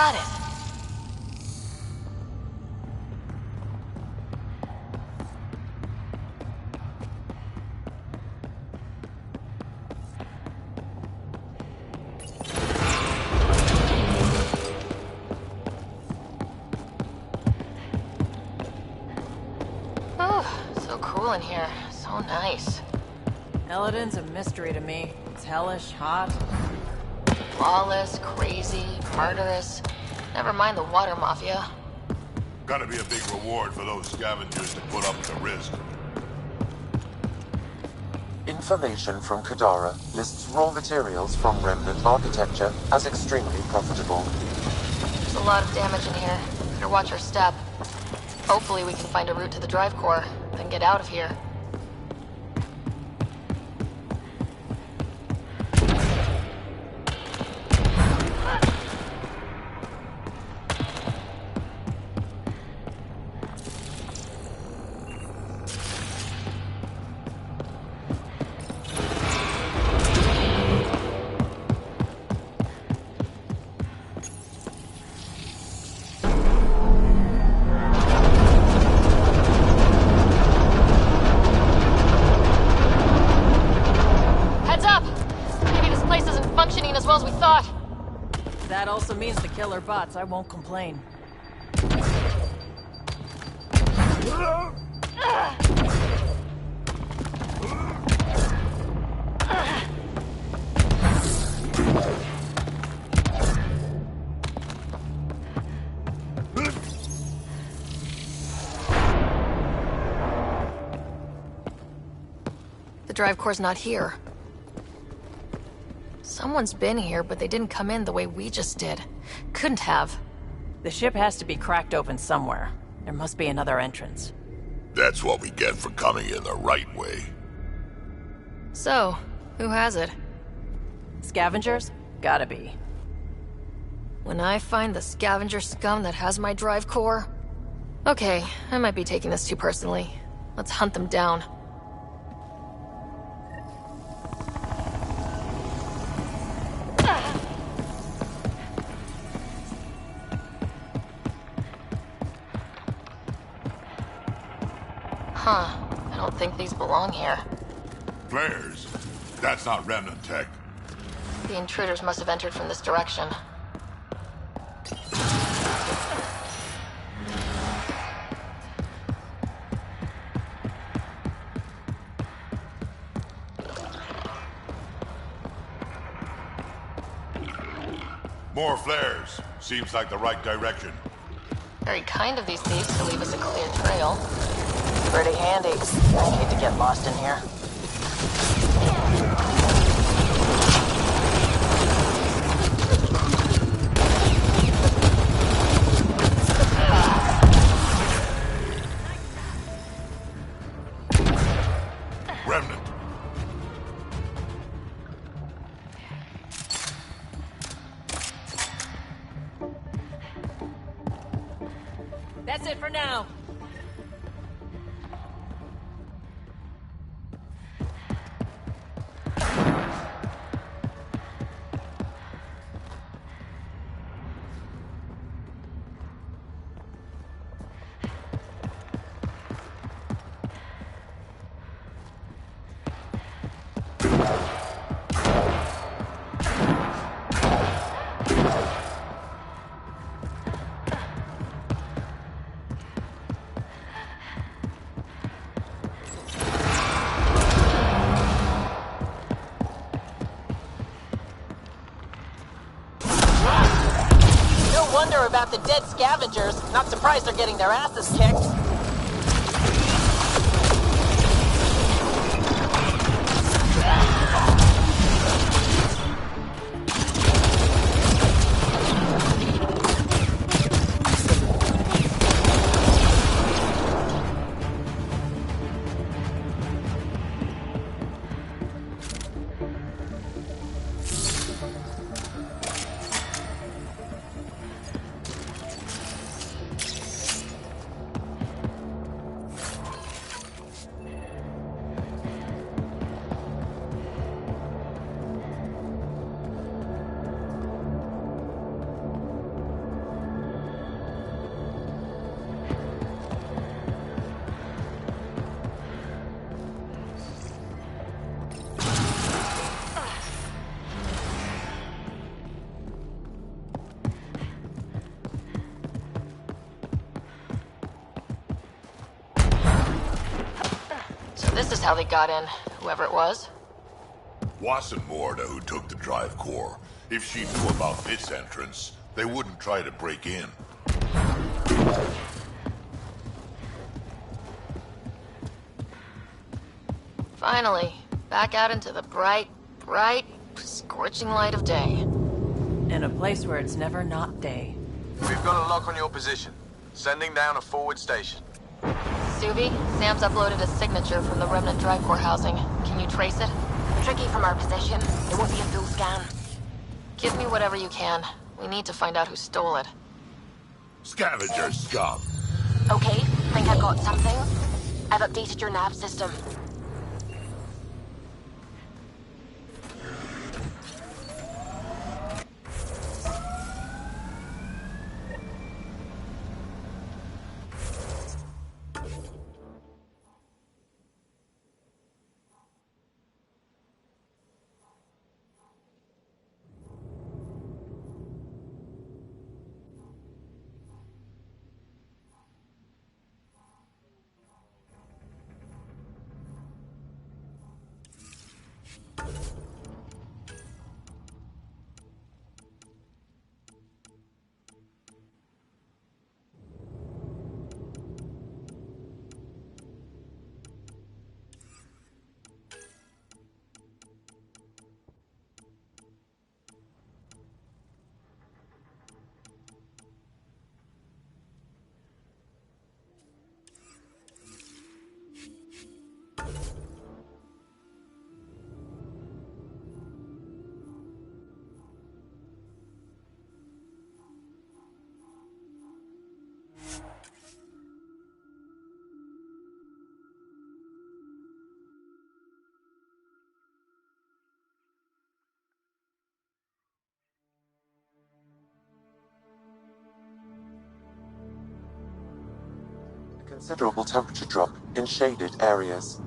got it. Oh, so cool in here. So nice. Elodin's a mystery to me. It's hellish, hot. Lawless, crazy, murderous. Never mind the water mafia. Gotta be a big reward for those scavengers to put up with the risk. Information from Kadara lists raw materials from remnant architecture as extremely profitable. There's a lot of damage in here. Better watch our step. Hopefully we can find a route to the drive core, then get out of here. That also means the killer bots. I won't complain. The drive core's not here. Someone's been here, but they didn't come in the way we just did. Couldn't have. The ship has to be cracked open somewhere. There must be another entrance. That's what we get for coming in the right way. So, who has it? Scavengers? Gotta be. When I find the scavenger scum that has my drive core... Okay, I might be taking this too personally. Let's hunt them down. Huh. I don't think these belong here. Flares? That's not remnant tech. The intruders must have entered from this direction. More flares. Seems like the right direction. Very kind of these thieves to leave us a clear trail. Pretty handy. I hate to get lost in here. Remnant. That's it for now. Wonder about the dead scavengers. Not surprised they're getting their asses kicked. This is how they got in, whoever it was. Wasn't Morda who took the drive core. If she knew about this entrance, they wouldn't try to break in. Finally, back out into the bright, scorching light of day. In a place where it's never not day. We've got a lock on your position. Sending down a forward station. Suvi, Sam's uploaded a signature from the Remnant Drive Core housing. Can you trace it? Tricky from our position. It won't be a full scan. Give me whatever you can. We need to find out who stole it. Scavenger scum. Okay, think I've got something. I've updated your nav system. Considerable temperature drop in shaded areas.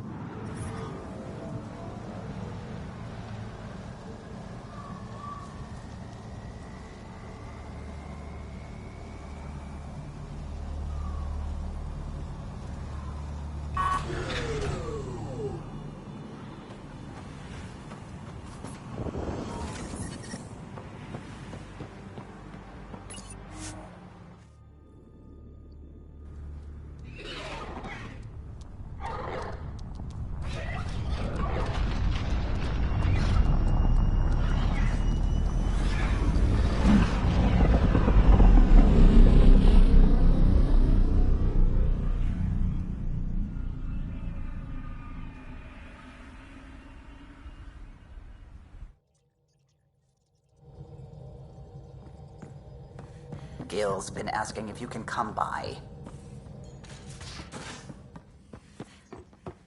Gil's been asking if you can come by.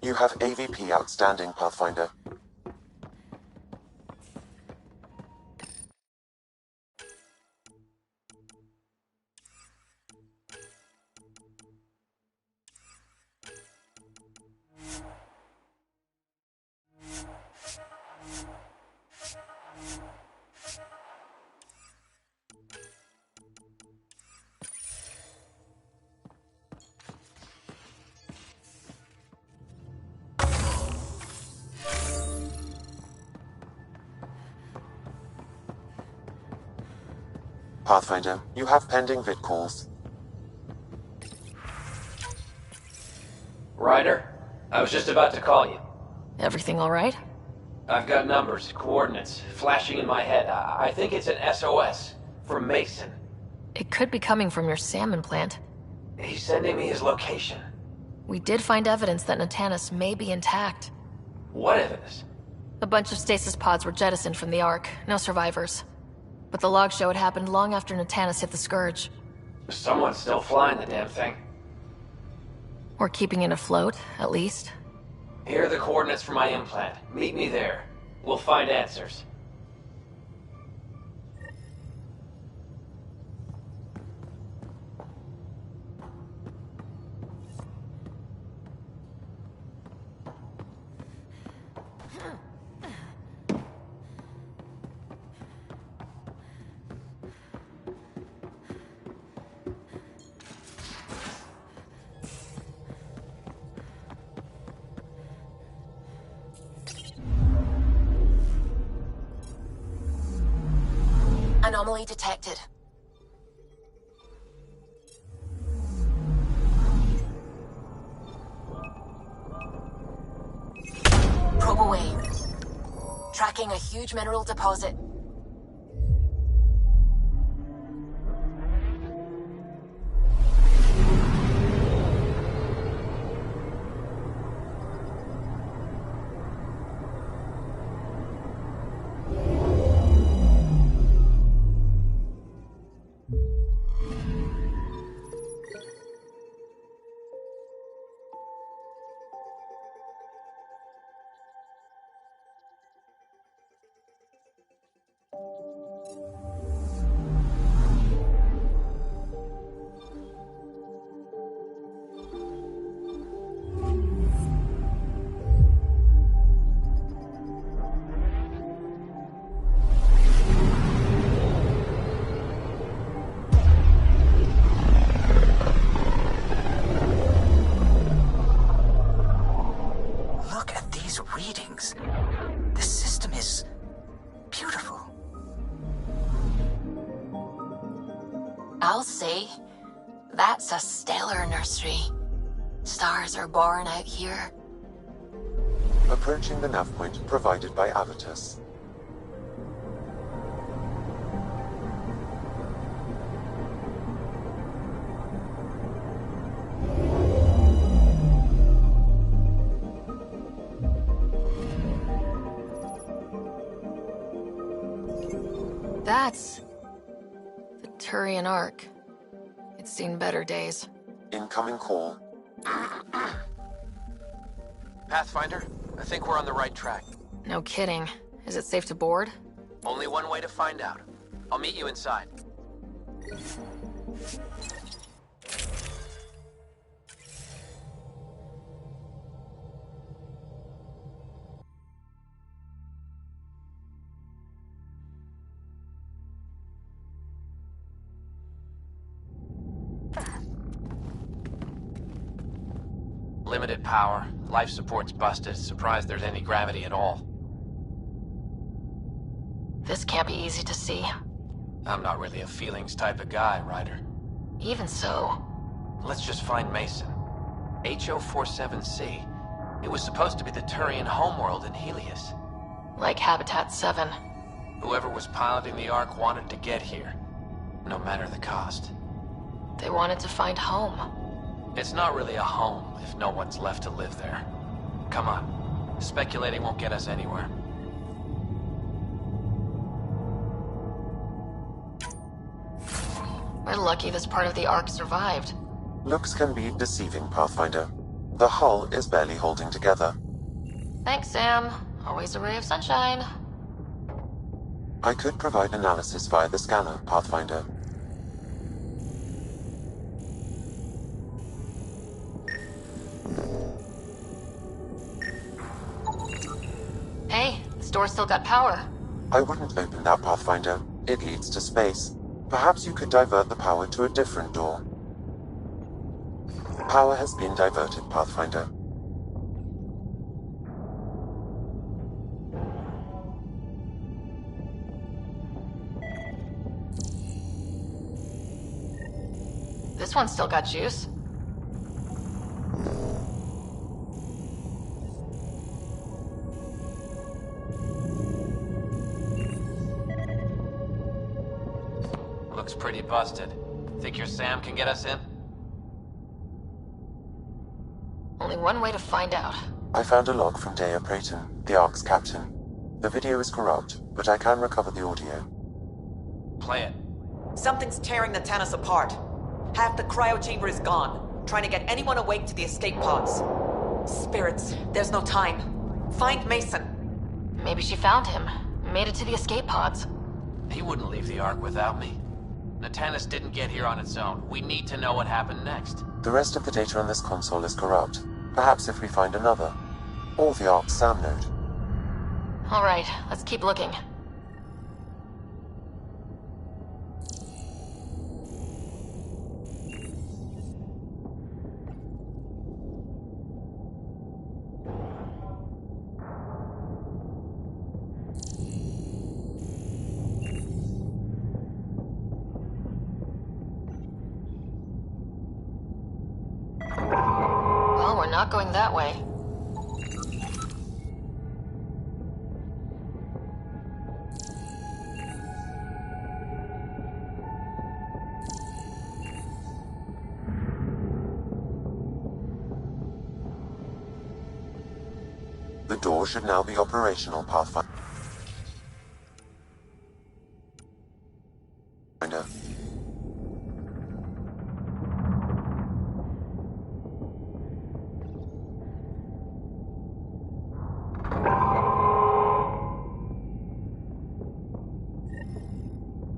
You have AVP outstanding, Pathfinder. Pathfinder, you have pending vid calls. Ryder, I was just about to call you. Everything all right? I've got numbers, coordinates, flashing in my head. I think it's an SOS from Mason. It could be coming from your salmon plant. He's sending me his location. We did find evidence that Natanus may be intact. What evidence? A bunch of stasis pods were jettisoned from the Ark. No survivors. But the logs show it happened long after Natanus hit the Scourge. Someone's still flying the damn thing. Or keeping it afloat, at least. Here are the coordinates for my implant. Meet me there. We'll find answers. Anomaly detected. Probe away. Tracking a huge mineral deposit. Look at these readings. This system is beautiful. I'll say, that's a stellar nursery. Stars are born out here. Approaching the nav point provided by Avitus. That's the Turian Ark. It's seen better days. Incoming call. Pathfinder, I think we're on the right track. No kidding. Is it safe to board? Only one way to find out. I'll meet you inside. Limited power. Life support's busted. Surprised there's any gravity at all. This can't be easy to see. I'm not really a feelings type of guy, Ryder. Even so, Let's just find Mason. HO47C. It was supposed to be the Turian homeworld in Helios. like Habitat 7. Whoever was piloting the Ark wanted to get here, no matter the cost. They wanted to find home. It's not really a home if no one's left to live there. Come on. Speculating won't get us anywhere. We're lucky this part of the Ark survived. Looks can be deceiving, Pathfinder. The hull is barely holding together. Thanks, Sam. Always a ray of sunshine. I could provide analysis via the scanner, Pathfinder. Hey, this door's still got power. I wouldn't open that, Pathfinder. It leads to space. Perhaps you could divert the power to a different door. Power has been diverted, Pathfinder. This one's still got juice. Looks pretty busted. Think your Sam can get us in? Only one way to find out. I found a log from Dea Prayton, the Ark's captain. The video is corrupt, but I can recover the audio. Play it. Something's tearing the Tannis apart. Half the cryo chamber is gone, trying to get anyone awake to the escape pods. Spirits, there's no time. Find Mason. Maybe she found him. Made it to the escape pods. He wouldn't leave the Ark without me. Natanis didn't get here on its own. We need to know what happened next. The rest of the data on this console is corrupt. Perhaps if we find another. Or the Ark's SAM node. Alright, let's keep looking. not going that way. The door should now be operational, Pathfinder.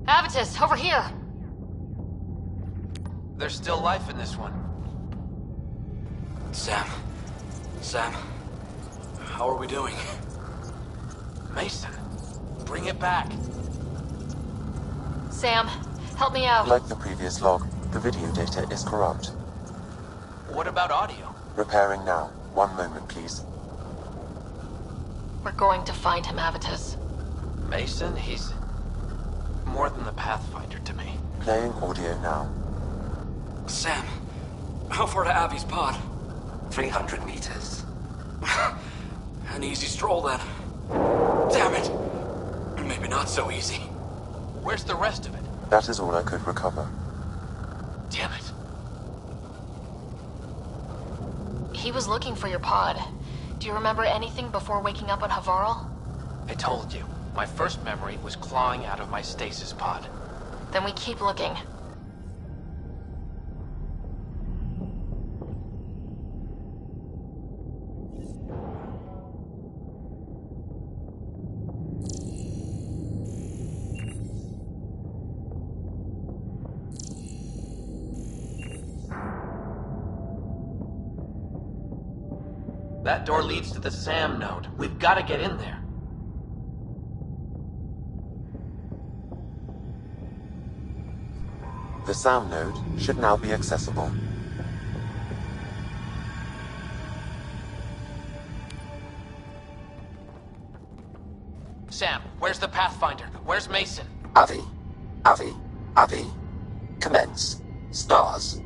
Avitus, over here! There's still life in this one. Sam. How are we doing? Mason, bring it back. Sam, help me out. Like the previous log, the video data is corrupt. What about audio? Repairing now. 1 moment, please. We're going to find him, Avitus. Mason, he's more than the Pathfinder to me. Playing audio now. Sam, how far to Abby's pod? 300 meters. An easy stroll then. Damn it! Maybe not so easy. Where's the rest of it? That is all I could recover. Damn it. He was looking for your pod. Do you remember anything before waking up on Havarl? I told you. My first memory was clawing out of my stasis pod. Then we keep looking. That door leads to the SAM node. We've got to get in there. The SAM node should now be accessible. Sam, where's the Pathfinder? Where's Mason? Avi. Commence. Stars.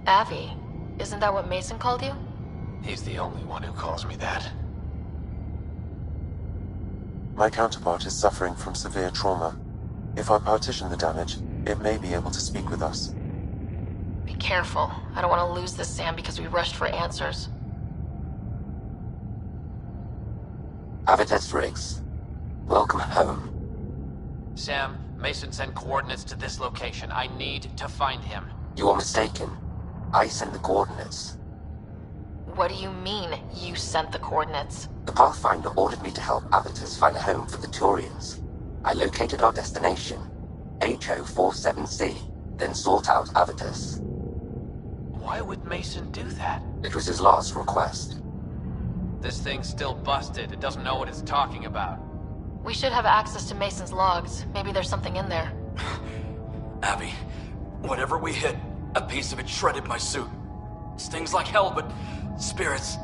Avi, isn't that what Mason called you? He's the only one who calls me that. My counterpart is suffering from severe trauma. If I partition the damage, it may be able to speak with us. Be careful. I don't want to lose this Sam because we rushed for answers. Avitus Riggs. Welcome home. Sam, Mason sent coordinates to this location. I need to find him. You are mistaken. I sent the coordinates. What do you mean, you sent the coordinates? The Pathfinder ordered me to help Avitus find a home for the Turians. I located our destination, HO47C, then sought out Avitus. Why would Mason do that? It was his last request. This thing's still busted. It doesn't know what it's talking about. We should have access to Mason's logs. Maybe there's something in there. Abby, whatever we hit, a piece of it shredded my suit. Stings like hell, but spirits,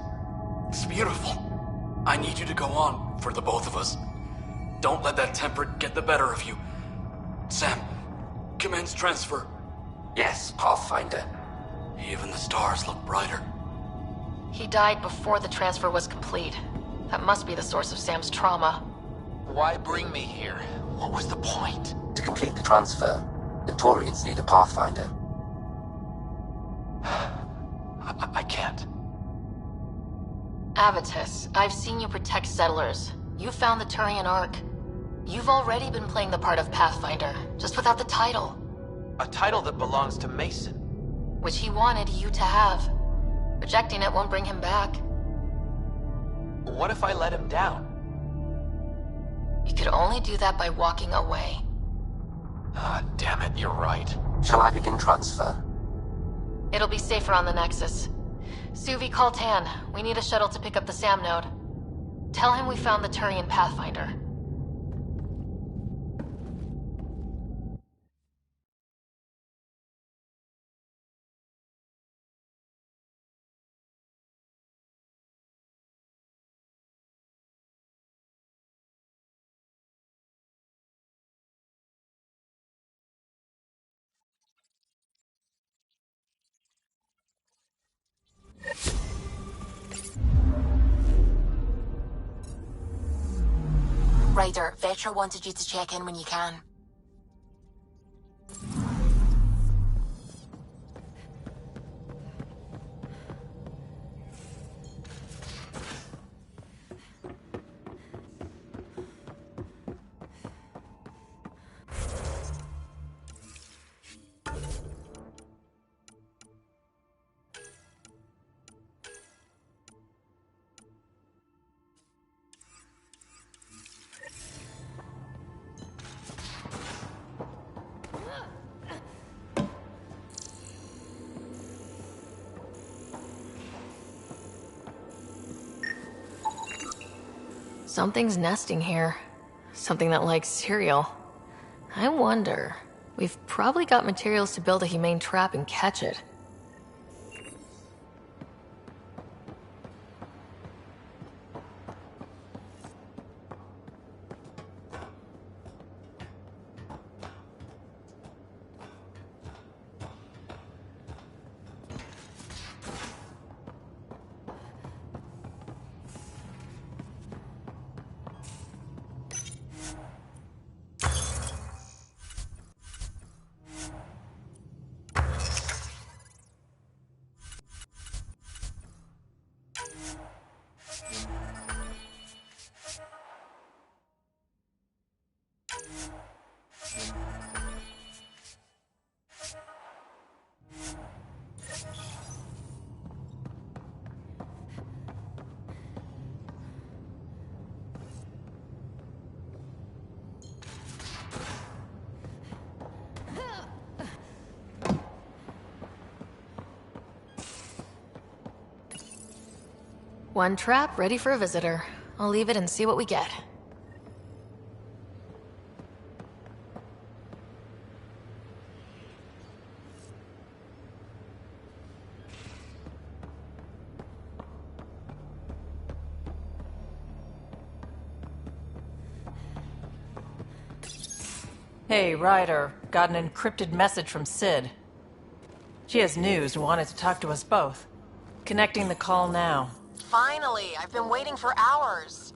it's beautiful. I need you to go on for the both of us. Don't let that temper get the better of you. Sam, commence transfer. Yes, Pathfinder. Even the stars look brighter. He died before the transfer was complete. That must be the source of Sam's trauma. Why bring me here? What was the point? To complete the transfer, the Turians need a Pathfinder. I can't. Avitus, I've seen you protect settlers. You found the Turian Ark. You've already been playing the part of Pathfinder, just without the title. A title that belongs to Mason. Which he wanted you to have. Rejecting it won't bring him back. What if I let him down? You could only do that by walking away. Ah, damn it, you're right. Shall I begin transfer? It'll be safer on the Nexus. Suvi, call Tan. We need a shuttle to pick up the SAM node. Tell him we found the Turian Pathfinder. Ryder, Vetra wanted you to check in when you can. Something's nesting here. Something that likes cereal. I wonder... We've probably got materials to build a humane trap and catch it. One trap ready for a visitor. I'll leave it and see what we get. Hey, Ryder. Got an encrypted message from Sid. She has news and wanted to talk to us both. Connecting the call now. Finally, I've been waiting for hours.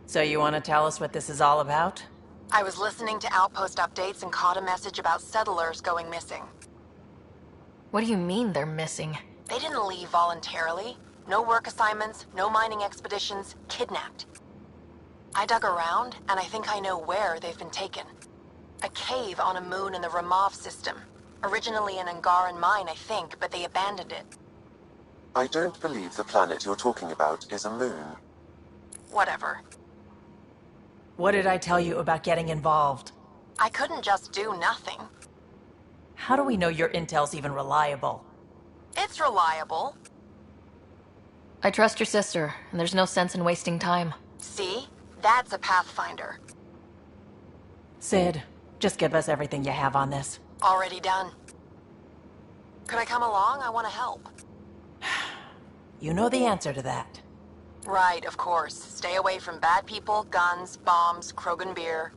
So you want to tell us what this is all about? I was listening to Outpost updates and caught a message about settlers going missing. What do you mean they're missing? They didn't leave voluntarily. No work assignments, no mining expeditions, kidnapped. I dug around, and I think I know where they've been taken. A cave on a moon in the Ramov system. Originally an Angaran mine, I think, but they abandoned it. I don't believe the planet you're talking about is a moon. Whatever. What did I tell you about getting involved? I couldn't just do nothing. How do we know your intel's even reliable? It's reliable. I trust your sister, and there's no sense in wasting time. See? That's a Pathfinder. Sid, just give us everything you have on this. Already done. Could I come along? I want to help. You know the answer to that. Right, of course. Stay away from bad people, guns, bombs, Krogan beer.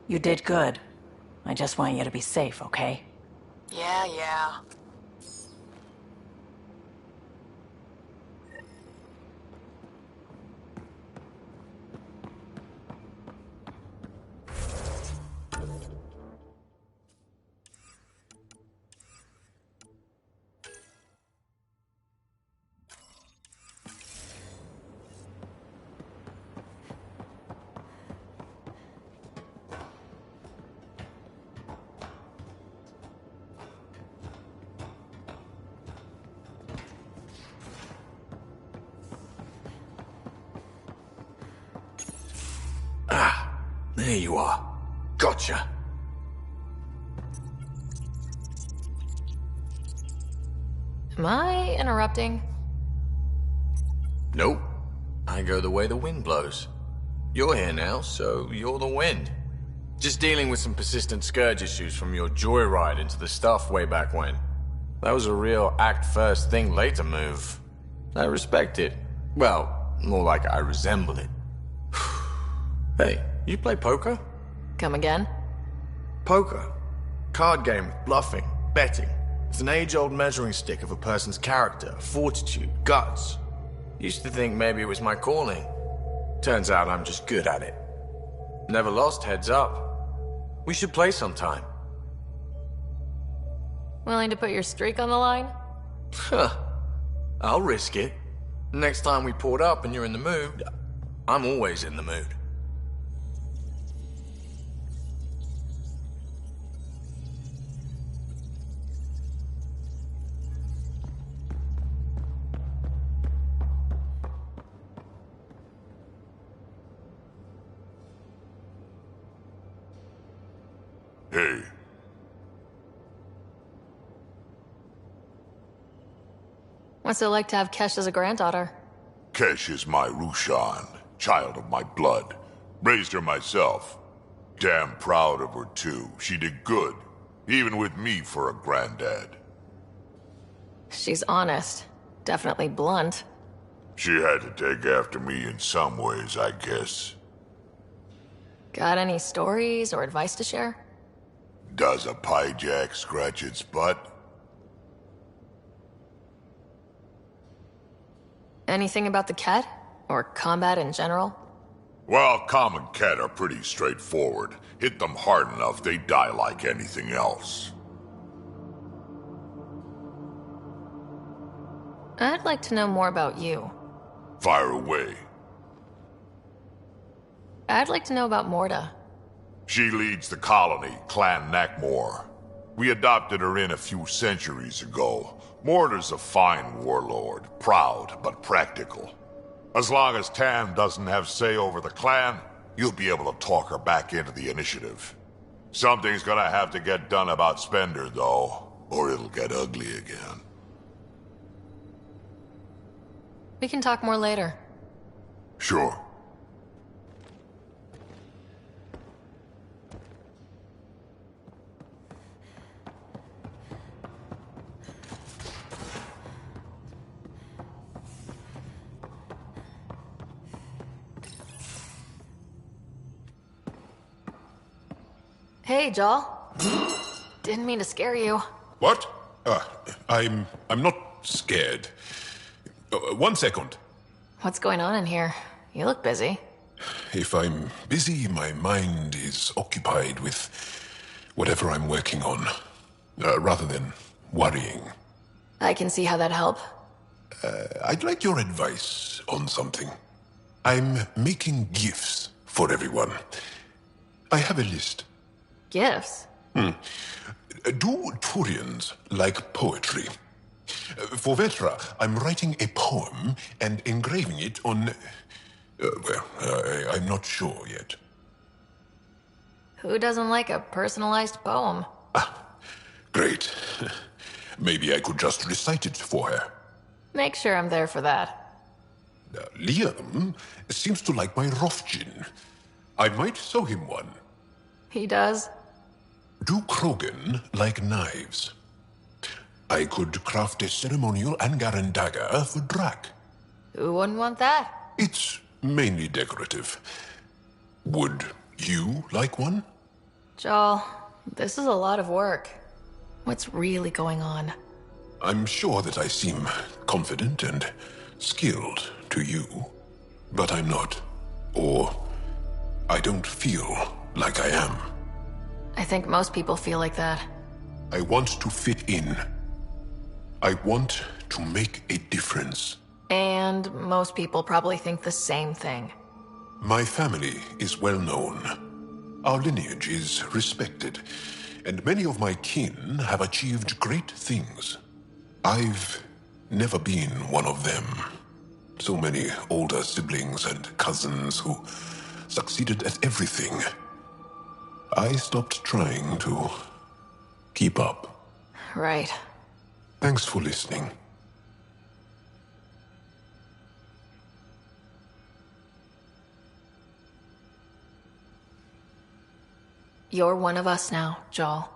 You did good. I just want you to be safe, okay? Yeah. There you are. Gotcha. Am I interrupting? Nope. I go the way the wind blows. You're here now, so you're the wind. Just dealing with some persistent scourge issues from your joyride into the stuff way back when. That was a real act first, think later move. I respect it. Well, more like I resemble it. Hey, you play poker? Come again? Poker. Card game with bluffing, betting. It's an age-old measuring stick of a person's character, fortitude, guts. Used to think maybe it was my calling. Turns out I'm just good at it. Never lost heads up. We should play sometime. Willing to put your streak on the line? Huh. I'll risk it. Next time we port up and you're in the mood, I'm always in the mood. Hey, What's it like to have Kesh as a granddaughter? Kesh is my Rushan, child of my blood. Raised her myself. Damn proud of her too. She did good, even with me for a granddad. She's honest. Definitely blunt. She had to take after me in some ways, I guess. Got any stories or advice to share? Does a piejack scratch its butt? Anything about the Ket? Or combat in general? Well, common cat are pretty straightforward. Hit them hard enough, they die like anything else. I'd like to know more about you. Fire away. I'd like to know about Morda. She leads the colony, Clan Nakmor. We adopted her in a few centuries ago. Mortar's a fine warlord, proud but practical. As long as Tam doesn't have say over the clan, you'll be able to talk her back into the initiative. Something's gonna have to get done about Spender, though, or it'll get ugly again. We can talk more later. Sure. Hey, Joel. Didn't mean to scare you. What? I'm not scared. 1 second. What's going on in here? You look busy. If I'm busy, my mind is occupied with whatever I'm working on, rather than worrying. I can see how that'd help. I'd like your advice on something. I'm making gifts for everyone. I have a list. Gifts? Do Turians like poetry? For Vetra, I'm writing a poem and engraving it on... I'm not sure yet. Who doesn't like a personalized poem? Great. Maybe I could just recite it for her. Make sure I'm there for that. Liam seems to like my Rofjin. I might sew him one. He does? Do Krogan like knives? I could craft a ceremonial Angaran dagger for Drak. Who wouldn't want that? It's mainly decorative. Would you like one? Joel, this is a lot of work. What's really going on? I'm sure that I seem confident and skilled to you, but I'm not. Or I don't feel like I am. I think most people feel like that. I want to fit in. I want to make a difference. And most people probably think the same thing. My family is well known. Our lineage is respected, and many of my kin have achieved great things. I've never been one of them. So many older siblings and cousins who succeeded at everything. I stopped trying to keep up. Right. Thanks for listening. You're one of us now, Joel.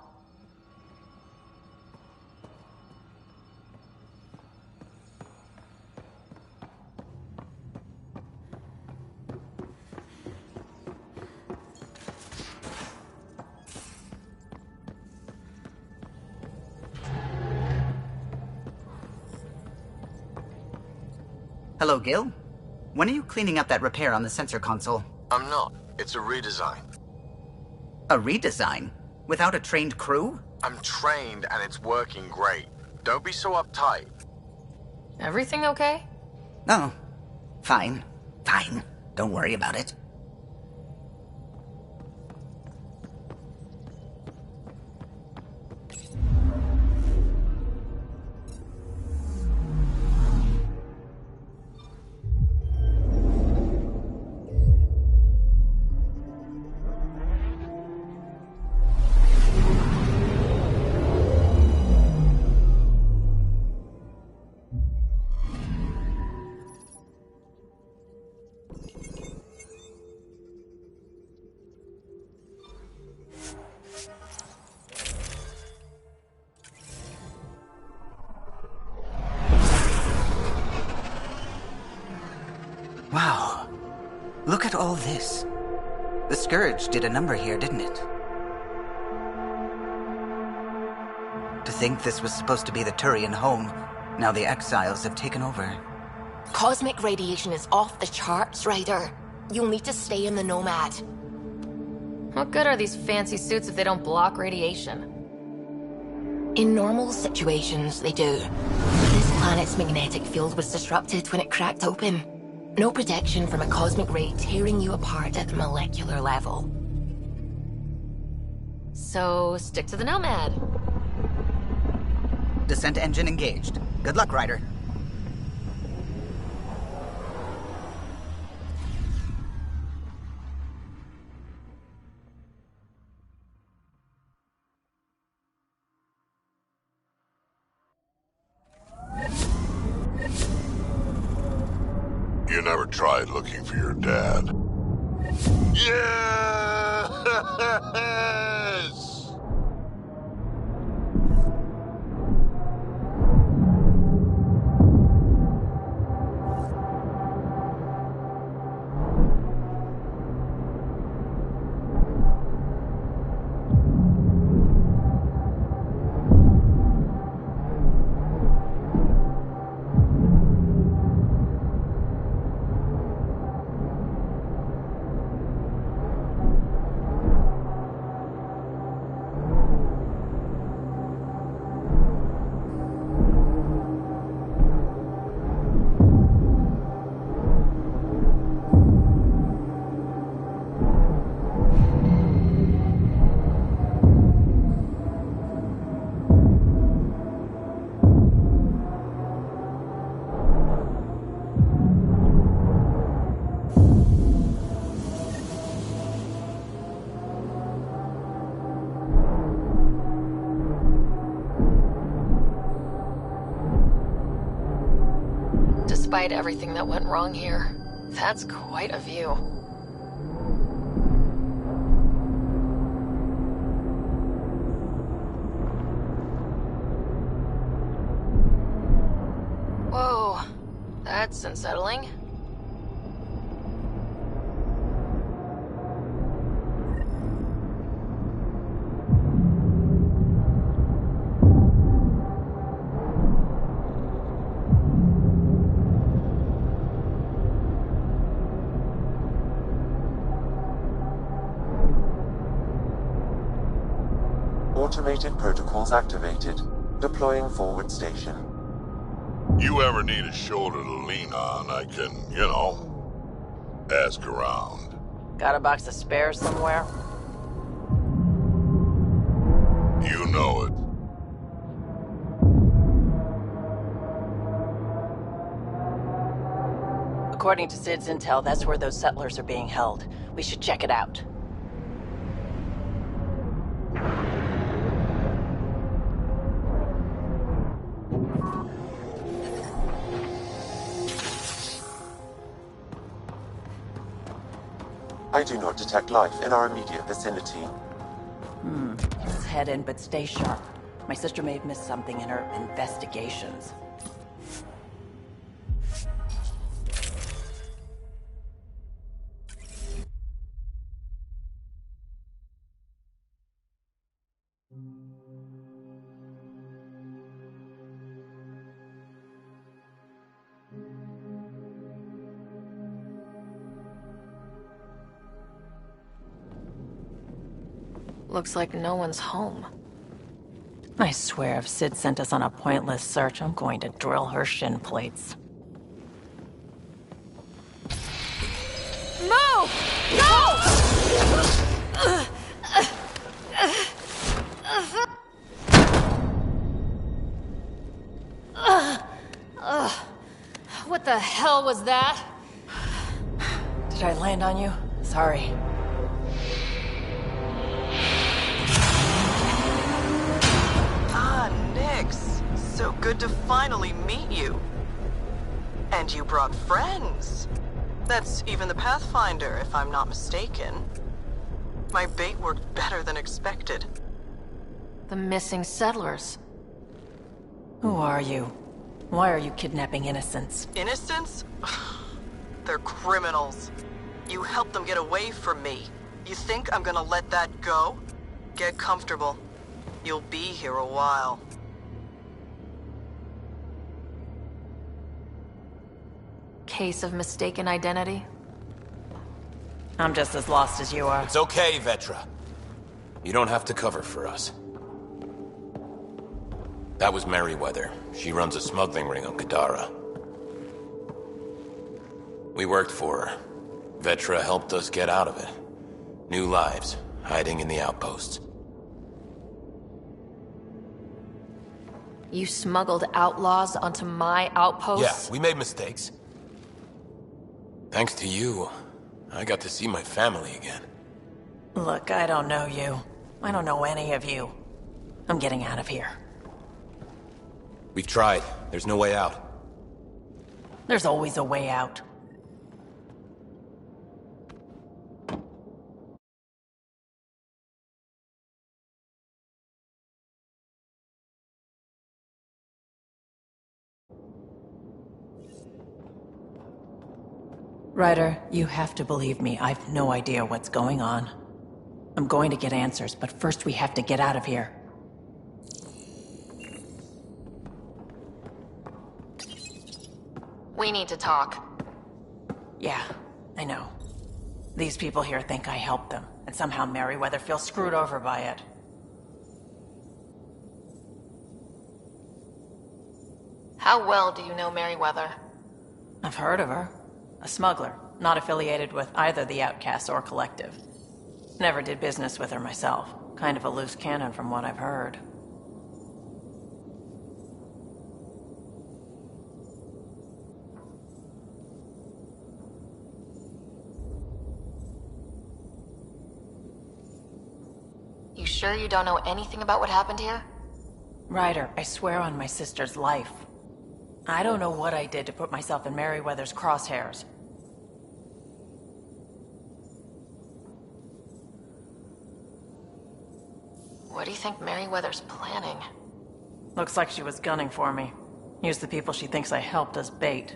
Hello, Gil. When are you cleaning up that repair on the sensor console? I'm not. It's a redesign. A redesign? Without a trained crew? I'm trained and it's working great. Don't be so uptight. Everything okay? Oh, fine. Fine. Don't worry about it. Wow. Look at all this. The Scourge did a number here, didn't it? To think this was supposed to be the Turian home, now the Exiles have taken over. Cosmic radiation is off the charts, Ryder. You'll need to stay in the Nomad. What good are these fancy suits if they don't block radiation? In normal situations, they do. This planet's magnetic field was disrupted when it cracked open. No protection from a cosmic ray tearing you apart at the molecular level. So, stick to the Nomad. Descent engine engaged. Good luck, Ryder. You never tried looking for your dad. Yes! Despite everything that went wrong here, that's quite a view. Whoa, that's unsettling. Automated protocols activated. Deploying forward station. You ever need a shoulder to lean on, I can, ask around. Got a box of spares somewhere? You know it. According to Sid's intel, that's where those settlers are being held. We should check it out. I do not detect life in our immediate vicinity. Let's head in, but stay sharp. My sister may have missed something in her investigations. Looks like no one's home. I swear if Sid sent us on a pointless search, I'm going to drill her shin plates. Move! Go! What the hell was that? Did I land on you? Sorry. Ah, Nix. So good to finally meet you. And you brought friends. That's even the Pathfinder, if I'm not mistaken. My bait worked better than expected. The missing settlers. Who are you? Why are you kidnapping innocents? Innocents? They're criminals. You helped them get away from me. You think I'm gonna let that go? Get comfortable. You'll be here a while. Case of mistaken identity? I'm just as lost as you are. It's okay, Vetra. You don't have to cover for us. That was Merryweather. She runs a smuggling ring on Kadara. We worked for her. Vetra helped us get out of it. New lives, hiding in the outposts. You smuggled outlaws onto my outposts? Yeah, we made mistakes. Thanks to you, I got to see my family again. Look, I don't know you. I don't know any of you. I'm getting out of here. We've tried. There's no way out. There's always a way out. Ryder, you have to believe me. I've no idea what's going on. I'm going to get answers, but first we have to get out of here. We need to talk. Yeah, I know. These people here think I helped them, and somehow Merryweather feels screwed over by it. How well do you know Merryweather? I've heard of her. A smuggler, not affiliated with either the Outcasts or Collective. Never did business with her myself. Kind of a loose cannon from what I've heard. You sure you don't know anything about what happened here? Ryder, I swear on my sister's life. I don't know what I did to put myself in Merryweather's crosshairs. What do you think Merryweather's planning? Looks like she was gunning for me. Used the people she thinks I helped as bait.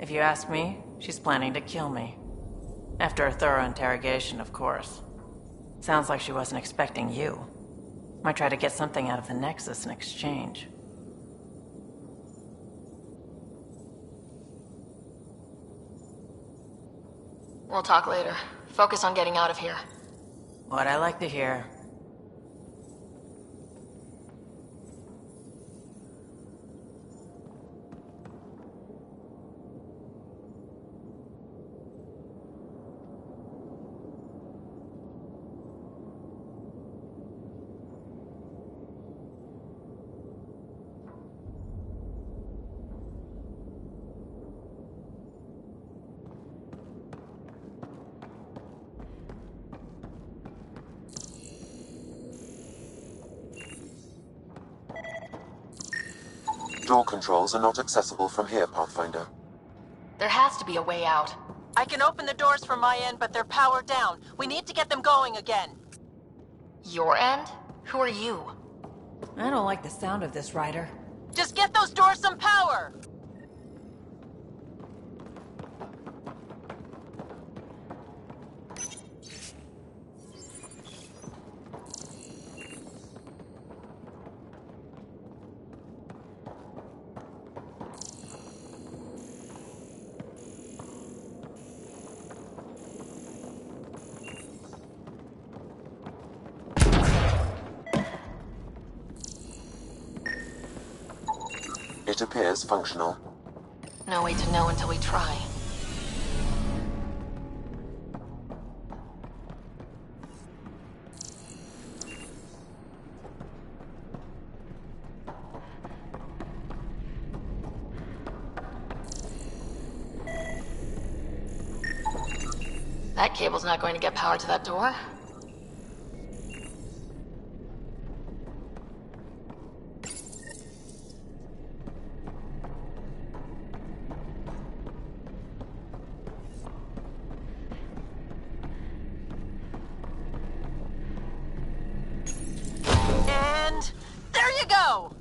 If you ask me, she's planning to kill me. After a thorough interrogation, of course. Sounds like she wasn't expecting you. Might try to get something out of the Nexus in exchange. We'll talk later. Focus on getting out of here. What I like to hear. Door controls are not accessible from here, Pathfinder. There has to be a way out. I can open the doors from my end, but they're powered down. We need to get them going again. Your end? Who are you? I don't like the sound of this, Ryder. Just get those doors some power! It appears functional. No way to know until we try. That cable's not going to get power to that door. And there you go!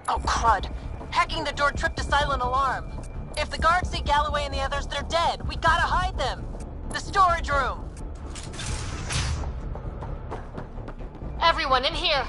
Oh, crud. Hacking the door tripped a silent alarm. If the guards see Galloway and the others, they're dead. We gotta hide them. The storage room. Everyone in here!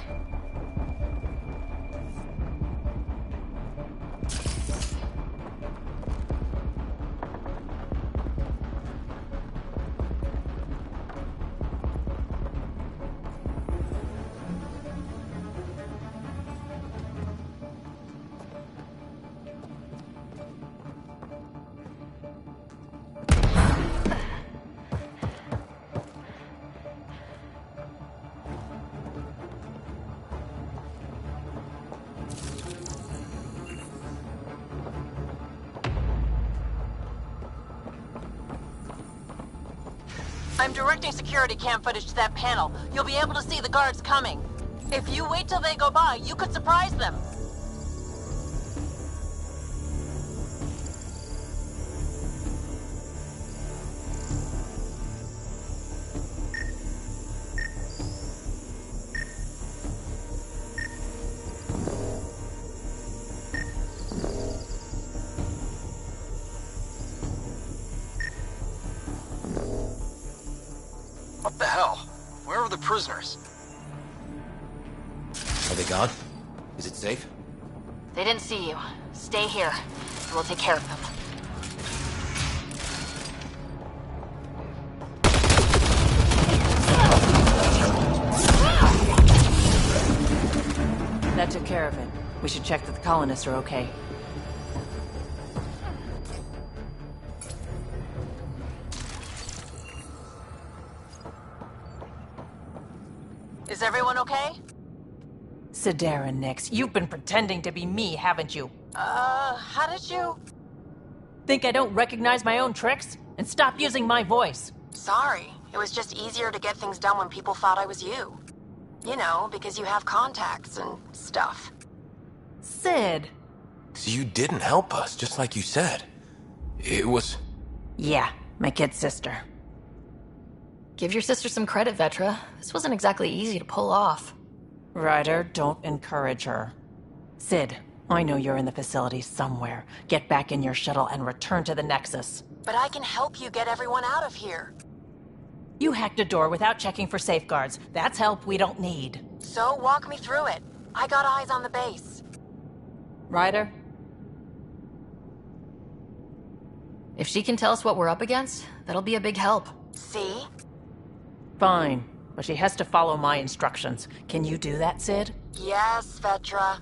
I'm directing security cam footage to that panel. You'll be able to see the guards coming. If you wait till they go by, you could surprise them. What the hell? Where are the prisoners? Are they gone? Is it safe? They didn't see you. Stay here. We'll take care of them. That took care of it. We should check that the colonists are okay. Is everyone okay? Sidera, Nix, you've been pretending to be me, haven't you? How did you... Think I don't recognize my own tricks? And stop using my voice. Sorry. It was just easier to get things done when people thought I was you. You know, because you have contacts and stuff. Sid. So you didn't help us, just like you said. It was... Yeah, my kid's sister. Give your sister some credit, Vetra. This wasn't exactly easy to pull off. Ryder, don't encourage her. Sid, I know you're in the facility somewhere. Get back in your shuttle and return to the Nexus. But I can help you get everyone out of here. You hacked a door without checking for safeguards. That's help we don't need. So walk me through it. I got eyes on the base. Ryder? If she can tell us what we're up against, that'll be a big help. See? Fine, but she has to follow my instructions. Can you do that, Sid? Yes, Vetra.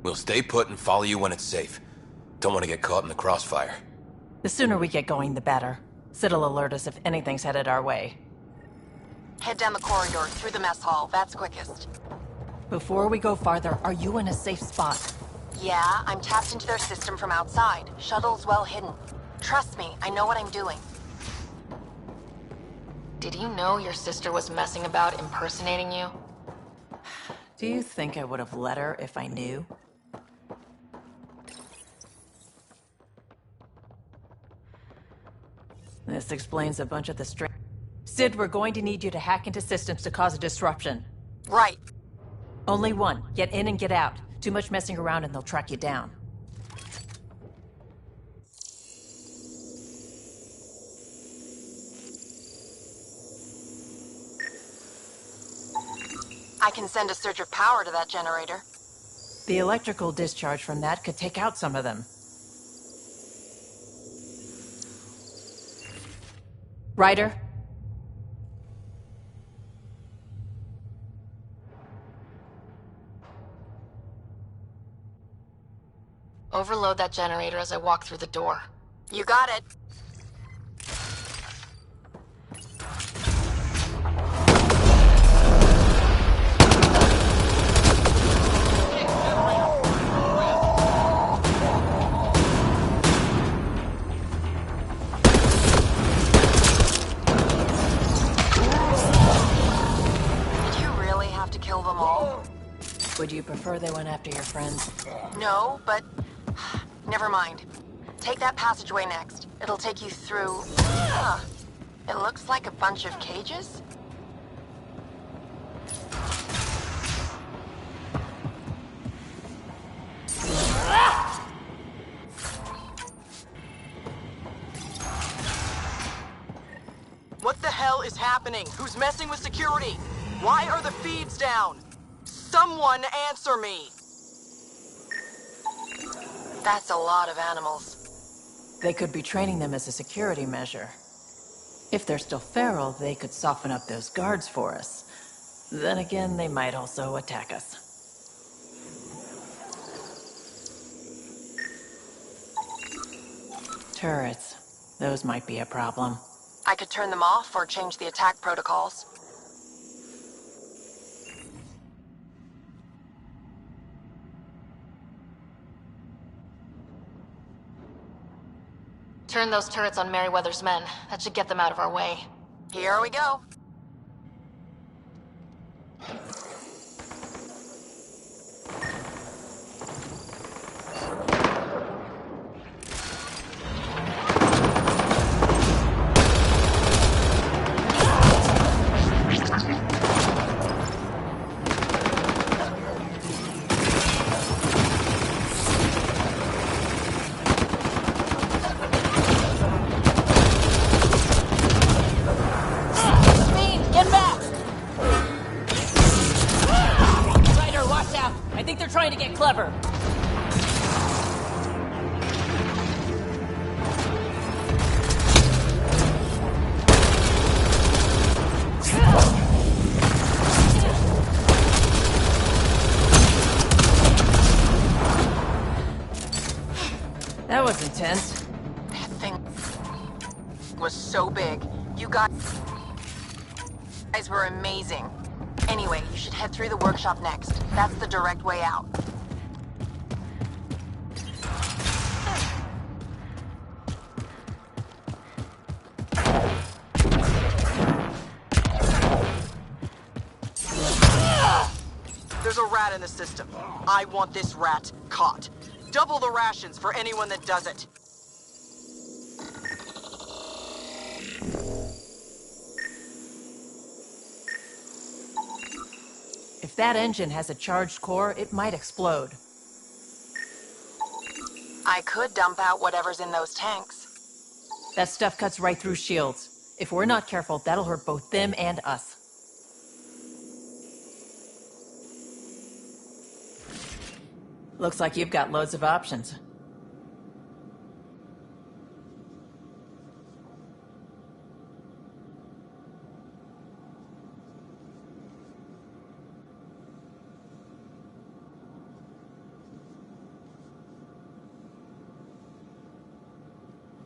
We'll stay put and follow you when it's safe. Don't want to get caught in the crossfire. The sooner we get going, the better. Sid'll alert us if anything's headed our way. Head down the corridor, through the mess hall. That's quickest. Before we go farther, are you in a safe spot? Yeah, I'm tapped into their system from outside. Shuttle's well hidden. Trust me, I know what I'm doing. Did you know your sister was messing about impersonating you? Do you think I would have let her if I knew? This explains a bunch of the strange... Sid, we're going to need you to hack into systems to cause a disruption. Right. Only one. Get in and get out. Too much messing around and they'll track you down. I can send a surge of power to that generator. The electrical discharge from that could take out some of them. Ryder? Overload that generator as I walk through the door. You got it. Did you really have to kill them all? Would you prefer they went after your friends? No, but never mind. Take that passageway next. It'll take you through... Huh. It looks like a bunch of cages? What the hell is happening? Who's messing with security? Why are the feeds down? Someone answer me! That's a lot of animals. They could be training them as a security measure. If they're still feral, they could soften up those guards for us. Then again, they might also attack us. Turrets. Those might be a problem. I could turn them off or change the attack protocols. Turn those turrets on Merryweather's men. That should get them out of our way. Here we go. Trying to get clever. That was intense. That thing was so big. You guys were amazing. Anyway, you should head through the workshop next. That's the direct way out. There's a rat in the system. I want this rat caught. Double the rations for anyone that does it. If that engine has a charged core, it might explode. I could dump out whatever's in those tanks. That stuff cuts right through shields. If we're not careful, that'll hurt both them and us. Looks like you've got loads of options.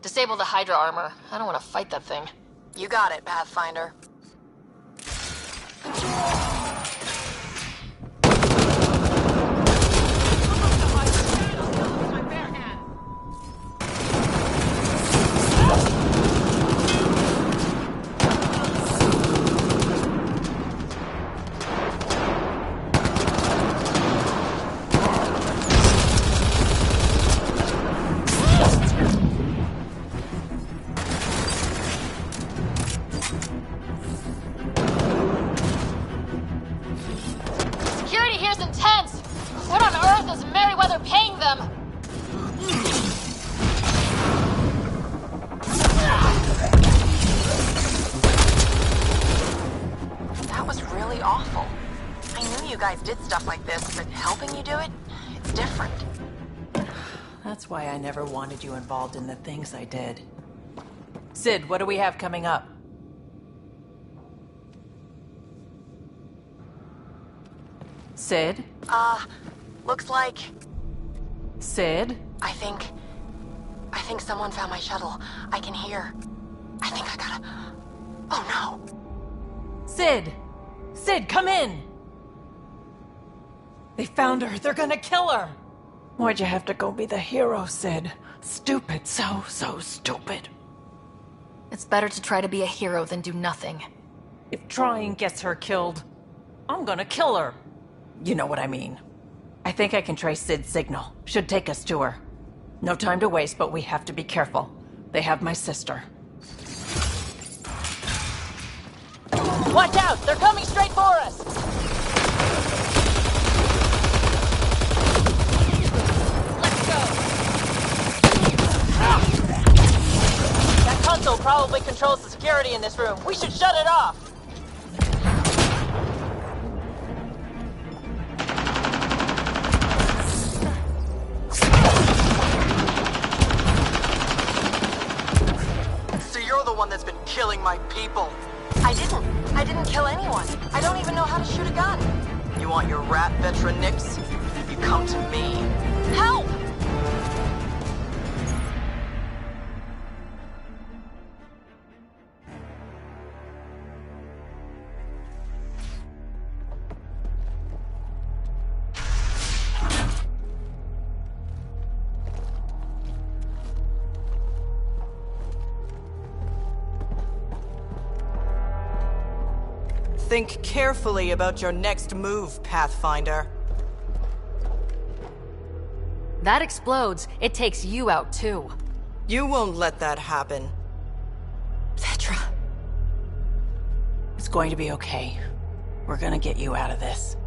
Disable the Hydra armor. I don't want to fight that thing. You got it, Pathfinder. Security here's intense! What on earth is Merryweather paying them? That was really awful. I knew you guys did stuff like this, but helping you do it, it's different. That's why I never wanted you involved in the things I did. Sid, what do we have coming up? Sid? Looks like... Sid? I think someone found my shuttle. I can hear. I think I gotta... Oh no! Sid! Sid, come in! They found her. They're gonna kill her! Why'd you have to go be the hero, Sid? Stupid. So stupid. It's better to try to be a hero than do nothing. If trying gets her killed, I'm gonna kill her. You know what I mean. I think I can trace Sid's signal. Should take us to her. No time to waste, but we have to be careful. They have my sister. Watch out! They're coming straight for us! Let's go! That console probably controls the security in this room. We should shut it off! So you're the one that's been killing my people. I didn't kill anyone. I don't even know how to shoot a gun. You want your rat, Vetra Nix? You come to me. Help! Think carefully about your next move, Pathfinder. That explodes. It takes you out, too. You won't let that happen. Vetra. It's going to be okay. We're gonna get you out of this.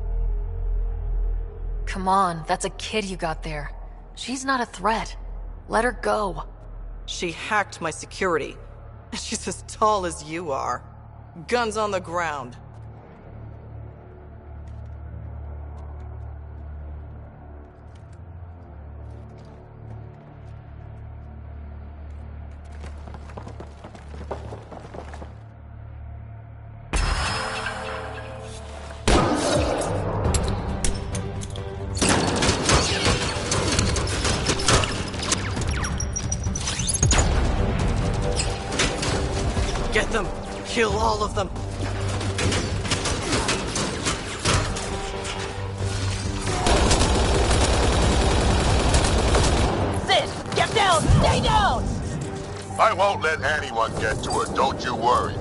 Come on, that's a kid you got there. She's not a threat. Let her go. She hacked my security. She's as tall as you are. Guns on the ground. Get them! Kill all of them! Sid! Get down! Stay down! I won't let anyone get to her, don't you worry.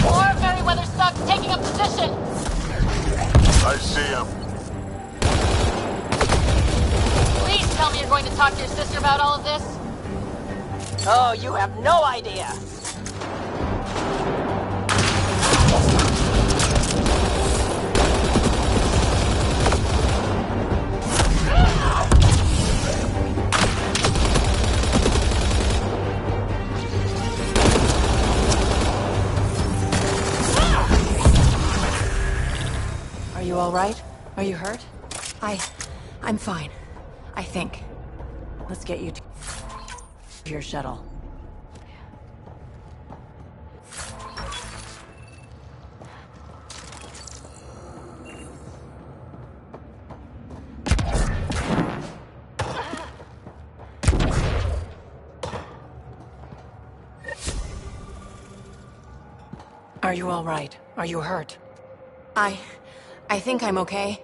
More Merryweather Stuck taking a position! I see him. Please tell me you're going to talk to your sister about all of this? Oh, you have no idea! Are you all right? Are you hurt? I'm fine. I think. Let's get you to your shuttle. Are you all right? Are you hurt? I think I'm okay.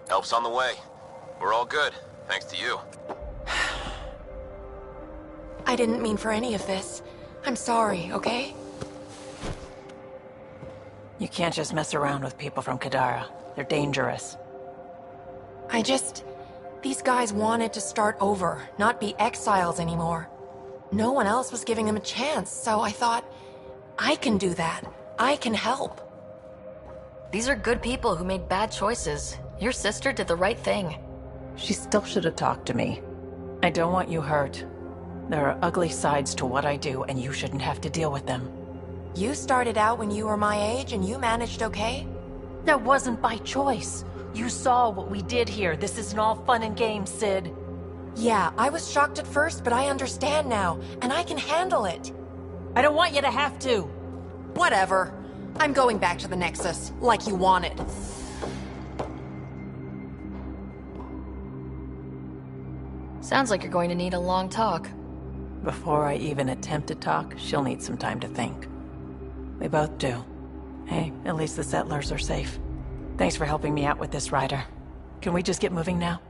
Help's on the way. We're all good, thanks to you. I didn't mean for any of this. I'm sorry, okay? You can't just mess around with people from Kadara. They're dangerous. These guys wanted to start over, not be exiles anymore. No one else was giving them a chance, so I thought, I can do that. I can help. These are good people who made bad choices. Your sister did the right thing. She still should have talked to me. I don't want you hurt. There are ugly sides to what I do, and you shouldn't have to deal with them. You started out when you were my age, and you managed okay? That wasn't by choice. You saw what we did here. This isn't all fun and games, Sid. Yeah, I was shocked at first, but I understand now, and I can handle it. I don't want you to have to. Whatever. I'm going back to the Nexus, like you wanted. Sounds like you're going to need a long talk. Before I even attempt to talk, she'll need some time to think. We both do. Hey, at least the settlers are safe. Thanks for helping me out with this, Ryder. Can we just get moving now?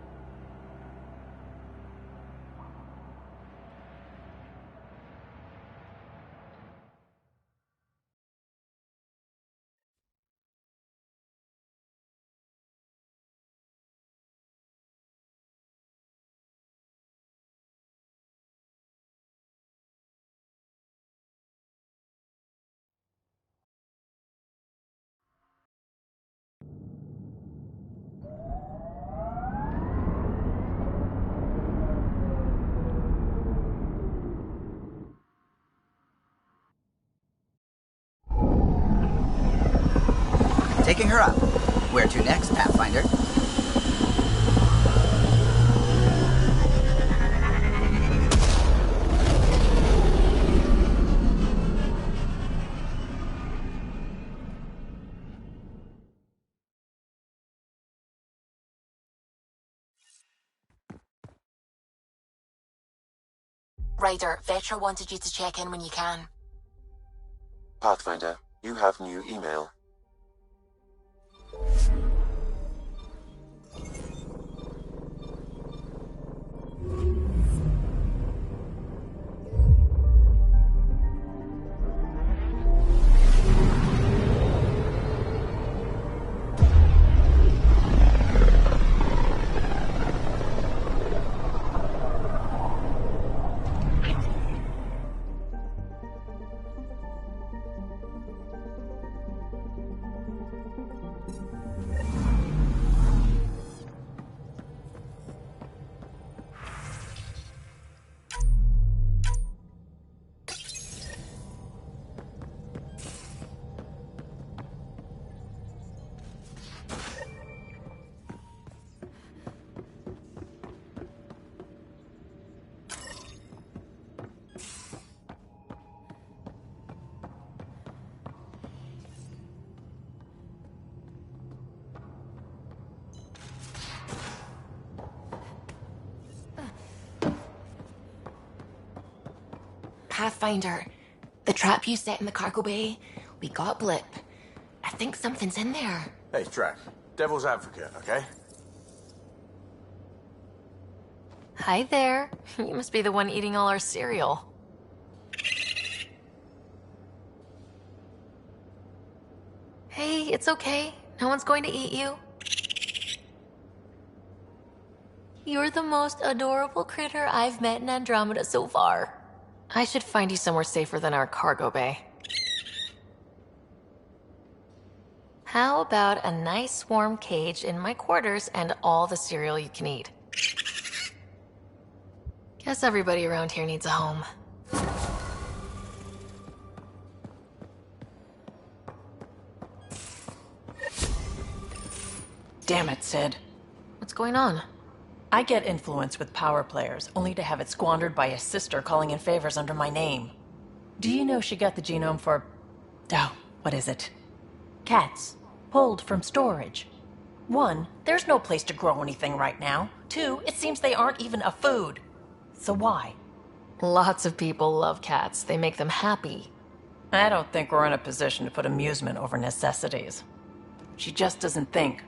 Taking her up. Where to next, Pathfinder? Ryder, Vetra wanted you to check in when you can. Pathfinder, you have new email. Pathfinder, the trap you set in the cargo bay, we got Blip. I think something's in there. Hey, Drac. Devil's advocate, okay? Hi there. You must be the one eating all our cereal. Hey, it's okay. No one's going to eat you. You're the most adorable critter I've met in Andromeda so far. I should find you somewhere safer than our cargo bay. How about a nice warm cage in my quarters and all the cereal you can eat? Guess everybody around here needs a home. Damn it, Sid. What's going on? I get influence with power players, only to have it squandered by a sister calling in favors under my name. Do you know she got the genome for... oh, what is it? Cats. Pulled from storage. 1, there's no place to grow anything right now. 2, it seems they aren't even a food. So why? Lots of people love cats. They make them happy. I don't think we're in a position to put amusement over necessities. She just doesn't think.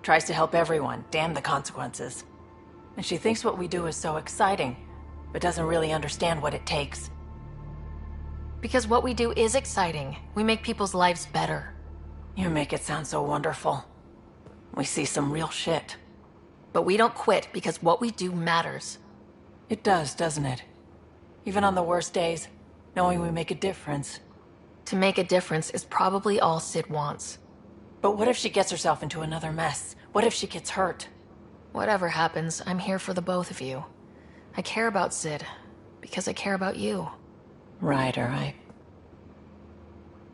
Tries to help everyone, damn the consequences. And she thinks what we do is so exciting, but doesn't really understand what it takes. Because what we do is exciting. We make people's lives better. You make it sound so wonderful. We see some real shit. But we don't quit because what we do matters. It does, doesn't it? Even on the worst days, knowing we make a difference. To make a difference is probably all Sid wants. But what if she gets herself into another mess? What if she gets hurt? Whatever happens, I'm here for the both of you. I care about Sid, because I care about you. Ryder, I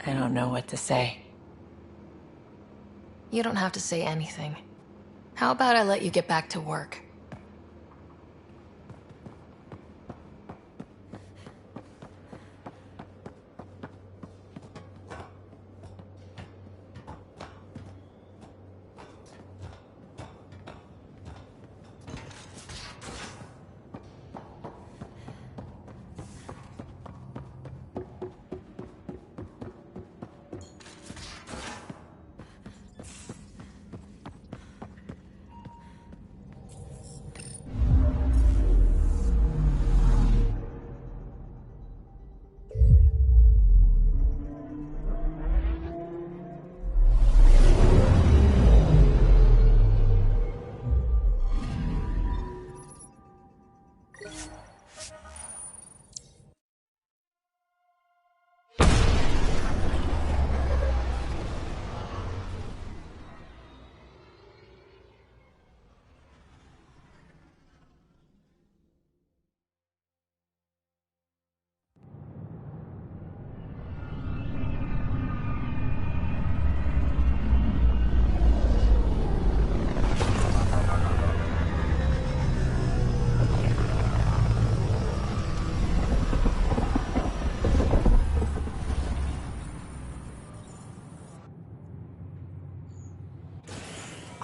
don't know what to say. You don't have to say anything. How about I let you get back to work?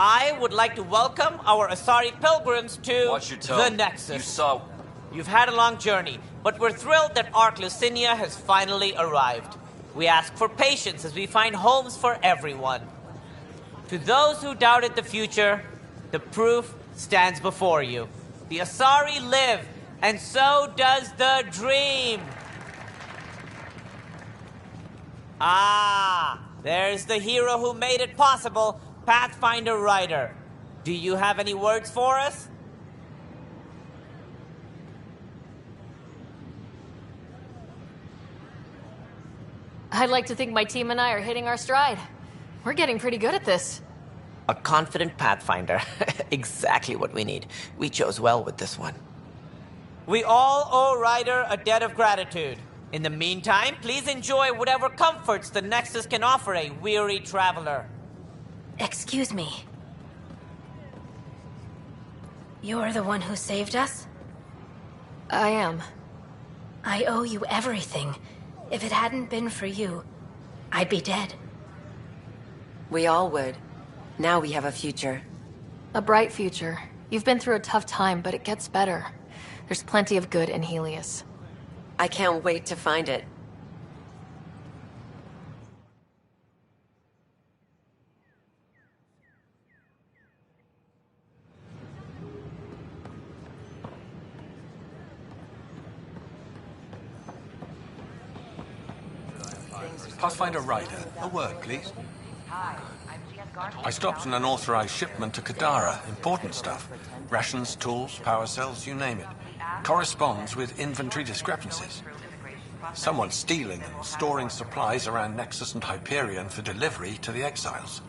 I would like to welcome our Asari pilgrims to Watch your tone. the Nexus. You saw... You've had a long journey, but we're thrilled that Ark Lucinia has finally arrived. We ask for patience as we find homes for everyone. To those who doubted the future, the proof stands before you. The Asari live, and so does the dream. Ah, there's the hero who made it possible, Pathfinder Ryder. Do you have any words for us? I'd like to think my team and I are hitting our stride. We're getting pretty good at this. A confident Pathfinder. Exactly what we need. We chose well with this one. We all owe Ryder a debt of gratitude. In the meantime, please enjoy whatever comforts the Nexus can offer a weary traveler. Excuse me. You're the one who saved us? I am. I owe you everything. If it hadn't been for you, I'd be dead. We all would. Now we have a future. A bright future. You've been through a tough time, but it gets better. There's plenty of good in Helios. I can't wait to find it. Pathfinder Ryder, a word, please. I stopped an unauthorized shipment to Kadara. Important stuff. Rations, tools, power cells, you name it. Corresponds with inventory discrepancies. Someone's stealing and storing supplies around Nexus and Hyperion for delivery to the exiles.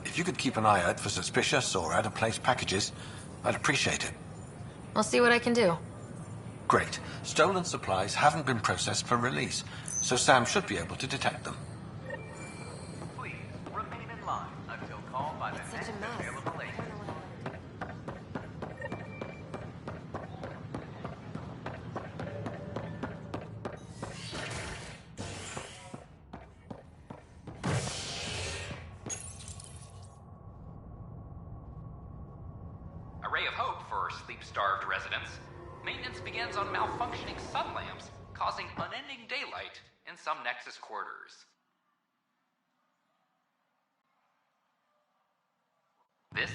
If you could keep an eye out for suspicious or out-of-place packages, I'd appreciate it. I'll see what I can do. Great. Stolen supplies haven't been processed for release, so Sam should be able to detect them. Please remain in line until called by the next available agent. A ray of hope for sleep-starved residents. Maintenance begins on malfunctioning sun lamps, causing unending daylight in some Nexus quarters. This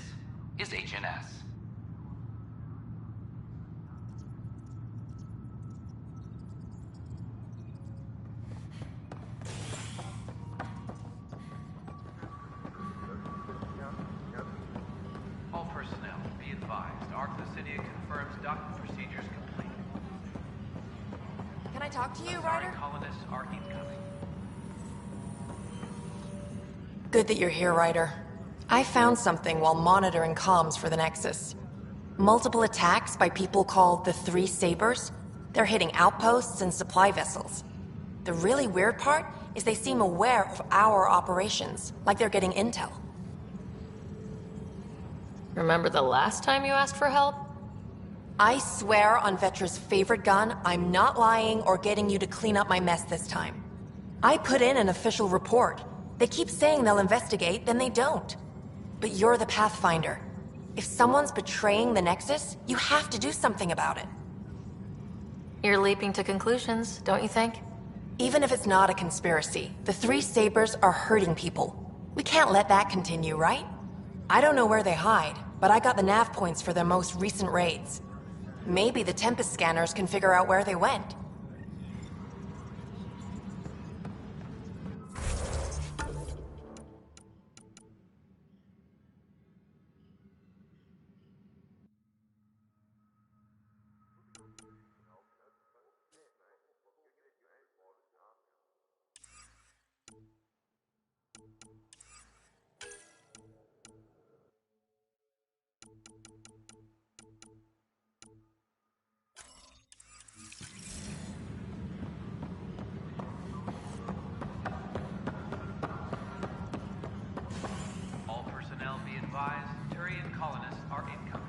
is HNS. All personnel, be advised. Ark Lucinia confirms document procedures complete. Can I talk to you, Asari Ryder? colonists are incoming. Good that you're here, Ryder. I found something while monitoring comms for the Nexus. Multiple attacks by people called the Three Sabers. They're hitting outposts and supply vessels. The really weird part is they seem aware of our operations, like they're getting intel. Remember the last time you asked for help? I swear on Vetra's favorite gun, I'm not lying or getting you to clean up my mess this time. I put in an official report. They keep saying they'll investigate, then they don't. But you're the Pathfinder. If someone's betraying the Nexus, you have to do something about it. You're leaping to conclusions, don't you think? Even if it's not a conspiracy, the Three Sabers are hurting people. We can't let that continue, right? I don't know where they hide, but I got the nav points for their most recent raids. Maybe the Tempest scanners can figure out where they went. All personnel be advised, Turian colonists are incoming.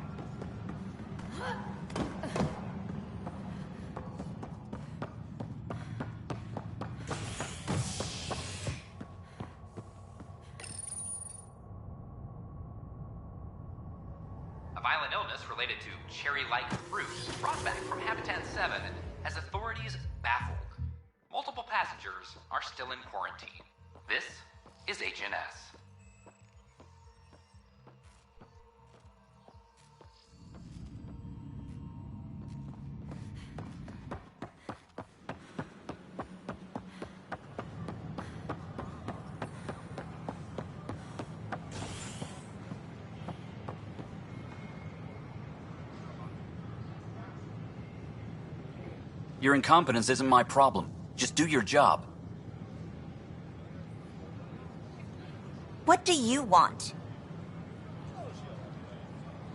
illness related to cherry-like fruit brought back from Habitat 7 has authorities baffled. Multiple passengers are still in quarantine. This is HNS. Your incompetence isn't my problem. Just do your job. What do you want?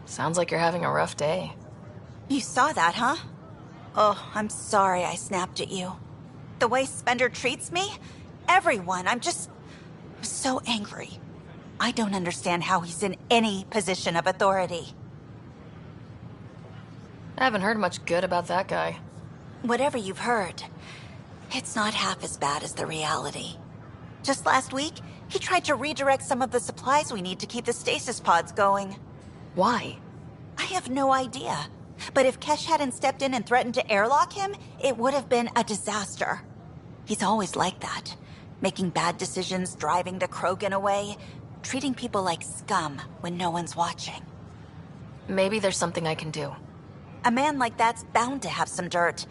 Sounds like you're having a rough day. You saw that, huh? Oh, I'm sorry I snapped at you. The way Spender treats me? Everyone, I'm so angry. I don't understand how he's in any position of authority. I haven't heard much good about that guy. Whatever you've heard, it's not half as bad as the reality. Just last week, he tried to redirect some of the supplies we need to keep the stasis pods going. Why? I have no idea. But if Kesh hadn't stepped in and threatened to airlock him, it would have been a disaster. He's always like that. Making bad decisions, driving the Krogan away, treating people like scum when no one's watching. Maybe there's something I can do. A man like that's bound to have some dirt.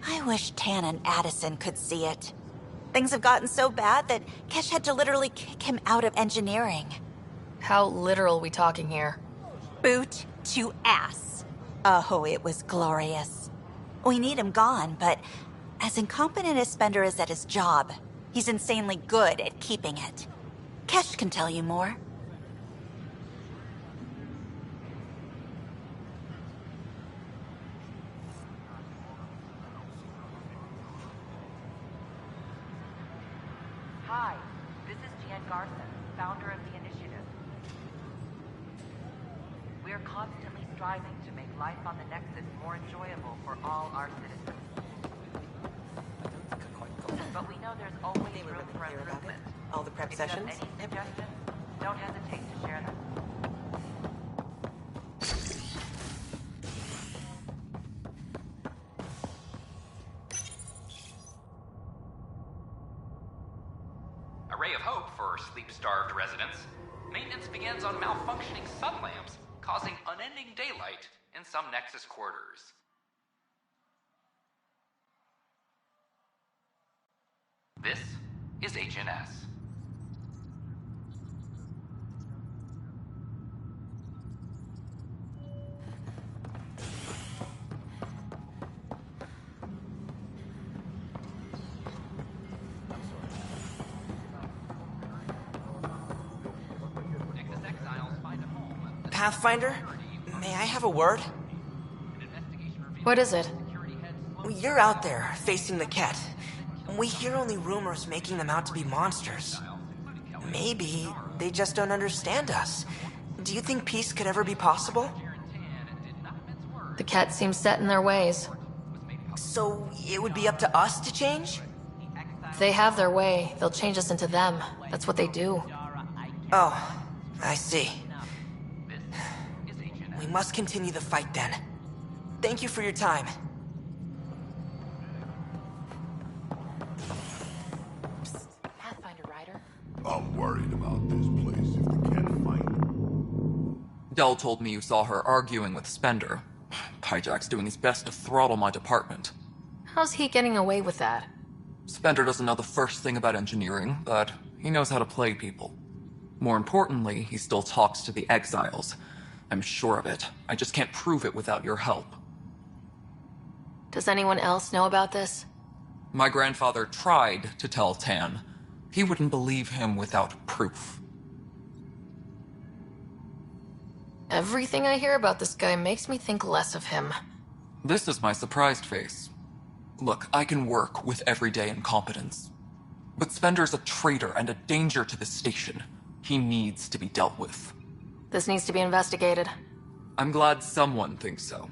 I wish Tan and Addison could see it. Things have gotten so bad that Kesh had to literally kick him out of engineering. How literal we talking here? Boot to ass. Oh, it was glorious. We need him gone, but as incompetent as Spender is at his job, he's insanely good at keeping it. Kesh can tell you more. Hi, this is Jan Garson, founder of the initiative. We are constantly striving to make life on the Nexus more enjoyable for all our citizens. But we know there's always room for improvement. All the prep If you have sessions? any suggestions, don't hesitate to share them. A ray of hope for sleep-starved residents. Maintenance begins on malfunctioning sun lamps, causing unending daylight in some Nexus quarters. This is HNS. Pathfinder, may I have a word? What is it? You're out there, facing the Ket. We hear only rumors making them out to be monsters. Maybe they just don't understand us. Do you think peace could ever be possible? The Ket seems set in their ways. So it would be up to us to change? If they have their way, they'll change us into them. That's what they do. Oh, I see. We must continue the fight then. Thank you for your time. Pathfinder Ryder. I'm worried about this place if the Ket find Dell told me you saw her arguing with Spender. Pyjack's doing his best to throttle my department. How's he getting away with that? Spender doesn't know the first thing about engineering, but he knows how to play people. More importantly, he still talks to the exiles. I'm sure of it. I just can't prove it without your help. Does anyone else know about this? My grandfather tried to tell Tan. He wouldn't believe him without proof. Everything I hear about this guy makes me think less of him. This is my surprised face. Look, I can work with everyday incompetence. But Spender's a traitor and a danger to the station. He needs to be dealt with. This needs to be investigated. I'm glad someone thinks so.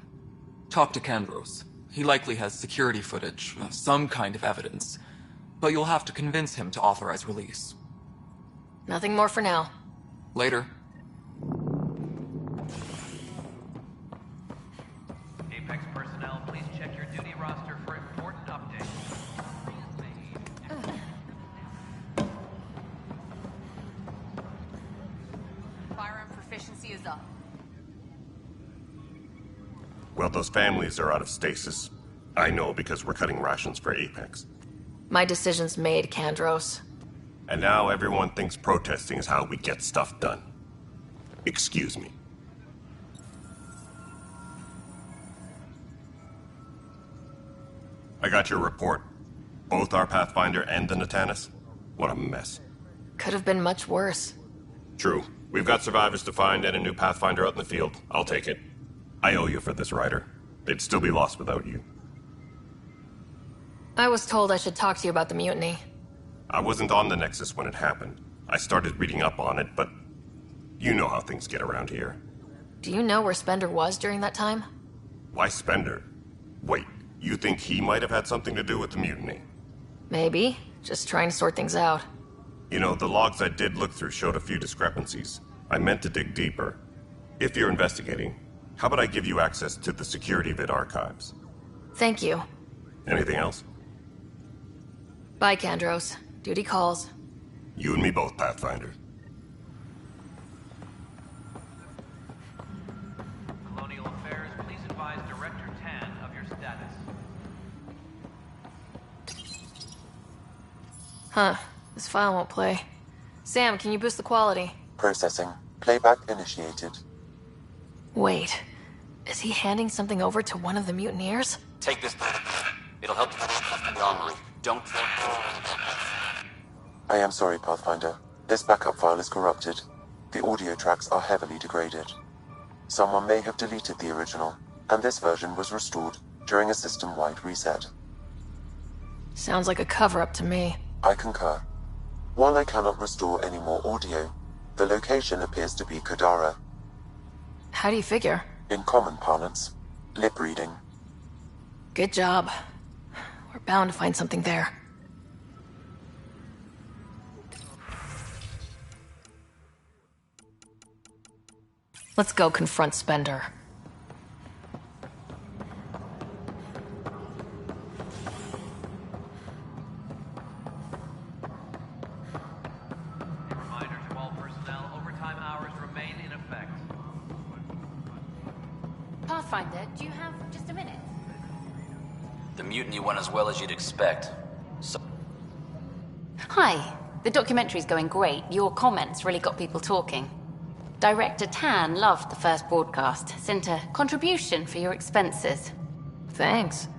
Talk to Kandros. He likely has security footage, some kind of evidence. But you'll have to convince him to authorize release. Nothing more for now. Later. proficiency is up. Well, those families are out of stasis. I know because we're cutting rations for Apex. My decision's made, Kandros. And now everyone thinks protesting is how we get stuff done. Excuse me. I got your report. Both our Pathfinder and the Natanis. What a mess. Could have been much worse. True. We've got survivors to find and a new Pathfinder out in the field. I'll take it. I owe you for this, Ryder. They'd still be lost without you. I was told I should talk to you about the mutiny. I wasn't on the Nexus when it happened. I started reading up on it, but you know how things get around here. Do you know where Spender was during that time? Why Spender? Wait, you think he might have had something to do with the mutiny? Maybe. Just trying to sort things out. You know, the logs I did look through showed a few discrepancies. I meant to dig deeper. If you're investigating, how about I give you access to the security vid archives? Thank you. Anything else? Bye, Kandros. Duty calls. You and me both, Pathfinder. Colonial Affairs, please advise Director Tan of your status. Huh. This file won't play. Sam, can you boost the quality? Processing. Playback initiated. Wait. Is he handing something over to one of the mutineers? Take this. It'll help you the armory. Don't... I am sorry, Pathfinder. This backup file is corrupted. The audio tracks are heavily degraded. Someone may have deleted the original, and this version was restored during a system-wide reset. Sounds like a cover-up to me. I concur. While I cannot restore any more audio, the location appears to be Kadara. How do you figure? In common parlance, lip reading. Good job. We're bound to find something there. Let's go confront Spender. A reminder to all personnel, overtime hours remain in effect. Pathfinder, do you have just a minute? The mutiny went as well as you'd expect. Hi. The documentary's going great. Your comments really got people talking. Director Tan loved the first broadcast. Sent a contribution for your expenses. Thanks.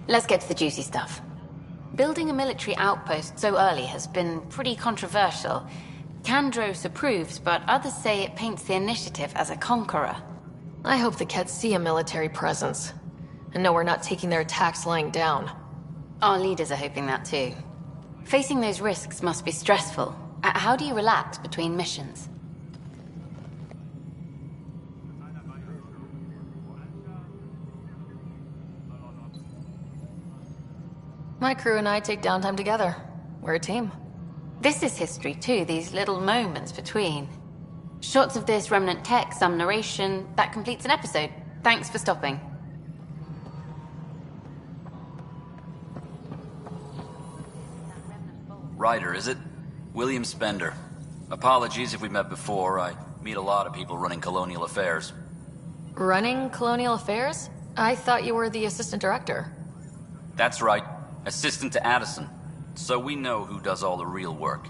Let's get to the juicy stuff. Building a military outpost so early has been pretty controversial. Kandros approves, but others say it paints the initiative as a conqueror. I hope the Kett see a military presence. And know we're not taking their attacks lying down. Our leaders are hoping that too. Facing those risks must be stressful. How do you relax between missions? My crew and I take downtime together. We're a team. This is history too, these little moments between. Shots of this remnant tech, some narration, that completes an episode. Thanks for stopping. Ryder, is it? William Spender. Apologies if we met before. I meet a lot of people running Colonial Affairs. Running Colonial Affairs? I thought you were the assistant director. That's right. Assistant to Addison. So we know who does all the real work.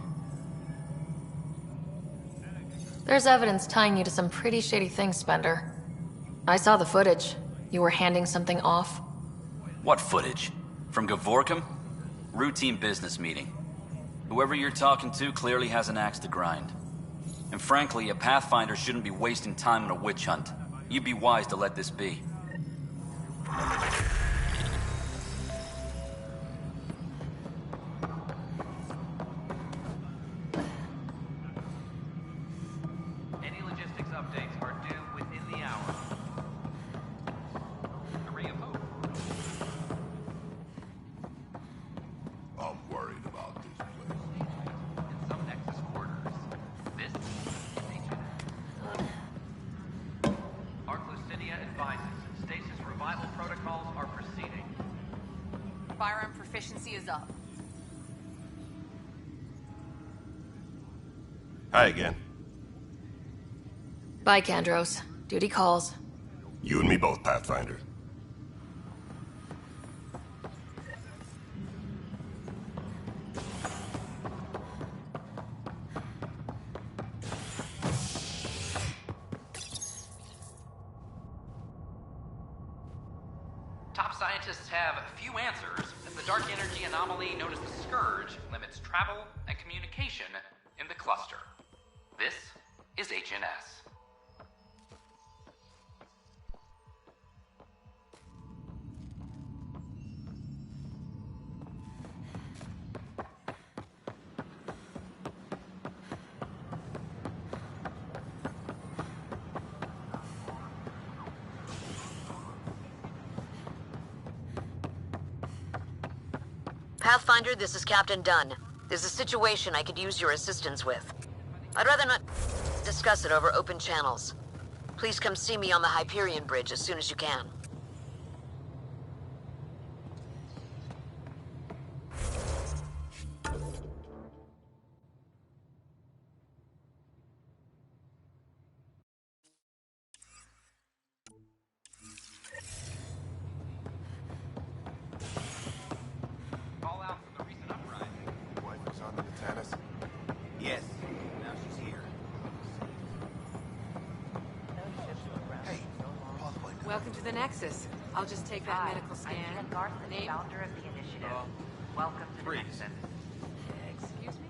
There's evidence tying you to some pretty shady things, Spender. I saw the footage. You were handing something off. What footage? From Gavorkum? Routine business meeting. Whoever you're talking to clearly has an axe to grind. And frankly, a Pathfinder shouldn't be wasting time on a witch hunt. You'd be wise to let this be. Any logistics updates are due within the hour. Array of hope. I'm worried about this place. In some Nexus quarters. This is ancient. Arclucinia advises stasis revival protocols are proceeding. Firearm proficiency is up. Hi again. Bye, Kandros. Duty calls. You and me both, Pathfinder. Top scientists have few answers, as the dark energy anomaly known as the Scourge limits travel and communication in the cluster. This is HNS. Pathfinder, this is Captain Dunn. There's a situation I could use your assistance with. I'd rather not discuss it over open channels. Please come see me on the Hyperion Bridge as soon as you can. Yes. Now she's here. Welcome to the Nexus. I'll just take that medical scan. I'm Garson, Name? founder of the initiative. Welcome to the Nexus. Excuse me?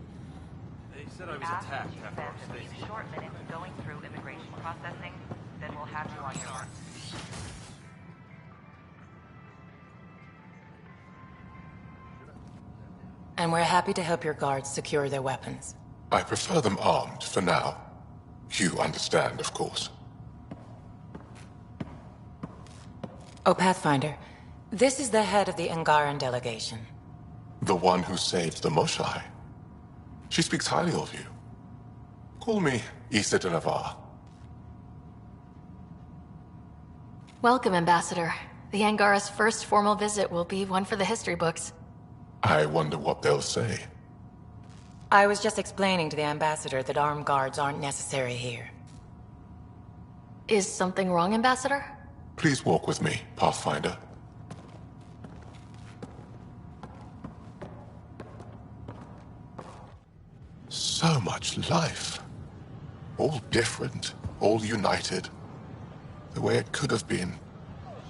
They said I was Ask attacked that you after our spend a station. few short minutes going through immigration processing, then we'll have you on your mark. And we're happy to help your guards secure their weapons. I prefer them armed for now. You understand, of course. Oh, Pathfinder, this is the head of the Angaran delegation. The one who saved the Moshai. She speaks highly of you. Call me Issa de Navarre. Welcome, Ambassador. The Angara's first formal visit will be one for the history books. I wonder what they'll say. I was just explaining to the Ambassador that armed guards aren't necessary here. Is something wrong, Ambassador? Please walk with me, Pathfinder. So much life. All different, all united. The way it could have been.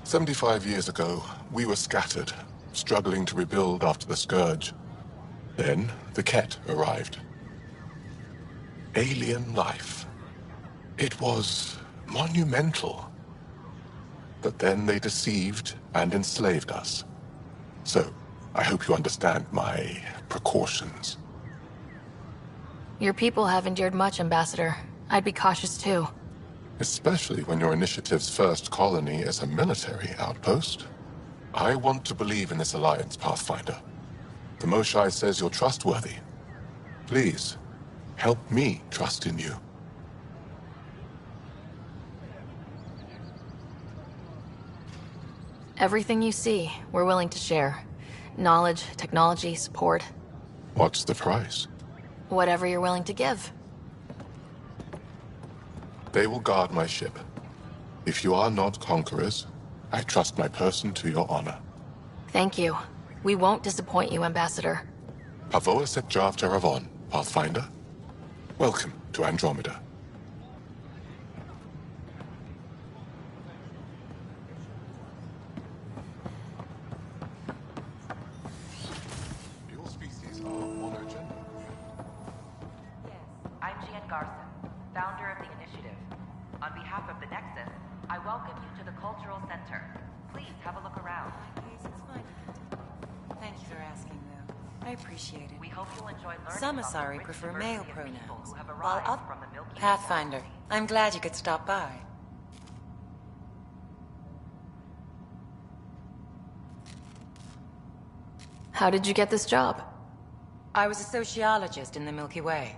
75 years ago, we were scattered, struggling to rebuild after the Scourge. Then, the Ket arrived. Alien life. It was monumental. But then they deceived and enslaved us. So, I hope you understand my precautions. Your people have endured much, Ambassador. I'd be cautious too. Especially when your initiative's first colony is a military outpost. I want to believe in this alliance, Pathfinder. The Moshai says you're trustworthy. Please, help me trust in you. Everything you see, we're willing to share. Knowledge, technology, support. What's the price? Whatever you're willing to give. They will guard my ship. If you are not conquerors, I trust my person to your honor. Thank you. We won't disappoint you, Ambassador. Pavoa set Jav Teravon, Pathfinder. Welcome to Andromeda. Your species are monogenic. I'm Jan Garson, founder of the initiative. On behalf of the Nexus, I welcome you to the Cultural Center. Please have a look around. Thank you for asking, though. I appreciate it. We hope you'll enjoy learning Some about the Asari rich prefer diversity male of people pronouns. who have While arrived from the Milky Way Pathfinder, I'm glad you could stop by. How did you get this job? I was a sociologist in the Milky Way.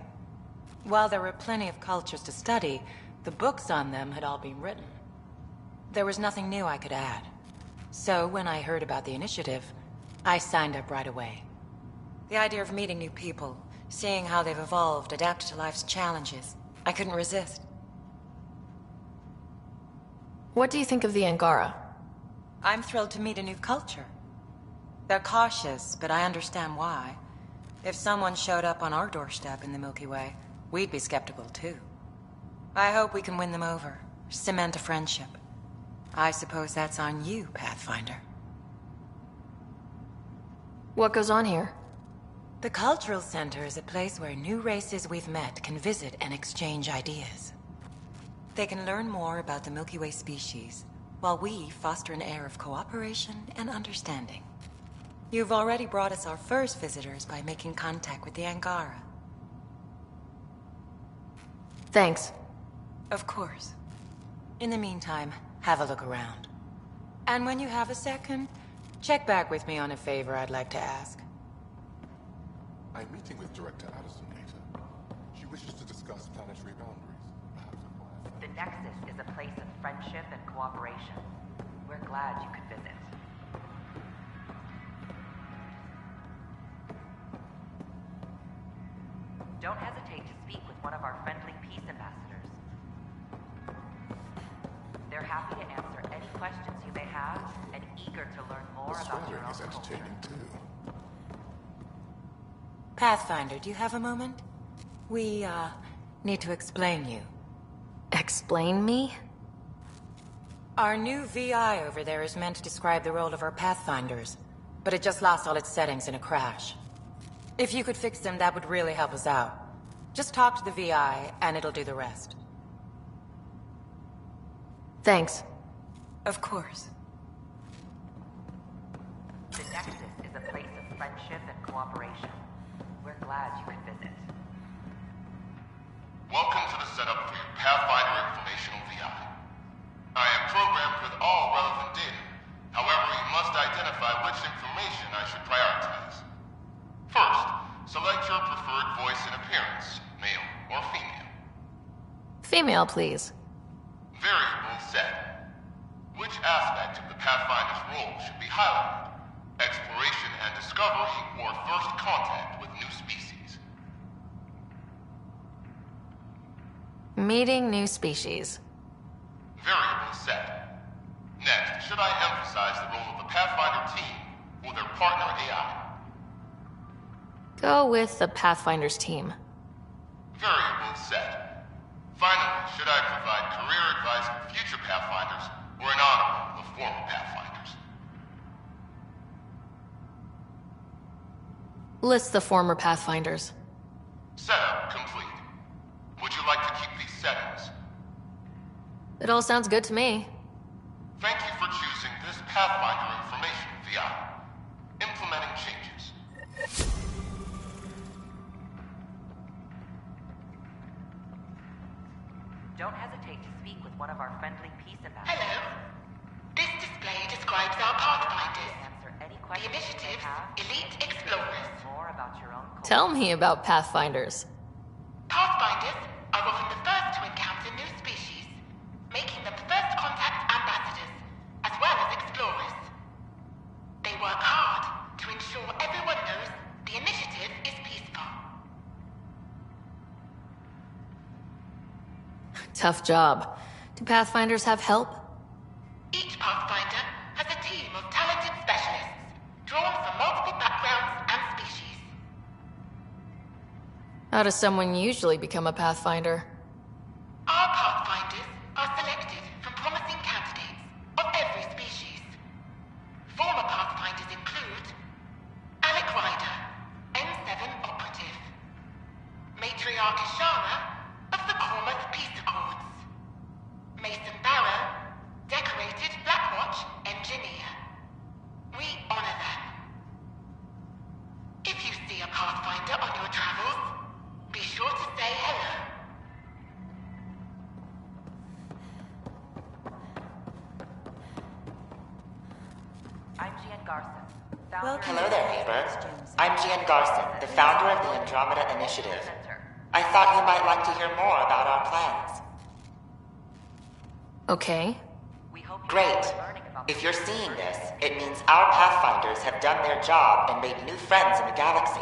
While there were plenty of cultures to study, the books on them had all been written. There was nothing new I could add. So when I heard about the initiative, I signed up right away. The idea of meeting new people, seeing how they've evolved, adapted to life's challenges, I couldn't resist. What do you think of the Angara? I'm thrilled to meet a new culture. They're cautious, but I understand why. If someone showed up on our doorstep in the Milky Way, we'd be skeptical too. I hope we can win them over, cement a friendship. I suppose that's on you, Pathfinder. What goes on here? The Cultural Center is a place where new races we've met can visit and exchange ideas. They can learn more about the Milky Way species, while we foster an air of cooperation and understanding. You've already brought us our first visitors by making contact with the Angara. Thanks. Of course. In the meantime, have a look around. And when you have a second, check back with me on a favor I'd like to ask. I'm meeting with Director Addison later. She wishes to discuss planetary boundaries. The Nexus is a place of friendship and cooperation. We're glad you could visit. Don't hesitate to speak with one of our friendly peace ambassadors. They're happy to answer any questions you may have and eager to learn more about your own is culture. entertaining too. Pathfinder, do you have a moment? We, need to explain you. Explain me? Our new VI over there is meant to describe the role of our Pathfinders, but it just lost all its settings in a crash. If you could fix them, that would really help us out. Just talk to the VI, and it'll do the rest. Thanks. Of course. The Nexus is a place of friendship and cooperation. We're glad you could visit. Welcome to the setup for your Pathfinder Informational VI. I am programmed with all relevant data. However, you must identify which information I should prioritize. First, select your preferred voice and appearance, male or female. Female, please. Variable set. Which aspect of the Pathfinder's role should be highlighted? Exploration and discovery, or first contact with new species? Meeting new species. Variable set. Next, should I emphasize the role of the Pathfinder team or their partner AI? Go with the Pathfinder's team. Variable set. Finally, should I provide career advice for future Pathfinders or an honor of former Pathfinders? List the former Pathfinders. Setup complete. Would you like to keep these settings? It all sounds good to me. Thank you for choosing this Pathfinder Information VI. Implementing changes. Don't hesitate to speak with one of our friendly peace ambassadors. Hello. This display describes our Pathfinders. Answer any The questions you may initiative's have. elite explorers. More about your own culture. Tell me about Pathfinders. Pathfinders are often the first to encounter new species, making them first contact ambassadors, as well as explorers. They work hard to ensure everyone knows the initiative is peaceful. Tough job. Do Pathfinders have help? Each Pathfinder has a team of talented specialists, drawn from multiple backgrounds and species. How does someone usually become a Pathfinder? Our Pathfinders are selected from promising candidates of every species. Former Pathfinders include Alec Ryder, N7 Operative, Matriarch Ishara of the Cormouth Peace Accords, Mason Barrow, Decorated Blackwatch Engineer. We honor them. If you see a Pathfinder on your travels, be sure to say hello. I'm Gian Garson. Hello there, neighbor. I'm Gian Garson, the founder of the Andromeda Initiative. I thought you might like to hear more about our plans. Okay. Great. If you're seeing this, it means our Pathfinders have done their job and made new friends in the galaxy.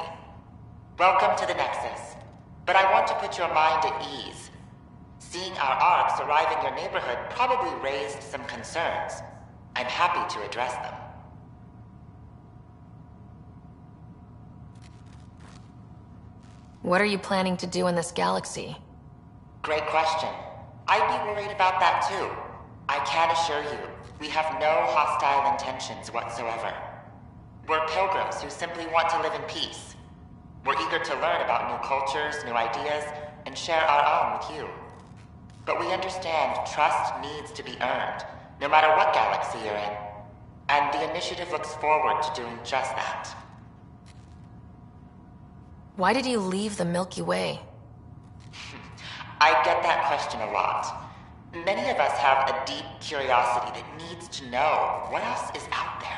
Welcome to the Nexus. But I want to put your mind at ease. Seeing our arcs arrive in your neighborhood probably raised some concerns. I'm happy to address them. What are you planning to do in this galaxy? Great question. I'd be worried about that too. I can assure you, we have no hostile intentions whatsoever. We're pilgrims who simply want to live in peace. We're eager to learn about new cultures, new ideas, and share our own with you. But we understand trust needs to be earned, no matter what galaxy you're in. And the initiative looks forward to doing just that. Why did you leave the Milky Way? I get that question a lot. Many of us have a deep curiosity that needs to know what else is out there.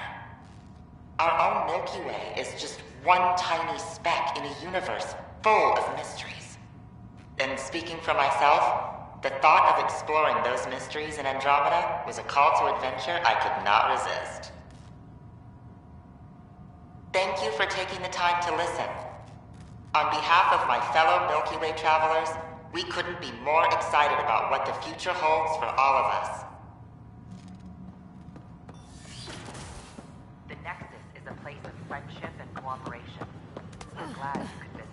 Our own Milky Way is just one tiny speck in a universe full of mysteries. And speaking for myself, the thought of exploring those mysteries in Andromeda was a call to adventure I could not resist. Thank you for taking the time to listen. On behalf of my fellow Milky Way travelers, we couldn't be more excited about what the future holds for all of us. The Nexus is a place of friendship and cooperation. I'm glad you could visit.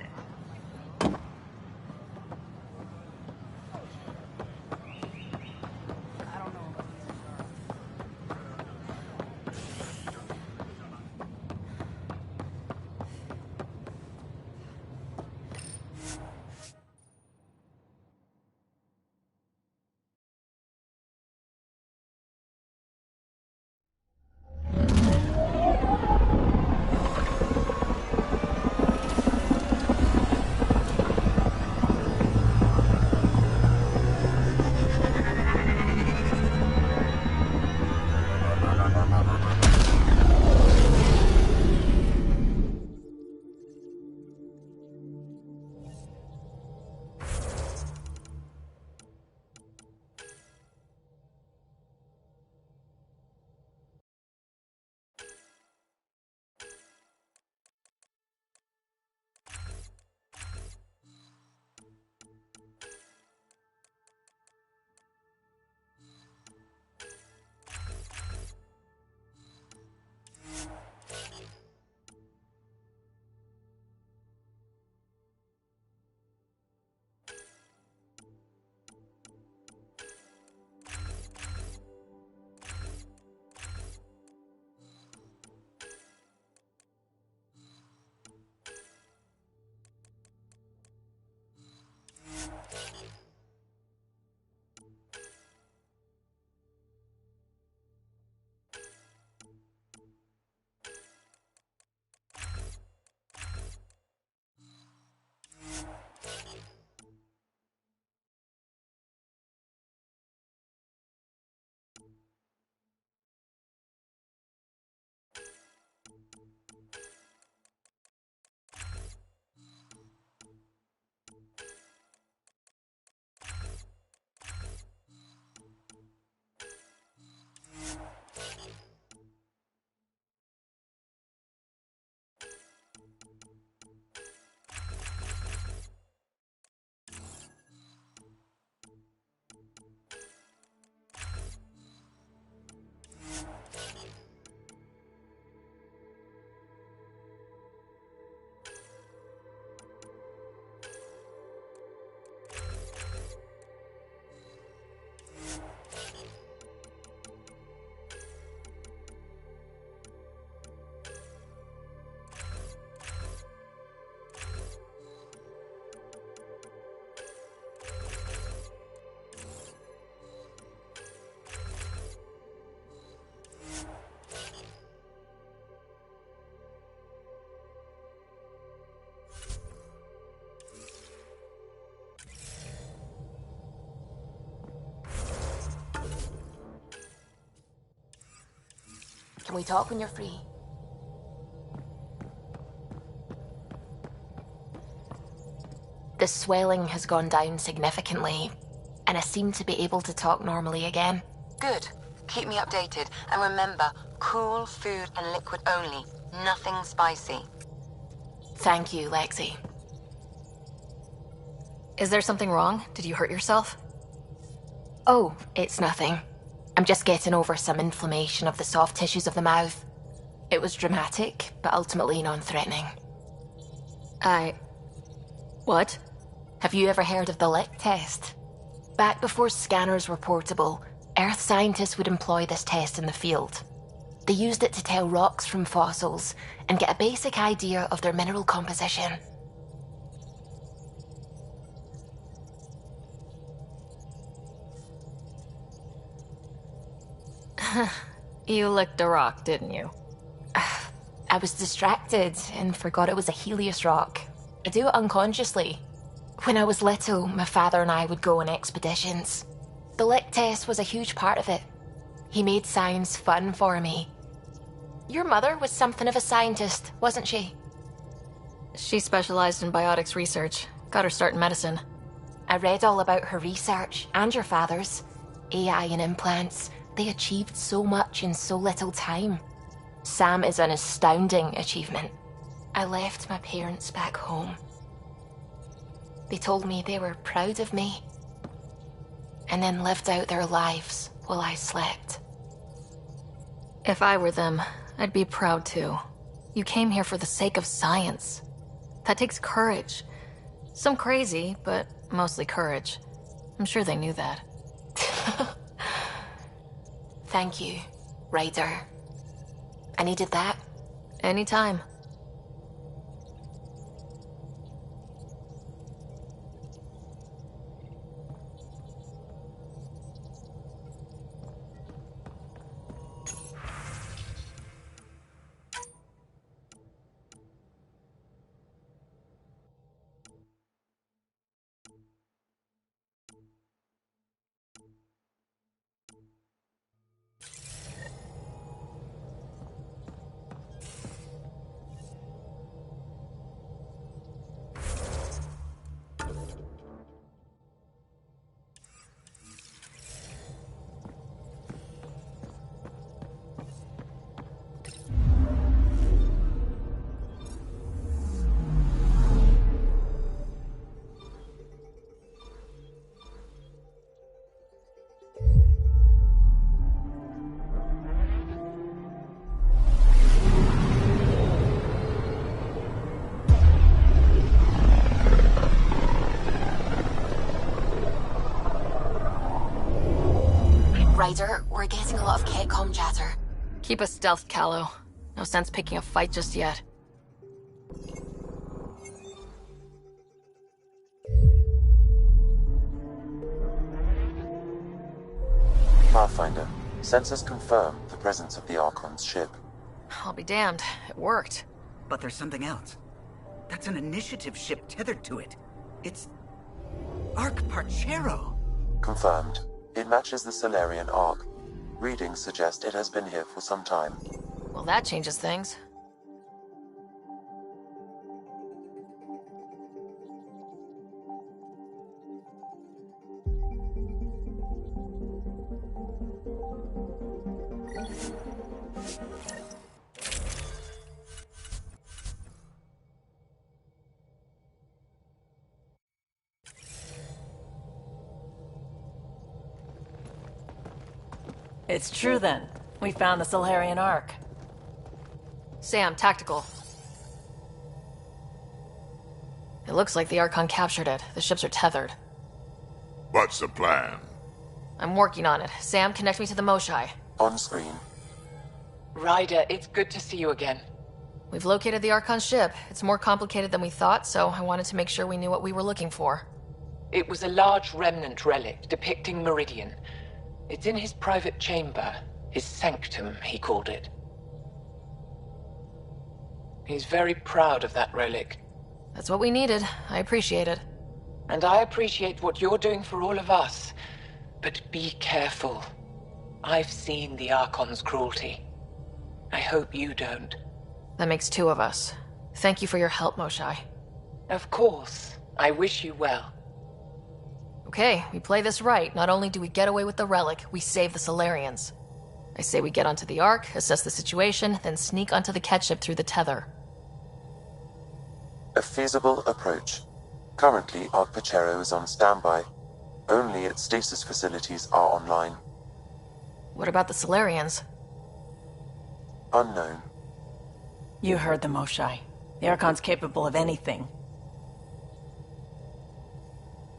Can we talk when you're free? The swelling has gone down significantly, and I seem to be able to talk normally again. Good. Keep me updated, and remember, cool food and liquid only. Nothing spicy. Thank you, Lexi. Is there something wrong? Did you hurt yourself? Oh, it's nothing. I'm just getting over some inflammation of the soft tissues of the mouth. It was dramatic, but ultimately non-threatening. What? Have you ever heard of the lick test? Back before scanners were portable, Earth scientists would employ this test in the field. They used it to tell rocks from fossils and get a basic idea of their mineral composition. You licked a rock, didn't you? I was distracted and forgot it was a Helios rock. I do it unconsciously. When I was little, my father and I would go on expeditions. The lick test was a huge part of it. He made science fun for me. Your mother was something of a scientist, wasn't she? She specialized in biotics research. Got her start in medicine. I read all about her research, and your father's. AI and implants. They achieved so much in so little time. Sam is an astounding achievement. I left my parents back home. They told me they were proud of me, and then lived out their lives while I slept. If I were them, I'd be proud too. You came here for the sake of science. That takes courage. Some crazy, but mostly courage. I'm sure they knew that. Thank you, Ryder. I needed that. Anytime. Ryder, we're getting a lot of Ketcom chatter. Keep us stealthed, Callow. No sense picking a fight just yet. Pathfinder, sensors confirm the presence of the Archon's ship. I'll be damned. It worked. But there's something else. That's an initiative ship tethered to it. It's... Arc Parchero. Confirmed. It matches the Solarian Arc. Readings suggest it has been here for some time. Well, that changes things. It's true then. We found the Solarian Arc. Sam, tactical. It looks like the Archon captured it. The ships are tethered. What's the plan? I'm working on it. Sam, connect me to the Moshai. On screen. Ryder, it's good to see you again. We've located the Archon ship. It's more complicated than we thought, so I wanted to make sure we knew what we were looking for. It was a large remnant relic depicting Meridian. It's in his private chamber. His sanctum, he called it. He's very proud of that relic. That's what we needed. I appreciate it. And I appreciate what you're doing for all of us. But be careful. I've seen the Archon's cruelty. I hope you don't. That makes two of us. Thank you for your help, Moshai. Of course. I wish you well. Okay, we play this right. Not only do we get away with the relic, we save the Solarians. I say we get onto the Ark, assess the situation, then sneak onto the Ketship through the tether. A feasible approach. Currently, Arc Pachero is on standby. Only its stasis facilities are online. What about the Solarians? Unknown. You heard them, Oshai. The Archon's capable of anything.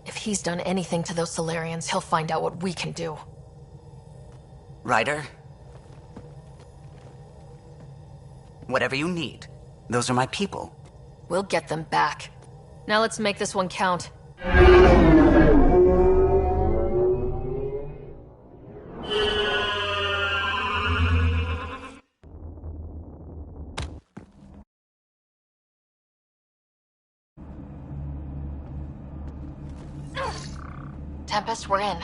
If he's done anything to those Solarians, he'll find out what we can do. Ryder? Whatever you need. Those are my people. We'll get them back. Now let's make this one count. Tempest, we're in.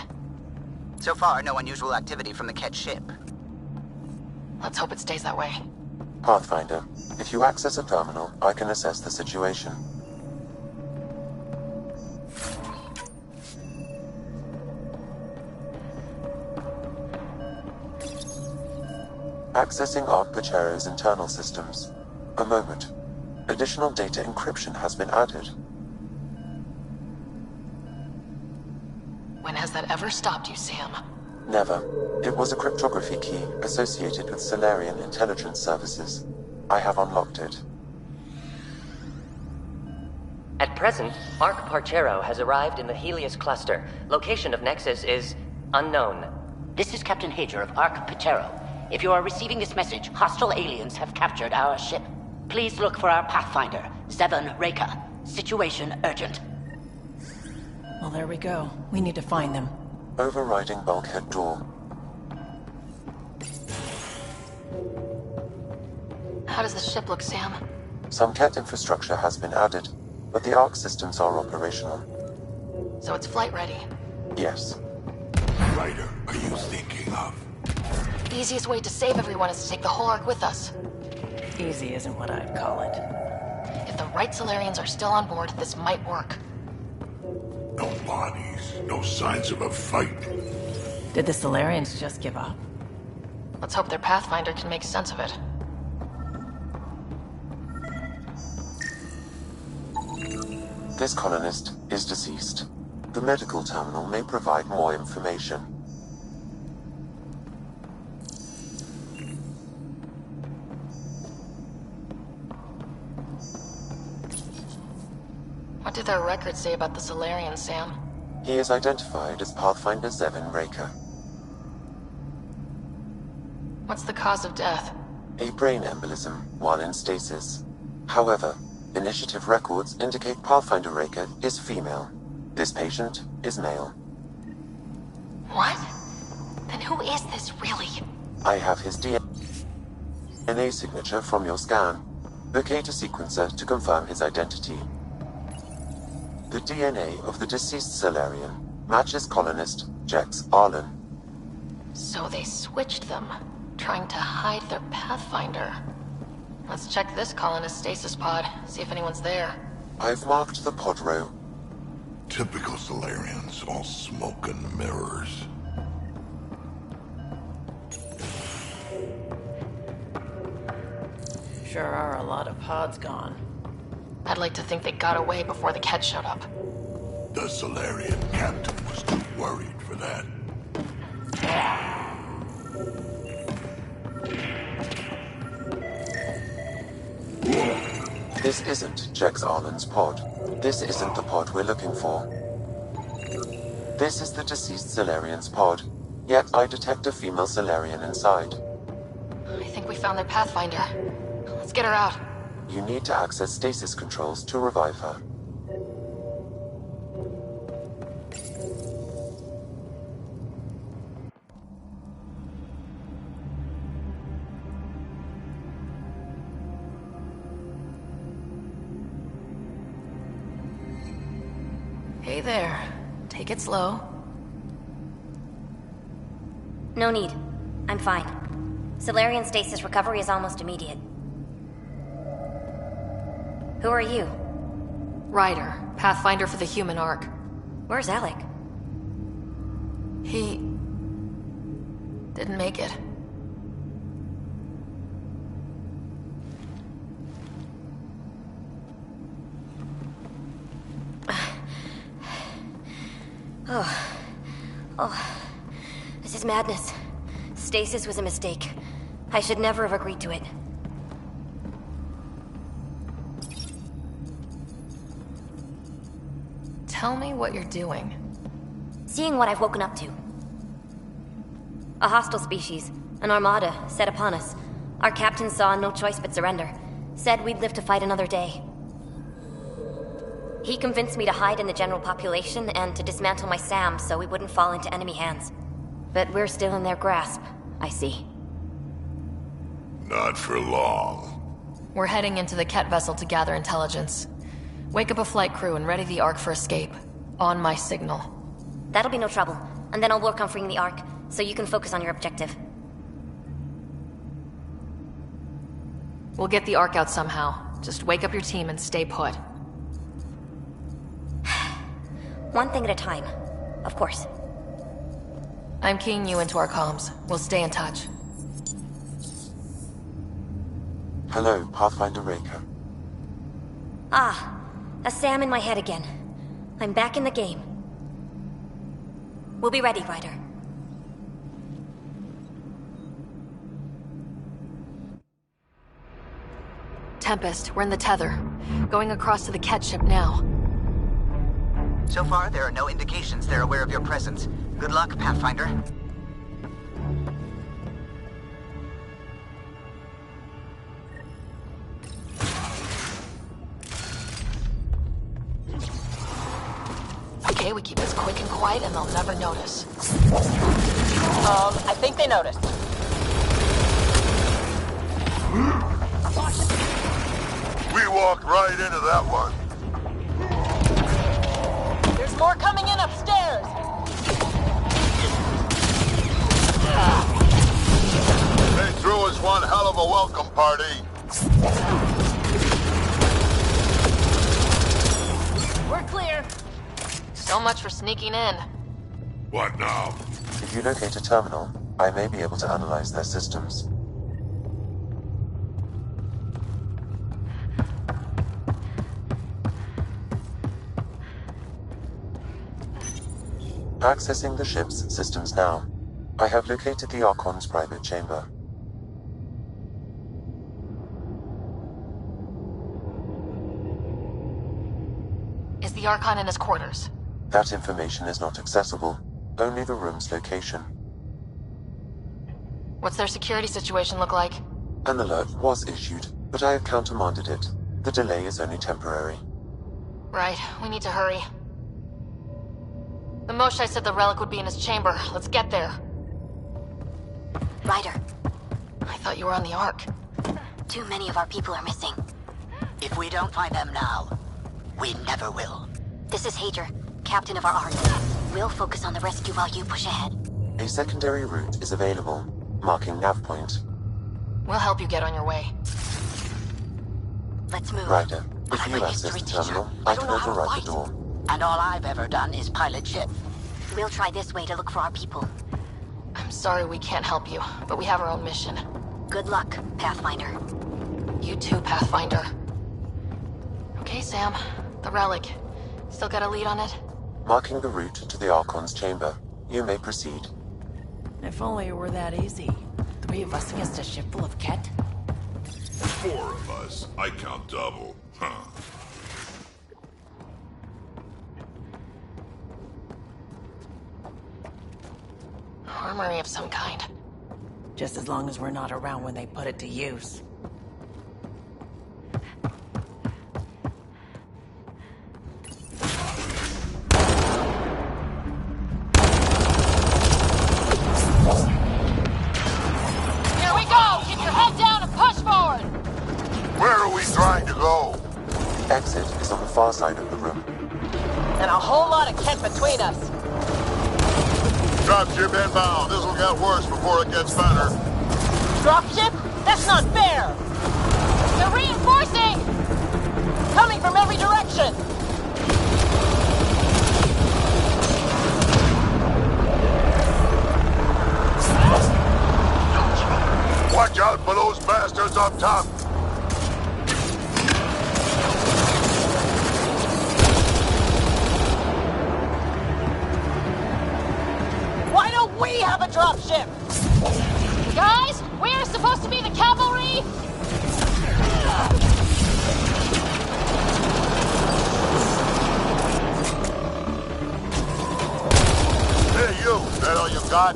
So far, no unusual activity from the Ket ship. Let's hope it stays that way. Pathfinder, if you access a terminal, I can assess the situation. Accessing Ark Pachero's internal systems. A moment. Additional data encryption has been added. When has that ever stopped you, Sam? Never. It was a cryptography key associated with Solarian intelligence services. I have unlocked it. At present, Ark Parchero has arrived in the Helios cluster. Location of Nexus is unknown. This is Captain Hager of Ark Parchero. If you are receiving this message, hostile aliens have captured our ship. Please look for our Pathfinder, Zevon Reka. Situation urgent. Well, there we go. We need to find them. Overriding bulkhead door. How does the ship look, Sam? Some Ket infrastructure has been added, but the Ark systems are operational. So it's flight ready? Yes. Ryder, are you thinking of? The easiest way to save everyone is to take the whole Ark with us. Easy isn't what I'd call it. If the right Solarians are still on board, this might work. No bodies, no signs of a fight. Did the Solarians just give up? Let's hope their Pathfinder can make sense of it. This colonist is deceased. The medical terminal may provide more information. What do their records say about the Solarians, Sam? He is identified as Pathfinder Zevon Reka. What's the cause of death? A brain embolism while in stasis. However, initiative records indicate Pathfinder Reka is female. This patient is male. What? Then who is this, really? I have his DNA signature from your scan. Locate a sequencer to confirm his identity. The DNA of the deceased Solarian matches colonist Jex Arlen. So they switched them, trying to hide their Pathfinder. Let's check this colonist stasis pod, see if anyone's there. I've marked the pod row. Typical Solarians, all smoke and mirrors. Sure are a lot of pods gone. I'd like to think they got away before the Ket showed up. The Solarian captain was too worried for that. This isn't Jex Arlen's pod. This isn't the pod we're looking for. This is the deceased Solarian's pod, yet I detect a female Solarian inside. I think we found their Pathfinder. Let's get her out. You need to access stasis controls to revive her. Hey there. Take it slow. No need. I'm fine. Solarian stasis recovery is almost immediate. Who are you? Ryder, Pathfinder for the human Ark. Where's Alec? He... didn't make it. Oh. This is madness. Stasis was a mistake. I should never have agreed to it. Tell me what you're doing. Seeing what I've woken up to. A hostile species, an armada, set upon us. Our captain saw no choice but surrender. Said we'd live to fight another day. He convinced me to hide in the general population and to dismantle my SAM so we wouldn't fall into enemy hands. But we're still in their grasp, I see. Not for long. We're heading into the Ket vessel to gather intelligence. Wake up a flight crew and ready the Ark for escape. On my signal. That'll be no trouble. And then I'll work on freeing the Ark, so you can focus on your objective. We'll get the Ark out somehow. Just wake up your team and stay put. One thing at a time, of course. I'm keying you into our comms. We'll stay in touch. Hello, Pathfinder Raker. Ah, a SAM in my head again. I'm back in the game. We'll be ready, Ryder. Tempest, we're in the tether. Going across to the Ket ship now. So far, there are no indications they're aware of your presence. Good luck, Pathfinder. Okay, we keep this quick and quiet and they'll never notice. I think they noticed. We walked right into that one. There's more coming in upstairs! They threw us one hell of a welcome party. We're clear. So much for sneaking in. What now? If you locate a terminal, I may be able to analyze their systems. Accessing the ship's systems now. I have located the Archon's private chamber. Is the Archon in his quarters? That information is not accessible. Only the room's location. What's their security situation look like? An alert was issued, but I have countermanded it. The delay is only temporary. Right, we need to hurry. The Moshai said the relic would be in his chamber. Let's get there. Ryder. I thought you were on the Ark. Too many of our people are missing. If we don't find them now, we never will. This is Hager, captain of our Ark. We'll focus on the rescue while you push ahead. A secondary route is available, marking nav point. We'll help you get on your way. Let's move. Ryder, if you access the terminal, I can override the door. And all I've ever done is pilot ship. We'll try this way to look for our people. I'm sorry we can't help you, but we have our own mission. Good luck, Pathfinder. You too, Pathfinder. Okay, Sam. The relic. Still got a lead on it? Marking the route to the Archon's chamber. You may proceed. If only it were that easy. 3 of us against a ship full of Ket? 4 of us. I count double. Huh. Armory of some kind. Just as long as we're not around when they put it to use. Here we go! Keep your head down and push forward! Where are we trying to go? The exit is on the far side of the room. And a whole lot of Ket between us. Dropship inbound. This will get worse before it gets better. Dropship? That's not fair! They're reinforcing! Coming from every direction! Watch out for those bastards up top. dropship! Guys, we're supposed to be the cavalry! Hey, you! That all you got?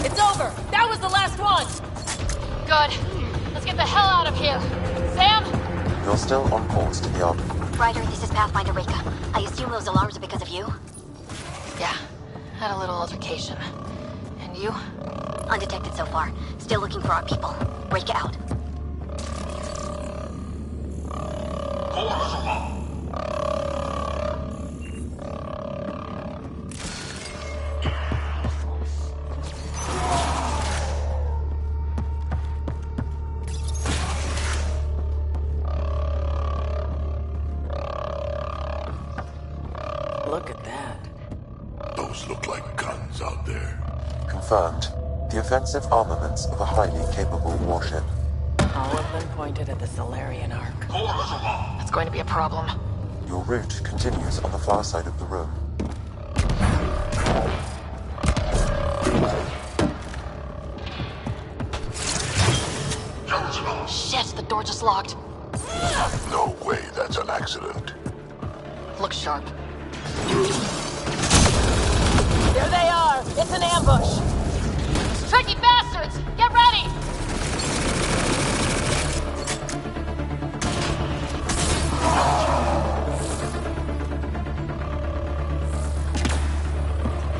It's over! That was the last one! Good. Let's get the hell out of here. Sam? You're still on course to the Ark. Ryder, this is Pathfinder Reka. I assume those alarms are because of you? Yeah. Had a little altercation. And you? Undetected so far. Still looking for our people. Reka out. Look at that. Those look like guns out there. Confirmed. The offensive armaments of a highly capable warship. All of them pointed at the Solarian Ark. That's going to be a problem. Your route continues on the far side of the room. Shit, the door just locked. No way that's an accident. Look sharp. There they are! It's an ambush! Tricky bastards! Get ready!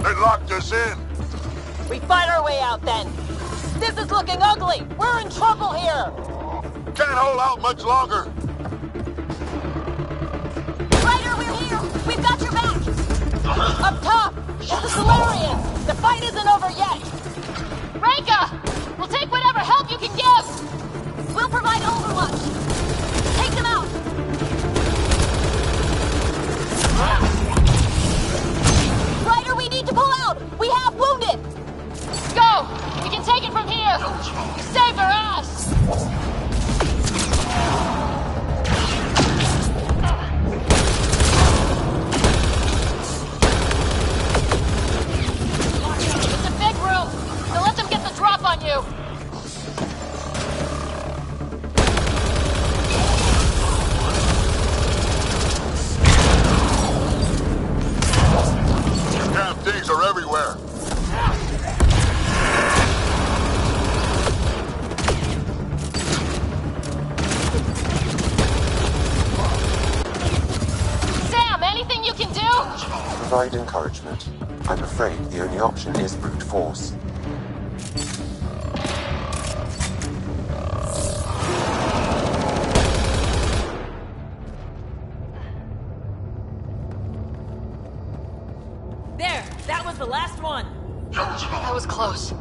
They locked us in! We fight our way out then! This is looking ugly! We're in trouble here! Can't hold out much longer! Ryder, we're here! We've got your back! Up top! It's the Solarians! The fight isn't over yet! Reka! We'll take whatever help you can give! We'll provide overwatch! Take them out! Ryder, we need to pull out! We have wounded! Go! We can take it from here! You saved our ass! It's a big room! Don't let them get the drop on you! Damn things are everywhere! Sam, anything you can do? Provide encouragement. I'm afraid the only option is brute force. There! That was the last one! That was close.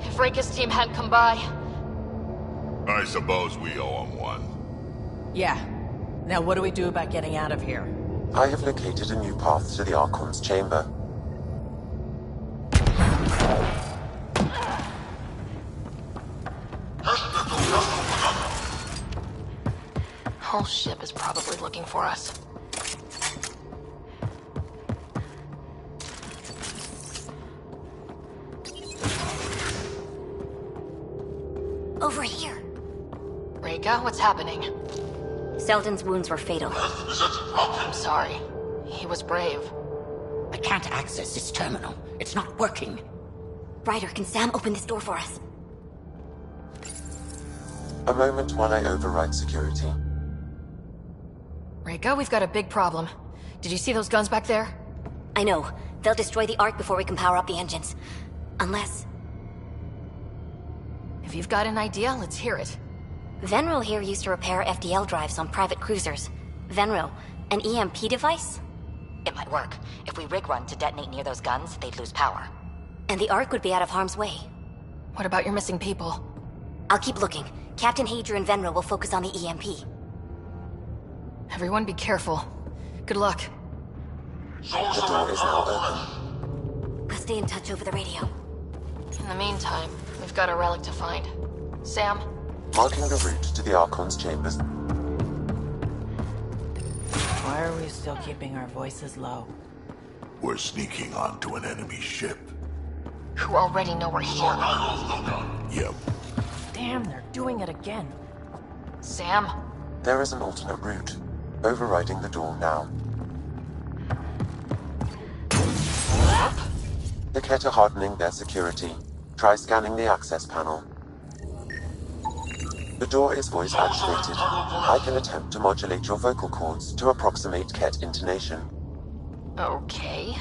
If Reka's team hadn't come by... I suppose we owe him one. Yeah. Now what do we do about getting out of here? I have located a new path to the Archon's chamber. Whole ship is probably looking for us. Over here. Reka, what's happening? Selden's wounds were fatal. I'm sorry. He was brave. I can't access this terminal. It's not working. Ryder, can Sam open this door for us? A moment while I override security. Reka, we've got a big problem. Did you see those guns back there? I know. They'll destroy the Ark before we can power up the engines. Unless... If you've got an idea, let's hear it. Venro here used to repair FDL drives on private cruisers. Venro, an EMP device? It might work. If we rig one to detonate near those guns, they'd lose power. And the Ark would be out of harm's way. What about your missing people? I'll keep looking. Captain Hadra and Venro will focus on the EMP. Everyone be careful. Good luck. The door is now open. We'll stay in touch over the radio. In the meantime, we've got a relic to find. Sam? Marking the route to the Archon's chambers. Why are we still keeping our voices low? We're sneaking onto an enemy ship. Who already know we're here. Yep. Damn, they're doing it again. Sam? There is an alternate route. Overriding the door now. The Ket are hardening their security. Try scanning the access panel. The door is voice activated. I can attempt to modulate your vocal cords to approximate Ket intonation. Okay.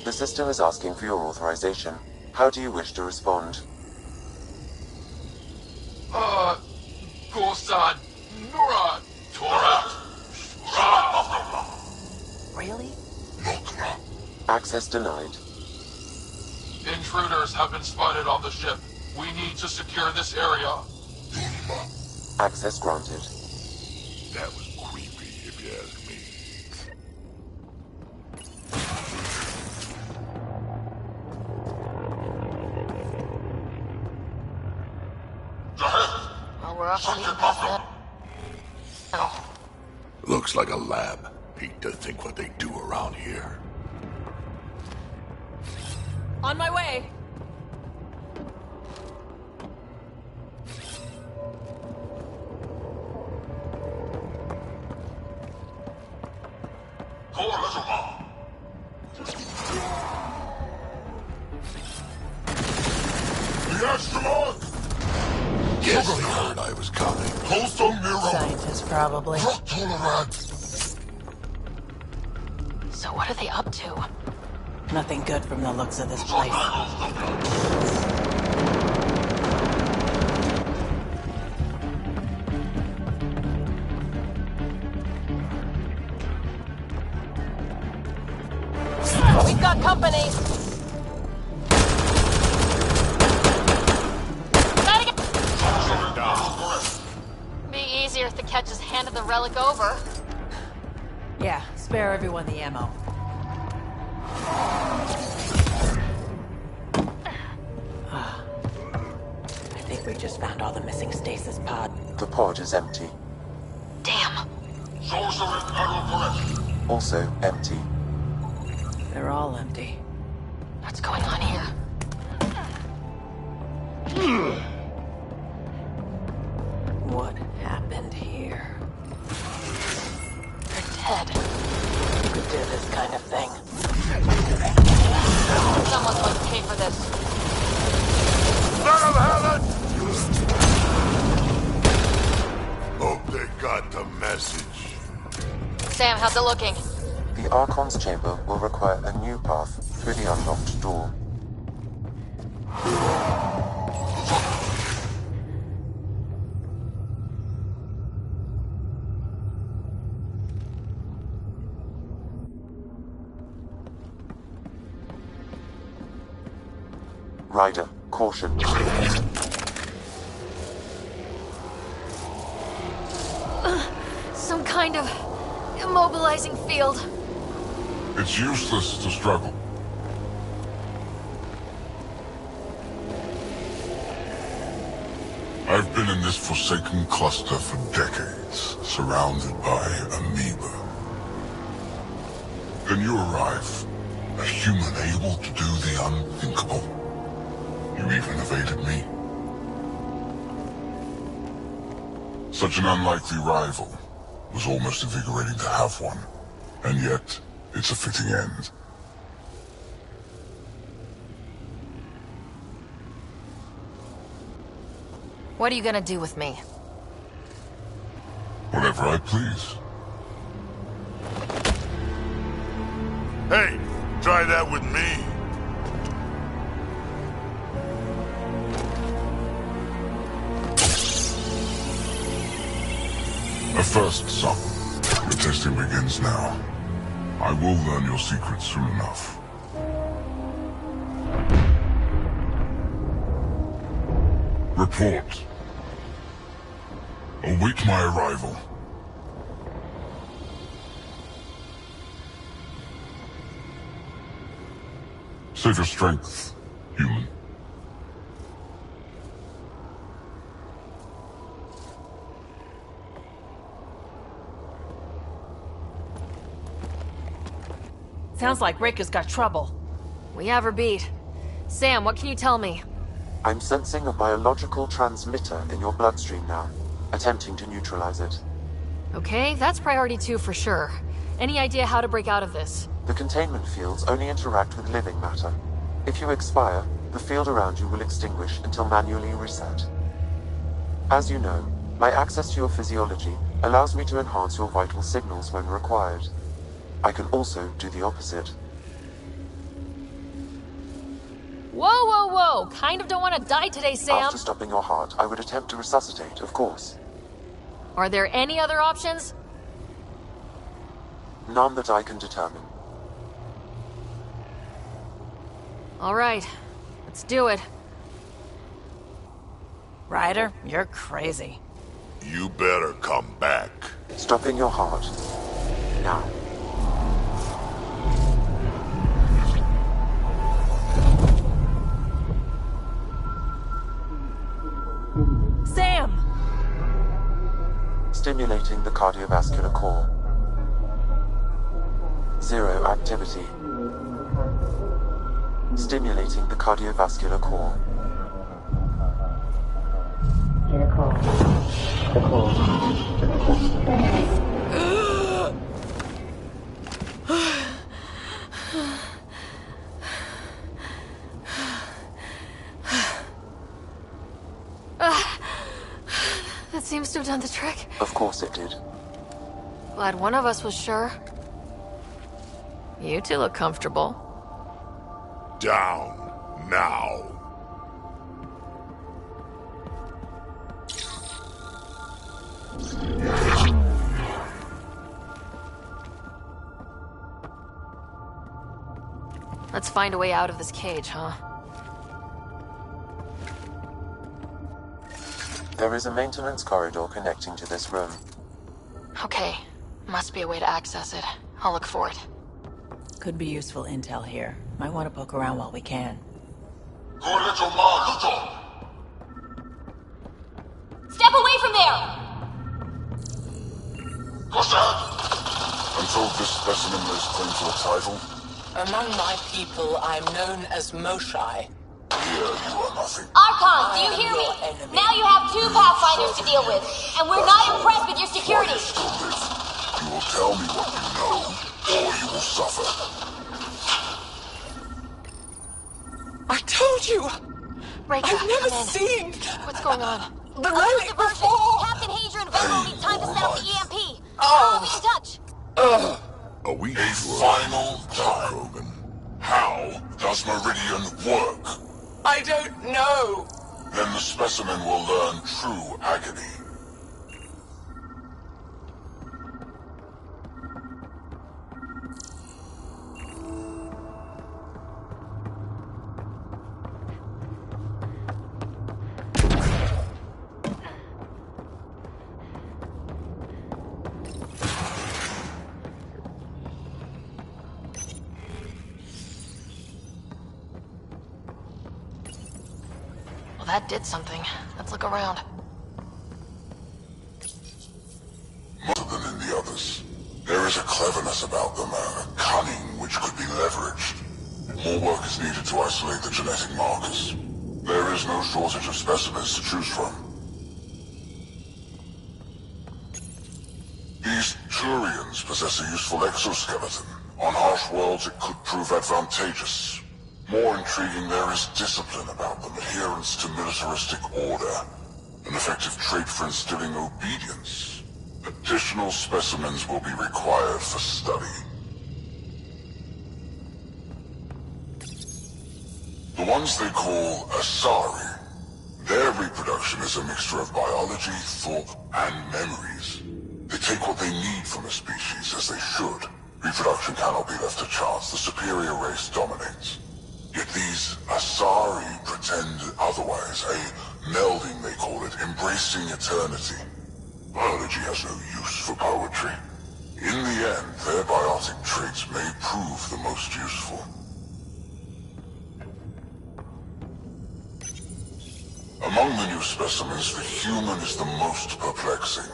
The system is asking for your authorization. How do you wish to respond? Gorsan, Nura, Tora, Really? Access denied. Intruders have been spotted on the ship. We need to secure this area. Access granted. That was creepy, if you ask me. Well, we're off the beaten path now. Looks like a lab. Hate to think what they do around here. On my way! Guess they heard I was coming. Scientists, probably. So what are they up to? Nothing good from the looks of this place. We've got company! Be easier if the Ket just handed the relic over. Yeah, spare everyone the ammo. I think we just found all the missing stasis pod. The pod is empty. Damn. Also empty. They're all empty. What's going on here? What happened here? They're dead. You could do this kind of thing. Someone's going to pay for this. Let 'em have it! Hope they got the message. Sam, how's it looking? The Archon's chamber will require a new path through the unlocked door. Ryder, caution. Some kind of immobilizing field. It's useless to struggle. I've been in this forsaken cluster for decades, surrounded by amoeba. Then you arrive, a human able to do the unthinkable. You even evaded me. Such an unlikely rival. Was almost invigorating to have one. And yet, it's a fitting end. What are you gonna do with me? Whatever I please. Hey, try that with me. A first, son. The testing begins now. I will learn your secrets soon enough. Report. Await my arrival. Save your strength, human. Sounds like Rika's got trouble. We have her beat. Sam, what can you tell me? I'm sensing a biological transmitter in your bloodstream now, attempting to neutralize it. Okay, that's priority 2 for sure. Any idea how to break out of this? The containment fields only interact with living matter. If you expire, the field around you will extinguish until manually reset. As you know, my access to your physiology allows me to enhance your vital signals when required. I can also do the opposite. Whoa, whoa, whoa! Kind of don't want to die today, Sam! After stopping your heart, I would attempt to resuscitate, of course. Are there any other options? None that I can determine. All right, let's do it. Ryder, you're crazy. You better come back. Stopping your heart. Now. Sam! Stimulating the cardiovascular core. 0 activity. Stimulating the cardiovascular core. That seems to have done the trick. Of course it did. Glad one of us was sure. You two look comfortable. Down, now. Let's find a way out of this cage, huh? There is a maintenance corridor connecting to this room. Okay. Must be a way to access it. I'll look for it. Could be useful intel here. Might want to poke around while we can. Step away from there! What's that? I'm told this specimen lays claim to a title. Among my people, I'm known as Moshai. Here, you are nothing. Archon, do you hear me? Now you have 2 Pathfinders to deal with, and we're not impressed with your security. You will tell me what you know, or you will suffer. I told you! Rika, I've never come in. seen What's going on? the relic before! Captain Hadrian and Vero need time to set up the EMP. Oh. I'll be in touch. Are we A final time. How does Meridian work? I don't know. Then the specimen will learn true agony. Well, that did something. Let's look around. More than in the others. There is a cleverness about them, a cunning which could be leveraged. More work is needed to isolate the genetic markers. There is no shortage of specimens to choose from. These Turians possess a useful exoskeleton. On harsh worlds, it could prove advantageous. More intriguing, there is discipline about them, adherence to militaristic order, an effective trait for instilling obedience. Additional specimens will be required for study. The ones they call Asari, their reproduction is a mixture of biology, thought, and memories. They take what they need from a species, as they should. Reproduction cannot be left to chance. The superior race dominates. Yet these Asari pretend otherwise, a melding they call it, embracing eternity. Biology has no use for poetry. In the end, their biotic traits may prove the most useful. Among the new specimens, the human is the most perplexing.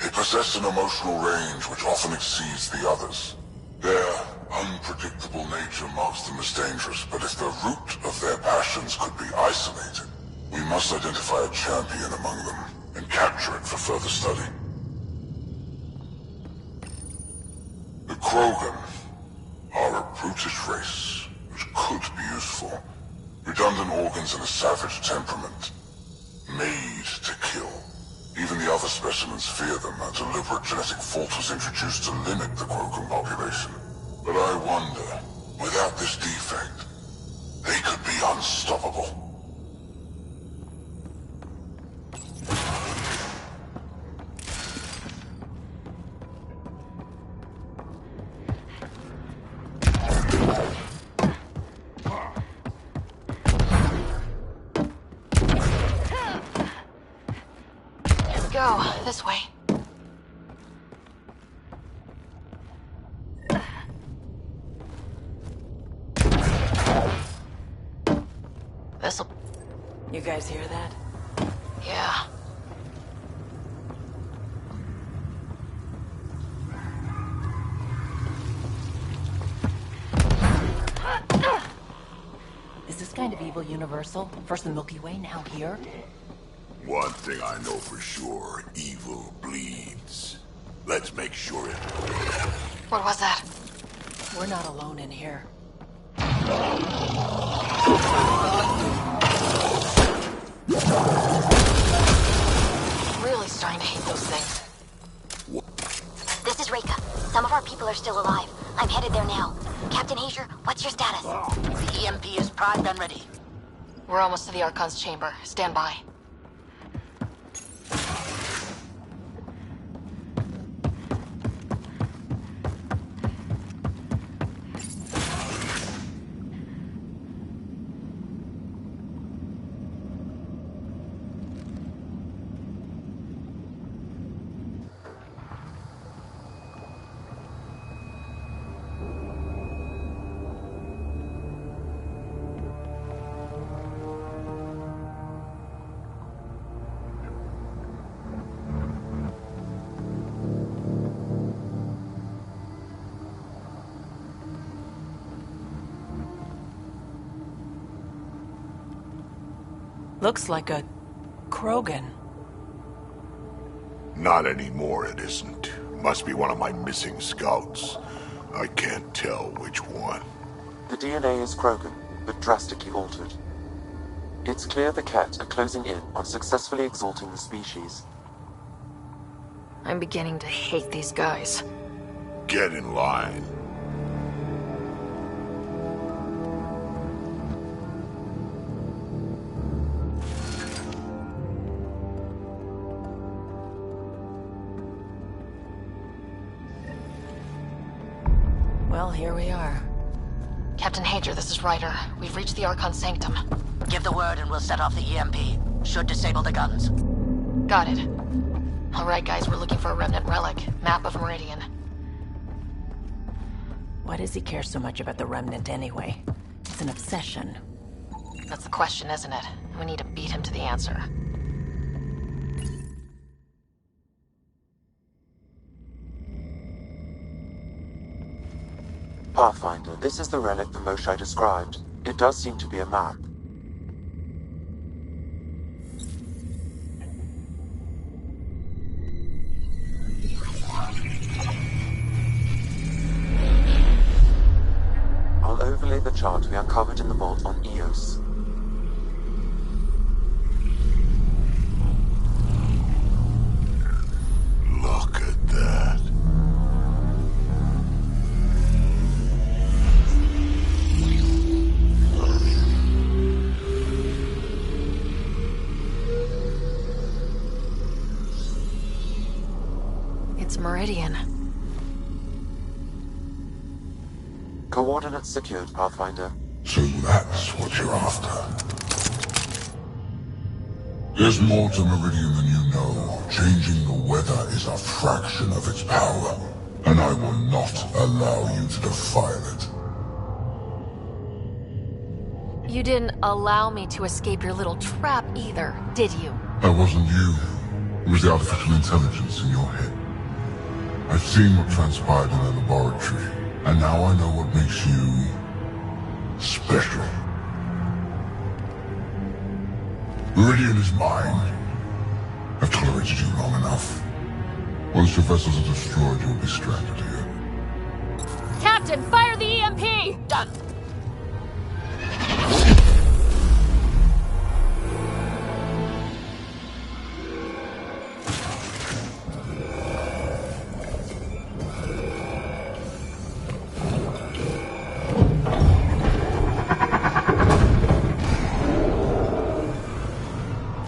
They possess an emotional range which often exceeds the others. Their unpredictable nature marks them as dangerous, but if the root of their passions could be isolated, we must identify a champion among them and capture it for further study. The Krogan are a brutish race, which could be useful. Redundant organs and a savage temperament. Made to kill. Even the other specimens fear them. A deliberate genetic fault was introduced to limit the Krogan population. But I wonder, without this defect, they could be unstoppable. Go, this way. This'll... You guys hear that? Yeah. Is this kind of evil universal? First the Milky Way, now here? One thing I know for sure, evil bleeds. Let's make sure it... What was that? We're not alone in here. Really starting to hate those things. This is Reika. Some of our people are still alive. I'm headed there now. Captain Hager, what's your status? The EMP is primed and ready. We're almost to the Archon's chamber. Stand by. Looks like a Krogan. Not anymore, it isn't. Must be one of my missing scouts. I can't tell which one. The DNA is Krogan, but drastically altered. It's clear the Ket are closing in on successfully exalting the species. I'm beginning to hate these guys. Get in line. Well, here we are. Captain Hager, this is Ryder. We've reached the Archon Sanctum. Give the word and we'll set off the EMP. Should disable the guns. Got it. Alright guys, we're looking for a remnant relic. Map of Meridian. Why does he care so much about the Remnant anyway? It's an obsession. That's the question, isn't it? We need to beat him to the answer. Pathfinder, this is the relic the Moshai described. It does seem to be a map. I'll overlay the chart we uncovered in the vault on Eos. Look at that. It's Meridian. Coordinates secured, Pathfinder. So that's what you're after. There's more to Meridian than you know. Changing the weather is a fraction of its power, and I will not allow you to defile it. You didn't allow me to escape your little trap either, did you? That wasn't you. It was the artificial intelligence in your head. I've seen what transpired in the laboratory, And now I know what makes you special. Viridian is mine. I've tolerated you long enough. Once your vessels are destroyed, you'll be stranded here. Captain, fire the EMP! Done.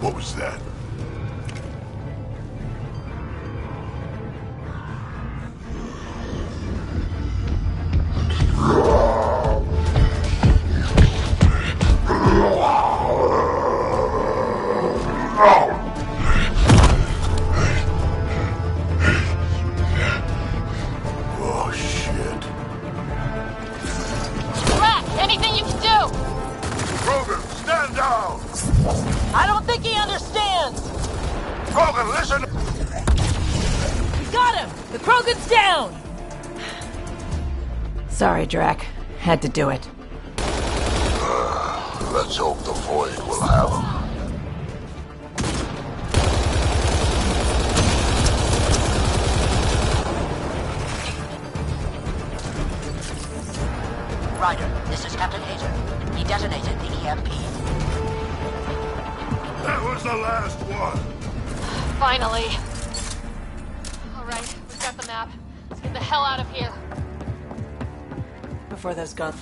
What was that? Oh, shit. Drac, anything you can do? Krogan, stand down! I don't think he understands! Krogan, listen! We got him! The Krogan's down! Sorry, Drac. Had to do it. Let's hope the Void will have him. Ryder, this is Captain Hager. He detonated the EMP. That was the last one! Finally. Alright, we've got the map. Let's get the hell out of here. Before those guns.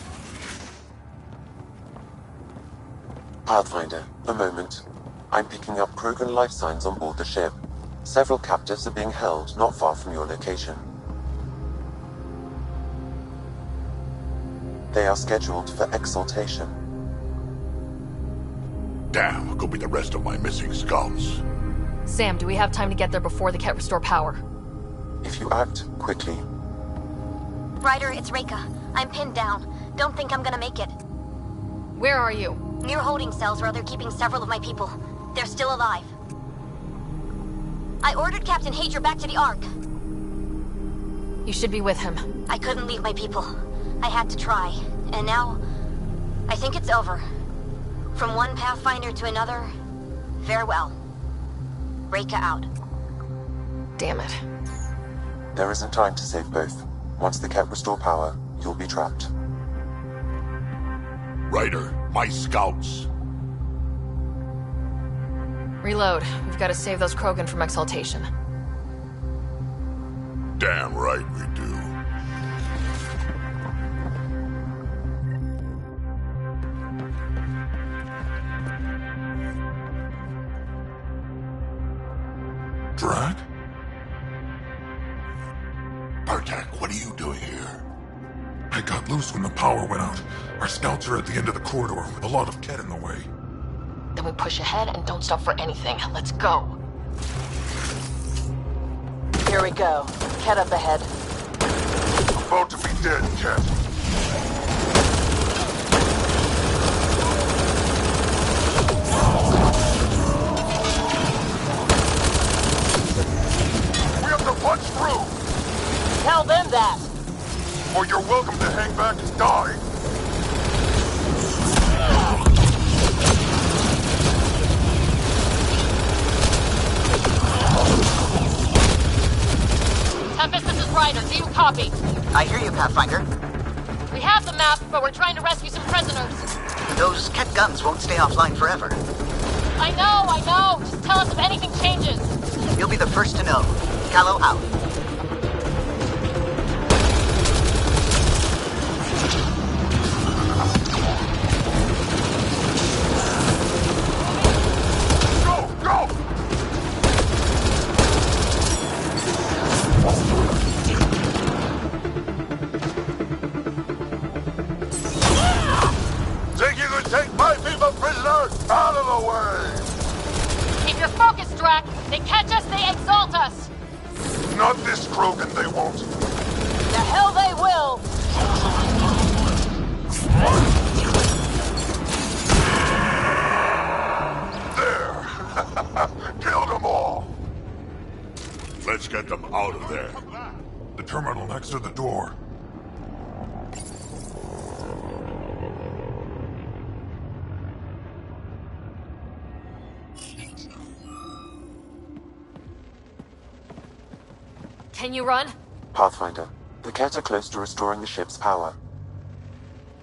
Pathfinder, a moment. I'm picking up Krogan life signs on board the ship. Several captives are being held not far from your location. They are scheduled for exaltation. Damn, could be the rest of my missing scouts. Sam, do we have time to get there before the Ket restore power? If you act quickly. Ryder, it's Reika. I'm pinned down. Don't think I'm gonna make it. Where are you? Near holding cells where they're keeping several of my people. They're still alive. I ordered Captain Hager back to the Ark. You should be with him. I couldn't leave my people. I had to try. And now, I think it's over. From one Pathfinder to another, farewell. Reika out. Damn it. There isn't time to save both. Once the Ket restore power, you'll be trapped. Ryder, my scouts. Reload. We've got to save those Krogan from exaltation. Damn right we do. Drac? Bartek, what are you doing here? I got loose when the power went out. Our scouts are at the end of the corridor with a lot of Ket in the way. Then we push ahead and don't stop for anything. Let's go. Here we go. Ket up ahead. About to be dead, Ket. We have to punch through! Tell them that! Or you're welcome to hang back and die. Tempest, this is Ryder. Do you copy? I hear you, Pathfinder. We have the map, but we're trying to rescue some prisoners. Those Ket guns won't stay offline forever. I know. Just tell us if anything changes. You'll be the first to know. Callow out. Think you could take my people prisoners out of the way! Keep your focus, Drac. They catch us, they exalt us. Not this Krogan, they won't. The hell they will! There! Killed them all! Let's get them out of there. The terminal next to the door. Can you run? Pathfinder, the Ket are close to restoring the ship's power.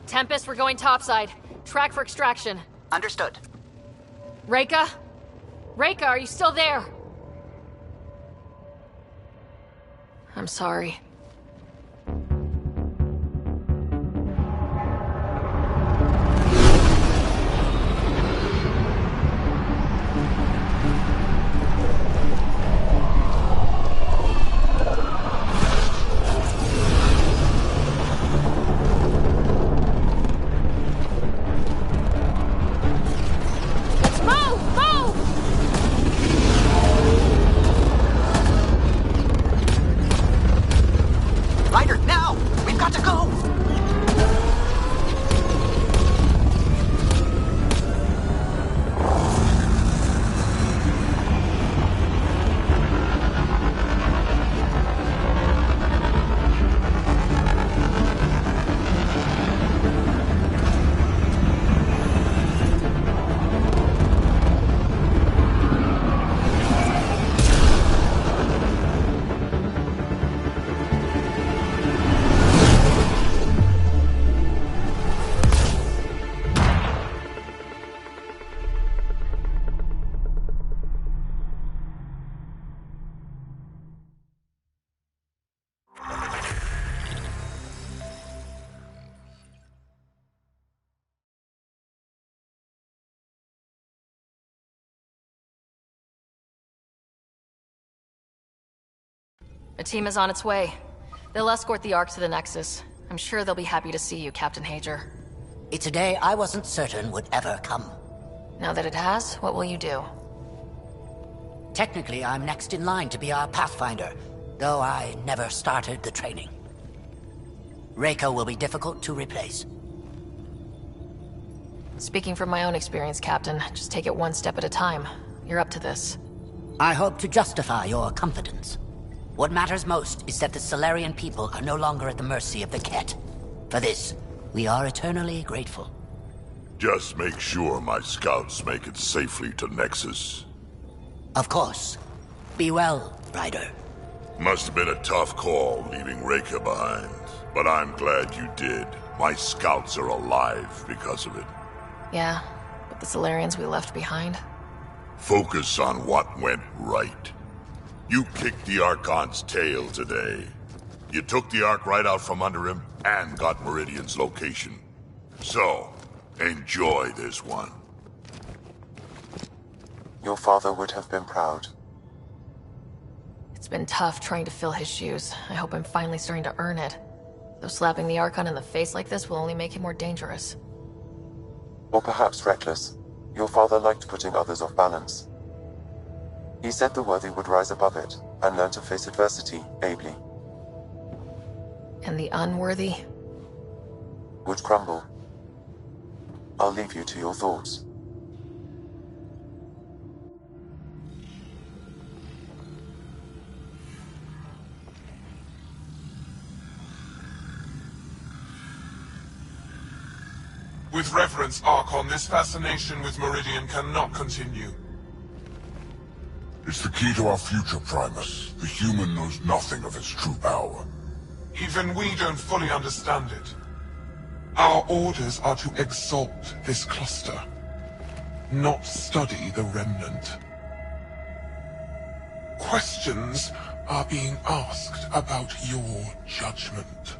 Tempest, we're going topside. Track for extraction. Understood. Reika? Reika, are you still there? I'm sorry. Ryder, now! We've got to go! A team is on its way. They'll escort the Ark to the Nexus. I'm sure they'll be happy to see you, Captain Hager. It's a day I wasn't certain would ever come. Now that it has, what will you do? Technically, I'm next in line to be our Pathfinder, though I never started the training. Reika will be difficult to replace. Speaking from my own experience, Captain, just take it one step at a time. You're up to this. I hope to justify your confidence. What matters most is that the Solarian people are no longer at the mercy of the Ket. For this, we are eternally grateful. Just make sure my scouts make it safely to Nexus. Of course. Be well, Ryder. Must have been a tough call leaving Reika behind, but I'm glad you did. My scouts are alive because of it. Yeah, but the Solarians we left behind? Focus on what went right. You kicked the Archon's tail today. You took the Ark right out from under him and got Meridian's location. So, enjoy this one. Your father would have been proud. It's been tough trying to fill his shoes. I hope I'm finally starting to earn it. Though slapping the Archon in the face like this will only make him more dangerous. Or perhaps reckless. Your father liked putting others off balance. He said the worthy would rise above it and learn to face adversity ably. And the unworthy? Would crumble. I'll leave you to your thoughts. With reverence, Archon, this fascination with Meridian cannot continue. It's the key to our future, Primus. The human knows nothing of its true power. Even we don't fully understand it. Our orders are to exalt this cluster, not study the remnant. Questions are being asked about your judgment.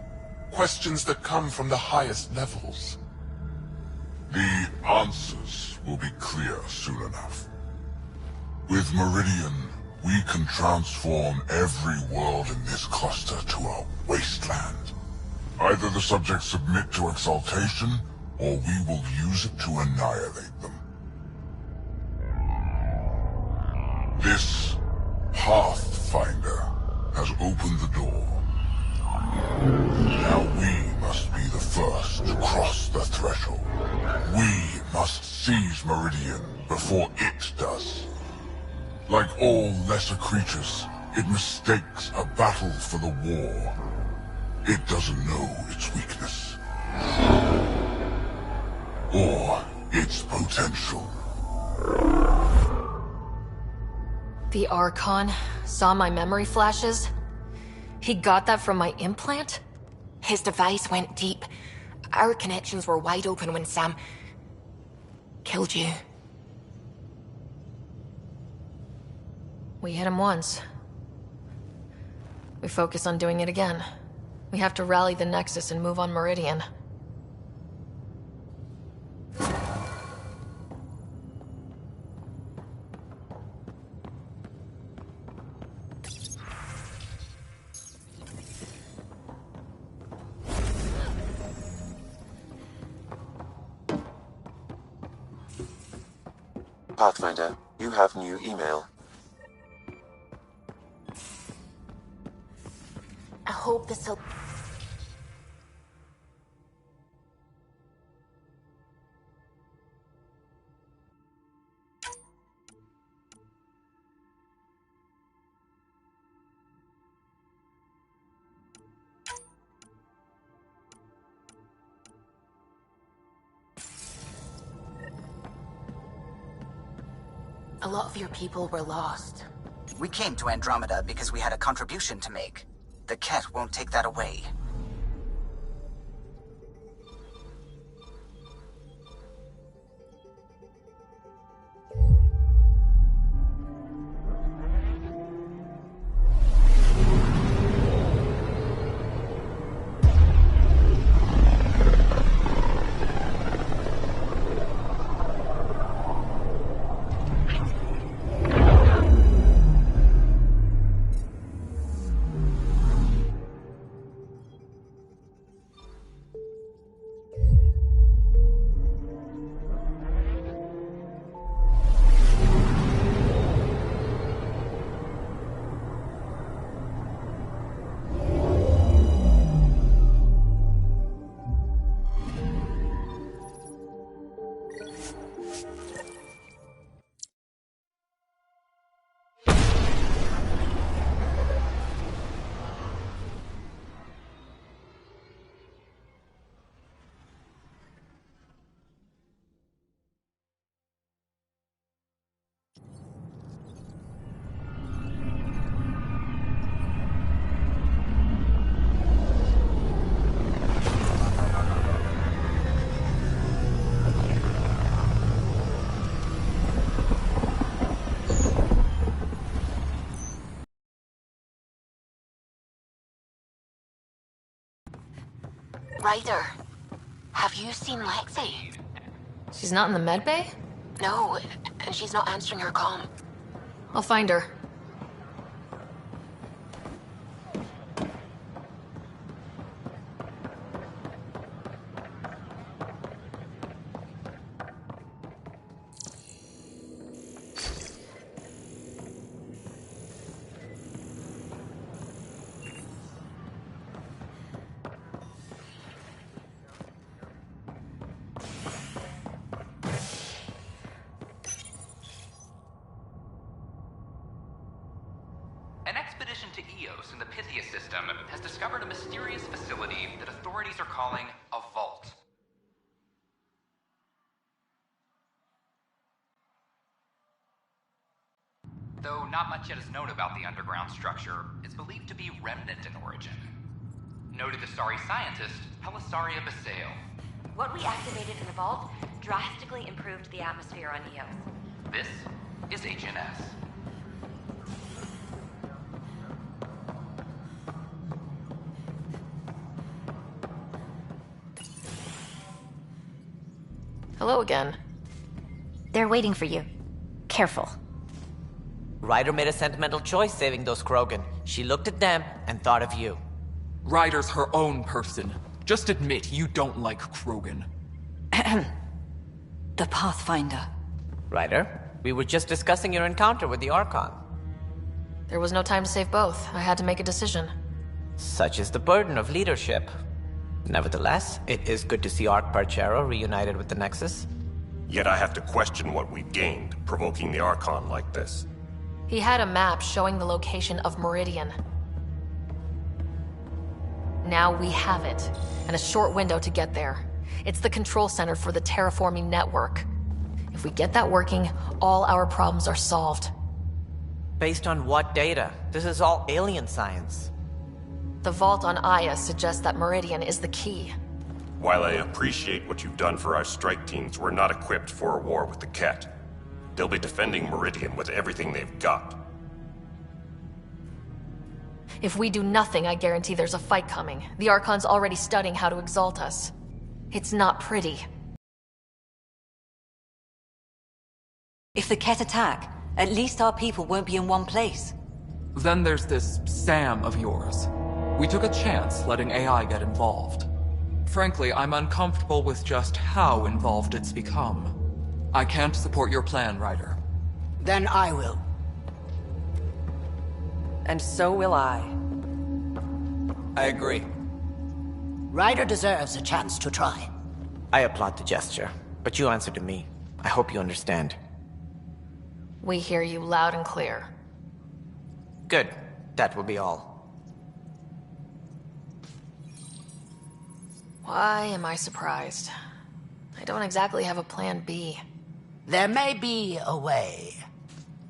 Questions that come from the highest levels. The answers will be clear soon enough. With Meridian, we can transform every world in this cluster to a wasteland. Either the subjects submit to exaltation, or we will use it to annihilate them. This Pathfinder has opened the door. Now we must be the first to cross the threshold. We must seize Meridian before it does. Like all lesser creatures, it mistakes a battle for the war. It doesn't know its weakness. Or its potential. The Archon saw my memory flashes? He got that from my implant? His device went deep. Our connections were wide open when Sam... killed you. We hit him once. We focus on doing it again. We have to rally the Nexus and move on Meridian. Pathfinder, you have new email. I hope this'll... A lot of your people were lost. We came to Andromeda because we had a contribution to make. The Ket won't take that away. Ryder, have you seen Lexi? She's not in the med bay? No, and she's not answering her comm. I'll find her. An expedition to Eos in the Pythia system has discovered a mysterious facility that authorities are calling a vault. Though not much yet is known about the underground structure, it's believed to be remnant in origin. Noted Asari scientist Helisaria Basale. What we activated in the vault drastically improved the atmosphere on Eos. This is HNS. Hello again. They're waiting for you. Careful. Ryder made a sentimental choice saving those Krogan. She looked at them and thought of you. Ryder's her own person. Just admit you don't like Krogan. The Pathfinder. Ryder, we were just discussing your encounter with the Archon. There was no time to save both. I had to make a decision. Such is the burden of leadership. Nevertheless, it is good to see Ark Parchero reunited with the Nexus. Yet I have to question what we've gained, provoking the Archon like this. He had a map showing the location of Meridian. Now we have it, and a short window to get there. It's the control center for the terraforming network. If we get that working, all our problems are solved. Based on what data? This is all alien science. The vault on Aya suggests that Meridian is the key. While I appreciate what you've done for our strike teams, we're not equipped for a war with the Ket. They'll be defending Meridian with everything they've got. If we do nothing, I guarantee there's a fight coming. The Archon's already studying how to exalt us. It's not pretty. If the Ket attack, at least our people won't be in one place. Then there's this Sam of yours. We took a chance letting AI get involved. Frankly, I'm uncomfortable with just how involved it's become. I can't support your plan, Ryder. Then I will. And so will I. I agree. Ryder deserves a chance to try. I applaud the gesture, but you answer to me. I hope you understand. We hear you loud and clear. Good. That will be all. Why am I surprised? I don't exactly have a plan B. There may be a way.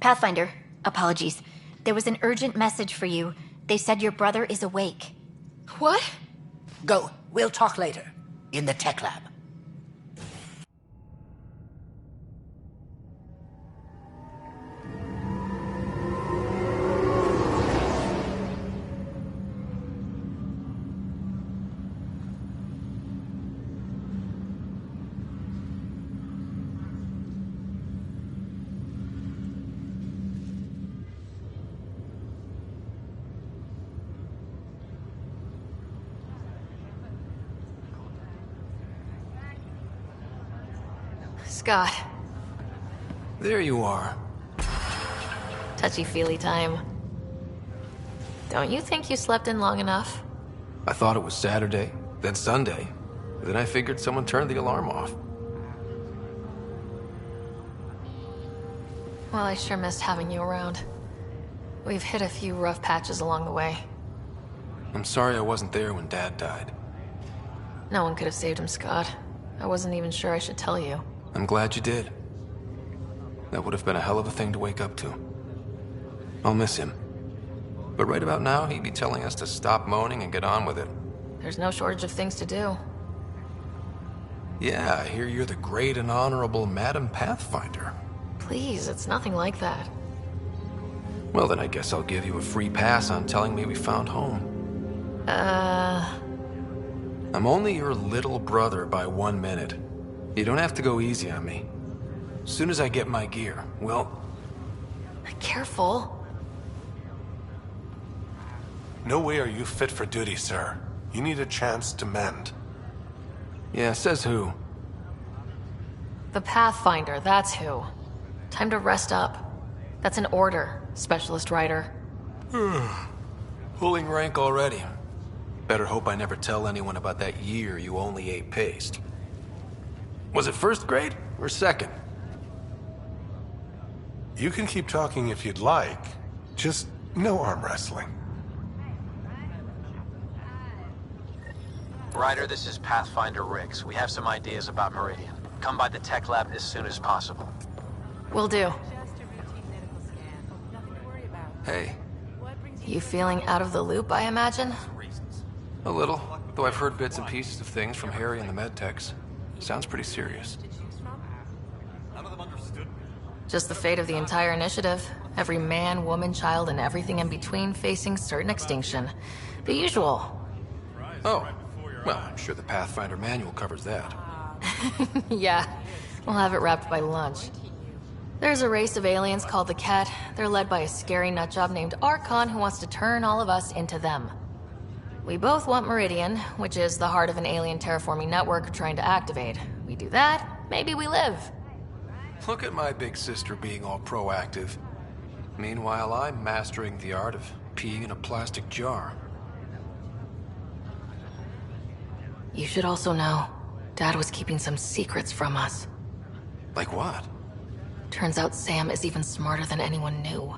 Pathfinder, apologies. There was an urgent message for you. They said your brother is awake. What? Go. We'll talk later. In the tech lab. Scott. There you are. Touchy-feely time. Don't you think you slept in long enough? I thought it was Saturday, then Sunday. Then I figured someone turned the alarm off. Well, I sure missed having you around. We've hit a few rough patches along the way. I'm sorry I wasn't there when Dad died. No one could have saved him, Scott. I wasn't even sure I should tell you. I'm glad you did. That would have been a hell of a thing to wake up to. I'll miss him. But right about now, he'd be telling us to stop moaning and get on with it. There's no shortage of things to do. Yeah, I hear you're the great and honorable Madam Pathfinder. Please, it's nothing like that. Well, then I guess I'll give you a free pass on telling me we found home. I'm only your little brother by 1 minute. You don't have to go easy on me. As soon as I get my gear, well... Careful. No way are you fit for duty, sir. You need a chance to mend. Yeah, says who? The Pathfinder, that's who. Time to rest up. That's an order, Specialist Ryder. Pulling rank already. Better hope I never tell anyone about that year you only ate paste. Was it first grade or second? You can keep talking if you'd like. Just no arm wrestling. Ryder, this is Pathfinder Riggs. We have some ideas about Meridian. Come by the tech lab as soon as possible. Will do. Hey. You feeling out of the loop, I imagine? A little, though I've heard bits and pieces of things from Harry and the medtechs. Sounds pretty serious. Just the fate of the entire initiative. Every man, woman, child, and everything in between facing certain extinction. The usual. Oh. Well, I'm sure the Pathfinder manual covers that. Yeah, we'll have it wrapped by lunch. There's a race of aliens called the Ket. They're led by a scary nutjob named Archon who wants to turn all of us into them. We both want Meridian, which is the heart of an alien terraforming network trying to activate. We do that, maybe we live. Look at my big sister being all proactive. Meanwhile, I'm mastering the art of peeing in a plastic jar. You should also know, Dad was keeping some secrets from us. Like what? Turns out Sam is even smarter than anyone knew.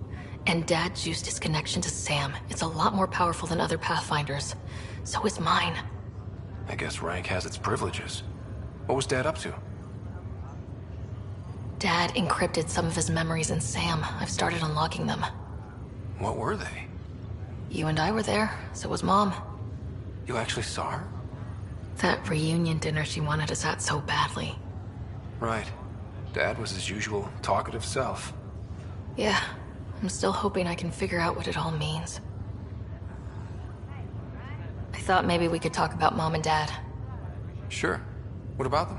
And Dad juiced his connection to Sam. It's a lot more powerful than other Pathfinders. So is mine. I guess rank has its privileges. What was Dad up to? Dad encrypted some of his memories in Sam. I've started unlocking them. What were they? You and I were there, so was Mom. You actually saw her? That reunion dinner she wanted us at so badly. Right. Dad was his usual talkative self. Yeah, I'm still hoping I can figure out what it all means. I thought maybe we could talk about Mom and Dad. Sure. What about them?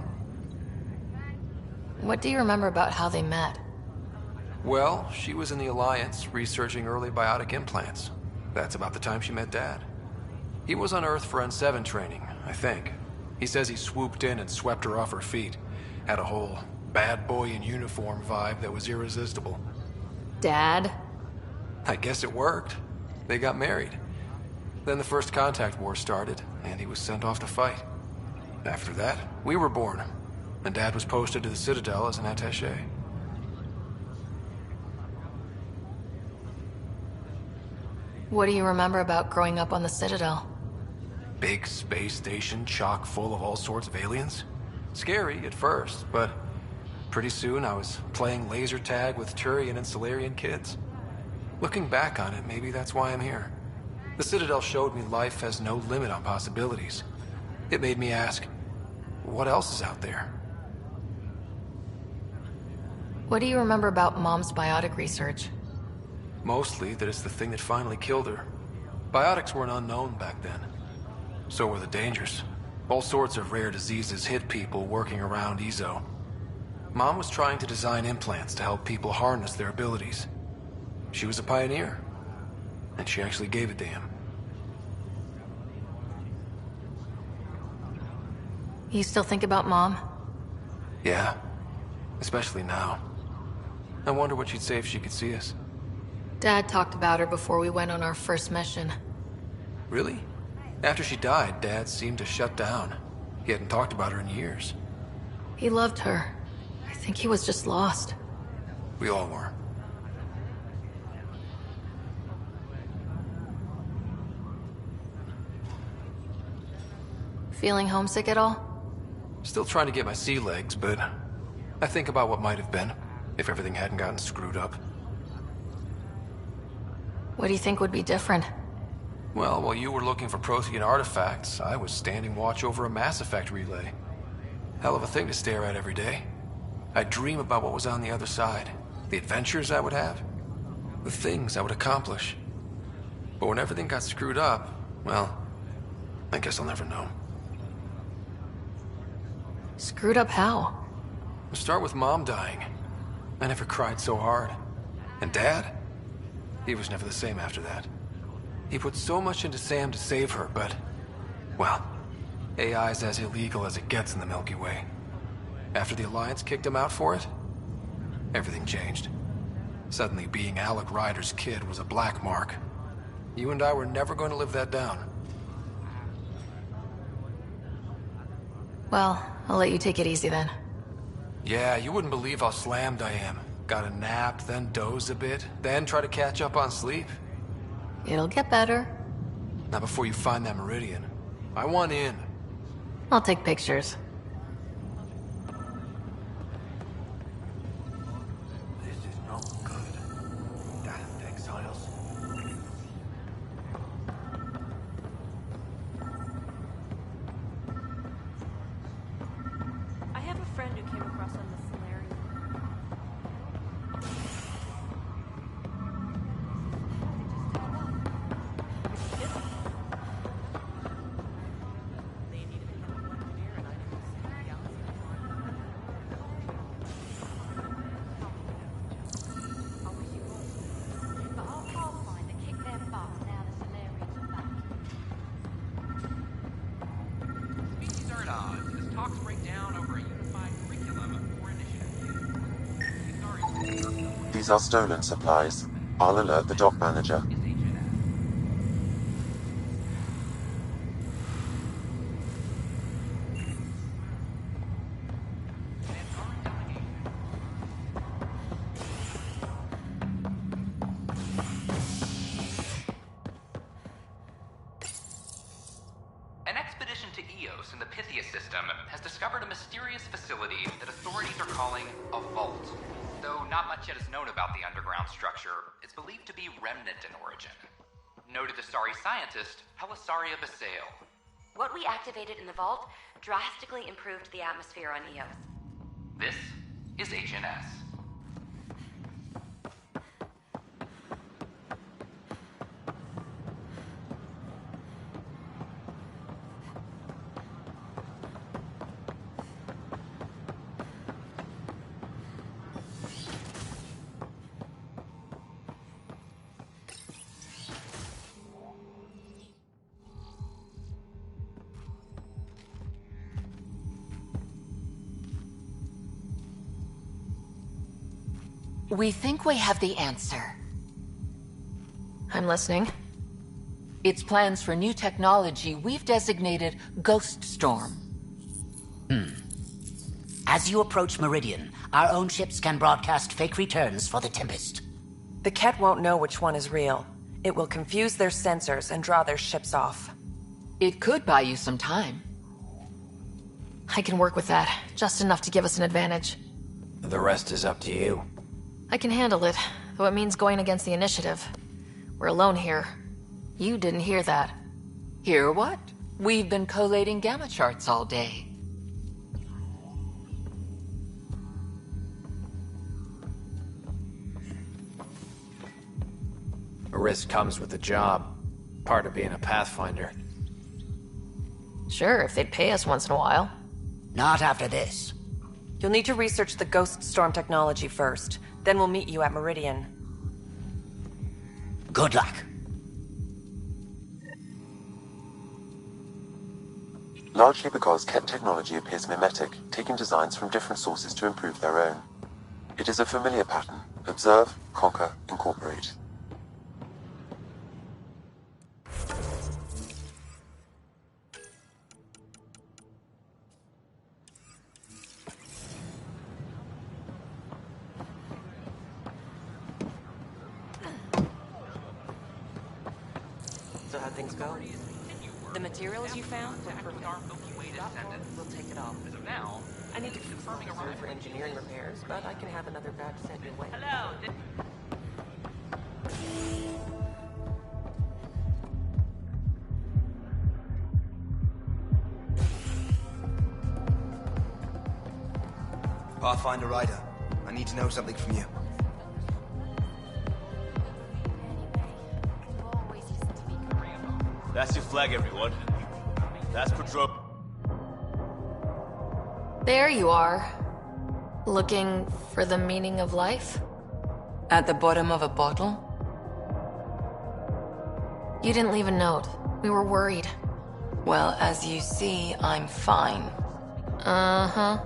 What do you remember about how they met? Well, she was in the Alliance, researching early biotic implants. That's about the time she met Dad. He was on Earth for N7 training, I think. He says he swooped in and swept her off her feet. Had a whole bad boy in uniform vibe that was irresistible. Dad? I guess it worked. They got married. Then the First Contact War started, and he was sent off to fight. After that, we were born, and Dad was posted to the Citadel as an attaché. What do you remember about growing up on the Citadel? Big space station chock full of all sorts of aliens. Scary at first, but pretty soon I was playing laser tag with Turian and Solarian kids. Looking back on it, maybe that's why I'm here. The Citadel showed me life has no limit on possibilities. It made me ask, what else is out there? What do you remember about Mom's biotic research? Mostly that it's the thing that finally killed her. Biotics were an unknown back then. So were the dangers. All sorts of rare diseases hit people working around EZO. Mom was trying to design implants to help people harness their abilities. She was a pioneer, and she actually gave it to him. You still think about Mom? Yeah, especially now. I wonder what she'd say if she could see us. Dad talked about her before we went on our first mission. Really? After she died, Dad seemed to shut down. He hadn't talked about her in years. He loved her. I think he was just lost. We all were. Feeling homesick at all? Still trying to get my sea legs, but I think about what might have been if everything hadn't gotten screwed up. What do you think would be different? Well, while you were looking for Prothean artifacts, I was standing watch over a Mass Effect relay. Hell of a thing to stare at every day. I'd dream about what was on the other side, the adventures I would have, the things I would accomplish. But when everything got screwed up, well, I guess I'll never know. Screwed up how? Start with Mom dying. I never cried so hard. And Dad? He was never the same after that. He put so much into Sam to save her, but... well, AI's as illegal as it gets in the Milky Way. After the Alliance kicked him out for it, everything changed. Suddenly being Alec Ryder's kid was a black mark. You and I were never going to live that down. Well, I'll let you take it easy then. Yeah, you wouldn't believe how slammed I am. Gotta nap, then doze a bit, then try to catch up on sleep. It'll get better. Not before you find that Meridian. I want in. I'll take pictures. This is not good. Damn exiles. I have a friend who came across on the Solarian. Species are at odds as talks break down over a unified curriculum for initiative. These are stolen supplies. I'll alert the dock manager. An expedition to Eos in the Pythia system has discovered a mysterious facility that authorities are calling a vault. Though not much yet is known about the underground structure, it's believed to be remnant in origin. Noted the sorry scientist, Helisaria Basale. What we activated in the vault drastically improved the atmosphere on Eos. This is Agent S. We think we have the answer. I'm listening. It's plans for new technology we've designated Ghost Storm. As you approach Meridian, our own ships can broadcast fake returns for the Tempest. The Ket won't know which one is real. It will confuse their sensors and draw their ships off. It could buy you some time. I can work with that, just enough to give us an advantage. The rest is up to you. I can handle it, though it means going against the initiative. We're alone here. You didn't hear that. Hear what? We've been collating gamma charts all day. A risk comes with the job. Part of being a Pathfinder. Sure, if they'd pay us once in a while. Not after this. You'll need to research the Ghost Storm technology first. Then we'll meet you at Meridian. Good luck. Largely because Ket technology appears mimetic, taking designs from different sources to improve their own. It is a familiar pattern. Observe, conquer, incorporate. So how'd things go? The materials you found for we'll take it off. As of now, I need to confirming a for engineering repairs, but I can have another batch sent your way. hello. Pathfinder Ryder, I need to know something from you. That's your flag, everyone. That's patrol. There you are. Looking for the meaning of life? At the bottom of a bottle? You didn't leave a note. We were worried. Well, as you see, I'm fine. Uh-huh.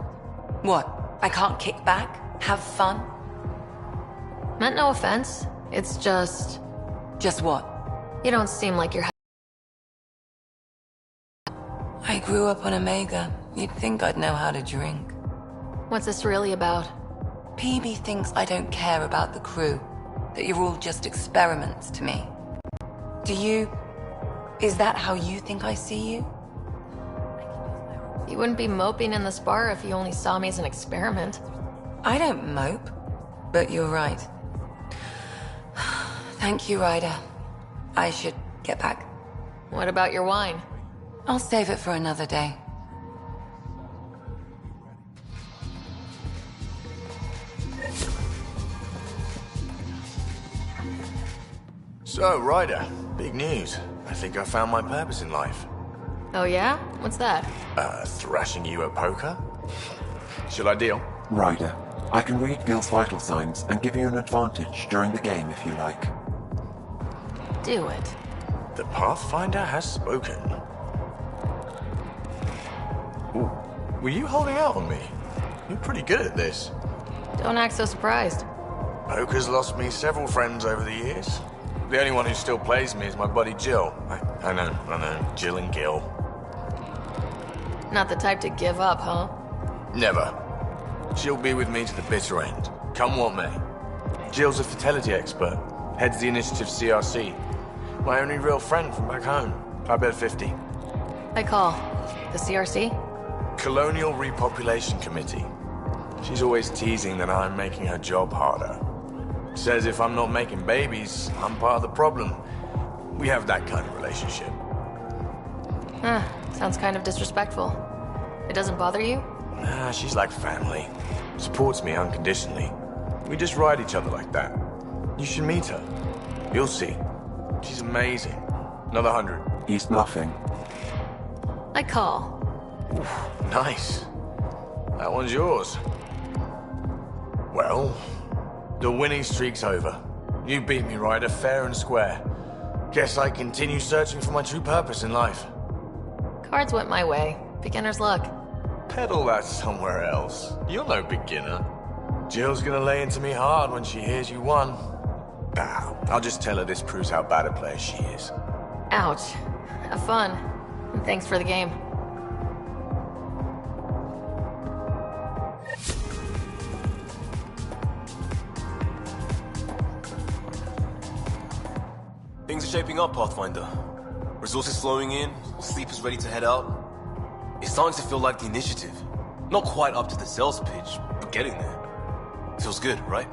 What? I can't kick back? Have fun? Meant no offense. It's just... Just what? You don't seem like you're... I grew up on Omega. You'd think I'd know how to drink. What's this really about? PB thinks I don't care about the crew. That you're all just experiments to me. Do you... Is that how you think I see you? You wouldn't be moping in this bar if you only saw me as an experiment. I don't mope. But you're right. Thank you, Ryder. I should get back. What about your wine? I'll save it for another day. So, Ryder, big news. I think I found my purpose in life. Oh yeah? What's that? Thrashing you at poker? Shall I deal? Ryder, I can read Gil's vital signs and give you an advantage during the game if you like. Do it. The Pathfinder has spoken. Ooh, were you holding out on me? You're pretty good at this. Don't act so surprised. Poker's lost me several friends over the years. The only one who still plays me is my buddy Jill. I know, Jill and Gil. Not the type to give up, huh? Never. She'll be with me to the bitter end, come what may. Jill's a fertility expert, heads the initiative CRC. My only real friend from back home. I bet 50. I call. The CRC? Colonial Repopulation Committee. She's always teasing that I'm making her job harder. Says if I'm not making babies, I'm part of the problem. We have that kind of relationship. Sounds kind of disrespectful. It doesn't bother you? Nah, she's like family. Supports me unconditionally. We just ride each other like that. You should meet her. You'll see. She's amazing. Another 100. He's bluffing. I call. Oof, nice. That one's yours. Well, the winning streak's over. You beat me, Ryder, fair and square. Guess I continue searching for my true purpose in life. Cards went my way. Beginner's luck. Peddle that somewhere else. You're no beginner. Jill's gonna lay into me hard when she hears you won. Bah, I'll just tell her this proves how bad a player she is. Ouch. Have fun. And thanks for the game. Things are shaping up, Pathfinder. Resources flowing in, sleepers ready to head out. It's starting to feel like the initiative. Not quite up to the sales pitch, but getting there. Feels good, right?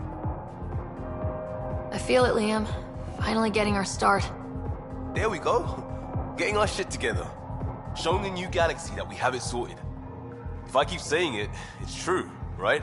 I feel it, Liam. Finally getting our start. There we go. Getting our shit together. Showing the new galaxy that we have it sorted. If I keep saying it, it's true, right?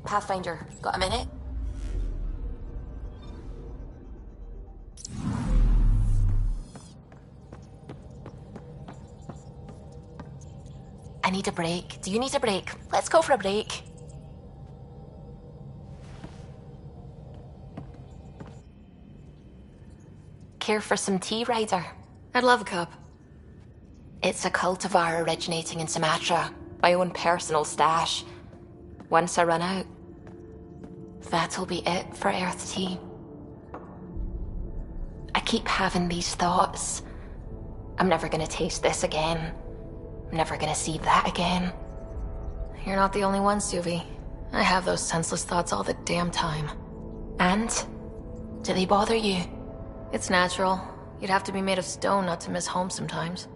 Pathfinder, got a minute? I need a break. Do you need a break? Let's go for a break. Care for some tea, Ryder? I'd love a cup. It's a cultivar originating in Sumatra. My own personal stash. Once I run out, that'll be it for Earth tea. I keep having these thoughts. I'm never gonna taste this again. I'm never gonna see that again. You're not the only one, Suvi. I have those senseless thoughts all the damn time. And? Do they bother you? It's natural. You'd have to be made of stone not to miss home sometimes.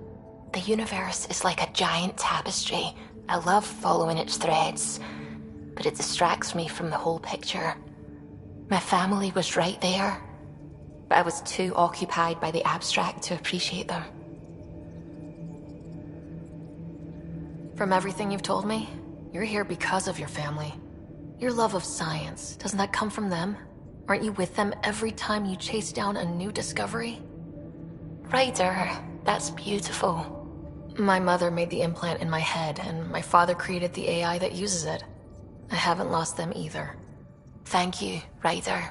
The universe is like a giant tapestry. I love following its threads, but it distracts me from the whole picture. My family was right there, but I was too occupied by the abstract to appreciate them. From everything you've told me, you're here because of your family. Your love of science, doesn't that come from them? Aren't you with them every time you chase down a new discovery? Ryder, that's beautiful. My mother made the implant in my head, and my father created the AI that uses it. I haven't lost them either. Thank you, Ryder.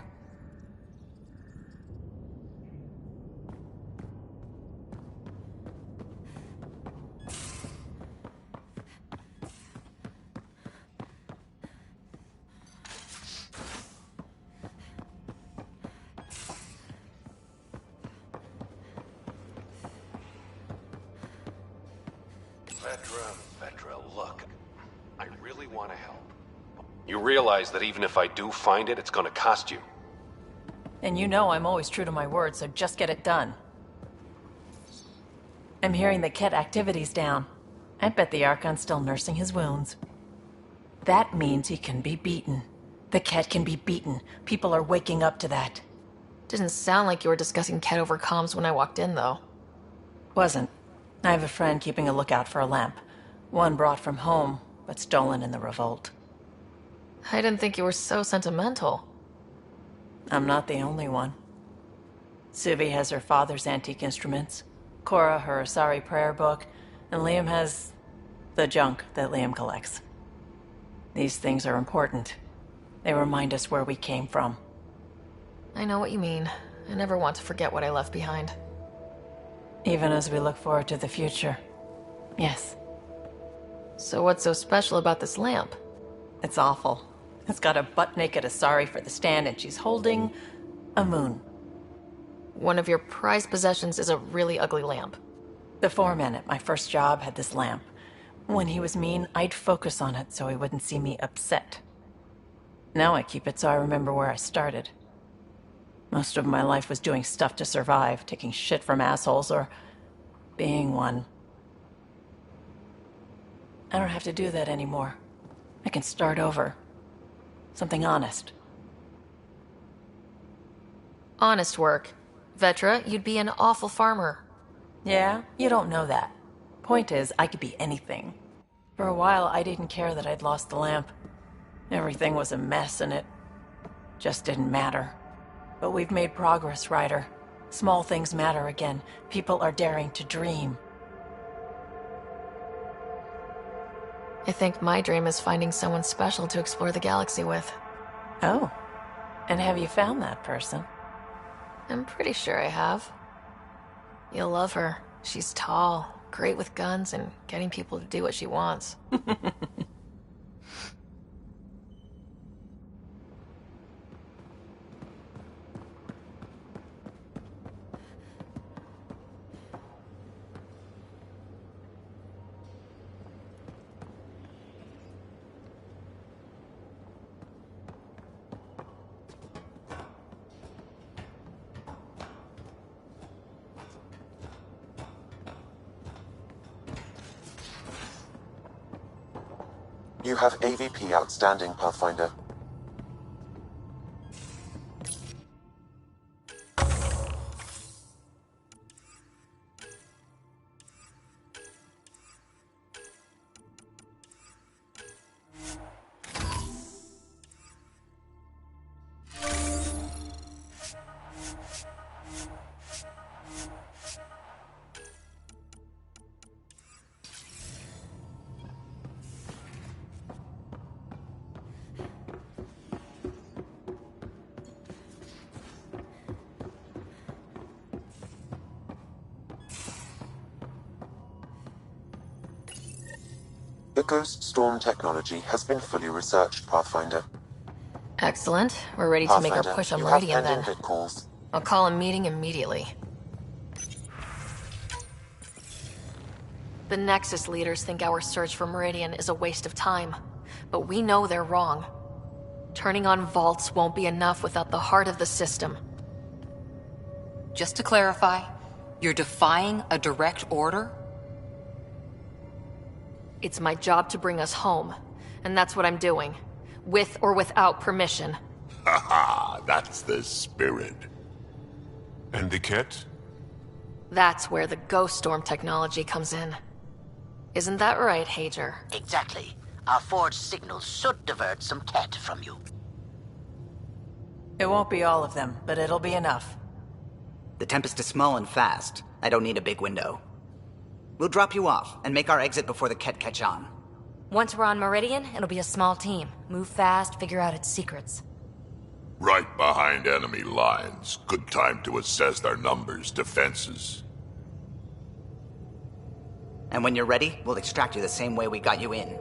Vetra, look. I really want to help. You realize that even if I do find it, it's gonna cost you. And you know I'm always true to my word, so just get it done. I'm hearing the Ket activity's down. I bet the Archon's still nursing his wounds. That means he can be beaten. The Ket can be beaten. People are waking up to that. Didn't sound like you were discussing Ket over comms when I walked in, though. Wasn't. I have a friend keeping a lookout for a lamp. One brought from home, but stolen in the revolt. I didn't think you were so sentimental. I'm not the only one. Suvi has her father's antique instruments, Cora her Asari prayer book, and Liam has the junk that Liam collects. These things are important. They remind us where we came from. I know what you mean. I never want to forget what I left behind. Even as we look forward to the future. Yes. So what's so special about this lamp? It's awful. It's got a butt-naked Asari for the stand, and she's holding a moon. One of your prized possessions is a really ugly lamp. The foreman at my first job had this lamp. When he was mean, I'd focus on it so he wouldn't see me upset. Now I keep it so I remember where I started. Most of my life was doing stuff to survive, taking shit from assholes, or being one. I don't have to do that anymore. I can start over. Something honest. Honest work. Vetra, you'd be an awful farmer. Yeah? You don't know that. Point is, I could be anything. For a while, I didn't care that I'd lost the lamp. Everything was a mess, and it just didn't matter. But we've made progress, Ryder. Small things matter again. People are daring to dream. I think my dream is finding someone special to explore the galaxy with. Oh. And have you found that person? I'm pretty sure I have. You'll love her. She's tall, great with guns, and getting people to do what she wants. You have AVP outstanding, Pathfinder. The Ghost Storm technology has been fully researched, Pathfinder. Excellent. We're ready to make our push on Meridian then. Calls. I'll call a meeting immediately. The Nexus leaders think our search for Meridian is a waste of time, but we know they're wrong. Turning on vaults won't be enough without the heart of the system. Just to clarify, you're defying a direct order? It's my job to bring us home, and that's what I'm doing. With or without permission. Haha, that's the spirit. And the kit? That's where the Ghost Storm technology comes in. Isn't that right, Hager? Exactly. Our forged signals should divert some cat from you. It won't be all of them, but it'll be enough. The Tempest is small and fast. I don't need a big window. We'll drop you off and make our exit before the Ket catch on. Once we're on Meridian, it'll be a small team. Move fast, figure out its secrets. Right behind enemy lines. Good time to assess their numbers, defenses. And when you're ready, we'll extract you the same way we got you in.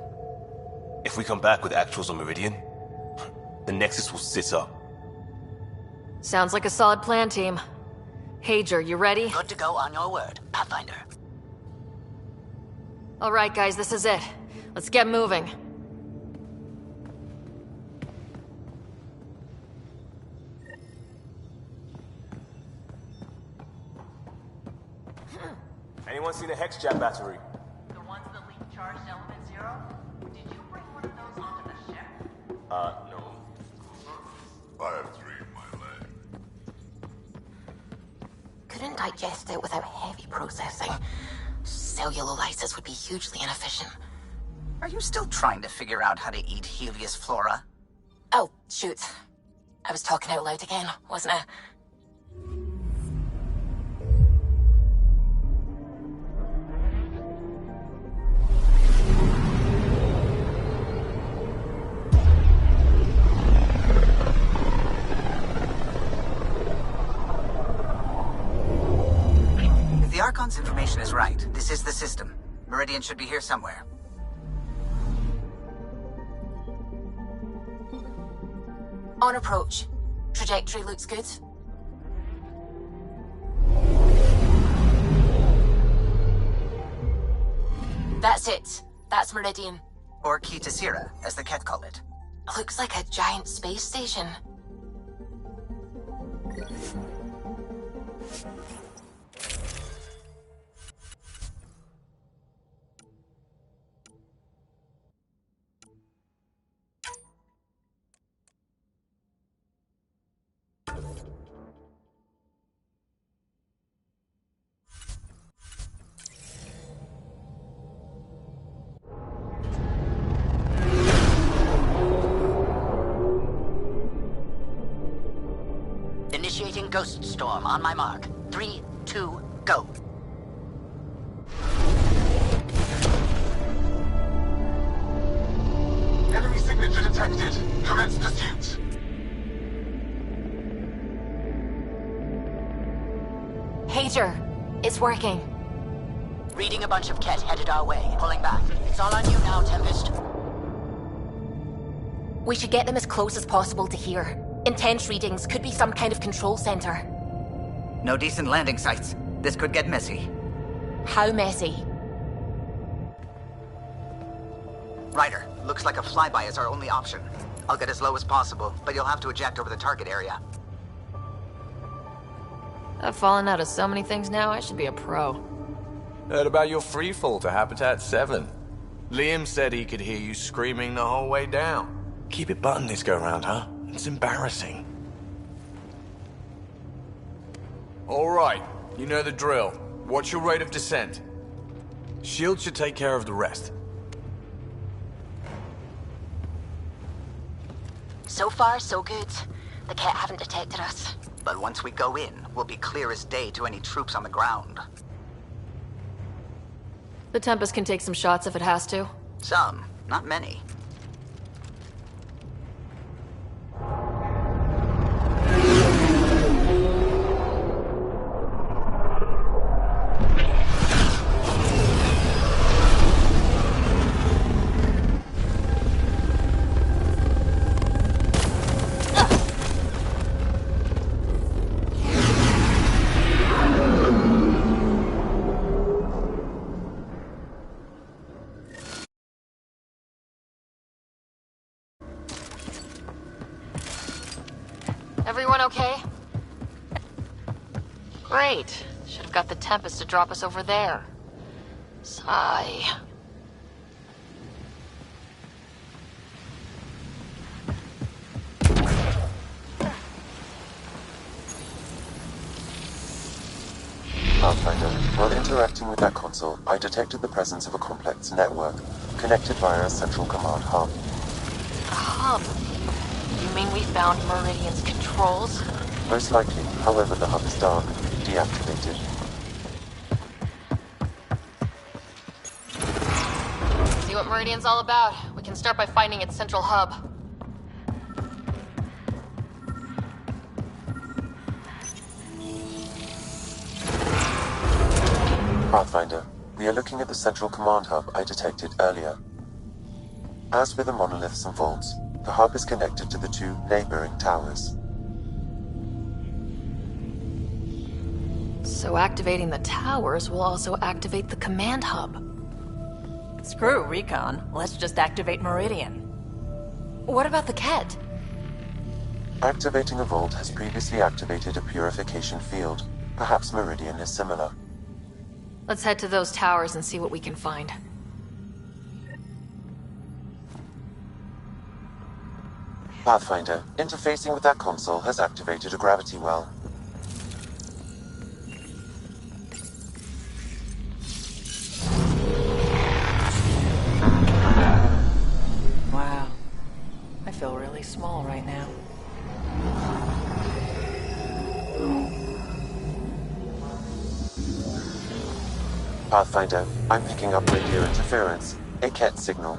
If we come back with actuals on Meridian, the Nexus will sit up. Sounds like a solid plan, team. Hager, you ready? Good to go on your word, Pathfinder. All right, guys, this is it. Let's get moving. Anyone seen a hex jab battery? The ones that leak charged element 0? Did you bring one of those onto the ship? No. I have 3 in my leg. Couldn't digest it without heavy processing. Cellular lysis would be hugely inefficient. Are you still trying to figure out how to eat Helios flora? Oh, shoot. I was talking out loud again, wasn't I? If the Archon's information is right, this is the system. Meridian should be here somewhere. On approach. Trajectory looks good. That's it. That's Meridian. Or Key to Sierra, as the Ket call it. Looks like a giant space station. Initiating Ghost Storm on my mark. 3, 2, go. Enemy signature detected. Commence pursuit. Pager, it's working. Reading a bunch of Ket headed our way. Pulling back. It's all on you now, Tempest. We should get them as close as possible to here. Intense readings could be some kind of control center. No decent landing sites. This could get messy. How messy? Ryder, looks like a flyby is our only option. I'll get as low as possible, but you'll have to eject over the target area. I've fallen out of so many things now, I should be a pro. Heard about your freefall to Habitat 7. Liam said he could hear you screaming the whole way down. Keep it buttoned this go-round, huh? It's embarrassing. All right, you know the drill. What's your rate of descent? Shield should take care of the rest. So far, so good. The Ket haven't detected us. But once we go in, we'll be clear as day to any troops on the ground. The Tempest can take some shots if it has to. Some, not many. Everyone okay? Great. Should have got the Tempest to drop us over there. Sigh. Pathfinder, while interacting with that console, I detected the presence of a complex network, connected via a central command hub. A hub? You mean we found Meridian's controls? Most likely, however, the hub is dark, deactivated. See what Meridian's all about. We can start by finding its central hub. Pathfinder, we are looking at the central command hub I detected earlier. As with the monoliths and vaults, the hub is connected to the two neighboring towers. So activating the towers will also activate the command hub. Screw Recon. Let's just activate Meridian. What about the Ket? Activating a vault has previously activated a purification field. Perhaps Meridian is similar. Let's head to those towers and see what we can find. Pathfinder, interfacing with that console has activated a gravity well. small right now. Pathfinder, I'm picking up radio interference. A Ket signal.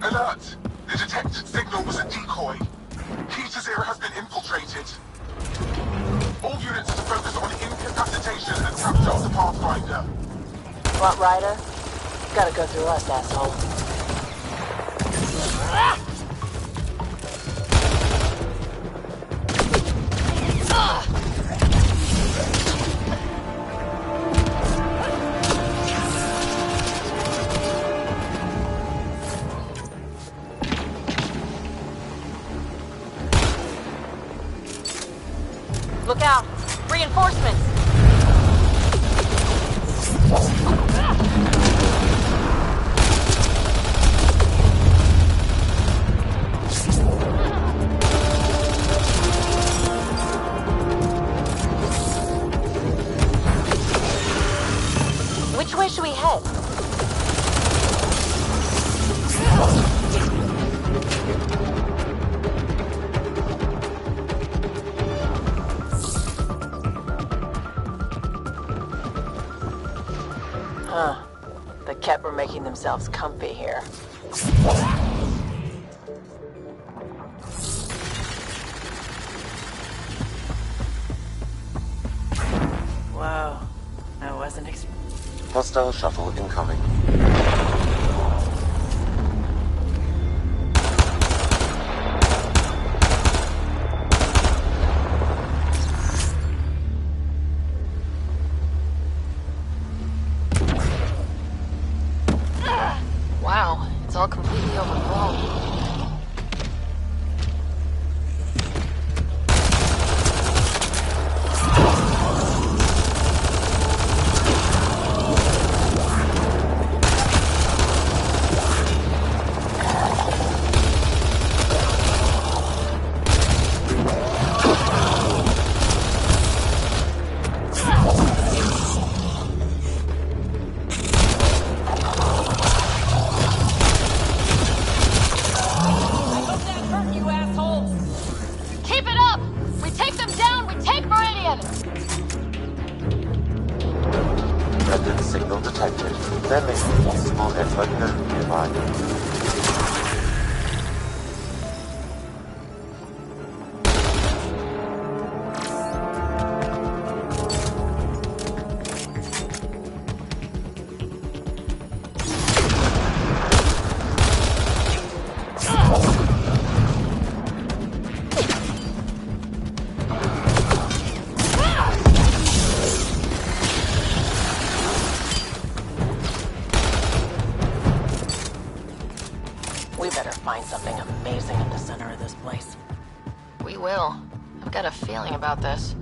Alert! The detected signal was a decoy. Key to Zero has been infiltrated. All units to focus on incapacitation and capture of the Pathfinder. What, Ryder? Gotta go through us, asshole. Look out! Reinforcements! Which way should we head? Huh. The Ket were making themselves comfy here. Whoa. I wasn't Hostile shuttle incoming. Wow, it's all completely overgrown. Redden signal detected. There may be a small network node nearby. We better find something amazing at the center of this place. We will. I've got a feeling about this.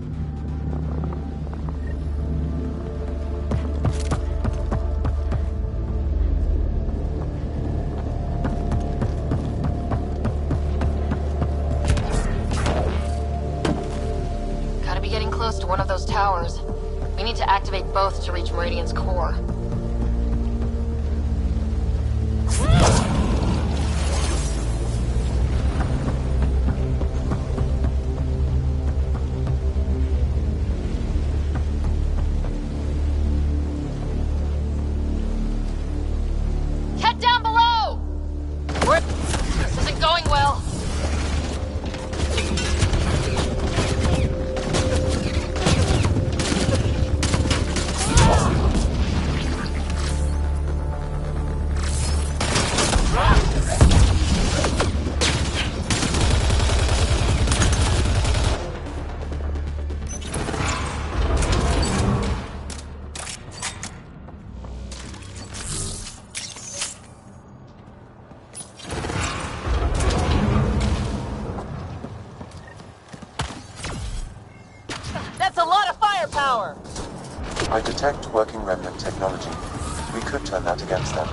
Gotta be getting close to one of those towers. We need to activate both to reach Meridian's core. Get down below! This isn't going well. That's a lot of firepower! I detect working remnant technology. We could turn that against them.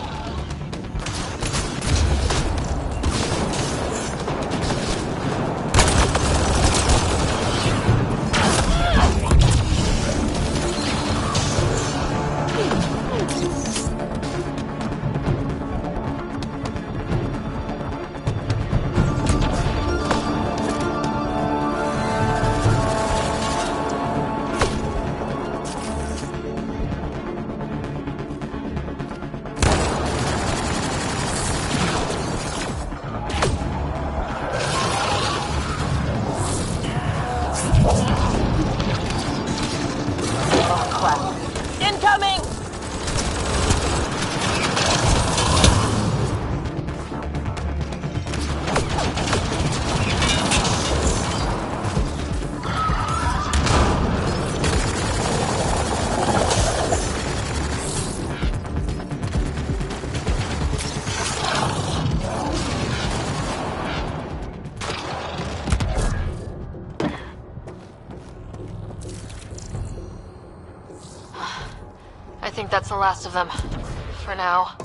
that's the last of them. For now.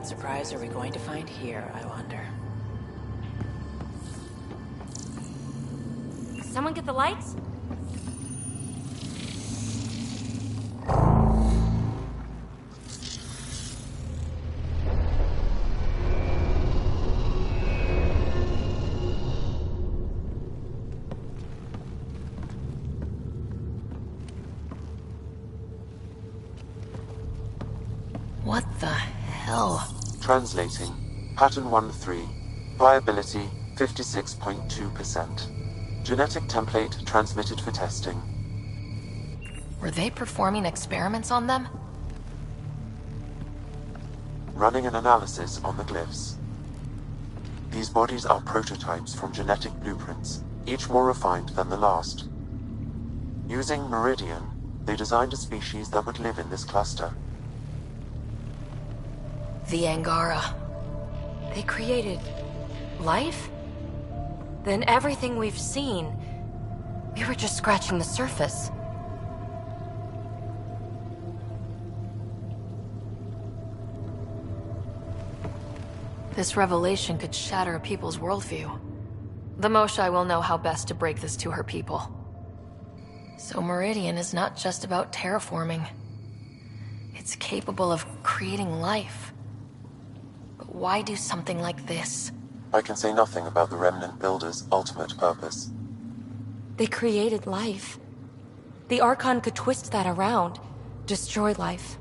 Surprise are we going to find here, I wonder? Someone get the lights? What the hell? Translating. Pattern 1-3. Viability 56.2%. Genetic template transmitted for testing. Were they performing experiments on them? Running an analysis on the glyphs. These bodies are prototypes from genetic blueprints, each more refined than the last. Using Meridian, they designed a species that would live in this cluster. The Angara. They created life? Then everything we've seen, we were just scratching the surface. This revelation could shatter a people's worldview. The Moshai will know how best to break this to her people. So Meridian is not just about terraforming. It's capable of creating life. But why do something like this? I can say nothing about the Remnant Builders' ultimate purpose. They created life. The Archon could twist that around, destroy life.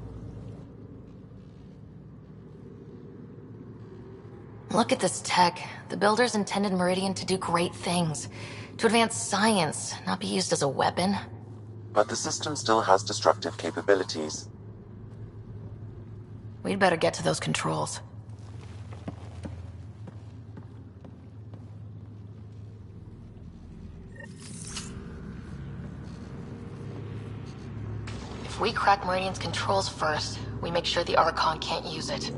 Look at this tech. The Builders intended Meridian to do great things. To advance science, not be used as a weapon. But the system still has destructive capabilities. We'd better get to those controls. If we crack Meridian's controls first, we make sure the Archon can't use it.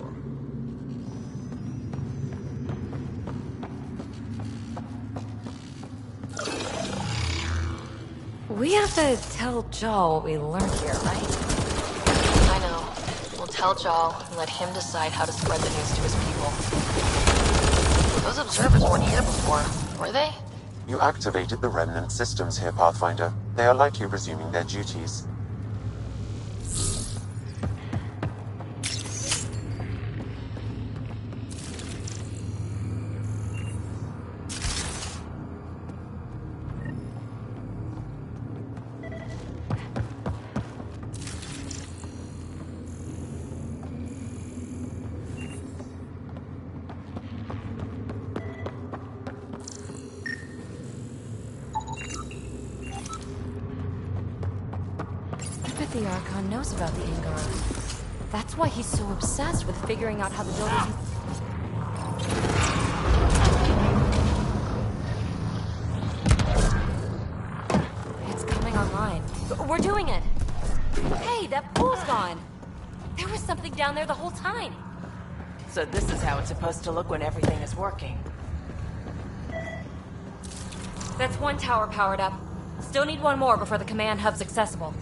We have to tell Jaw what we learned here, right? I know. We'll tell Jaw and let him decide how to spread the news to his people. Those observers weren't here before, were they? You activated the Remnant systems here, Pathfinder. They are likely resuming their duties. The Archon knows about the Angara. That's why he's so obsessed with figuring out how the Builders... It's coming online. We're doing it! Hey, that pool's gone! There was something down there the whole time! So this is how it's supposed to look when everything is working. That's one tower powered up. Still need one more before the command hub's accessible.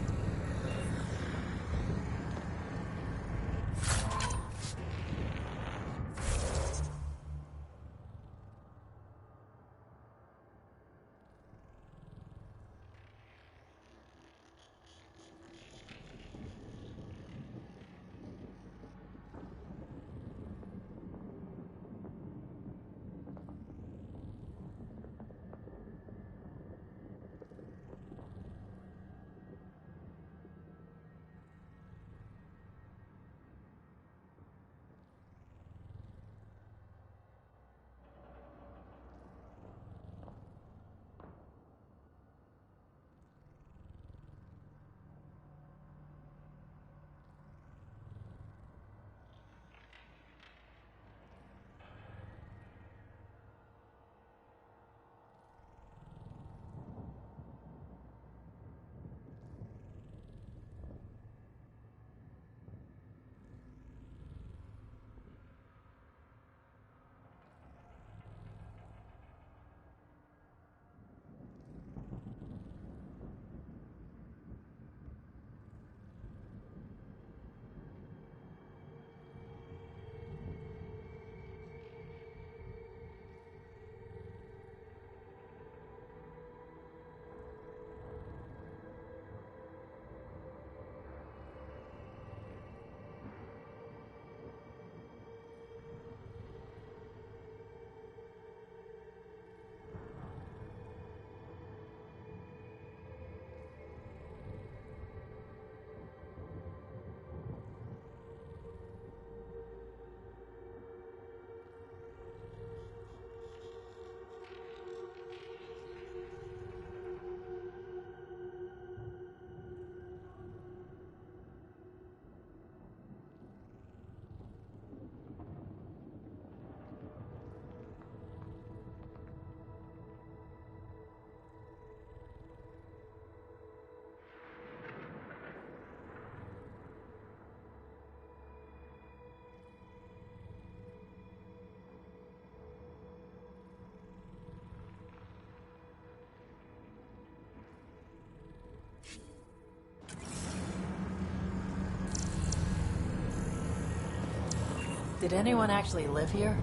Did anyone actually live here?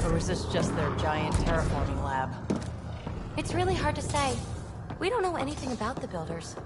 Or was this just their giant terraforming lab? It's really hard to say. We don't know anything about the builders.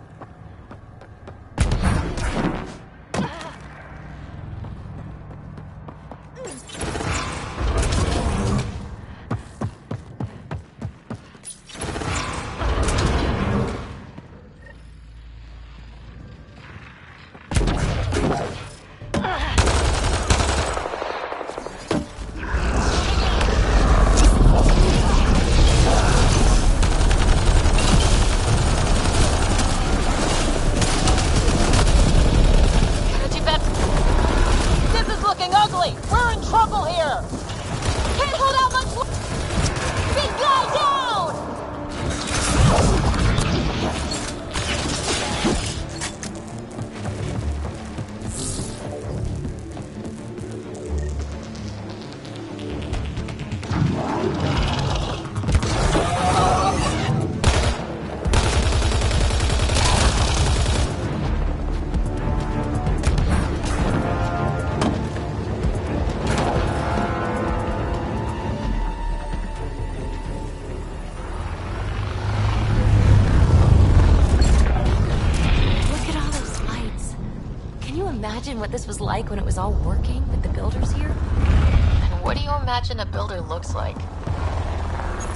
What this was like when it was all working with the builders here? And what do you imagine a builder looks like?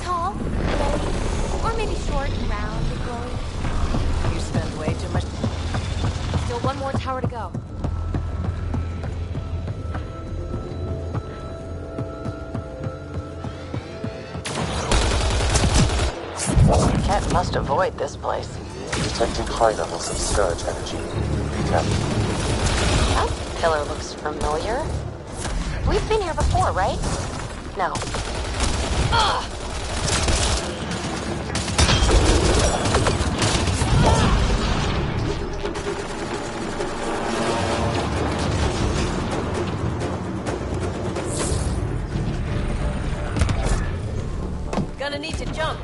Tall, glowy, or maybe short and round and glowy. You spend way too much... Still one more tower to go. Cat must avoid this place. Detecting high levels of Scourge energy. Recap. That pillar looks familiar. We've been here before, right? No. Ugh! Gonna need to jump.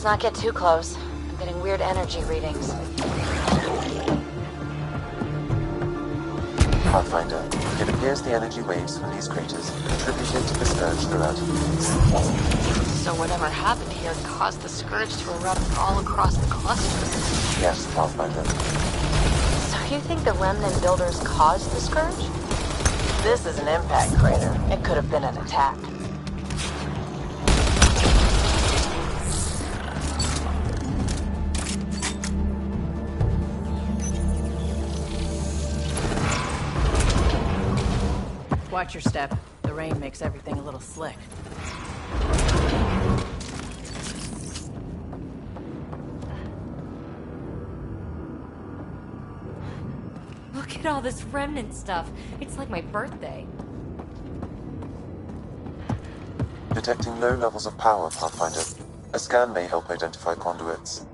Not get too close. I'm getting weird energy readings. Pathfinder, it appears the energy waves from these craters contributed to the Scourge throughout years. So whatever happened here caused the Scourge to erupt all across the cluster? Yes, Pathfinder. So you think the Remnant builders caused the Scourge? This is an impact crater. It could have been an attack. Watch your step. The rain makes everything a little slick. Look at all this remnant stuff. It's like my birthday. Detecting low levels of power, Pathfinder. A scan may help identify conduits.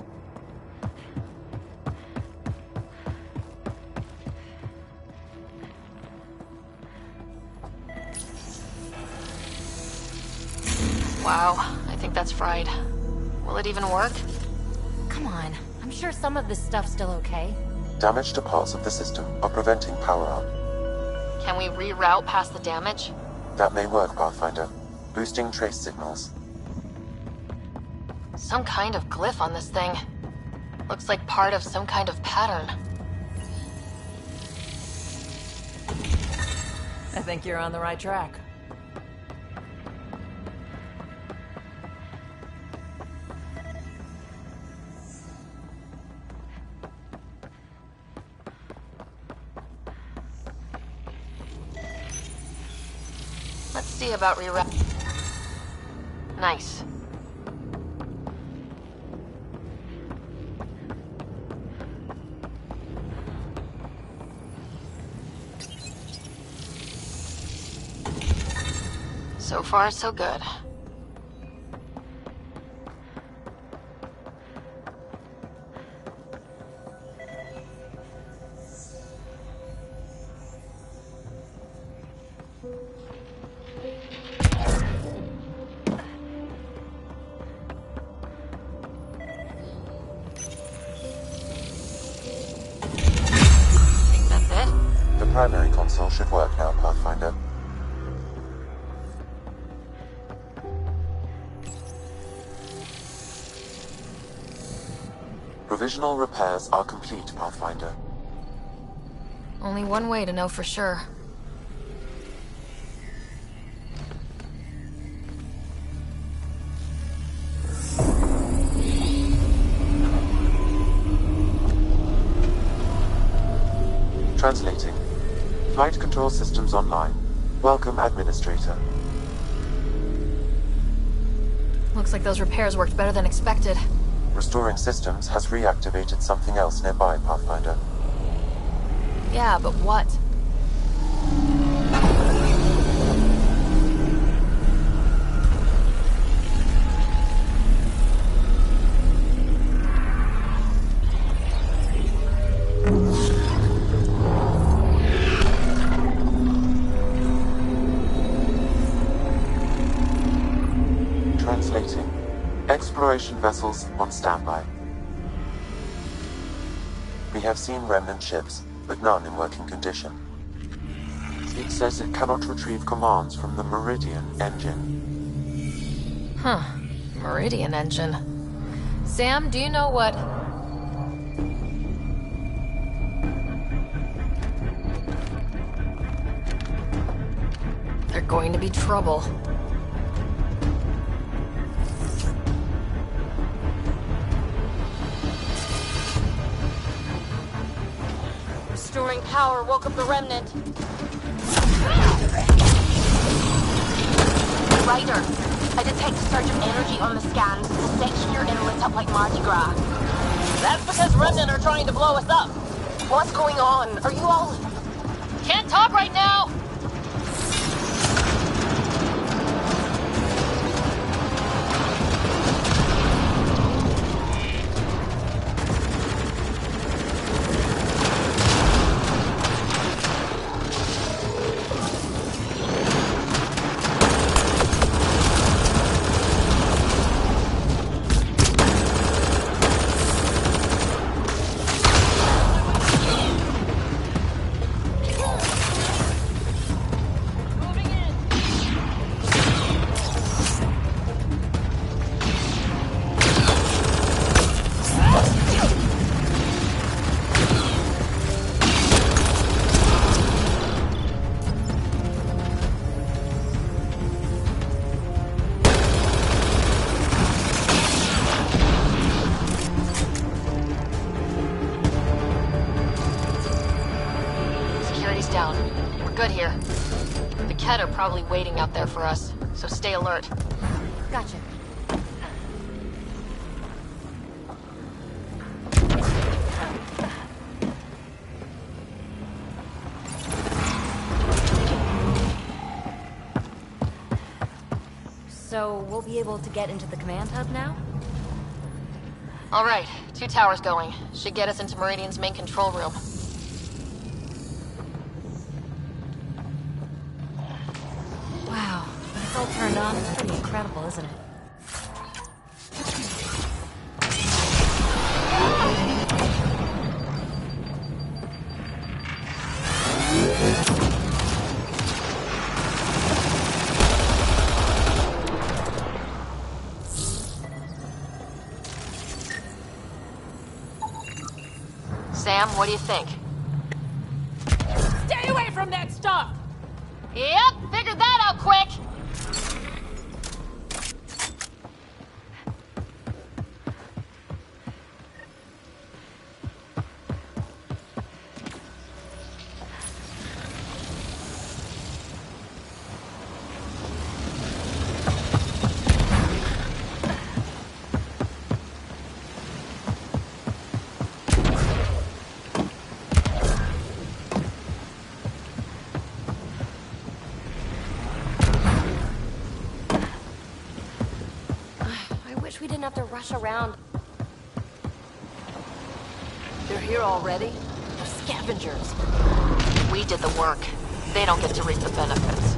Wow, I think that's fried. Will it even work? Come on, I'm sure some of this stuff's still okay. Damage to parts of the system are preventing power up. Can we reroute past the damage? That may work, Pathfinder. Boosting trace signals. Some kind of glyph on this thing. Looks like part of some kind of pattern. I think you're on the right track. Let's see about reroute. Nice. So far, so good. should work now, Pathfinder. Provisional repairs are complete, Pathfinder. Only one way to know for sure. Translating. Flight control systems online. Welcome, Administrator. Looks like those repairs worked better than expected. Restoring systems has reactivated something else nearby, Pathfinder. Yeah, but what? Translating. Exploration vessels on standby. We have seen remnant ships, but none in working condition. It says it cannot retrieve commands from the Meridian engine. Huh. Meridian engine. Sam, do you know what... They're going to be trouble. Restoring power woke up the remnant. Ryder, I detect a surge of energy on the scans. The section you're in lit up like Mardi Gras. That's because remnant are trying to blow us up. What's going on? Are you all... Can't talk right now! Down. We're good here. The Kett are probably waiting out there for us, so stay alert. Gotcha. So, we'll be able to get into the command hub now? All right, 2 towers going. Should get us into Meridian's main control room. Wow, when it's all turned on, it's pretty incredible, isn't it? Sam, what do you think? Stay away from that stuff! Yep, figured that out quick! We didn't have to rush around. They're here already? They're scavengers. We did the work. They don't get to reap the benefits.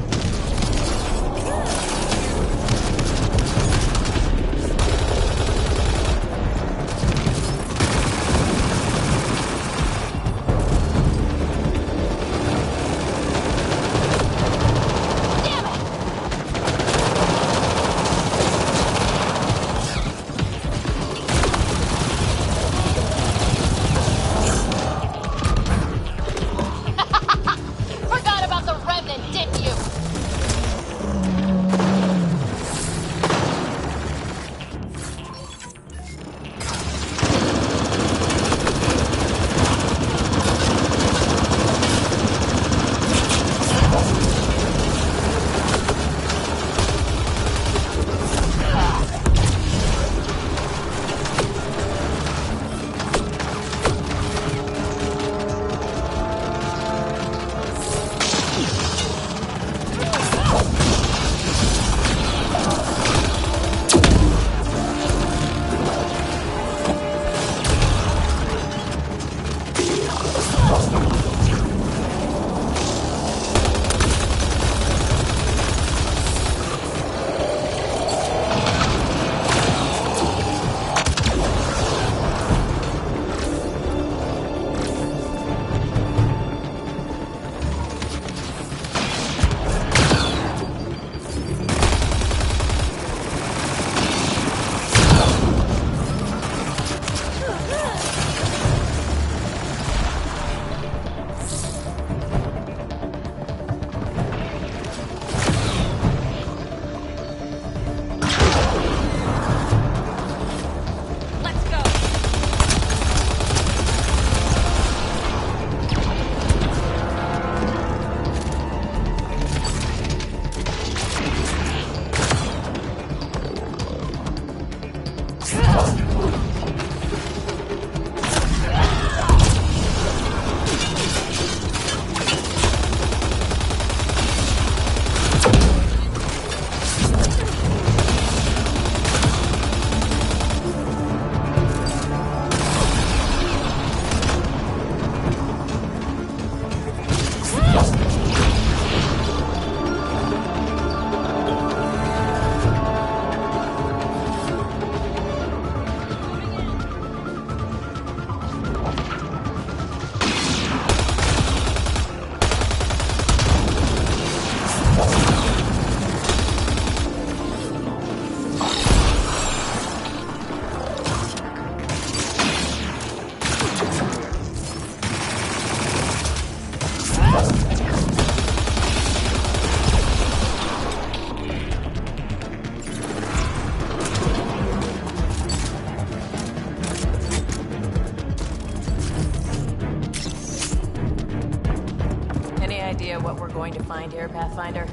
find here, Pathfinder?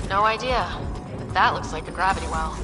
No idea, but that looks like a gravity well.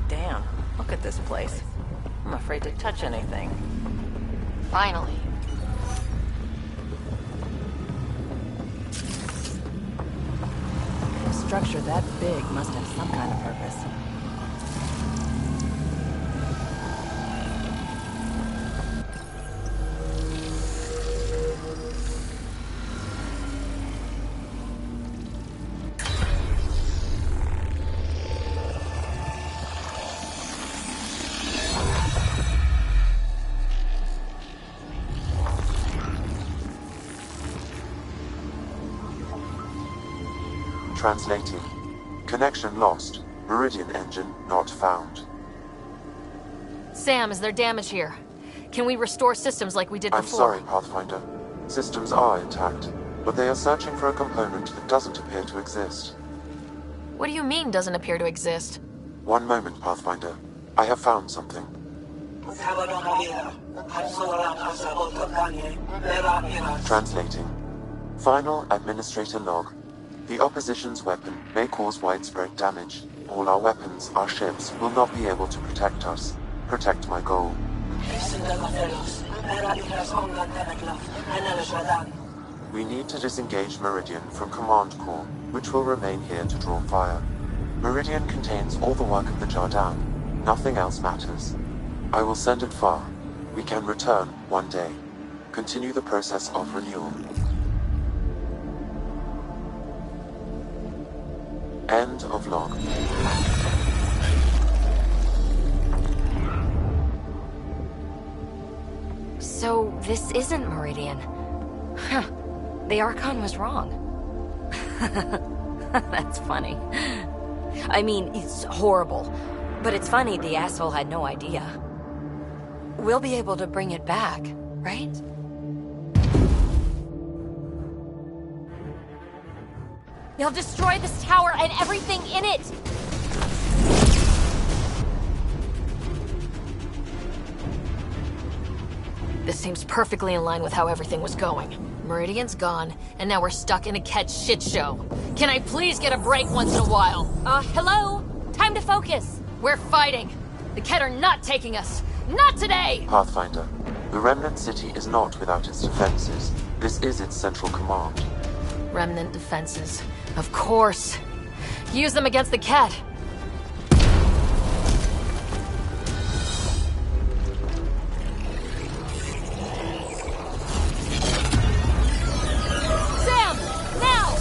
Damn, look at this place. I'm afraid to touch anything. Finally. A structure that big must have some kind of purpose. Translating. Connection lost. Meridian engine not found. Sam, is there damage here? Can we restore systems like we did I'm before? sorry, Pathfinder. Systems are intact, but they are searching for a component that doesn't appear to exist. What do you mean, doesn't appear to exist? One moment, Pathfinder. I have found something. Translating. Final Administrator log. The opposition's weapon may cause widespread damage. All our weapons, our ships, will not be able to protect us. Protect my goal. We need to disengage Meridian from Command Core, which will remain here to draw fire. Meridian contains all the work of the Jardan. Nothing else matters. I will send it far. We can return one day. Continue the process of renewal. End of log. So, this isn't Meridian. Huh. The Archon was wrong. That's funny. I mean, it's horrible. But it's funny the asshole had no idea. We'll be able to bring it back, right? They'll destroy this tower and everything in it! This seems perfectly in line with how everything was going. Meridian's gone, and now we're stuck in a Ket shit show. Can I please get a break once in a while? Hello? Time to focus! We're fighting! The Ket are not taking us! Not today! Pathfinder, the Remnant City is not without its defenses. This is its central command. Remnant defenses. Of course. Use them against the Ket. Sam! Now!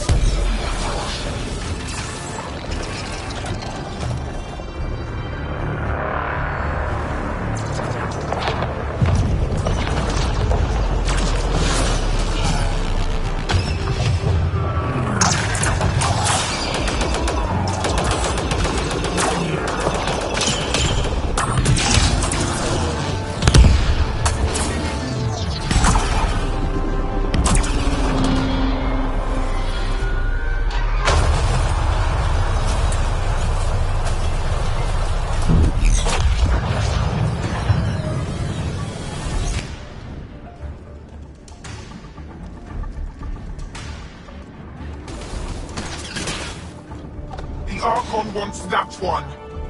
The Archon wants that one.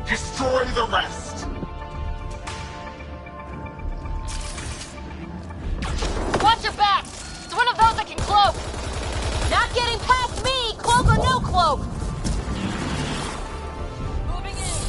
Destroy the rest. Watch your back! It's one of those that can cloak! Not getting past me, cloak or no cloak! Moving in.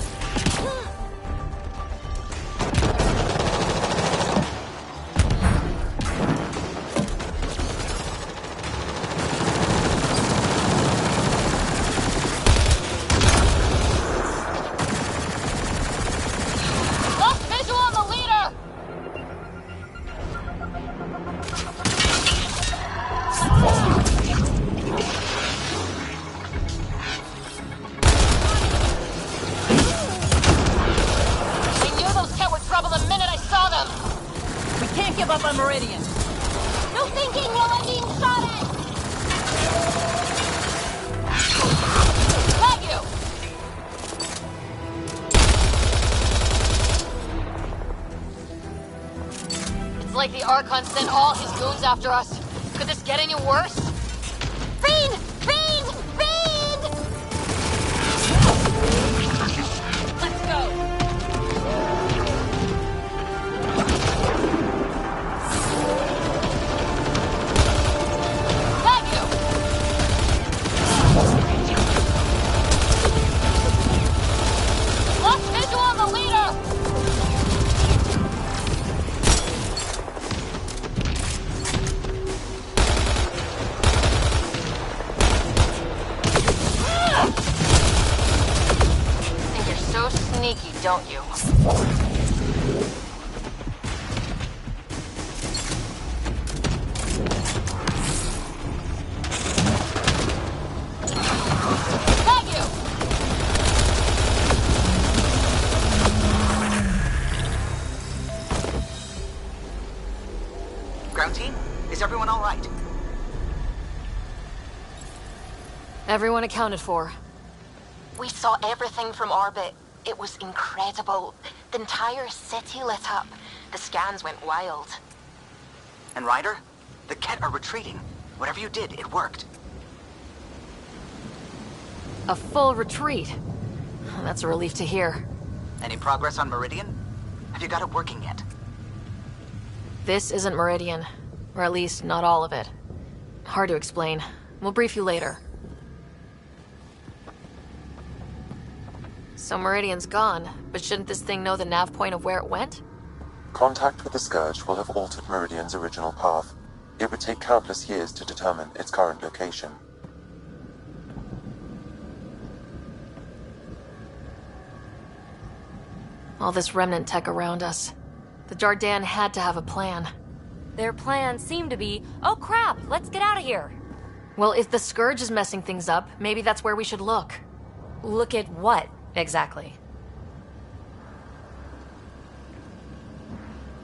Archon sent all his goons after us. Could this get any worse? Fiend! Fiend! Fiend! Let's go! Sneaky, don't you? Got you! Ground team, is everyone all right? Everyone accounted for. We saw everything from orbit. It was incredible. The entire city lit up. The scans went wild. And Ryder? The Ket are retreating. Whatever you did, it worked. A full retreat. That's a relief to hear. Any progress on Meridian? Have you got it working yet? This isn't Meridian. Or at least, not all of it. Hard to explain. We'll brief you later. So Meridian's gone, but shouldn't this thing know the nav point of where it went? Contact with the Scourge will have altered Meridian's original path. It would take countless years to determine its current location. All this remnant tech around us. The Jardin had to have a plan. Their plan seemed to be, oh crap, let's get out of here. Well, if the Scourge is messing things up, maybe that's where we should look. Look at what, exactly?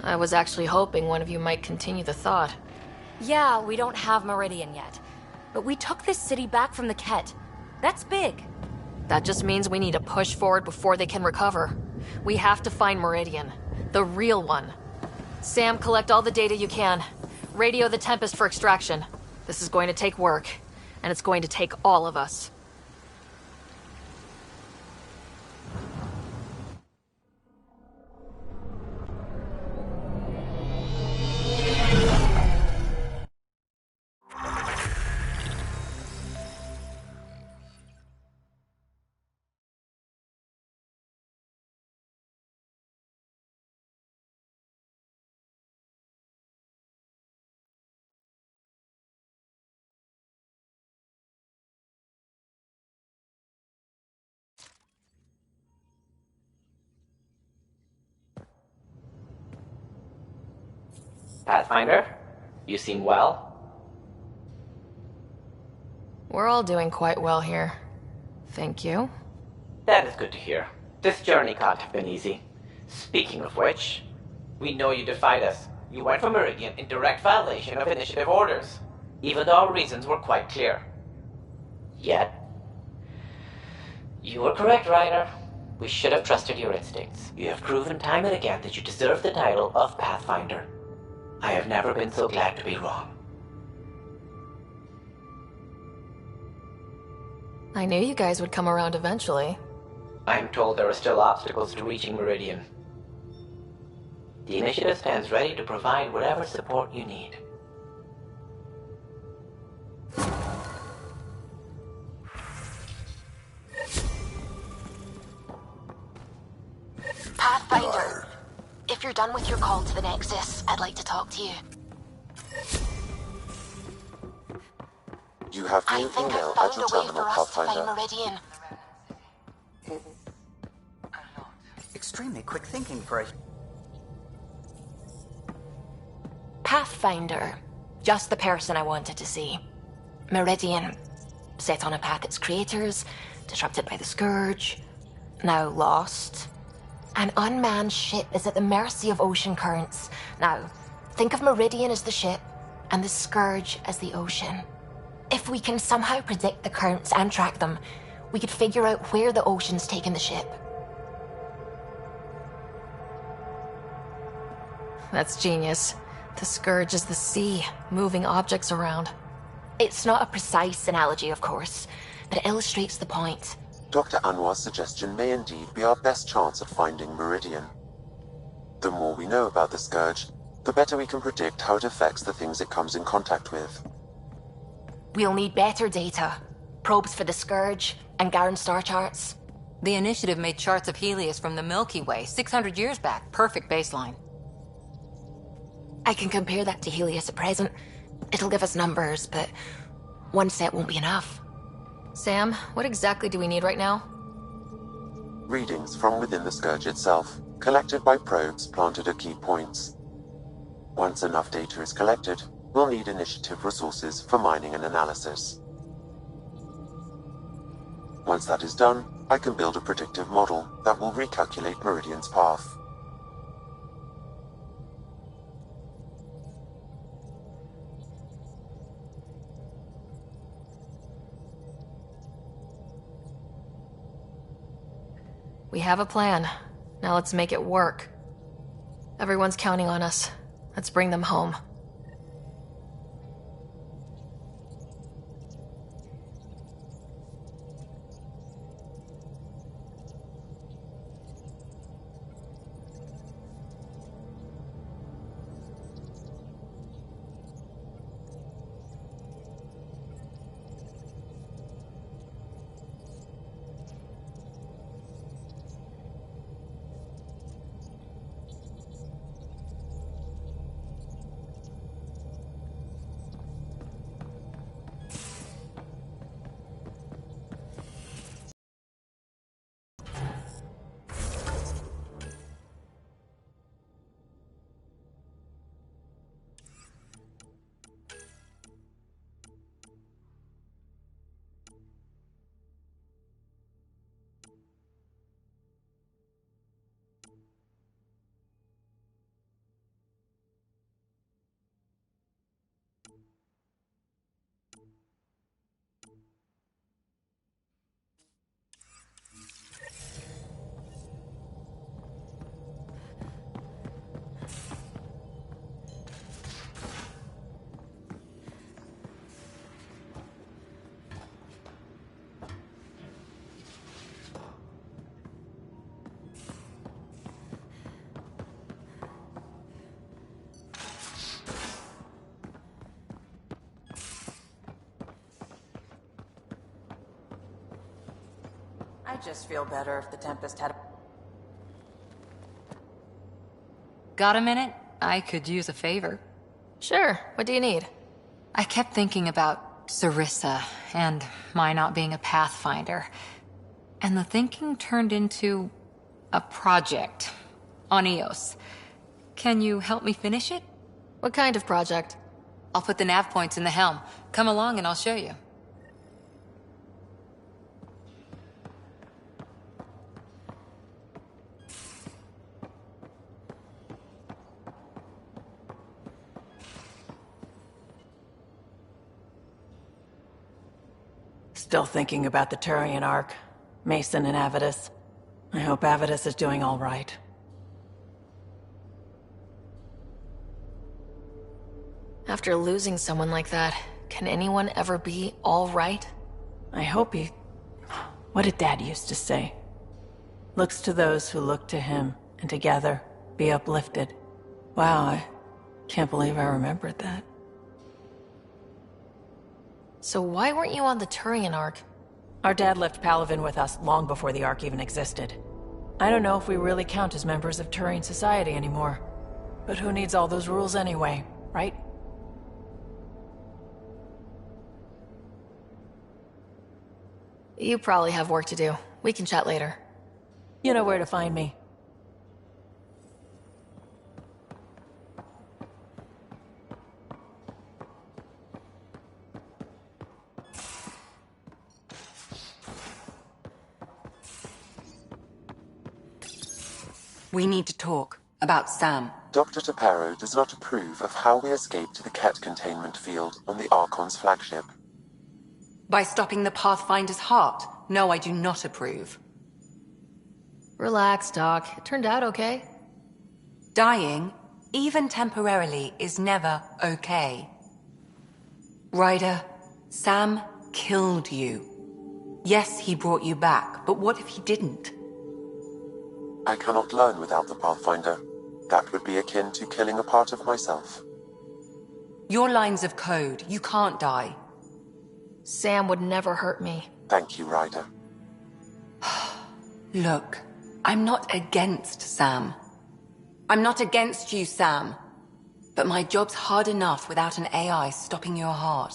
I was actually hoping one of you might continue the thought. Yeah, we don't have Meridian yet. But we took this city back from the Ket. That's big. That just means we need to push forward before they can recover. We have to find Meridian. The real one. Sam, collect all the data you can. Radio the Tempest for extraction. This is going to take work. And it's going to take all of us. Pathfinder, you seem well. We're all doing quite well here. Thank you. That is good to hear. This journey can't have been easy. Speaking of which, we know you defied us. You went for Meridian in direct violation of initiative orders, even though our reasons were quite clear. Yet, you were correct, Ryder. We should have trusted your instincts. You have proven time and again that you deserve the title of Pathfinder. I have never been so glad to be wrong. I knew you guys would come around eventually. I'm told there are still obstacles to reaching Meridian. The initiative stands ready to provide whatever support you need. Pathfinder, if you're done with your call to the Nexus, I'd like to talk to you. You have new email at your terminal, Pathfinder. Meridian. Extremely quick thinking for a... Pathfinder. Just the person I wanted to see. Meridian. Set on a path its creators, disrupted by the Scourge, now lost. An unmanned ship is at the mercy of ocean currents. Now, think of Meridian as the ship, and the Scourge as the ocean. If we can somehow predict the currents and track them, we could figure out where the ocean's taken the ship. That's genius. The Scourge is the sea, moving objects around. It's not a precise analogy, of course, but it illustrates the point. Dr. Anwar's suggestion may indeed be our best chance at finding Meridian. The more we know about the Scourge, the better we can predict how it affects the things it comes in contact with. We'll need better data. Probes for the Scourge, and Garen star charts. The Initiative made charts of Helios from the Milky Way 600 years back. Perfect baseline. I can compare that to Helios at present. It'll give us numbers, but one set won't be enough. Sam, what exactly do we need right now? Readings from within the Scourge itself, collected by probes planted at key points. Once enough data is collected, we'll need Initiative resources for mining and analysis. Once that is done, I can build a predictive model that will recalculate Meridian's path. We have a plan. Now let's make it work. Everyone's counting on us. Let's bring them home. I'd just feel better if the Tempest had... Got a minute? I could use a favor. Sure. What do you need? I kept thinking about Sarissa and my not being a Pathfinder. And the thinking turned into a project on Eos. Can you help me finish it? What kind of project? I'll put the nav points in the helm. Come along and I'll show you. Still thinking about the Turian Ark. Mason and Avidus. I hope Avidus is doing all right. After losing someone like that, can anyone ever be all right? I hope he... What did Dad used to say? Looks to those who look to him, and together be uplifted. Wow, I can't believe I remembered that. So why weren't you on the Turian Ark? Our dad left Palavin with us long before the Ark even existed. I don't know if we really count as members of Turian society anymore. But who needs all those rules anyway, right? You probably have work to do. We can chat later. You know where to find me. We need to talk about Sam. Dr. Taparo does not approve of how we escaped the Ket containment field on the Archon's flagship. By stopping the Pathfinder's heart? No, I do not approve. Relax, Doc. It turned out okay. Dying even temporarily, is never okay. Ryder, Sam killed you. Yes, he brought you back, but what if he didn't? I cannot learn without the Pathfinder. That would be akin to killing a part of myself. Your lines of code, you can't die. Sam would never hurt me. Thank you, Ryder. Look, I'm not against Sam. I'm not against you, Sam. But my job's hard enough without an AI stopping your heart.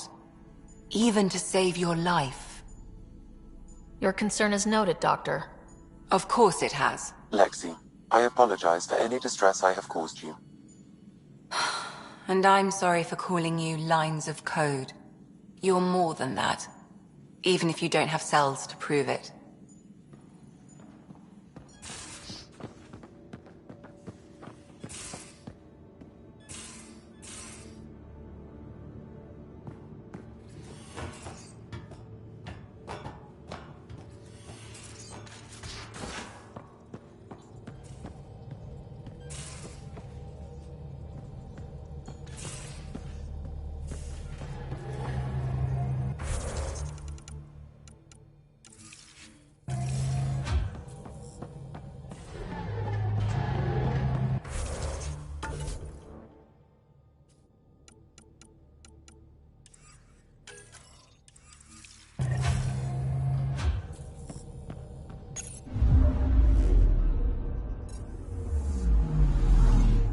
Even to save your life. Your concern is noted, Doctor. Of course it has. Lexi, I apologize for any distress I have caused you. And I'm sorry for calling you lines of code. You're more than that. Even if you don't have cells to prove it.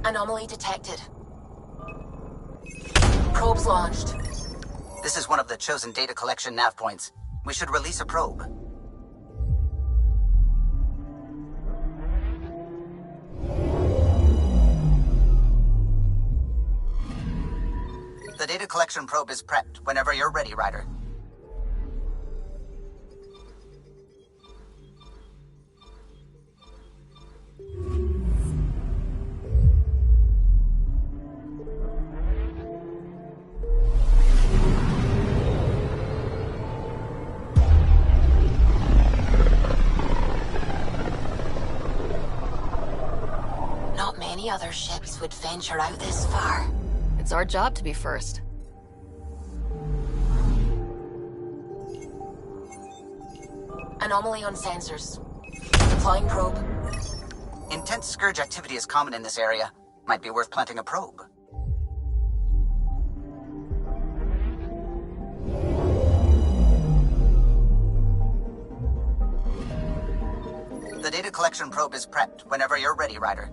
Anomaly detected. Probes launched. This is one of the chosen data collection nav points. We should release a probe. The data collection probe is prepped whenever you're ready, Ryder. Not many other ships would venture out this far. It's our job to be first. Anomaly on sensors. Deploying probe. Intense scourge activity is common in this area. Might be worth planting a probe. The data collection probe is prepped whenever you're ready, Ryder.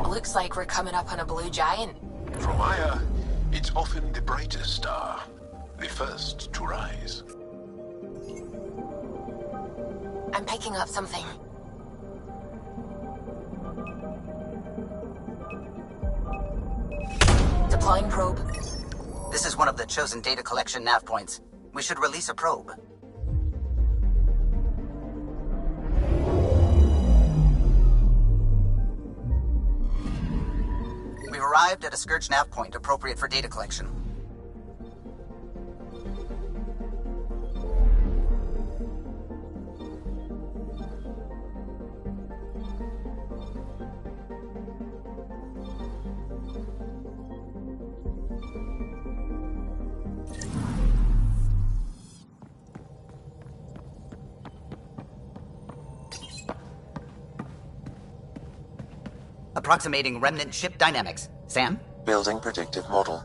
Looks like we're coming up on a blue giant. From Aya, it's often the brightest star, the first to rise. I'm picking up something. Deploying probe. This is one of the chosen data collection nav points. We should release a probe. We've arrived at a Scourge nav point appropriate for data collection. Approximating remnant ship dynamics. Sam? Building predictive model.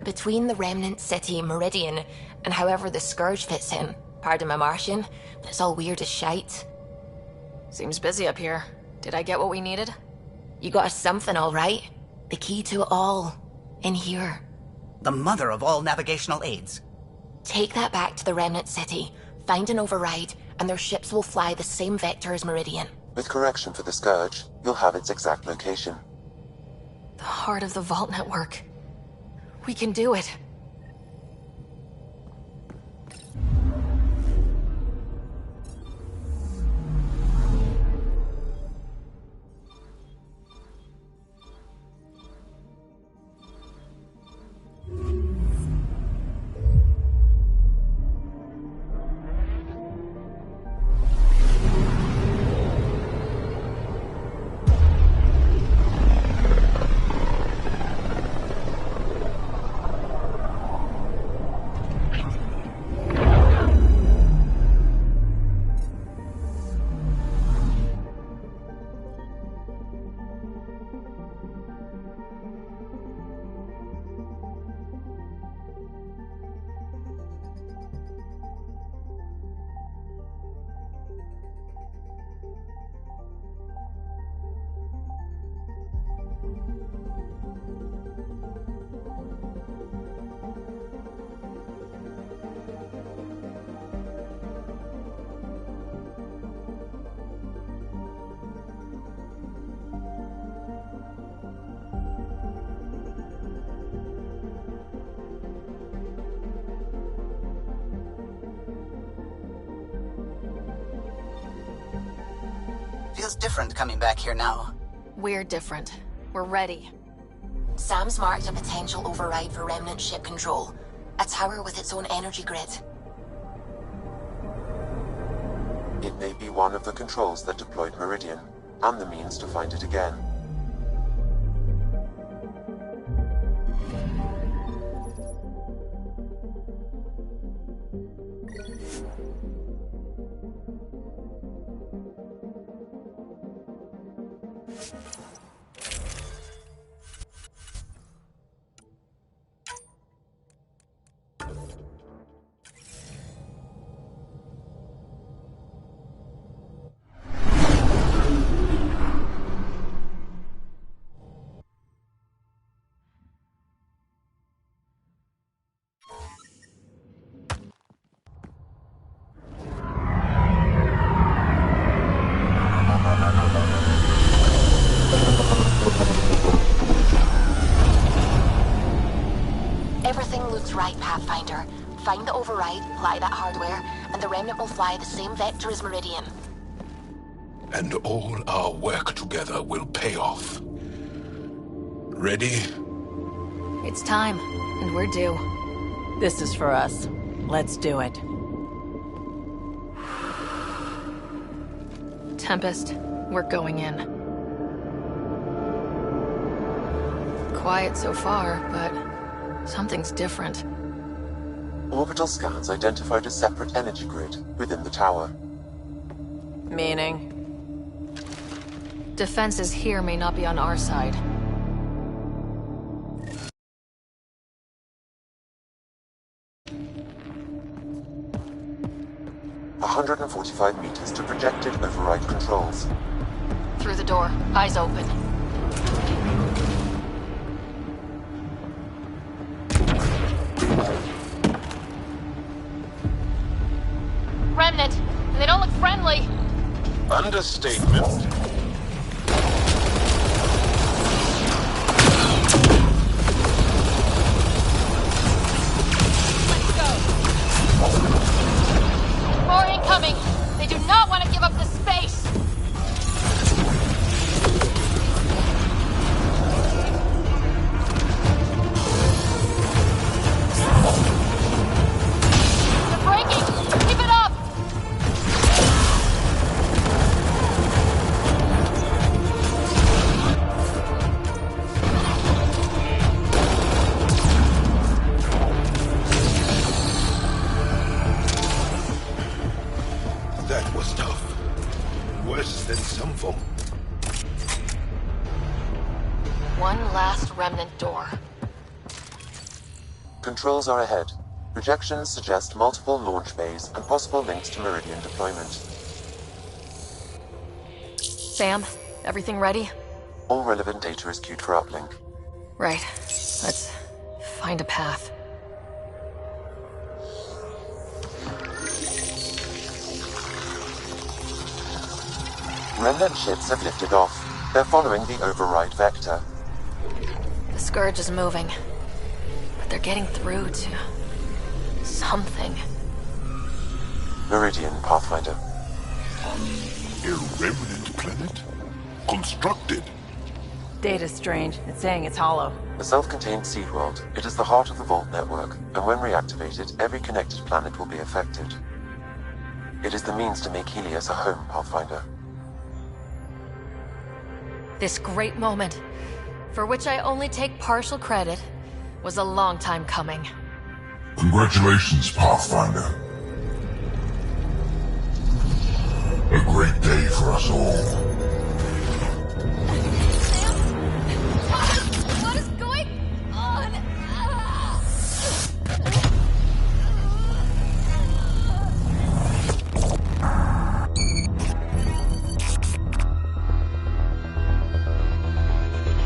Between the remnant city Meridian and however the Scourge fits in, pardon my Martian, but it's all weird as shite. Seems busy up here. Did I get what we needed? You got us something, all right. The key to it all. In here. The mother of all navigational aids. Take that back to the remnant city, find an override, and their ships will fly the same vector as Meridian. With correction for the Scourge, you'll have its exact location. The heart of the Vault Network. We can do it. feels different coming back here now. We're different. We're ready. Sam's marked a potential override for Remnant ship control. A tower with its own energy grid. It may be one of the controls that deployed Meridian, and the means to find it again. Everything looks right, Pathfinder. Find the override, apply that hardware, and the Remnant will fly the same vector as Meridian. And all our work together will pay off. Ready? It's time, and we're due. This is for us. Let's do it. Tempest, we're going in. Quiet so far, but something's different. Orbital scans identified a separate energy grid within the tower. Meaning? Defenses here may not be on our side. "145 meters to projected override controls." Through the door, eyes open. Remnant, and they don't look friendly. Understatement. More incoming! They do not want to give up the space! They're breaking! Keep it up! That was tough. Worse than some folk. One last remnant door. Controls are ahead. Projections suggest multiple launch bays and possible links to Meridian deployment. Sam, everything ready? All relevant data is queued for uplink. Right. Let's find a path. Remnant ships have lifted off. They're following the override vector. The Scourge is moving. But they're getting through to... something. Meridian, Pathfinder. A remnant planet? Constructed? Data's strange. It's saying it's hollow. A self-contained seed world, it is the heart of the Vault network, and when reactivated, every connected planet will be affected. It is the means to make Helios a home, Pathfinder. This great moment, for which I only take partial credit, was a long time coming. Congratulations, Pathfinder. A great day for us all. What is going on?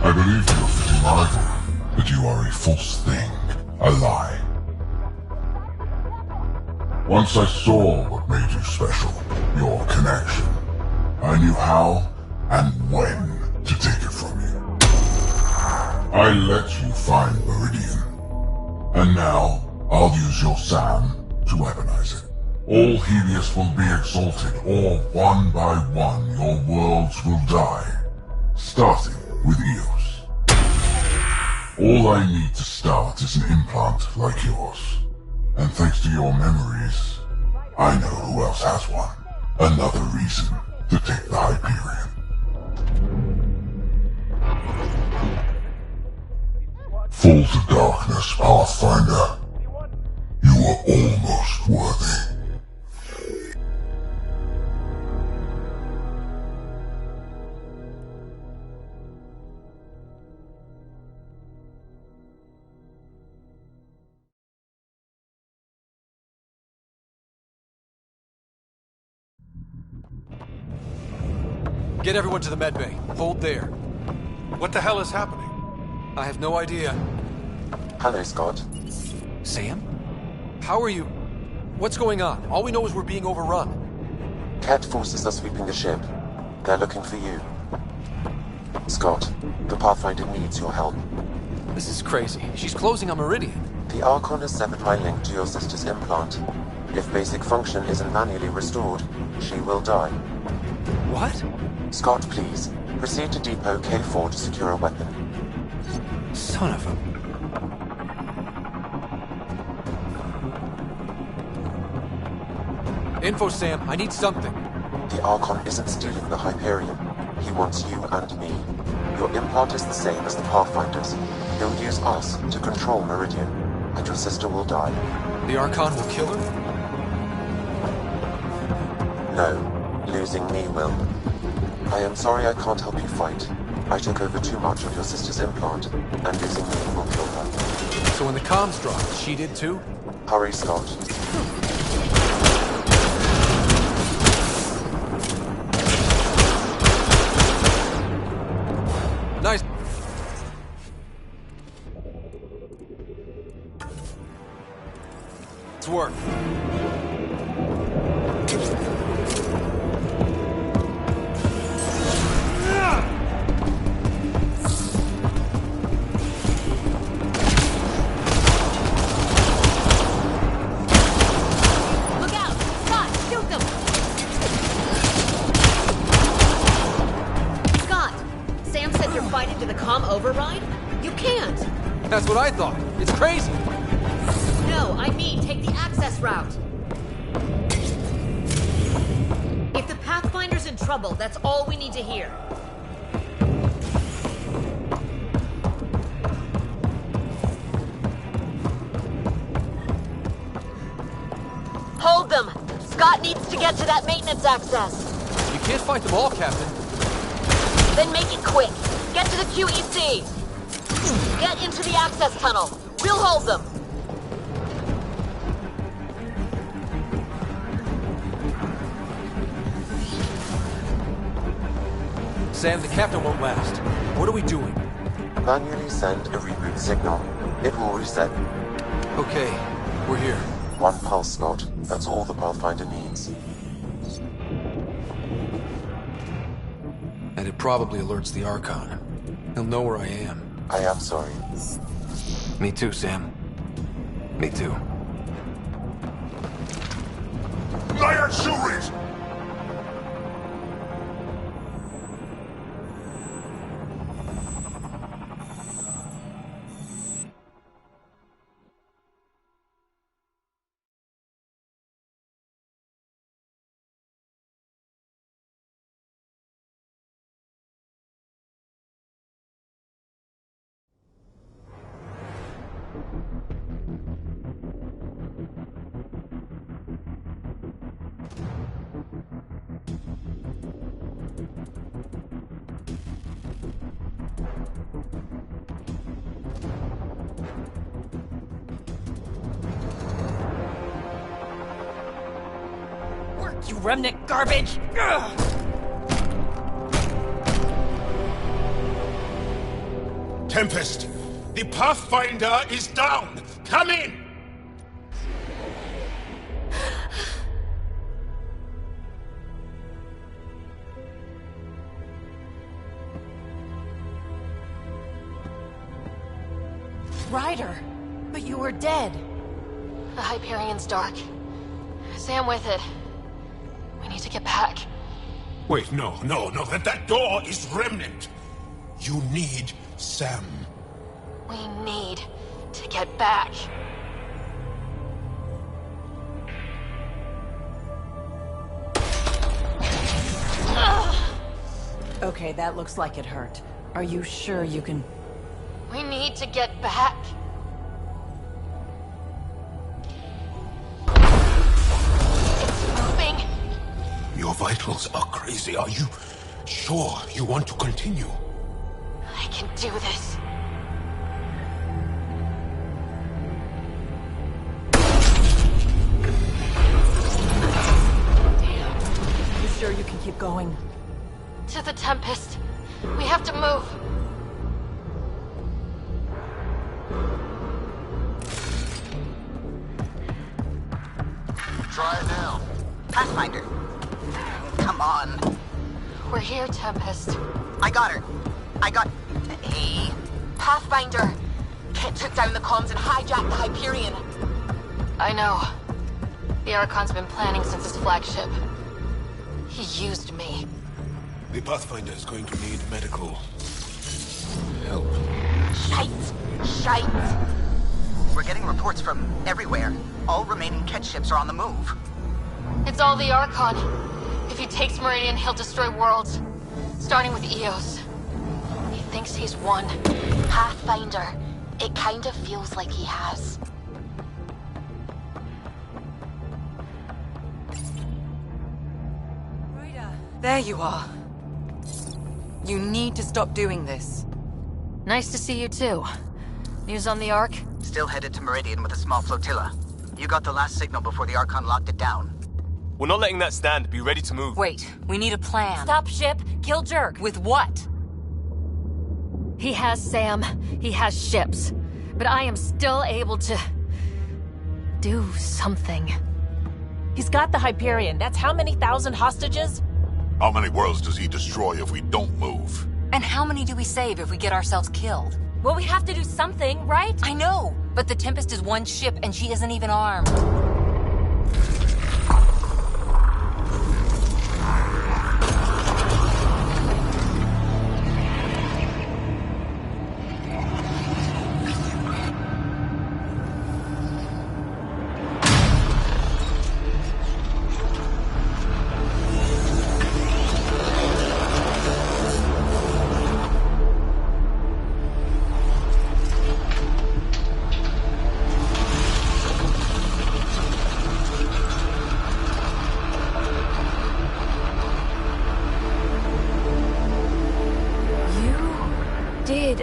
I believe you're fitting rival, but you are a false thing, a lie. Once I saw what made you special, your connection. I knew how and when to take it from you. I let you find Meridian, and now I'll use your Sam to weaponize it. All Helios will be exalted, or one by one your worlds will die. Starting with Eos. All I need to start is an implant like yours. And thanks to your memories, I know who else has one. Another reason to take the Hyperion. Fall to darkness, Pathfinder. You are almost worthy. Get everyone to the medbay. Hold there. What the hell is happening? I have no idea. Hello, Scott. Sam? How are you? What's going on? All we know is we're being overrun. Cat forces are sweeping the ship. They're looking for you. Scott, the Pathfinder needs your help. This is crazy. She's closing on Meridian. The Archon has severed my link to your sister's implant. If basic function isn't manually restored, she will die. What? Scott, please. Proceed to Depot K4 to secure a weapon. Son of a... Info, Sam. I need something. The Archon isn't stealing the Hyperion. He wants you and me. Your implant is the same as the Pathfinder's. He'll use us to control Meridian, and your sister will die. The Archon will kill her? No. Losing me will. I am sorry I can't help you fight. I took over too much of your sister's implant, and losing me will kill her. So when the comms dropped, she did too? Hurry, Scott. Nice. It's work. That's what I thought. It's crazy. No, I mean take the access route. If the Pathfinder's in trouble, that's all we need to hear. Hold them! Scott needs to get to that maintenance access. You can't fight them all, Captain. Then make it quick. Get to the QEC. Get into the access tunnel. We'll hold them. Sam, the captain won't last. What are we doing? Manually send a reboot signal. It will reset. Okay, we're here. One pulse, Scott. That's all the Pathfinder needs. And it probably alerts the Archon. He'll know where I am. I am sorry. Me too, Sam. Me too. Lion Shurit! You remnant garbage! Ugh. Tempest, the Pathfinder is down! Come in! Ryder, but you were dead. The Hyperion's dark. Sam with it. We need to get back. Wait, no. That door is Remnant. You need Sam. We need to get back. Okay, that looks like it hurt. Are you sure you can... We need to get back. It's moving. Your vitals are crazy. Are you sure you want to continue? I can do this. You sure you can keep going? To the Tempest. We have to move. Try it now. Pathfinder. Come on. We're here, Tempest. I got her. Hey. Pathfinder! Kit took down the comms and hijacked the Hyperion. I know. The Archon's been planning since his flagship. He used me. The Pathfinder is going to need medical help. Shite! We're getting reports from everywhere. All remaining Ket ships are on the move. It's all the Archon. If he takes Meridian, he'll destroy worlds. Starting with Eos. He thinks he's won. Pathfinder. It kind of feels like he has. There you are. You need to stop doing this. Nice to see you too. News on the Ark? Still headed to Meridian with a small flotilla. You got the last signal before the Archon locked it down. We're not letting that stand. Be ready to move. Wait, we need a plan. Stop ship, kill Jerk. With what? He has Sam, he has ships. But I am still able to... do something. He's got the Hyperion. That's how many thousand hostages? How many worlds does he destroy if we don't move? And how many do we save if we get ourselves killed? Well, we have to do something, right? I know, but the Tempest is one ship and she isn't even armed.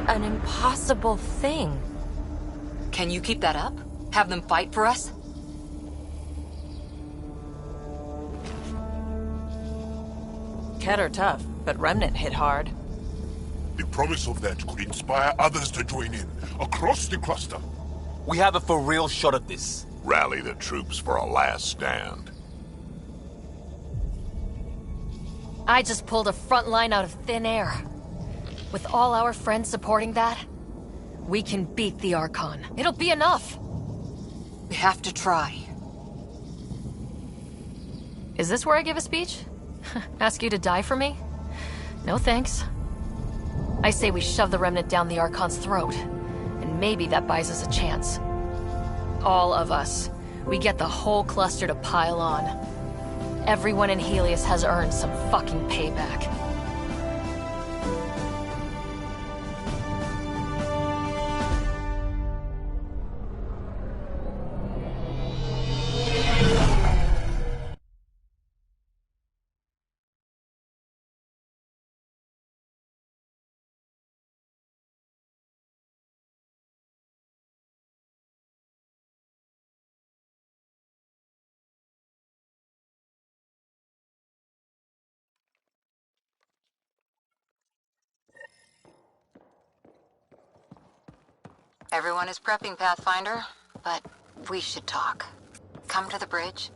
An impossible thing. Can you keep that up? Have them fight for us? Ket are tough, but Remnant hit hard. The promise of that could inspire others to join in, across the cluster. We have a for real shot at this. Rally the troops for a last stand. I just pulled a front line out of thin air. With all our friends supporting that, we can beat the Archon. It'll be enough. We have to try. Is this where I give a speech? Ask you to die for me? No thanks. I say we shove the Remnant down the Archon's throat, and maybe that buys us a chance. All of us. We get the whole cluster to pile on. Everyone in Helios has earned some fucking payback. Everyone is prepping, Pathfinder, but we should talk. Come to the bridge.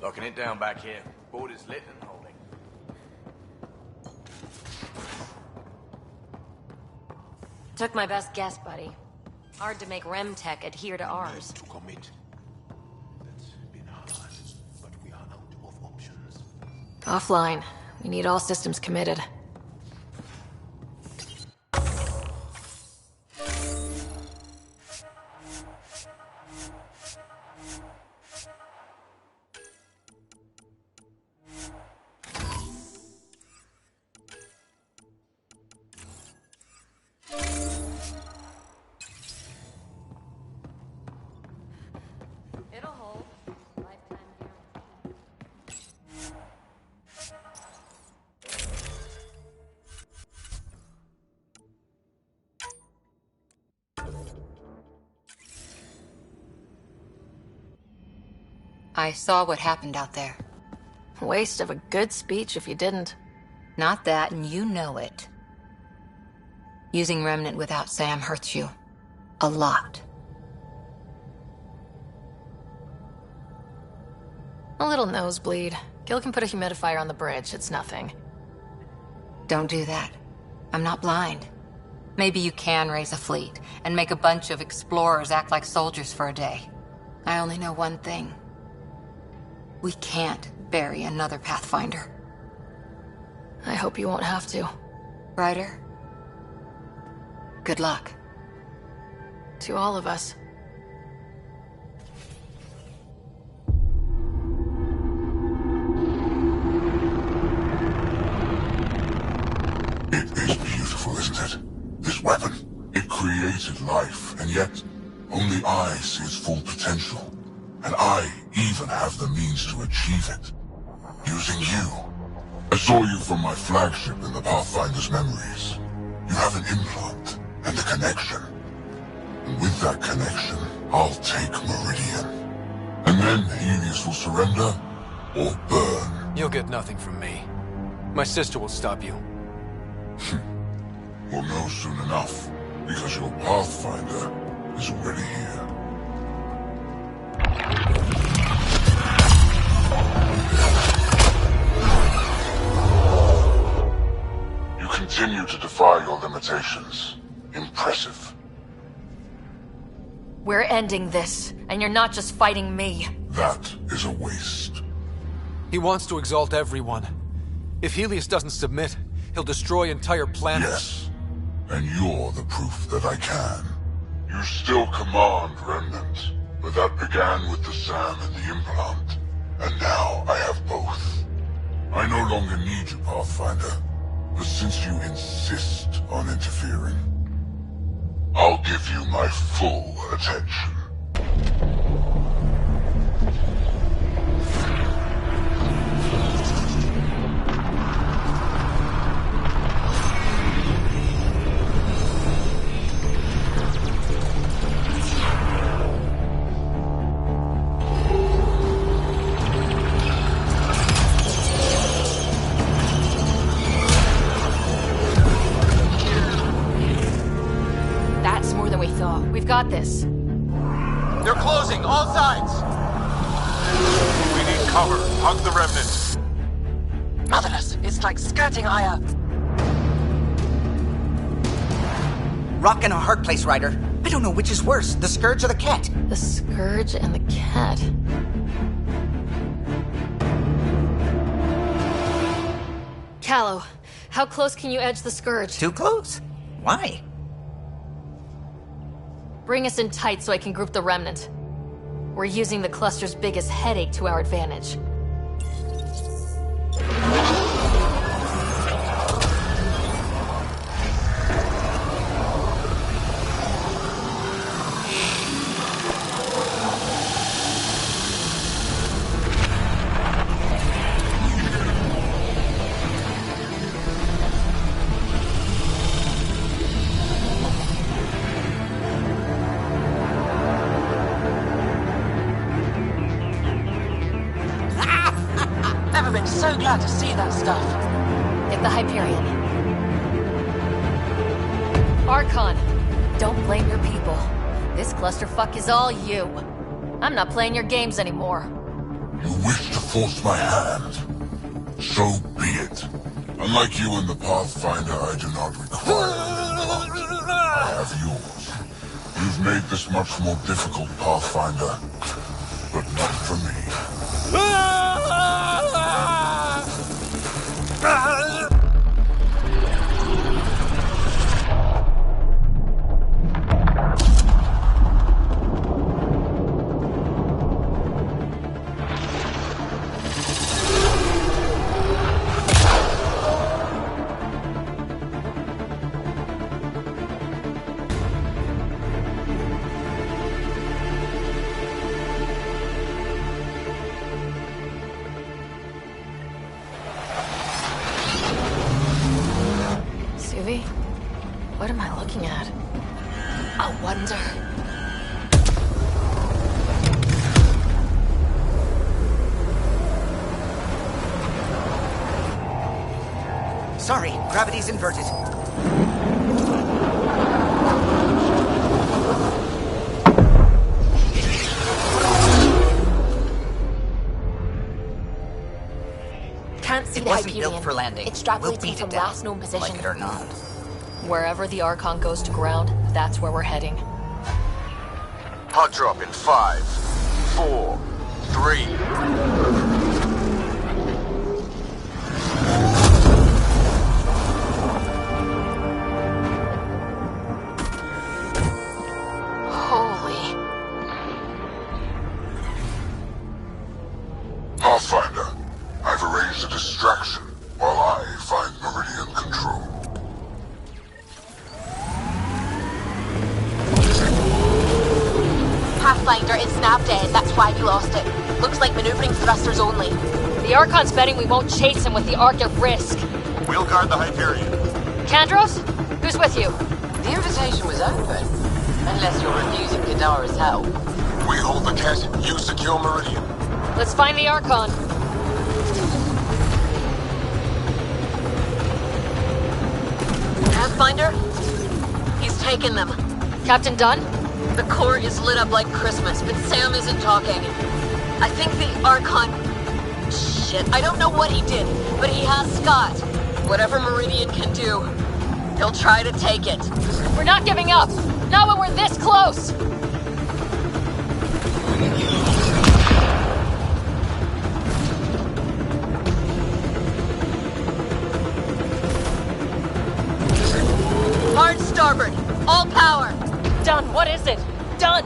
Locking it down back here. Board is lit and holding. Took my best guess, buddy. Hard to make REM tech adhere to ours. To commit. That's been hard, but we are out of options. Offline. We need all systems committed. It'll hold. Lifetime I saw what happened out there. Waste of a good speech if you didn't. Not that, and you know it. Using Remnant without Sam hurts you. A lot. A little nosebleed. Gil can put a humidifier on the bridge. It's nothing. Don't do that. I'm not blind. Maybe you can raise a fleet and make a bunch of explorers act like soldiers for a day. I only know one thing. We can't bury another Pathfinder. I hope you won't have to. Ryder, good luck. To all of us. It is beautiful, isn't it? This weapon. It created life, and yet only I see its full potential. And I even have the means to achieve it. Using you. I saw you from my flagship in the Pathfinder's memories. You have an implant and a connection. And with that connection, I'll take Meridian. And then Helios will surrender or burn. You'll get nothing from me. My sister will stop you. We'll know soon enough, because your Pathfinder is already here. You continue to defy your limitations. Impressive. We're ending this, and you're not just fighting me. That is a waste. He wants to exalt everyone. If Helios doesn't submit, he'll destroy entire planets. Yes, and you're the proof that I can. You still command Remnant, but that began with the SAM and the implant. And now I have both. I no longer need you, Pathfinder. But since you insist on interfering, I'll give you my full attention. That's more than we thought. We've got this. They're closing, all sides! We need cover. Hug the Remnant. Motherless, it's like skirting Aya. Rock in a hard place, Ryder. I don't know which is worse, the Scourge or the Ket. The Scourge and the Ket. Callow, how close can you edge the Scourge? Too close? Why? Bring us in tight so I can group the Remnant. We're using the cluster's biggest headache to our advantage. Never been so glad to see that stuff. Get the Hyperion. Archon, don't blame your people. This clusterfuck is all you. I'm not playing your games anymore. You wish to force my hand? So be it. Unlike you and the Pathfinder, I do not require I have yours. You've made this much more difficult, Pathfinder, but not for me. Suvi? What am I looking at? A wonder. Sorry, gravity's inverted. Can't see It the wasn't Hyperion. built for landing. Extrapolates We'll me beat from it down, last known position. like it or not. Wherever the Archon goes to ground, that's where we're heading. Hot drop in 5, 4, 3. Holy. Pathfinder, I've arranged a distraction while I find Meridian control. Pathfinder, it's nav dead. That's why we lost it. Looks like maneuvering thrusters only. The Archon's betting we won't chase him with the Arc at risk. We'll guard the Hyperion. Kandros? Who's with you? The invitation was open. Unless you're refusing Kadara's help. We hold the Ket, you secure Meridian. Let's find the Archon. Pathfinder? He's taken them. Captain Dunn? The core is lit up like Christmas, but Sam isn't talking. I think the Archon... Shit, I don't know what he did, but he has Scott. Whatever Meridian can do, he'll try to take it. We're not giving up! Not when we're this close! Hard starboard. All power. Dunn, what is it? Dunn!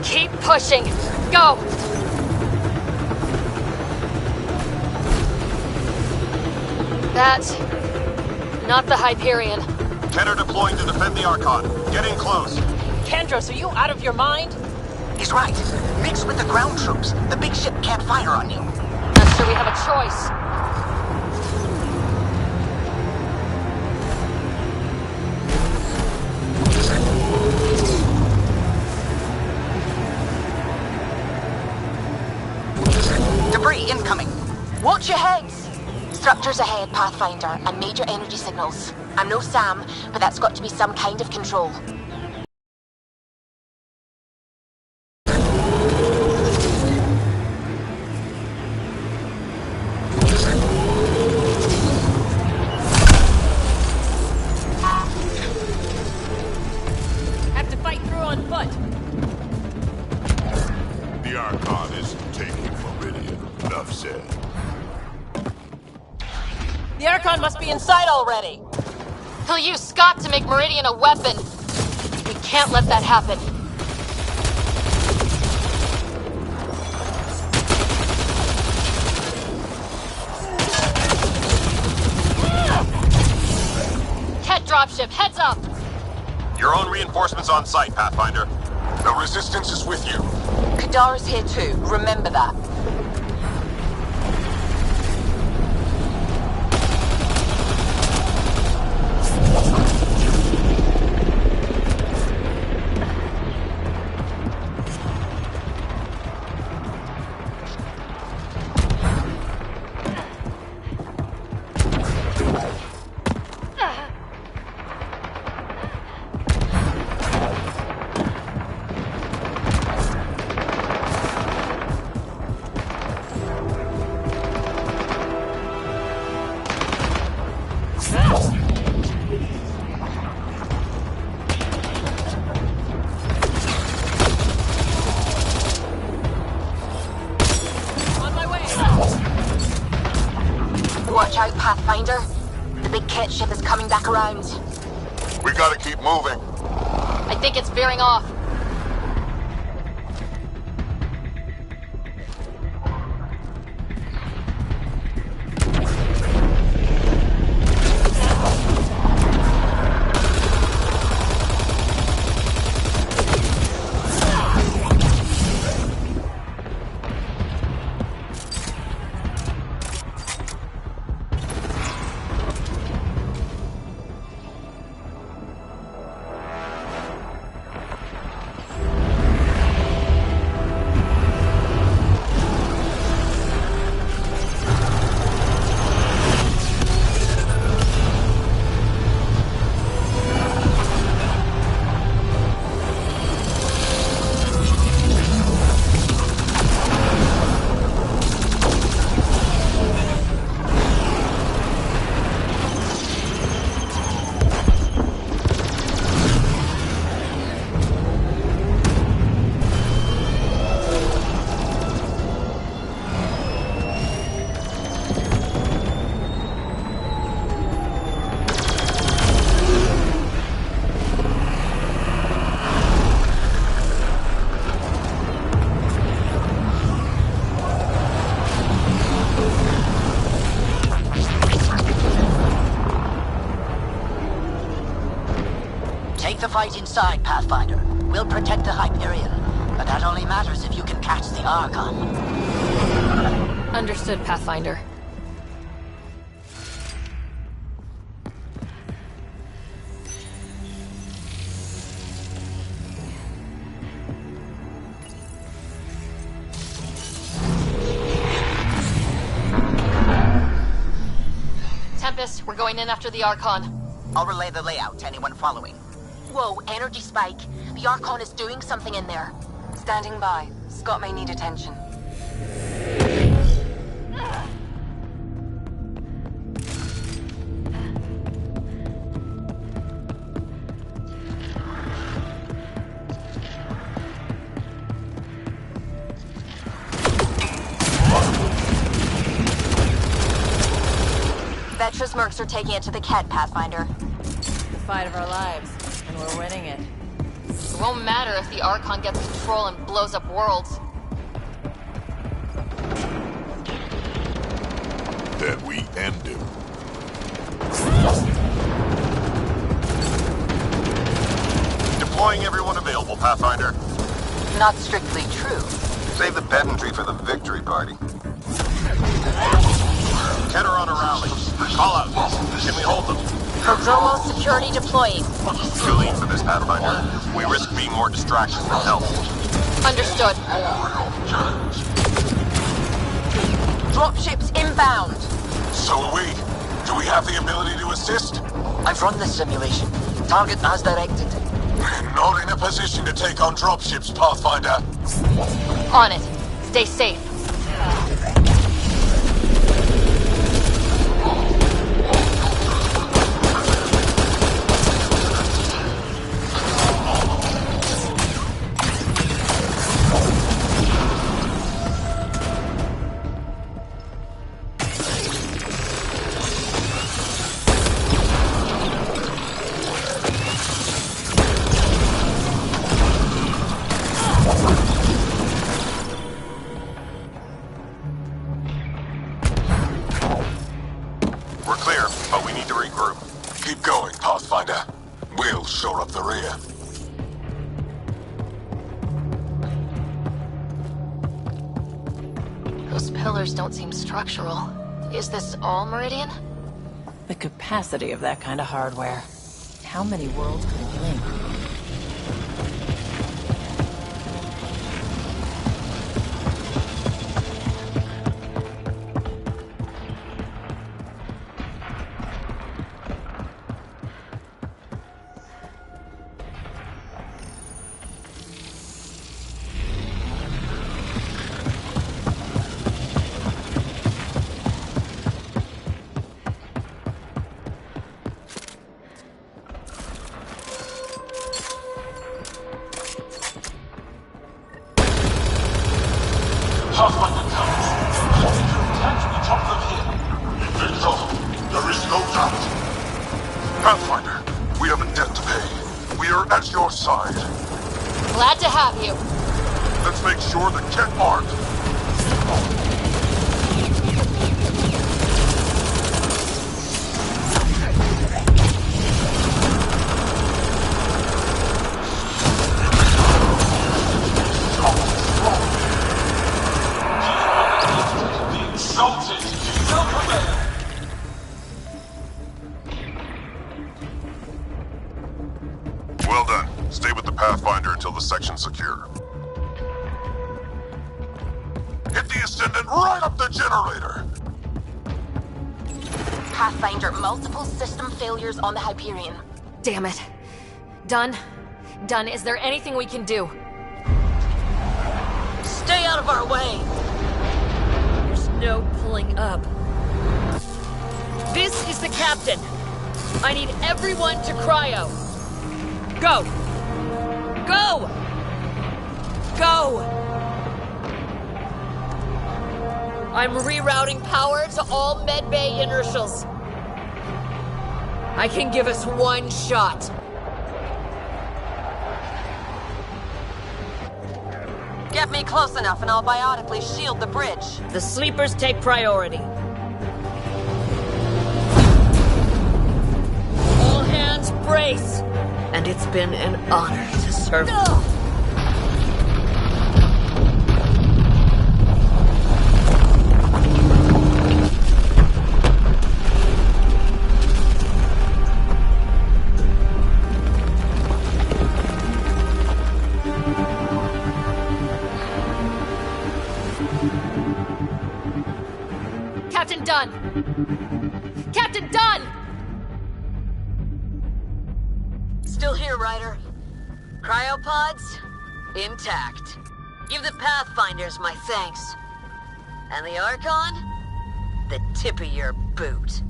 Keep pushing. Go! That's... not the Hyperion. Ket are deploying to defend the Archon. Get in close. Kandros, are you out of your mind? He's right. Mix with the ground troops. The big ship can't fire on you. Not sure we have a choice. Debris incoming. Watch your heads! Structures ahead, Pathfinder, and major energy signals. I'm no Sam, but that's got to be some kind of control. Have to fight through on foot. The Archon is taking Meridian. Enough said. The Archon must be inside already. He'll use Scott to make Meridian a weapon. We can't let that happen. Ket dropship, heads up! Your own reinforcements on site, Pathfinder. The Resistance is with you. Kadara's here too. Remember that. Watch out, Pathfinder. The big kit ship is coming back around. We gotta keep moving. I think it's veering off. Take the fight inside, Pathfinder. We'll protect the Hyperion, but that only matters if you can catch the Archon. Understood, Pathfinder. Tempest, we're going in after the Archon. I'll relay the layout to anyone following. Whoa, energy spike. The Archon is doing something in there. Standing by. Scott may need attention. Vetra's mercs are taking it to the Ket, Pathfinder. The fight of our lives, and we're winning it. It won't matter if the Archon gets control and blows up worlds. Then we end him. Deploying everyone available, Pathfinder. Not strictly true. Save the pedantry for the victory party. Get her on a rally. Call out. Can we hold them? Prodromo security deploying. You lead for this, Pathfinder. We risk being more distractions than help. Understood. Dropships inbound. So are we. Do we have the ability to assist? I've run this simulation. Target as directed. We're not in a position to take on dropships, Pathfinder. On it. Stay safe. We're clear, but we need to regroup. Keep going, Pathfinder. We'll shore up the rear. Those pillars don't seem structural. Is this all Meridian? The capacity of that kind of hardware. How many worlds could it link? Pathfinder comes. Attach the top of them here. Lift off. Pathfinder, we have a debt to pay. We are at your side. Glad to have you. Let's make sure the Ket aren't. Well done. Stay with the Pathfinder until the section's secure. Hit the Ascendant right up the generator! Pathfinder, multiple system failures on the Hyperion. Damn it. Done? Done. Is there anything we can do? Stay out of our way! There's no pulling up. This is the captain. I need everyone to cryo. Go! Go! Go! I'm rerouting power to all medbay inertials. I can give us one shot. Get me close enough and I'll biotically shield the bridge. The sleepers take priority. All hands brace! And it's been an honor to serve. Captain Dunn! Captain Dunn! Still here, Ryder. Cryopods? Intact. Give the Pathfinders my thanks. And the Archon? The tip of your boot.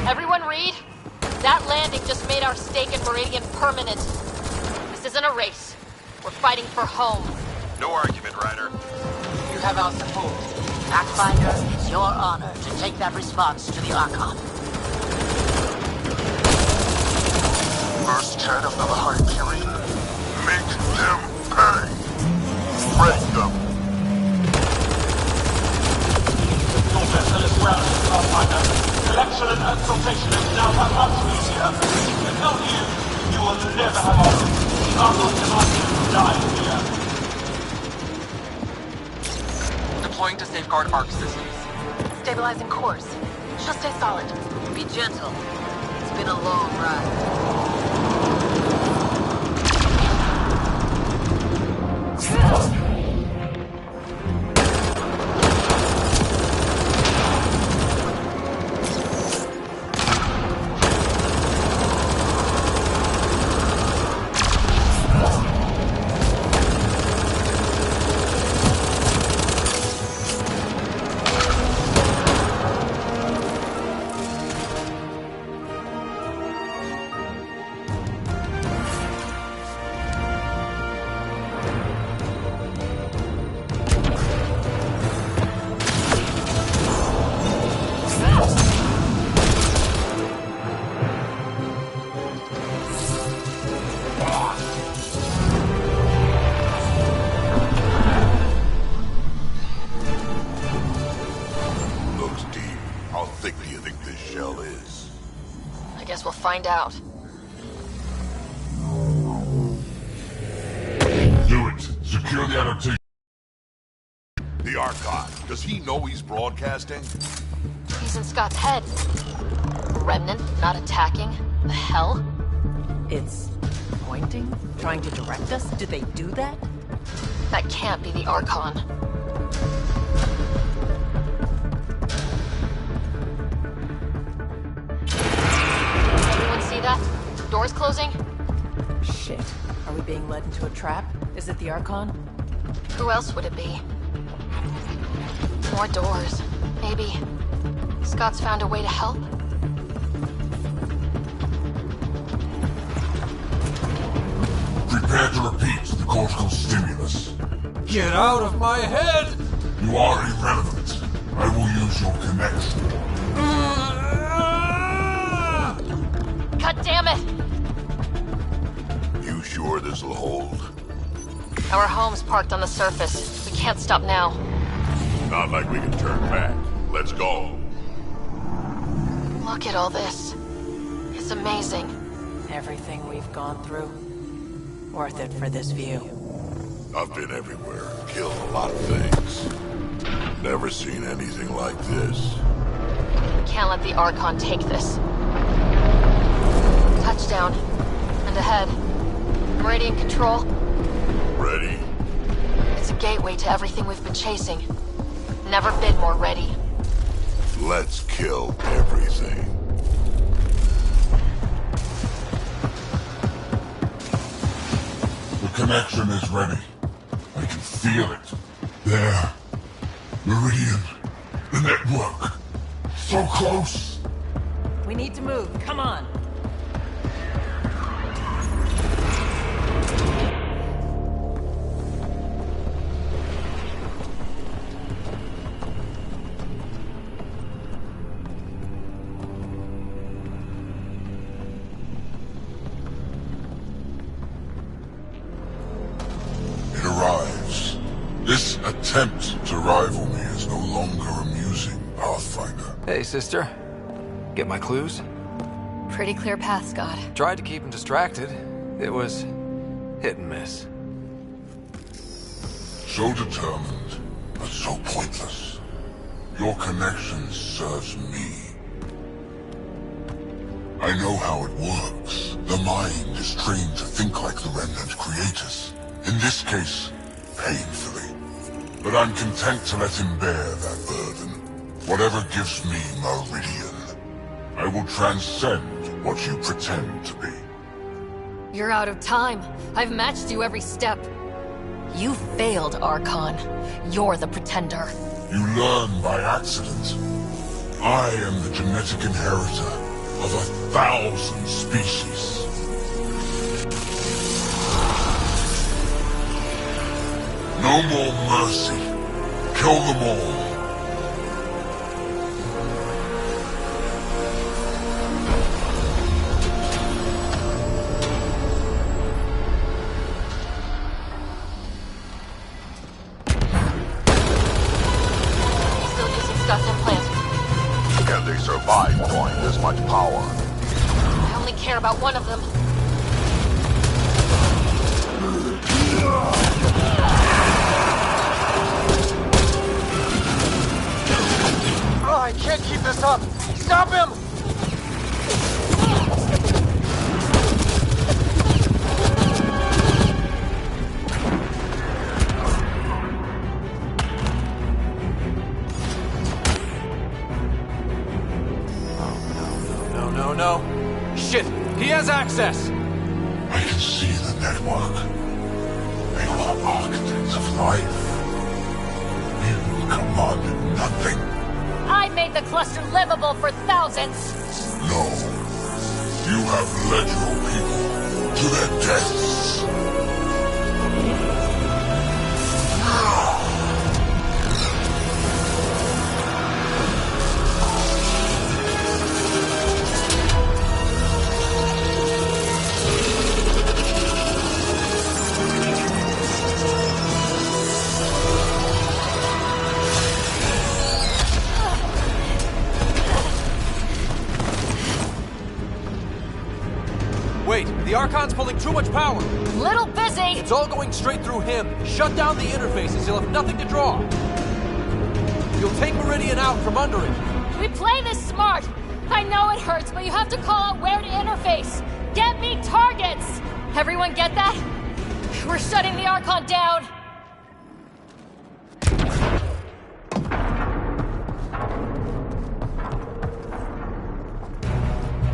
Everyone read? That landing just made our stake in Meridian permanent. This isn't a race. We're fighting for home. No argument, Ryder. You have our support. Pathfinder, it's your honor to take that response to the Archon. First Ket of the Hyperion. Make them pay. Break them. Your vessel is grounded, Pathfinder. Collection and exaltation is now that much easier. Without you will never have honor. Archon demands die here. Deploying to safeguard arc systems. Stabilizing course. Just stay solid. Be gentle. It's been a long ride. I guess we'll find out. Do it. Secure the adaptation. The Archon, does he know he's broadcasting? He's in Scott's head. Remnant not attacking? The hell? It's pointing? Trying to direct us? Did they do that? That can't be the Archon. Everyone see that? Doors closing? Shit. Are we being led into a trap? Is it the Archon? Who else would it be? More doors. Maybe Scott's found a way to help? Prepare to repeat the cortical Get out of my head! You are irrelevant. I will use your connection. God damn it! You sure this'll hold? Our home's parked on the surface. We can't stop now. Not like we can turn back. Let's go. Look at all this. It's amazing. Everything we've gone through, worth it for this view. I've been everywhere, killed a lot of things. Never seen anything like this. We can't let the Archon take this. Touchdown. And ahead. Meridian control. Ready? It's a gateway to everything we've been chasing. Never been more ready. Let's kill everything. The connection is ready. I can feel it. There. Meridian. The network. So close. We need to move. Come on. It arrives. This attempt to rival me is no longer amusing, Pathfinder. Hey, sister. Get my clues? Pretty clear path, Scott. Tried to keep him distracted. It was hit and miss. So determined, but so pointless. Your connection serves me. I know how it works. The mind is trained to think like the Remnant creators. In this case, painfully. But I'm content to let him bear that burden. Whatever gives me Meridian, I will transcend what you pretend to be. You're out of time. I've matched you every step. You failed, Archon. You're the pretender. You learn by accident. I am the genetic inheritor of 1,000 species. No more mercy. Kill them all. Still using Scott's implant. Can they survive drawing this much power? I only care about one of them. Oh, I can't keep this up! Stop him! No. Shit! He has access! I can see the network. They are architects of life. You commanded nothing. I made the cluster livable for thousands. No. You have led your people to their deaths. Wait, the Archon's pulling too much power! Little busy! It's all going straight through him. Shut down the interfaces, he'll have nothing to draw. You'll take Meridian out from under it. We play this smart. I know it hurts, but you have to call out where to interface. Get me targets! Everyone get that? We're shutting the Archon down.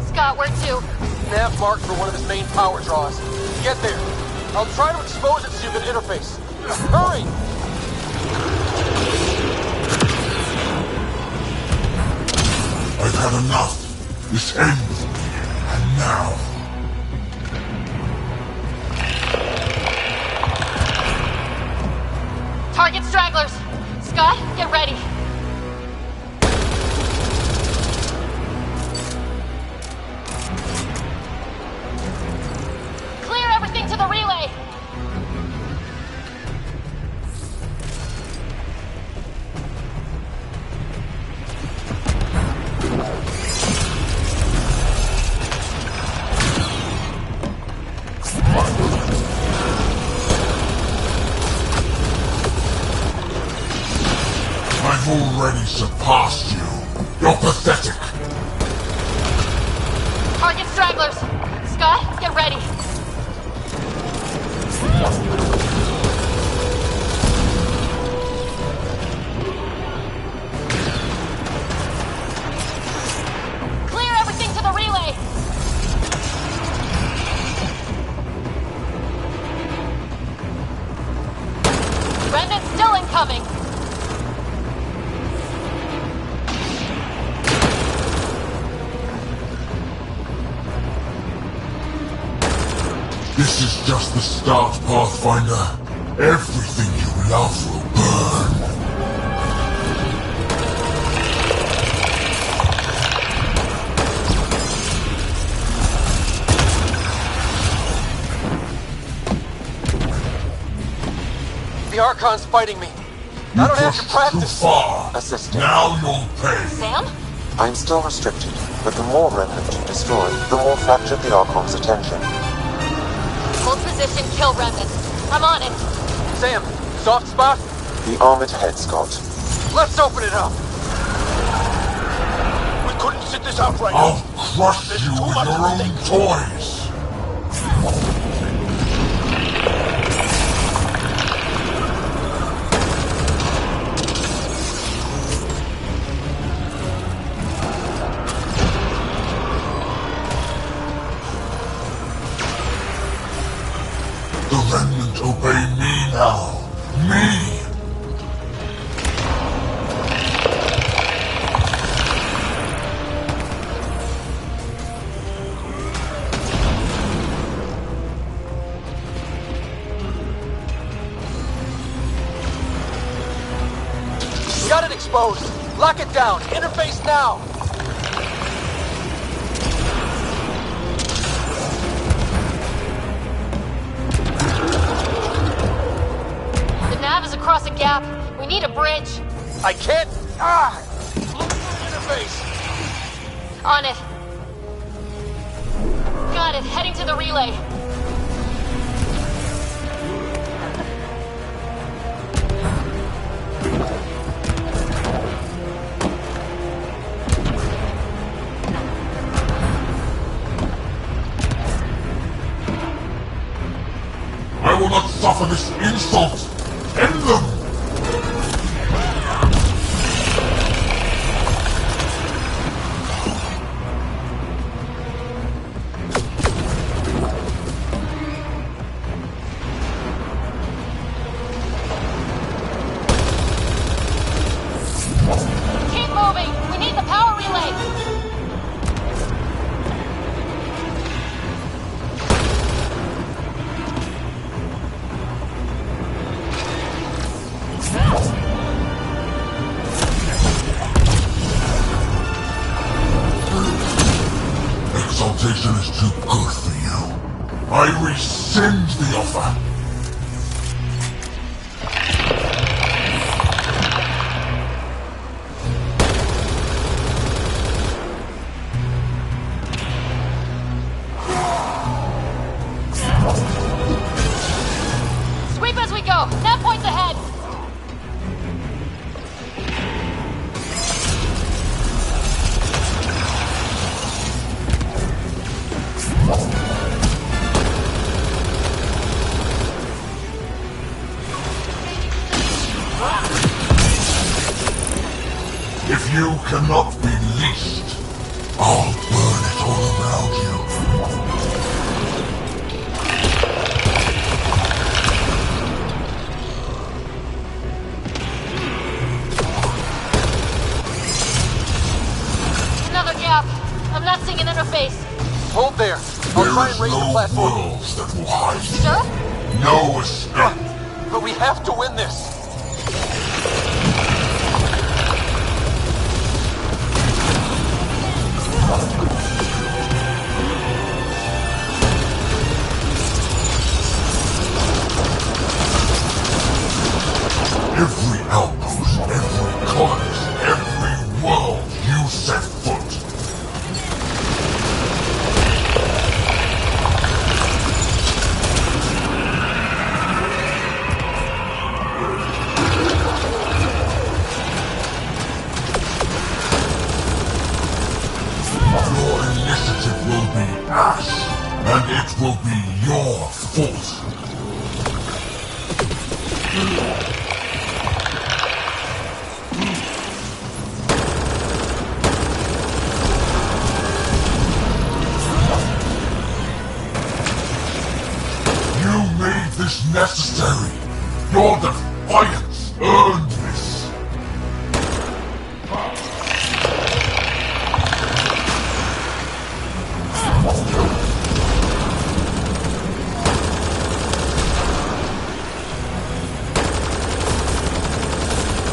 Scott, where to? Nav marked for one of his main power draws. Get there. I'll try to expose it so you can interface. Hurry! I've had enough. This ends. And now. Target stragglers. Scott, get ready. Clear everything to the relay. I've already surpassed you. You're pathetic. Target stragglers. Scott, get ready. Clear everything to the relay. Remnant's still incoming. This is just the start, Pathfinder. Everything you love will burn. The Archon's fighting me. I don't have to practice. Too far. Assisting. Now you'll pay. Sam? I'm still restricted, but the more remnant you destroy, the more fractured the Archon's attention. Hold position, kill remnants. I'm on it. Sam, soft spot? The armored head, Scott. Let's open it up. We couldn't sit this out right I'll now. crush There's you too with much your at own stake. toys. The remnant obey me now. Me! Got it exposed. Lock it down. Interface now. The nav is across a gap. We need a bridge. I can't. Interface. On it. Got it. Heading to the relay. I will not suffer this insult! End them! Keep moving. We need the power relay. Exaltation is too good for you. I rescind the offer. Sweep as we go. Nav points ahead. If you cannot be leashed, I'll burn it all around you. Another gap. I'm not seeing an interface. Hold there. I'll try and raise the platform. Worlds that will hide. Sure? No escape. But we have to win this. initiative will be ash, and it will be your fault. You made this necessary. Your defiance earned this.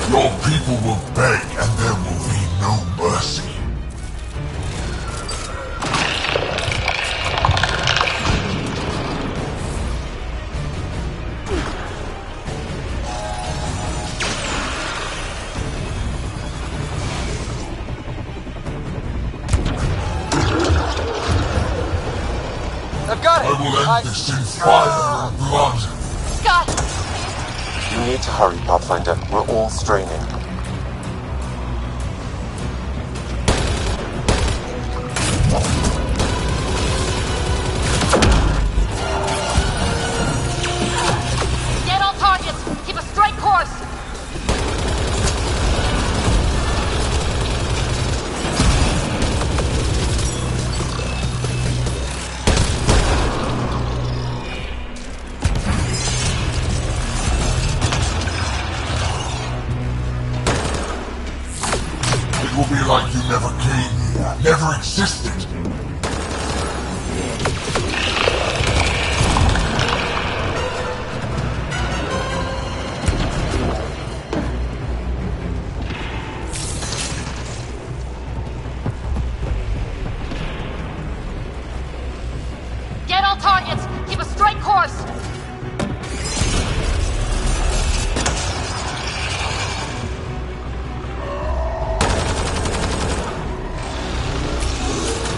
Your people will beg, and there will be no mercy. I've got it! I will end this in fire and blood. Scott! You need to hurry, Pathfinder. We're all straining. Get all targets! Keep a straight course! It will be like you never came here, never existed. Get all targets! Keep a straight course!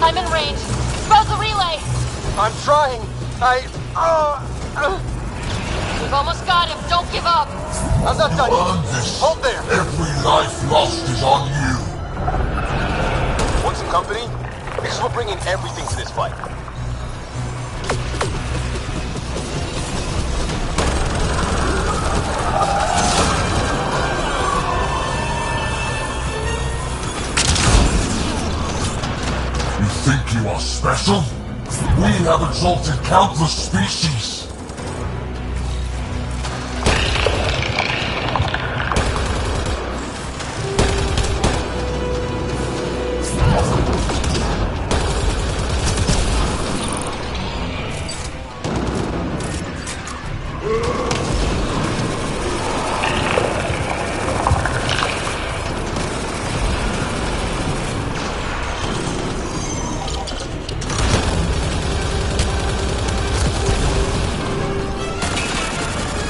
I'm in range. Expose the relay! I'm trying. We've almost got him. Don't give up. I'm not done. Earn this. Hold there. Every life lost is on you. Want some company? Because we're bringing everything to this fight. You think you are special? We have exalted countless species.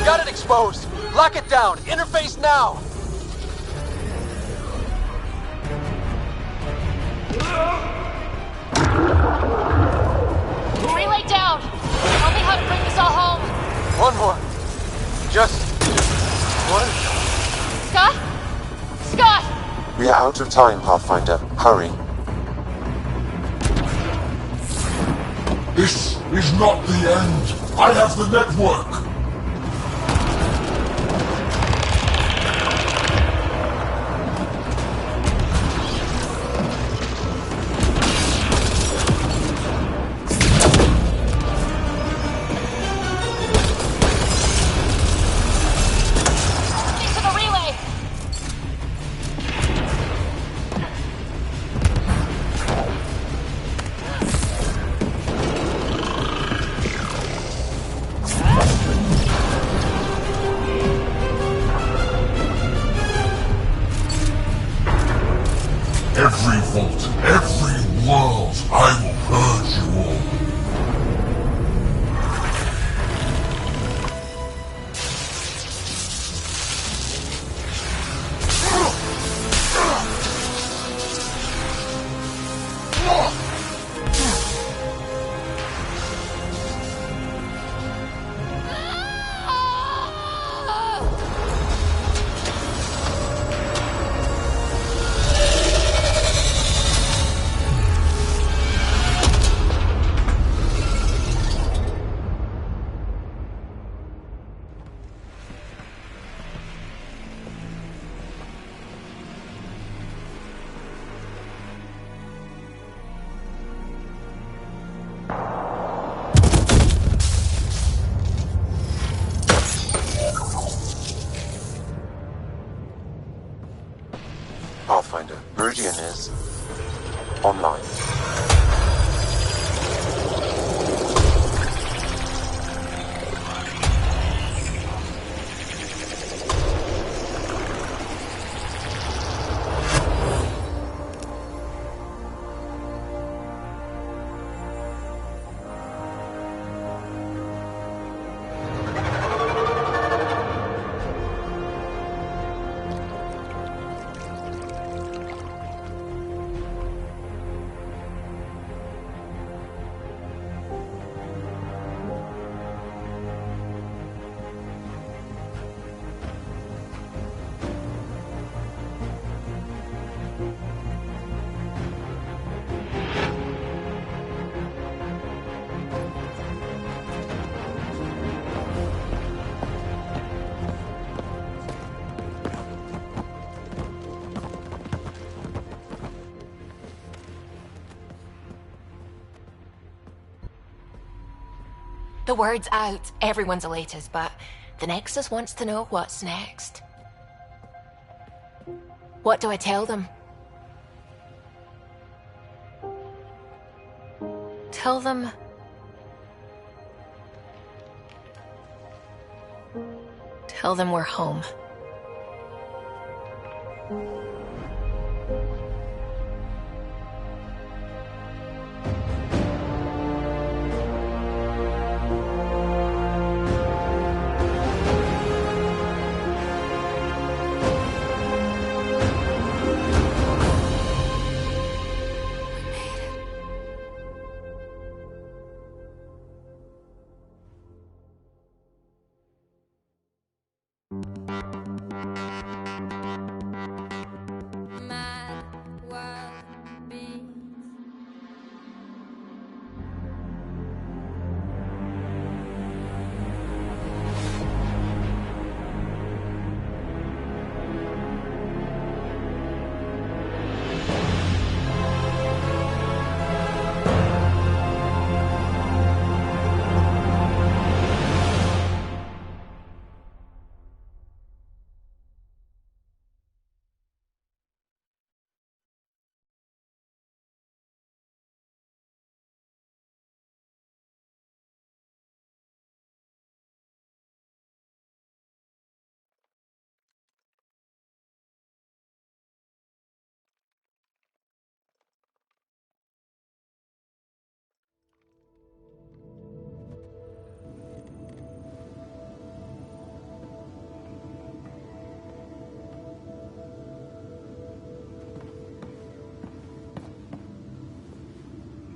Got it exposed. Lock it down. Interface now. Relay down. Tell me how to bring this all home. One more. Just one. Scott? Scott! We are out of time, Pathfinder. Hurry. This is not the end. I have the network. To the relay! Meridian is online. The word's out. Everyone's elated, but the Nexus wants to know what's next. What do I tell them? Tell them... Tell them we're home.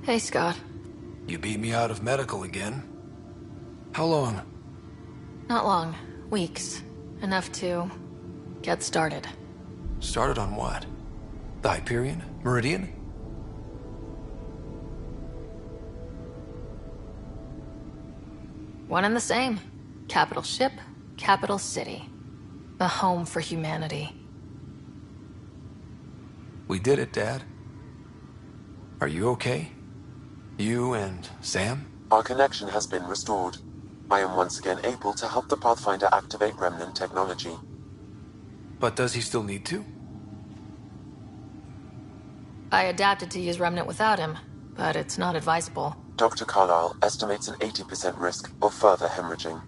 Hey, Scott. You beat me out of medical again. How long? Not long. Weeks. Enough to... get started. Started on what? The Hyperion? Meridian? One and the same. Capital ship, capital city. A home for humanity. We did it, Dad. Are you okay? You and Sam? Our connection has been restored. I am once again able to help the Pathfinder activate Remnant technology. But does he still need to? I adapted to use Remnant without him, but it's not advisable. Dr. Carlyle estimates an 80% risk of further hemorrhaging.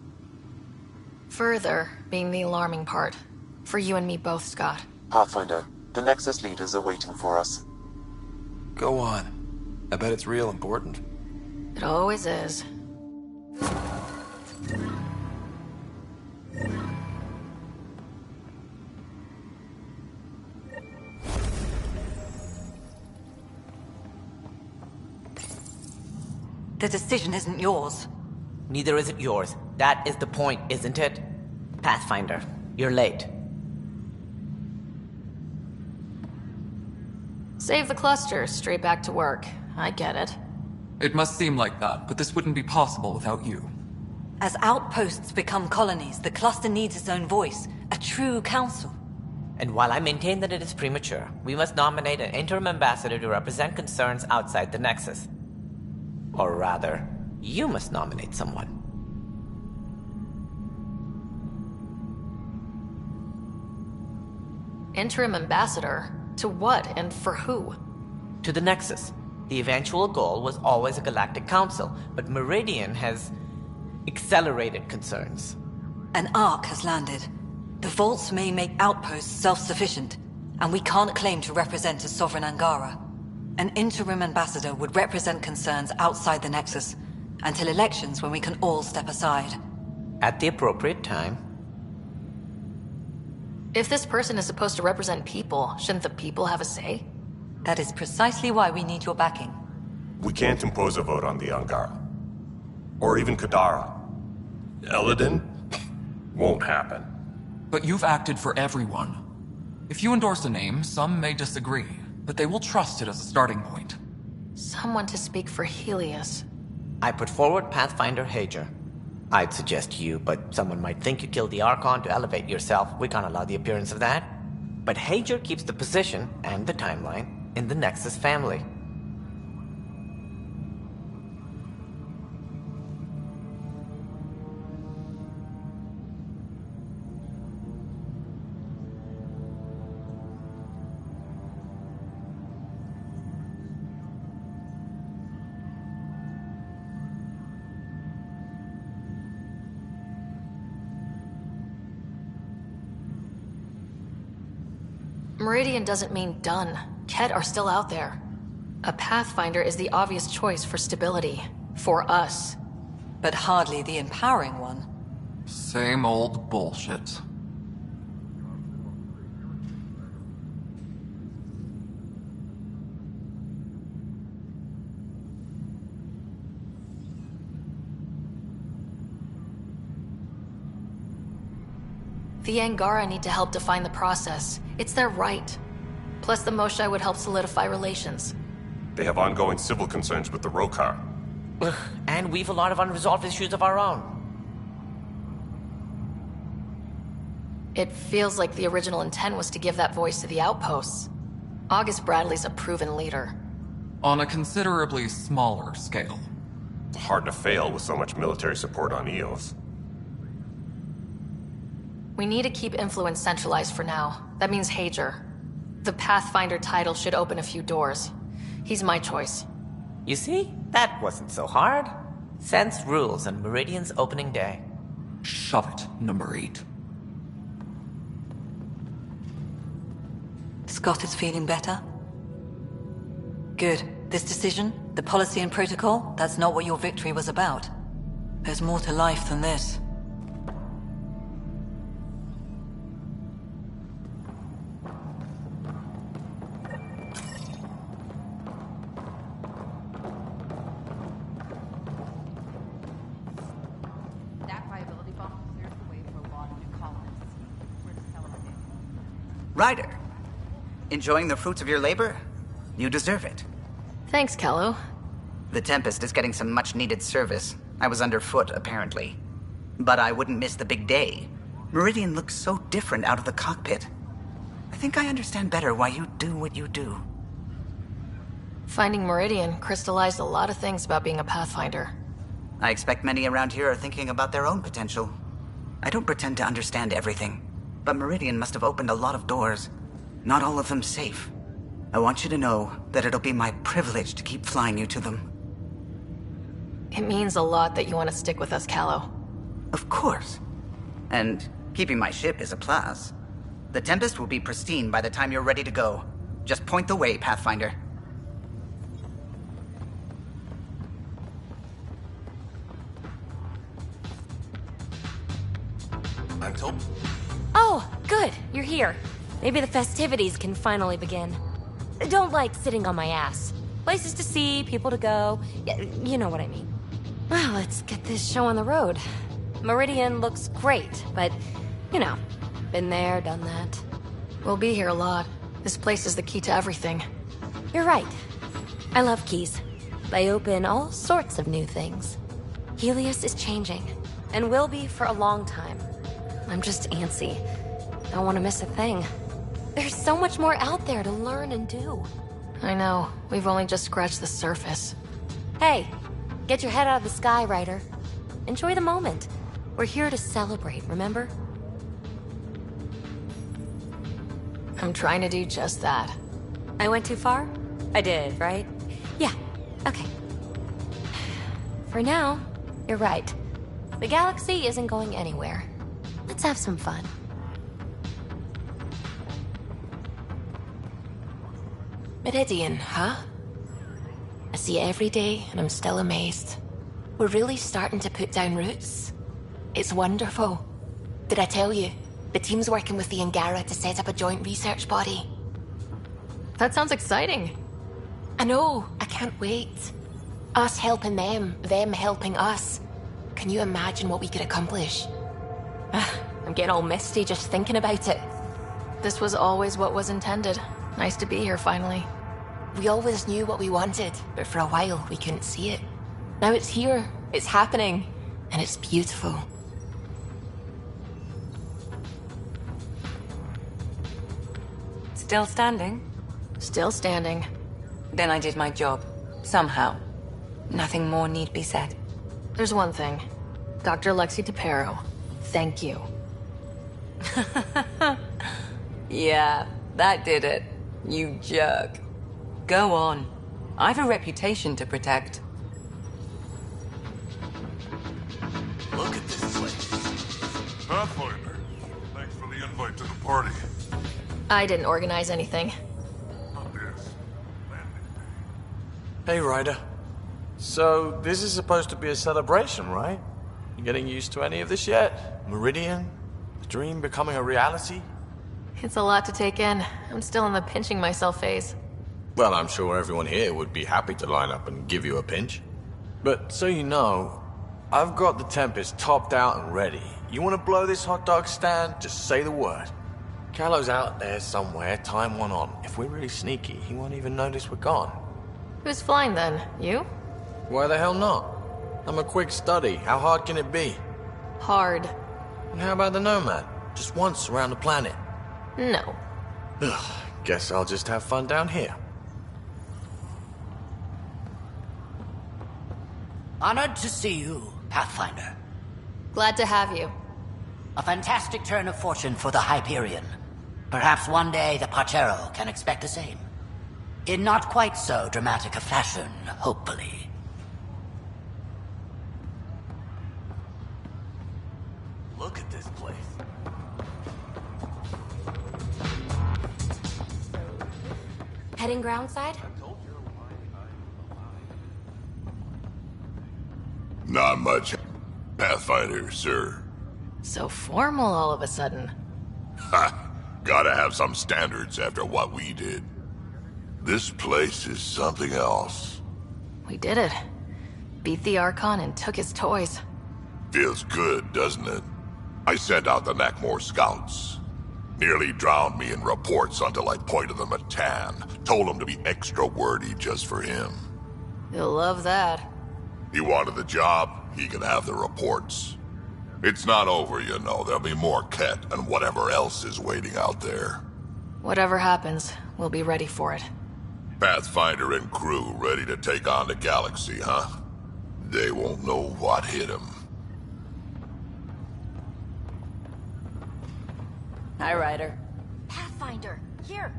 Further being the alarming part. For you and me both, Scott. Pathfinder, the Nexus leaders are waiting for us. Go on. I bet it's real important. It always is. The decision isn't yours. Neither is it yours. That is the point, isn't it? Pathfinder, you're late. Save the cluster, straight back to work. I get it. It must seem like that, but this wouldn't be possible without you. As outposts become colonies, the cluster needs its own voice, a true council. And while I maintain that it is premature, we must nominate an interim ambassador to represent concerns outside the Nexus. Or rather, you must nominate someone. Interim ambassador? To what and for who? To the Nexus. The eventual goal was always a galactic council, but Meridian has accelerated concerns. An Ark has landed. The vaults may make outposts self-sufficient, and we can't claim to represent a sovereign Angara. An interim ambassador would represent concerns outside the Nexus, until elections when we can all step aside. At the appropriate time. If this person is supposed to represent people, shouldn't the people have a say? That is precisely why we need your backing. We can't impose a vote on the Angara. Or even Kadara. Eladin? Won't happen. But you've acted for everyone. If you endorse a name, some may disagree, but they will trust it as a starting point. Someone to speak for Helios. I put forward Pathfinder Hager. I'd suggest you, but someone might think you killed the Archon to elevate yourself. We can't allow the appearance of that. But Hager keeps the position and the timeline in the Nexus family. Meridian doesn't mean done. Ket are still out there. A Pathfinder is the obvious choice for stability. For us. But hardly the empowering one. Same old bullshit. The Angara need to help define the process. It's their right. Plus the Moshae would help solidify relations. They have ongoing civil concerns with the Rokar. And we've a lot of unresolved issues of our own. It feels like the original intent was to give that voice to the outposts. August Bradley's a proven leader. On a considerably smaller scale. Hard to fail with so much military support on Eos. We need to keep influence centralized for now. That means Hager. The Pathfinder title should open a few doors. He's my choice. You see? That wasn't so hard. Sense rules on Meridian's opening day. Shove it, number 8. Scott is feeling better? Good. This decision, the policy and protocol, that's not what your victory was about. There's more to life than this. Ryder, enjoying the fruits of your labor? You deserve it. Thanks, Kello. The Tempest is getting some much-needed service. I was underfoot, apparently. But I wouldn't miss the big day. Meridian looks so different out of the cockpit. I think I understand better why you do what you do. Finding Meridian crystallized a lot of things about being a Pathfinder. I expect many around here are thinking about their own potential. I don't pretend to understand everything. But Meridian must have opened a lot of doors. Not all of them safe. I want you to know that it'll be my privilege to keep flying you to them. It means a lot that you want to stick with us, Callow. Of course. And keeping my ship is a plus. The Tempest will be pristine by the time you're ready to go. Just point the way, Pathfinder. I'm Top. Oh, good. You're here. Maybe the festivities can finally begin. Don't like sitting on my ass. Places to see, people to go. You know what I mean. Well, let's get this show on the road. Meridian looks great, but, you know, been there, done that. We'll be here a lot. This place is the key to everything. You're right. I love keys. They open all sorts of new things. Helios is changing, and will be for a long time. I'm just antsy. Don't want to miss a thing. There's so much more out there to learn and do. I know. We've only just scratched the surface. Hey, get your head out of the sky, Ryder. Enjoy the moment. We're here to celebrate, remember? I'm trying to do just that. I went too far? I did, right? Yeah, okay. For now, you're right. The galaxy isn't going anywhere. Let's have some fun. Meridian, huh? I see it every day, and I'm still amazed. We're really starting to put down roots. It's wonderful. Did I tell you? The team's working with the Angara to set up a joint research body. That sounds exciting. I know, I can't wait. Us helping them helping us. Can you imagine what we could accomplish? I'm getting all misty just thinking about it. This was always what was intended. Nice to be here, finally. We always knew what we wanted, but for a while we couldn't see it. Now it's here, it's happening, and it's beautiful. Still standing? Still standing. Then I did my job. Somehow. Nothing more need be said. There's one thing. Dr. Lexi DePero, thank you. Yeah, that did it. You jerk. Go on. I've a reputation to protect. Look at this place. Pathfinder, thanks for the invite to the party. I didn't organize anything. Hey, Ryder. So, this is supposed to be a celebration, right? You getting used to any of this yet? Meridian? The dream becoming a reality? It's a lot to take in. I'm still in the pinching myself phase. Well, I'm sure everyone here would be happy to line up and give you a pinch. But so you know, I've got the Tempest topped out and ready. You want to blow this hot dog stand? Just say the word. Callow's out there somewhere, time one on. If we're really sneaky, he won't even notice we're gone. Who's flying then? You? Why the hell not? I'm a quick study. How hard can it be? Hard. And how about the Nomad? Just once around the planet? No. Ugh, guess I'll just have fun down here. Honored to see you, Pathfinder. Glad to have you. A fantastic turn of fortune for the Hyperion. Perhaps one day the Partero can expect the same. In not quite so dramatic a fashion, hopefully. Look at this place. Heading groundside? Not much, Pathfinder, sir. So formal all of a sudden. Ha! Gotta have some standards after what we did. This place is something else. We did it. Beat the Archon and took his toys. Feels good, doesn't it? I sent out the ME4 scouts. Nearly drowned me in reports until I pointed them at Tan. Told him to be extra wordy just for him. You'll love that. He wanted the job, he can have the reports. It's not over, you know. There'll be more Ket and whatever else is waiting out there. Whatever happens, we'll be ready for it. Pathfinder and crew ready to take on the galaxy, huh? They won't know what hit them. Hi, Ryder. Pathfinder, here.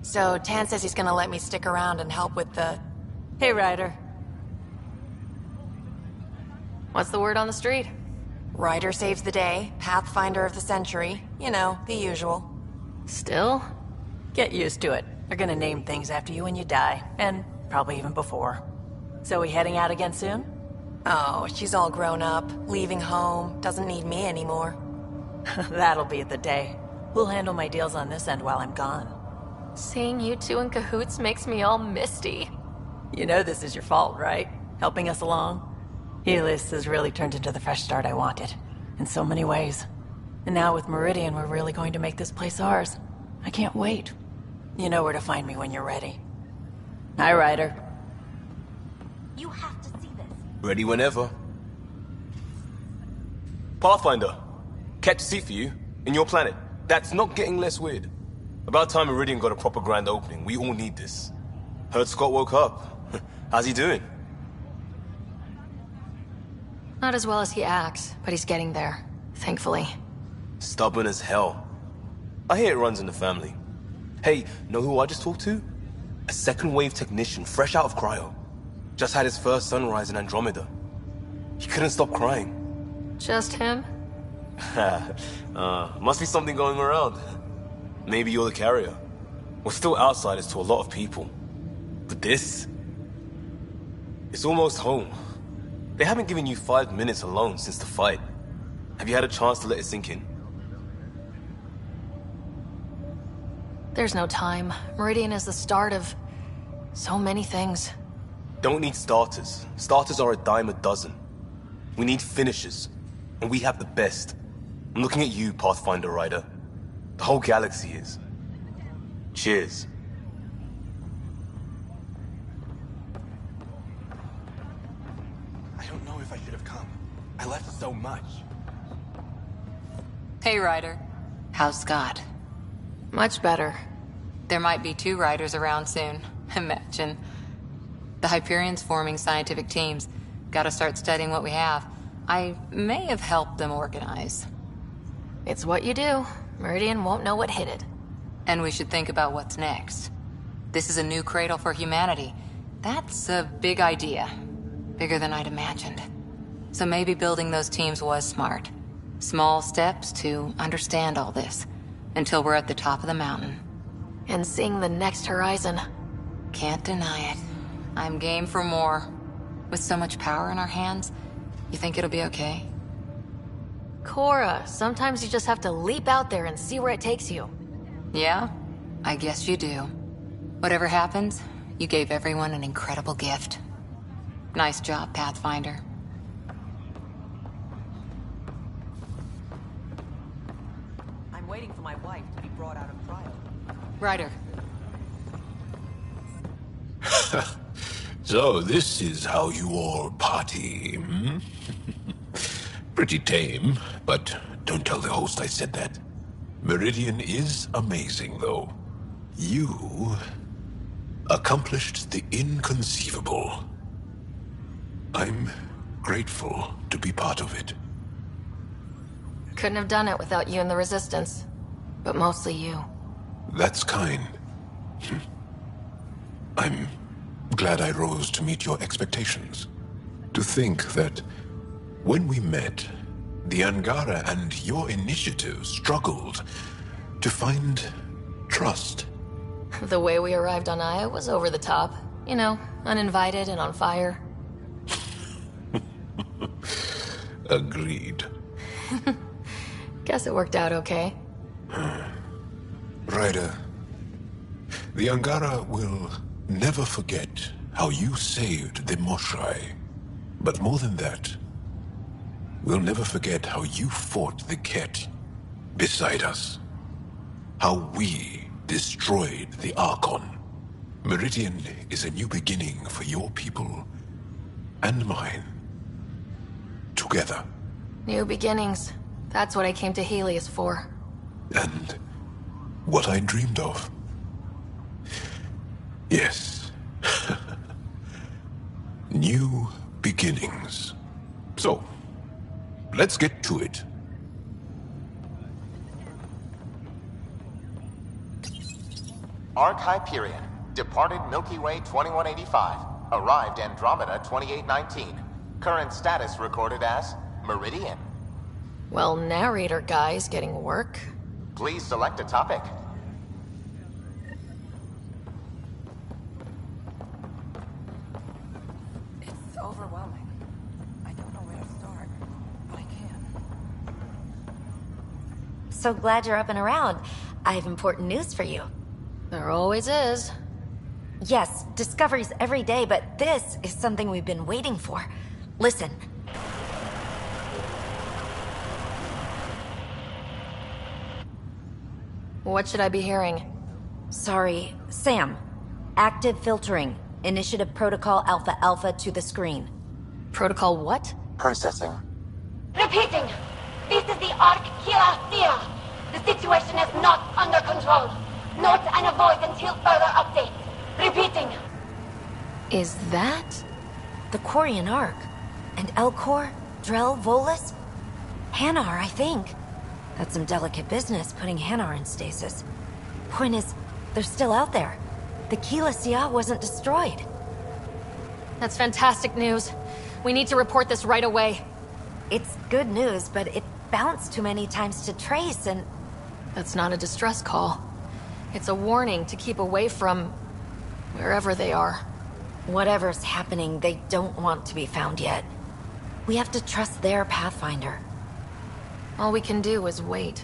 So, Tan says he's gonna let me stick around and help with the... Hey, Ryder. What's the word on the street? Ryder saves the day, Pathfinder of the century. You know, the usual. Still? Get used to it. They're gonna name things after you when you die, and probably even before. So we heading out again soon? Oh, she's all grown up, leaving home, doesn't need me anymore. That'll be the day. We'll handle my deals on this end while I'm gone. Seeing you two in cahoots makes me all misty. You know this is your fault, right? Helping us along? Helios has really turned into the fresh start I wanted. In so many ways. And now with Meridian, we're really going to make this place ours. I can't wait. You know where to find me when you're ready. Hi, Ryder. You have to see this. Ready whenever. Pathfinder, kept a seat for you, in your planet. That's not getting less weird. About time Meridian got a proper grand opening. We all need this. Heard Scott woke up. How's he doing? Not as well as he acts, but he's getting there. Thankfully. Stubborn as hell. I hear it runs in the family. Hey, know who I just talked to? A second-wave technician, fresh out of cryo. Just had his first sunrise in Andromeda. He couldn't stop crying. Just him? Must be something going around. Maybe you're the carrier. We're still outsiders to a lot of people. But this... it's almost home. They haven't given you 5 minutes alone since the fight. Have you had a chance to let it sink in? There's no time. Meridian is the start of so many things. Don't need starters. Starters are a dime a dozen. We need finishers. And we have the best. I'm looking at you, Pathfinder Rider. The whole galaxy is. Cheers. I don't know if I should have come. I left so much. Hey, Ryder. How's Scott? Much better. There might be 2 Riders around soon. Imagine. The Hyperion's forming scientific teams. Gotta start studying what we have. I may have helped them organize. It's what you do. Meridian won't know what hit it. And we should think about what's next. This is a new cradle for humanity. That's a big idea. Bigger than I'd imagined. So maybe building those teams was smart. Small steps to understand all this. Until we're at the top of the mountain. And seeing the next horizon. Can't deny it. I'm game for more. With so much power in our hands, you think it'll be okay? Cora, sometimes you just have to leap out there and see where it takes you. Yeah? I guess you do. Whatever happens, you gave everyone an incredible gift. Nice job, Pathfinder. I'm waiting for my wife to be brought out of cryo. Ryder. So this is how you all party, hmm? Pretty tame, but don't tell the host I said that. Meridian is amazing, though. You accomplished the inconceivable. I'm grateful to be part of it. Couldn't have done it without you and the Resistance. But mostly you. That's kind. I'm glad I rose to meet your expectations. To think that when we met, the Angara and your initiative struggled to find trust. The way we arrived on Aya was over the top. You know, uninvited and on fire. Agreed. Guess it worked out okay. Ryder, the Angara will never forget how you saved the Moshai. But more than that, we'll never forget how you fought the Ket beside us. How we destroyed the Archon. Meridian is a new beginning for your people and mine. Together. New beginnings. That's what I came to Helios for. And what I dreamed of. Yes. New beginnings. So, let's get to it. Arc Hyperion. Departed Milky Way 2185. Arrived Andromeda 2819. Current status recorded as Meridian. Well, narrator guy's getting work. Please select a topic. It's overwhelming. I don't know where to start, but I can. So glad you're up and around. I have important news for you. There always is. Yes, discoveries every day, but this is something we've been waiting for. Listen. What should I be hearing? Sorry, Sam. Active filtering. Initiative Protocol Alpha Alpha to the screen. Protocol what? Processing. Repeating. This is the Arc Kira. The situation is not under control. Note and avoid until further updates. Repeating. Is that? The Quarian Arc. And Elcor, Drell, Volus? Hanar, I think. That's some delicate business, putting Hanar in stasis. Point is, they're still out there. The Keela Sia wasn't destroyed. That's fantastic news. We need to report this right away. It's good news, but it bounced too many times to trace and... That's not a distress call. It's a warning to keep away from... wherever they are. Whatever's happening, they don't want to be found yet. We have to trust their Pathfinder. All we can do is wait.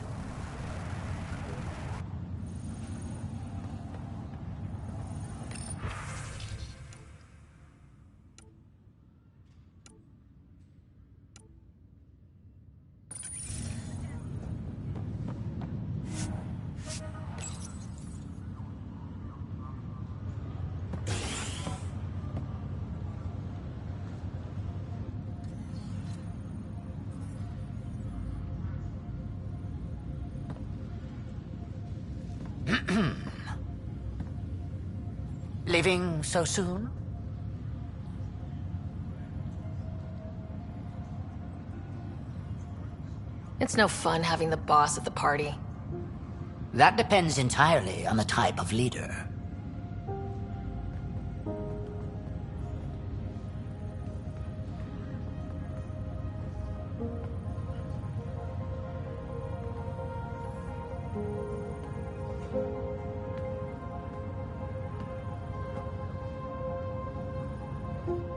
Leaving so soon? It's no fun having the boss at the party. That depends entirely on the type of leader.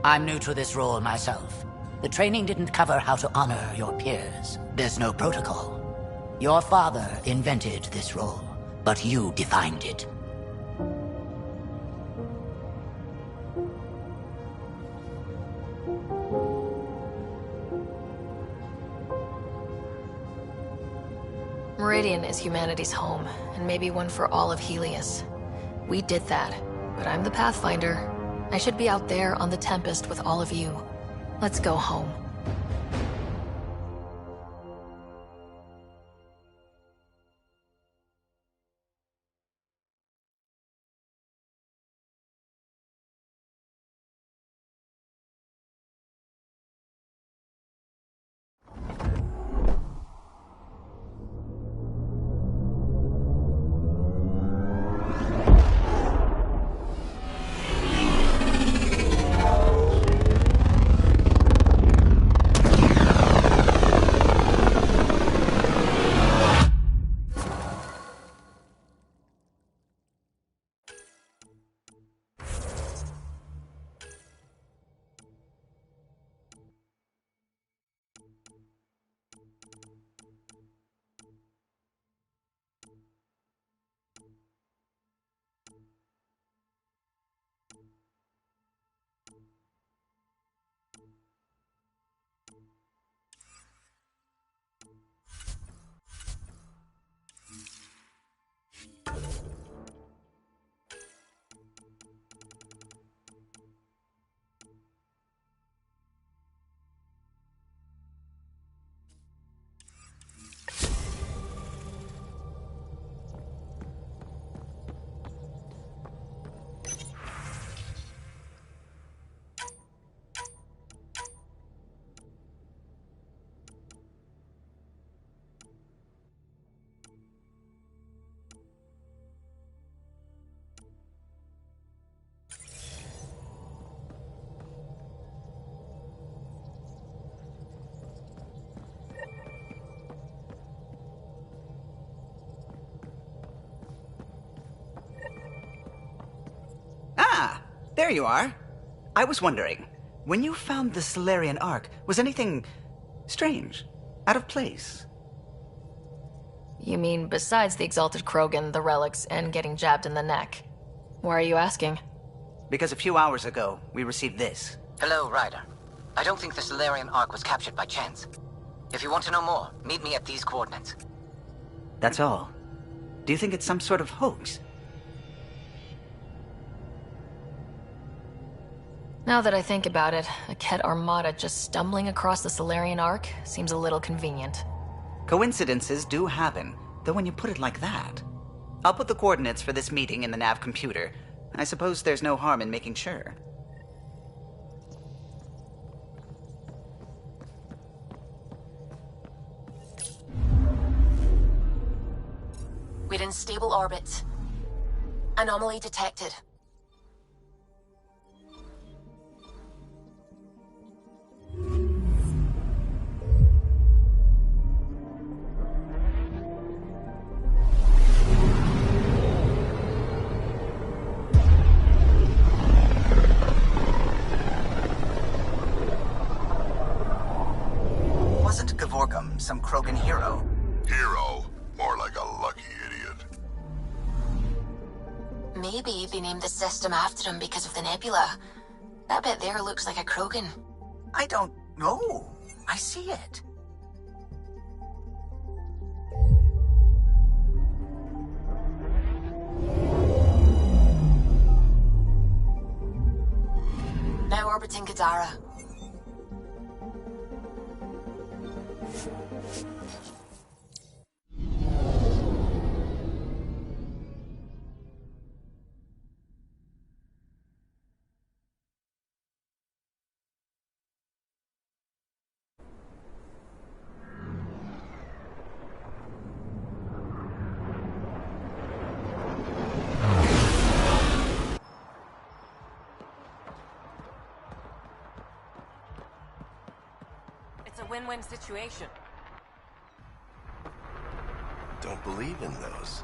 I'm new to this role myself. The training didn't cover how to honor your peers. There's no protocol. Your father invented this role, but you defined it. Meridian is humanity's home, and maybe one for all of Helios. We did that, but I'm the Pathfinder. I should be out there on the Tempest with all of you. Let's go home. There you are. I was wondering, when you found the Solarian Ark, was anything strange? Out of place? You mean besides the Exalted Krogan, the relics, and getting jabbed in the neck? Why are you asking? Because a few hours ago, we received this. Hello, Ryder. I don't think the Solarian Ark was captured by chance. If you want to know more, meet me at these coordinates. That's all. Do you think it's some sort of hoax? Now that I think about it, a Ket Armada just stumbling across the Solarian Ark seems a little convenient. Coincidences do happen, though when you put it like that. I'll put the coordinates for this meeting in the nav computer. I suppose there's no harm in making sure. We're in stable orbit. Anomaly detected. Wasn't Gavorgum some Krogan hero? Hero? More like a lucky idiot. Maybe they named the system after him because of the nebula. That bit there looks like a Krogan. I don't know. I see it. Now orbiting Gadara. It's a win-win situation. Don't believe in those.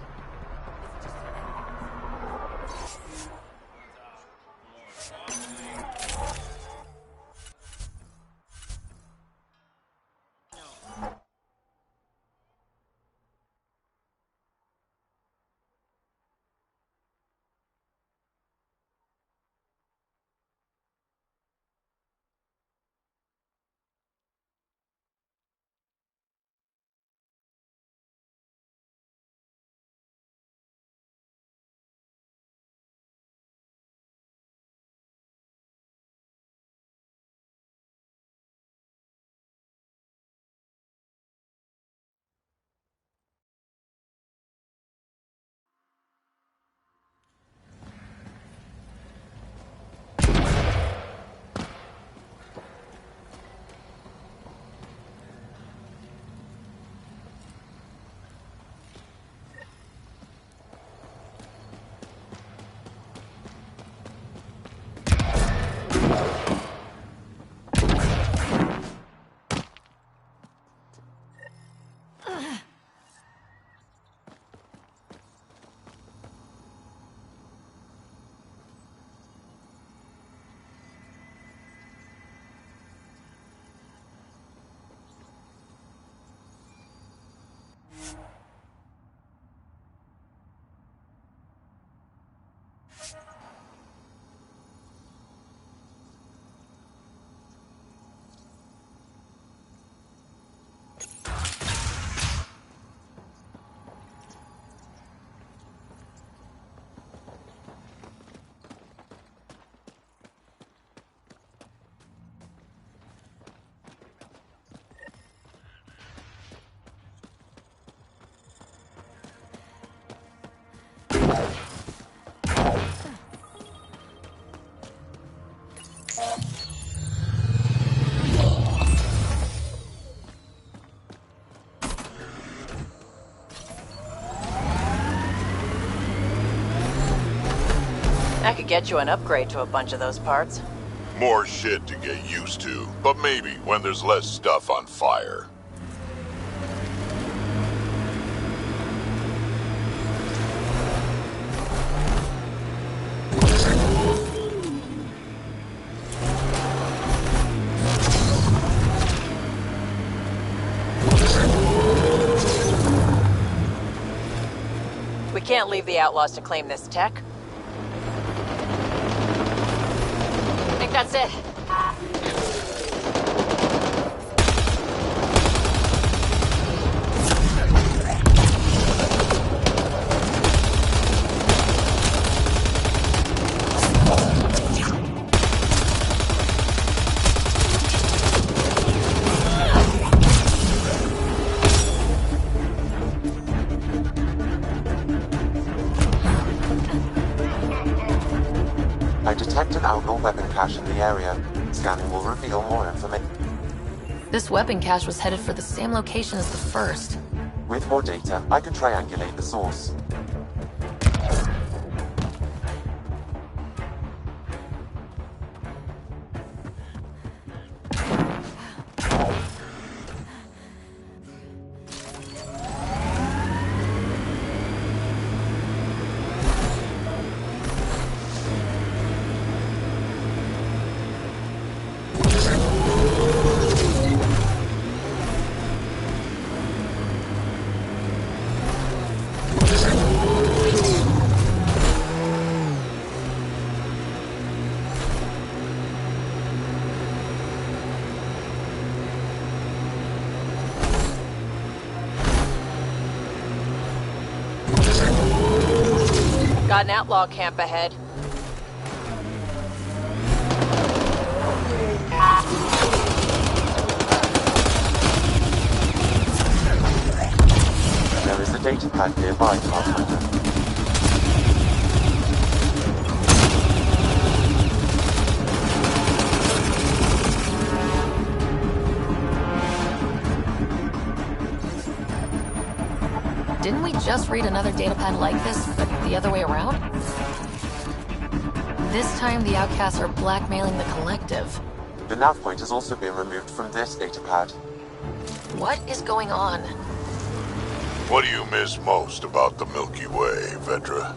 I could get you an upgrade to a bunch of those parts. More shit to get used to, but maybe when there's less stuff on fire. We can't leave the Outlaws to claim this tech. I think that's it. I detect an outlaw weapon cache in the area. Scanning will reveal more information. This weapon cache was headed for the same location as the first. With more data, I can triangulate the source. Got an outlaw camp ahead. There is a data pad nearby, Pathfinder. Didn't we just read another datapad like this, but the other way around? This time the outcasts are blackmailing the collective. The nav point has also been removed from this datapad. What is going on? What do you miss most about the Milky Way, Vedra?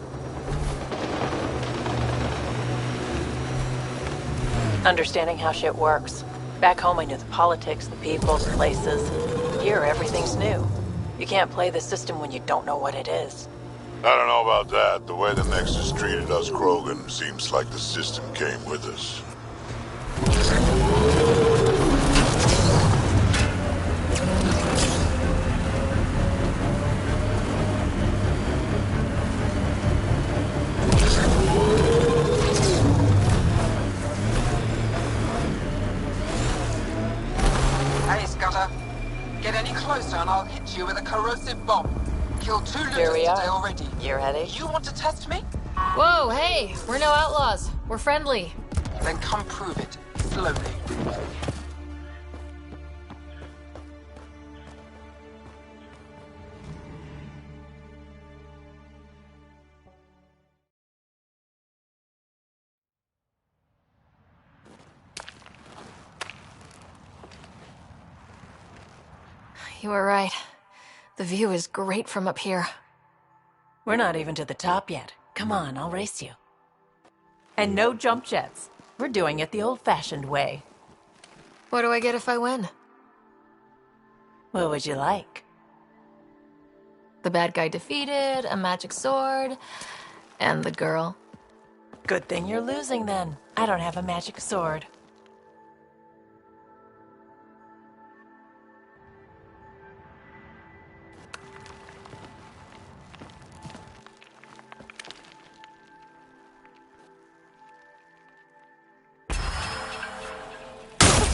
Understanding how shit works. Back home I knew the politics, the people, the places. Here everything's new. You can't play the system when you don't know what it is. I don't know about that. The way the Nexus treated us Krogan seems like the system came with us. Hey, Scudder. Get any closer and I'll hit you with a corrosive bomb. Killed 2 looters Here we today are. already. You're ready? You want to test me? Whoa, hey, we're no outlaws. We're friendly. Then come prove it. Slowly. You were right. The view is great from up here. We're not even to the top yet. Come on, I'll race you. And no jump jets. We're doing it the old-fashioned way. What do I get if I win? What would you like? The bad guy defeated, a magic sword, and the girl. Good thing you're losing then. I don't have a magic sword.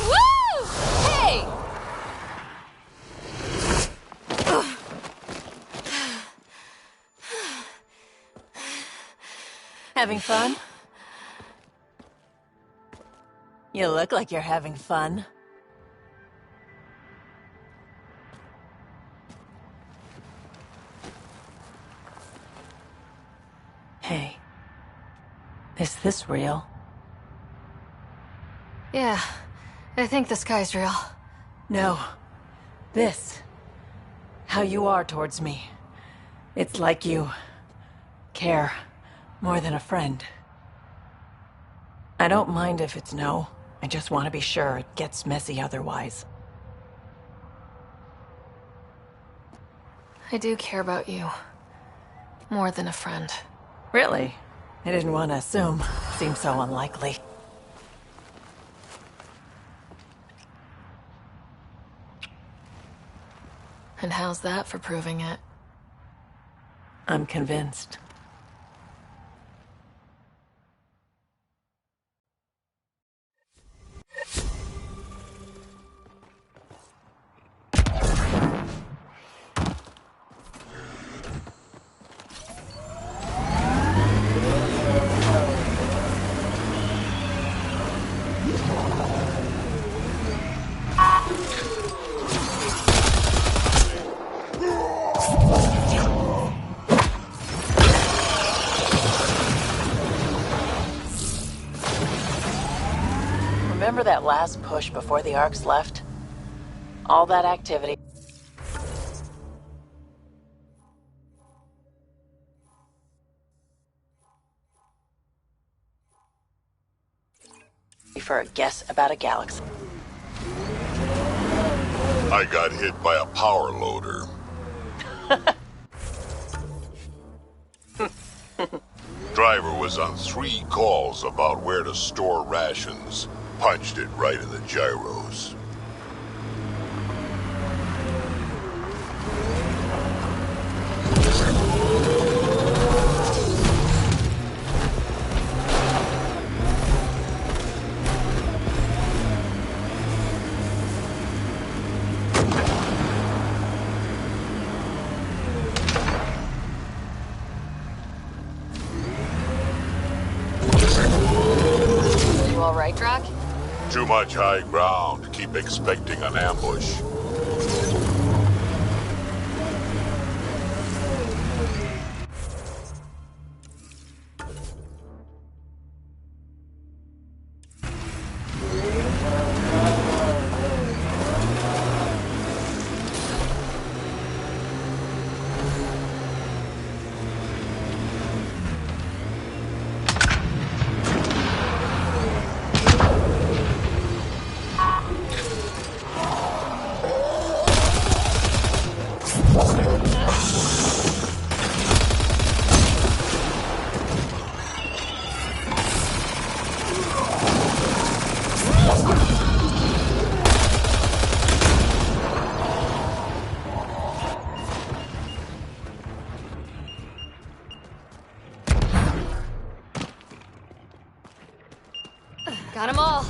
Woo! Hey! Having fun? You look like you're having fun. Hey, is this real? Yeah, I think the sky's real. No. This. How you are towards me. It's like you care more than a friend. I don't mind if it's no. I just want to be sure it gets messy otherwise. I do care about you. More than a friend. Really? I didn't want to assume. Seems so unlikely. And how's that for proving it? I'm convinced. Remember that last push before the Arcs left? All that activity. For a guess about a galaxy. I got hit by a power loader. Driver was on 3 calls about where to store rations. Punched it right in the gyros. Right, Drac? Too much high ground. Keep expecting an ambush. Got them all.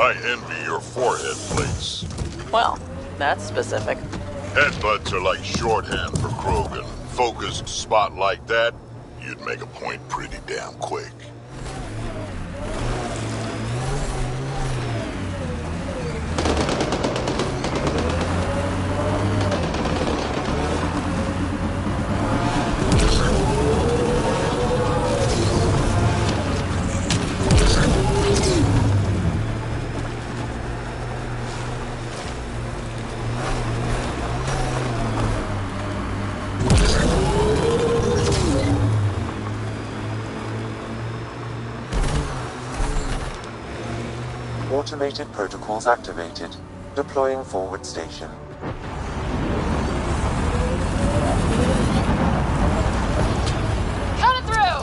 I envy your forehead plates. Well, that's specific. Headbutts are like shorthand for Krogan. Focused spot like that, you'd make a point pretty damn quick. Automated protocols activated. Deploying forward station. Cut it through!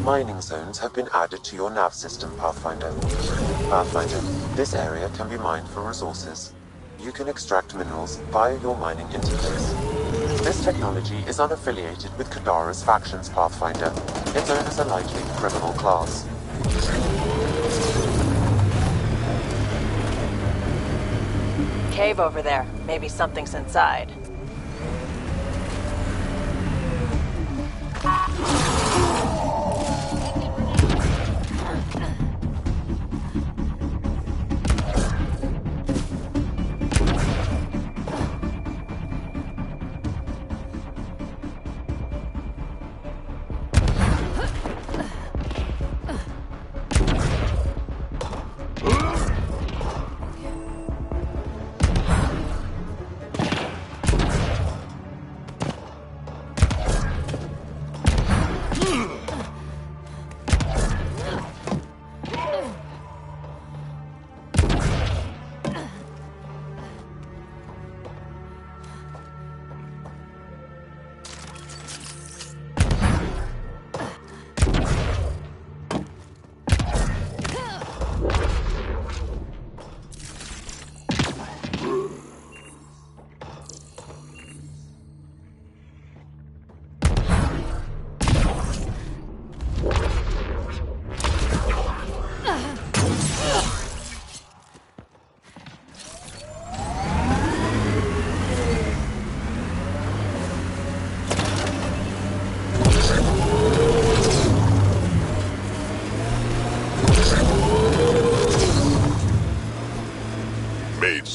Mining zones have been added to your nav system, Pathfinder. Pathfinder, this area can be mined for resources. You can extract minerals via your mining interface. This technology is unaffiliated with Kadara's factions, Pathfinder. It's known as a lightly criminal class. Cave over there. Maybe something's inside.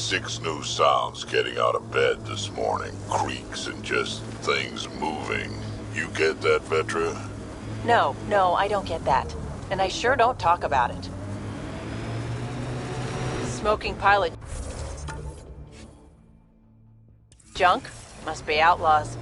6 new sounds getting out of bed this morning. Creaks and just things moving. You get that, Vetra? No, I don't get that. And I sure don't talk about it. Smoking pilot junk? Must be outlaws.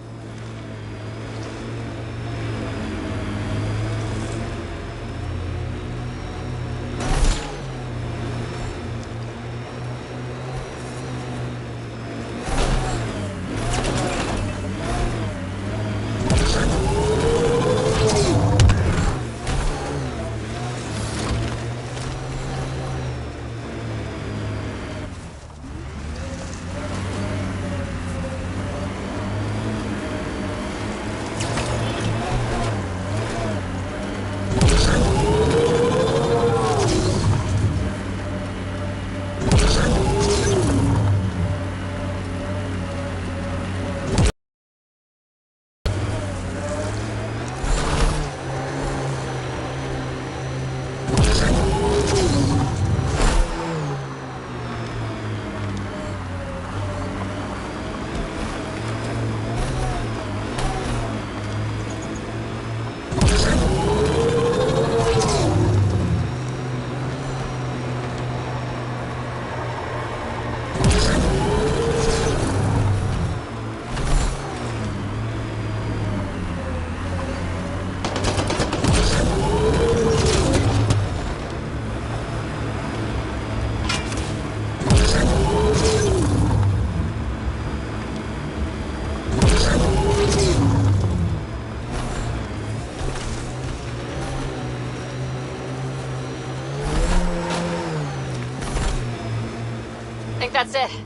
That's it.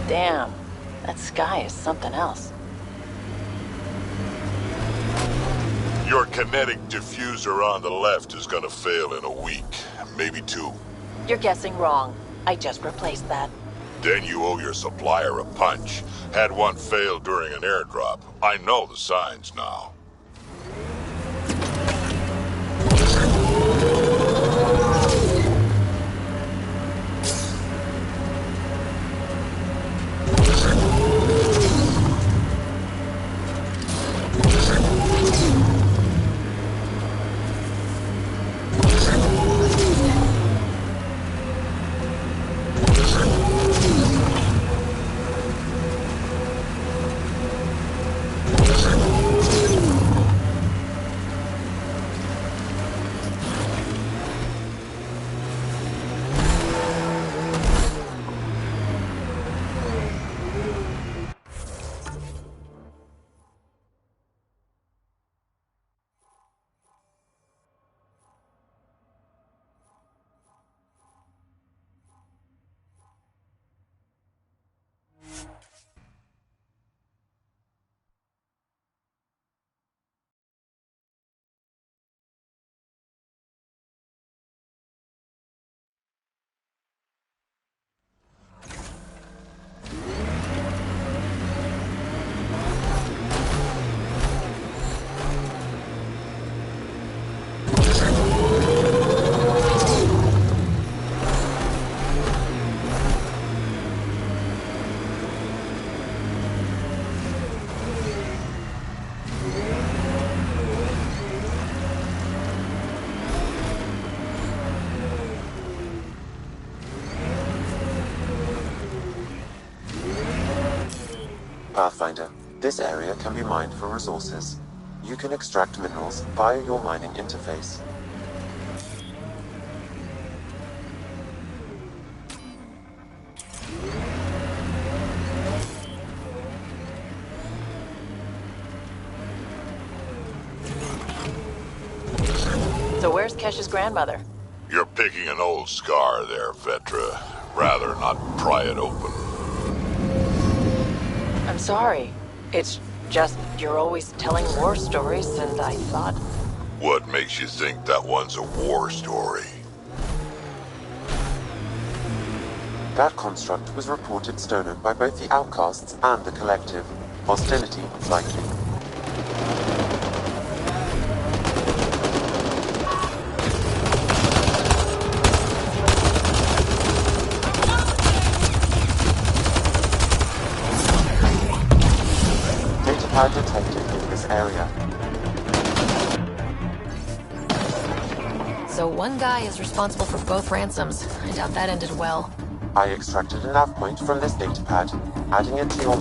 Damn, that sky is something else. Your kinetic diffuser on the left is gonna fail in a week, maybe 2. You're guessing wrong. I just replaced that. Then you owe your supplier a punch. Had one fail during an airdrop. I know the signs now. Pathfinder, this area can be mined for resources. You can extract minerals via your mining interface. So where's Kesh's grandmother? You're picking an old scar there, Vetra. Rather not pry it open. I'm sorry. It's just you're always telling war stories, and I thought... What makes you think that one's a war story? That construct was reported stolen by both the Outcasts and the Collective. Hostility likely. datapad detected in this area. So one guy is responsible for both ransoms. I doubt that ended well. I extracted a nav point from this datapad, adding it to your...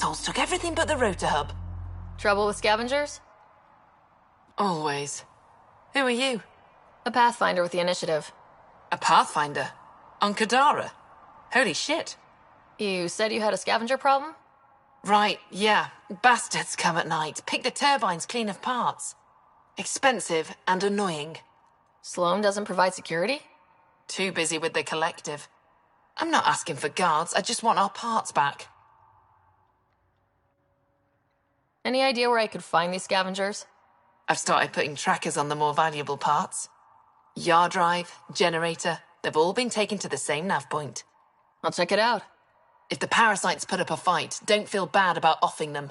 Assholes took everything but the rotor hub. Trouble with scavengers? Always. Who are you? A Pathfinder with the initiative. A Pathfinder? On Kadara? Holy shit. You said you had a scavenger problem? Right, yeah. Bastards come at night, pick the turbines clean of parts. Expensive and annoying. Sloan doesn't provide security? Too busy with the collective. I'm not asking for guards, I just want our parts back. Any idea where I could find these scavengers? I've started putting trackers on the more valuable parts. Yard drive, generator, they've all been taken to the same nav point. I'll check it out. If the parasites put up a fight, don't feel bad about offing them.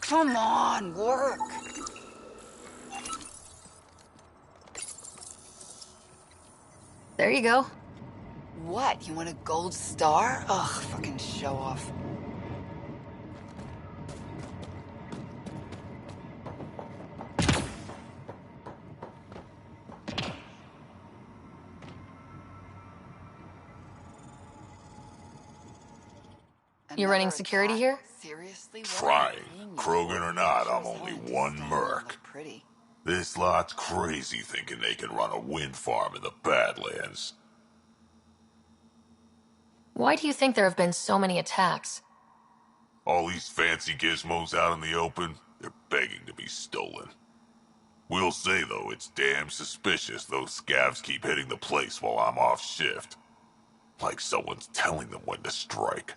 Come on, work. There you go. What, you want a gold star? Ugh, fucking show off. You running security here? Seriously? Trying. Krogan or not, I'm only one merc. This lot's crazy thinking they can run a wind farm in the Badlands. Why do you think there have been so many attacks? All these fancy gizmos out in the open, they're begging to be stolen. We'll say, though, it's damn suspicious those scavs keep hitting the place while I'm off shift. Like someone's telling them when to strike.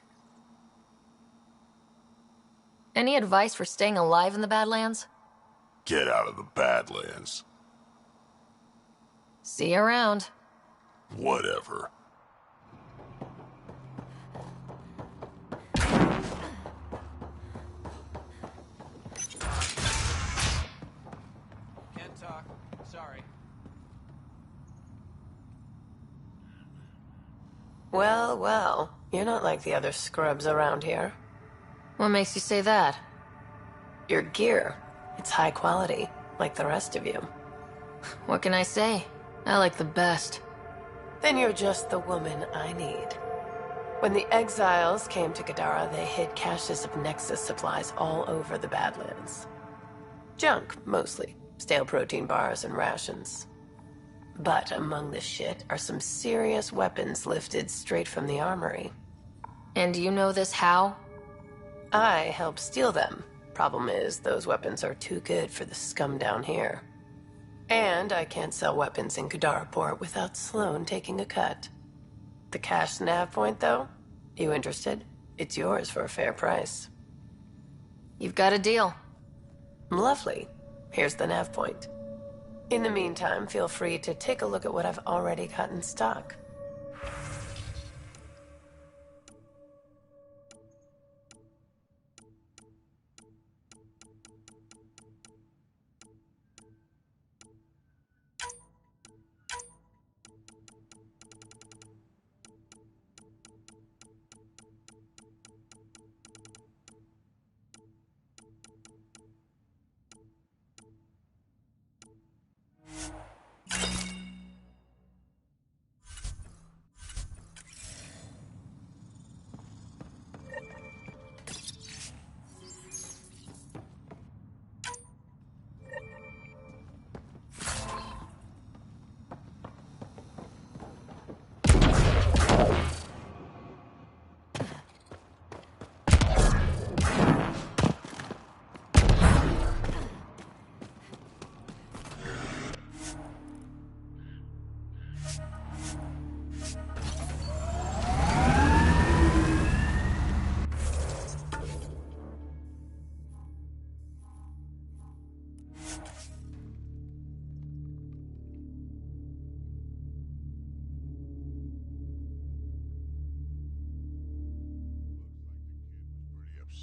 Any advice for staying alive in the Badlands? Get out of the Badlands. See you around. Whatever. Can't talk. Sorry. Well, well. You're not like the other scrubs around here. What makes you say that? Your gear. It's high quality, like the rest of you. What can I say? I like the best. Then you're just the woman I need. When the exiles came to Gadara, they hid caches of Nexus supplies all over the Badlands. Junk, mostly. Stale protein bars and rations. But among the shit are some serious weapons lifted straight from the armory. And you know this how? I helped steal them. Problem is, those weapons are too good for the scum down here. And I can't sell weapons in Kadaraport without Sloan taking a cut. The cash nav point, though? You interested? It's yours for a fair price. You've got a deal. Lovely. Here's the nav point. In the meantime, feel free to take a look at what I've already got in stock.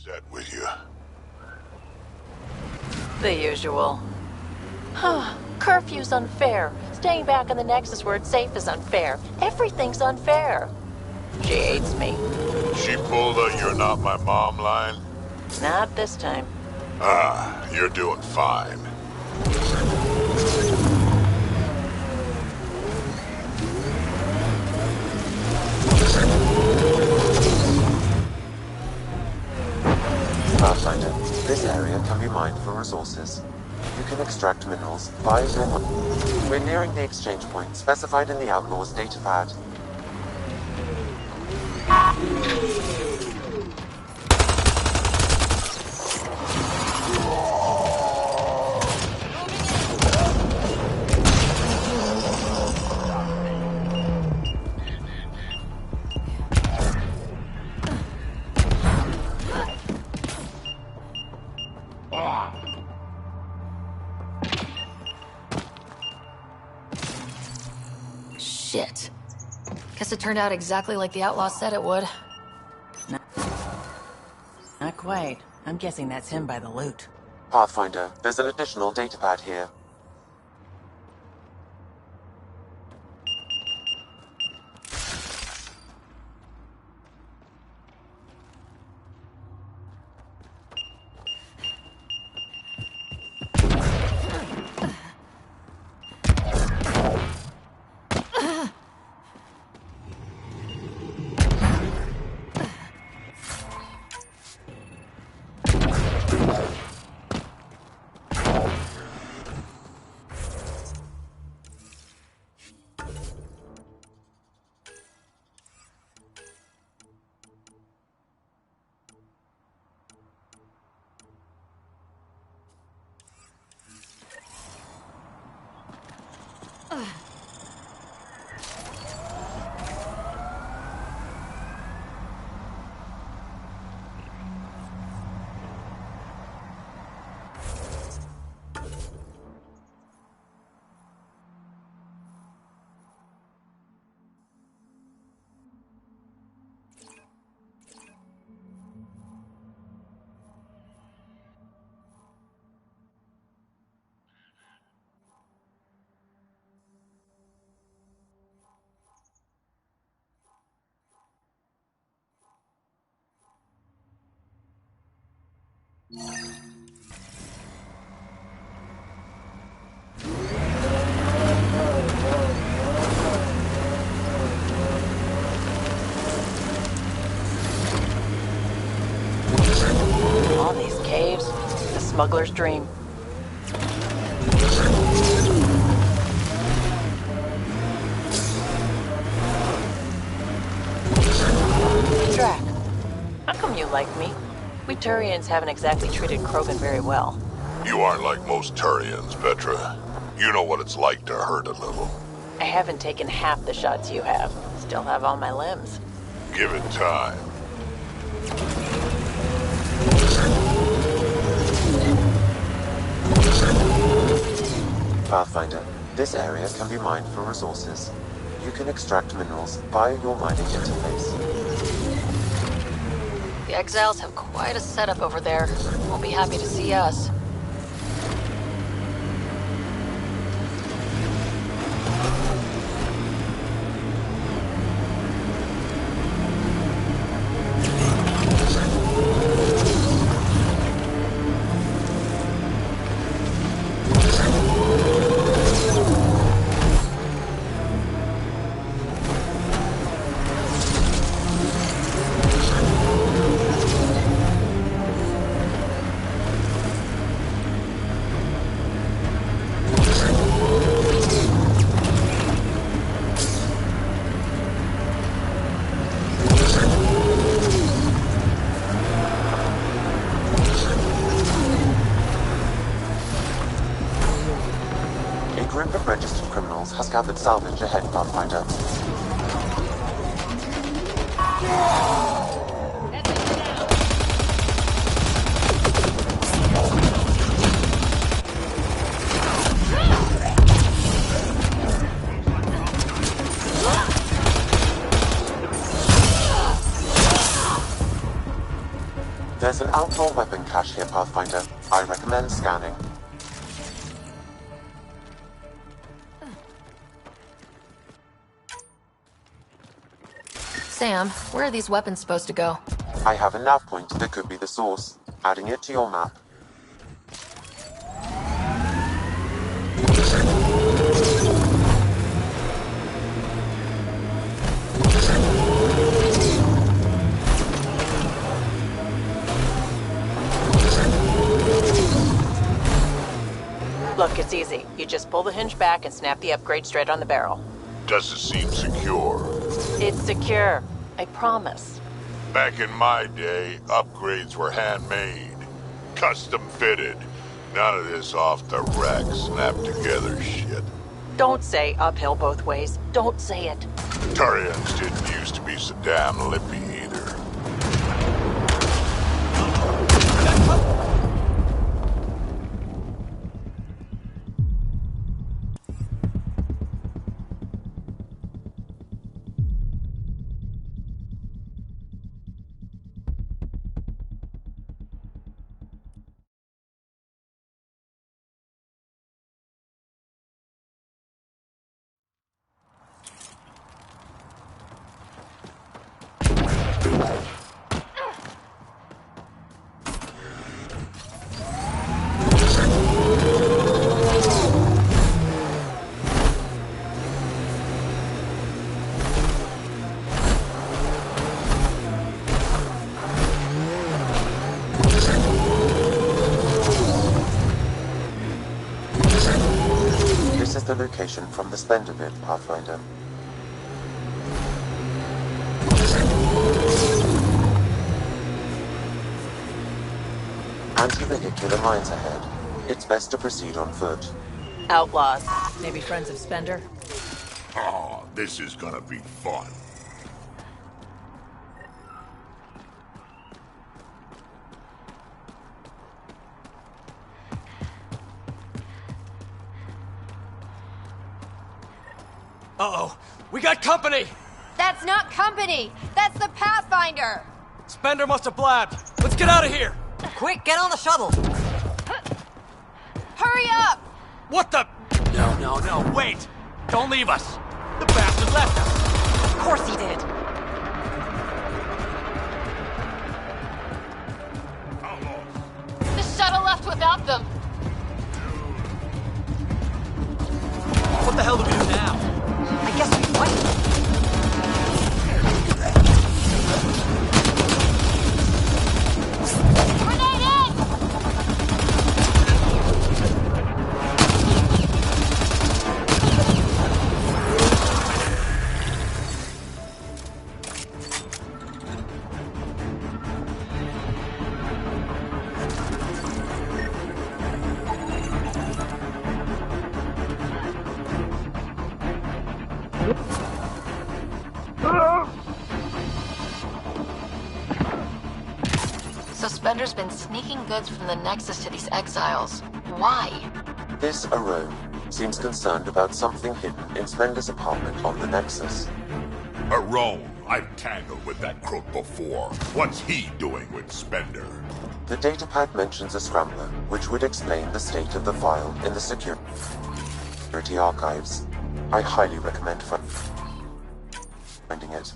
Upset with you. The usual. Curfew's unfair. Staying back in the Nexus where it's safe is unfair. Everything's unfair. She hates me. She pulled a "you're not my mom" line? Not this time. Ah, you're doing fine. Pathfinder, this area can be mined for resources. You can extract minerals via your money. We're nearing the exchange point specified in the Outlaw's data pad. Shit. Guess it turned out exactly like the outlaw said it would. Not quite. I'm guessing that's him by the loot. Pathfinder, there's an additional data pad here. smuggler's dream. Drac, how come you like me? We Turians haven't exactly treated Krogan very well. You aren't like most Turians, Petra. You know what it's like to hurt a little. I haven't taken half the shots you have. Still have all my limbs. Give it time. Pathfinder, this area can be mined for resources. You can extract minerals via your mining interface. The Exiles have quite a setup over there. Won't be happy to see us. Has gathered salvage ahead, Pathfinder. There's an outlaw weapon cache here, Pathfinder. I recommend scanning. Sam, where are these weapons supposed to go? I have a nav point that could be the source. Adding it to your map. Look, it's easy. You just pull the hinge back and snap the upgrade straight on the barrel. Does it seem secure? It's secure. I promise. Back in my day, upgrades were handmade. Custom fitted. None of this off-the-rack, snap-together shit. Don't say uphill both ways. Don't say it. Turians didn't used to be so damn lippy either. This is the location from the Splendor bit, Pathfinder. Anti-vehicular mines ahead. It's best to proceed on foot. Outlaws. Maybe friends of Spender? Oh, this is gonna be fun. Uh-oh. We got company! That's not company! That's the Pathfinder! Spender must have blabbed. Let's get out of here! Quick, get on the shuttle! Hurry up! What the... No, wait! Don't leave us! The bastard left us! Of course he did! The shuttle left without them! What the hell do we do now? I guess we fight. Grenade in! So Spender's been sneaking goods from the Nexus to these exiles. Why? This Arone seems concerned about something hidden in Spender's apartment on the Nexus. Arone, I've tangled with that crook before. What's he doing with Spender? The datapad mentions a scrambler, which would explain the state of the file in the security archives. I highly recommend finding it.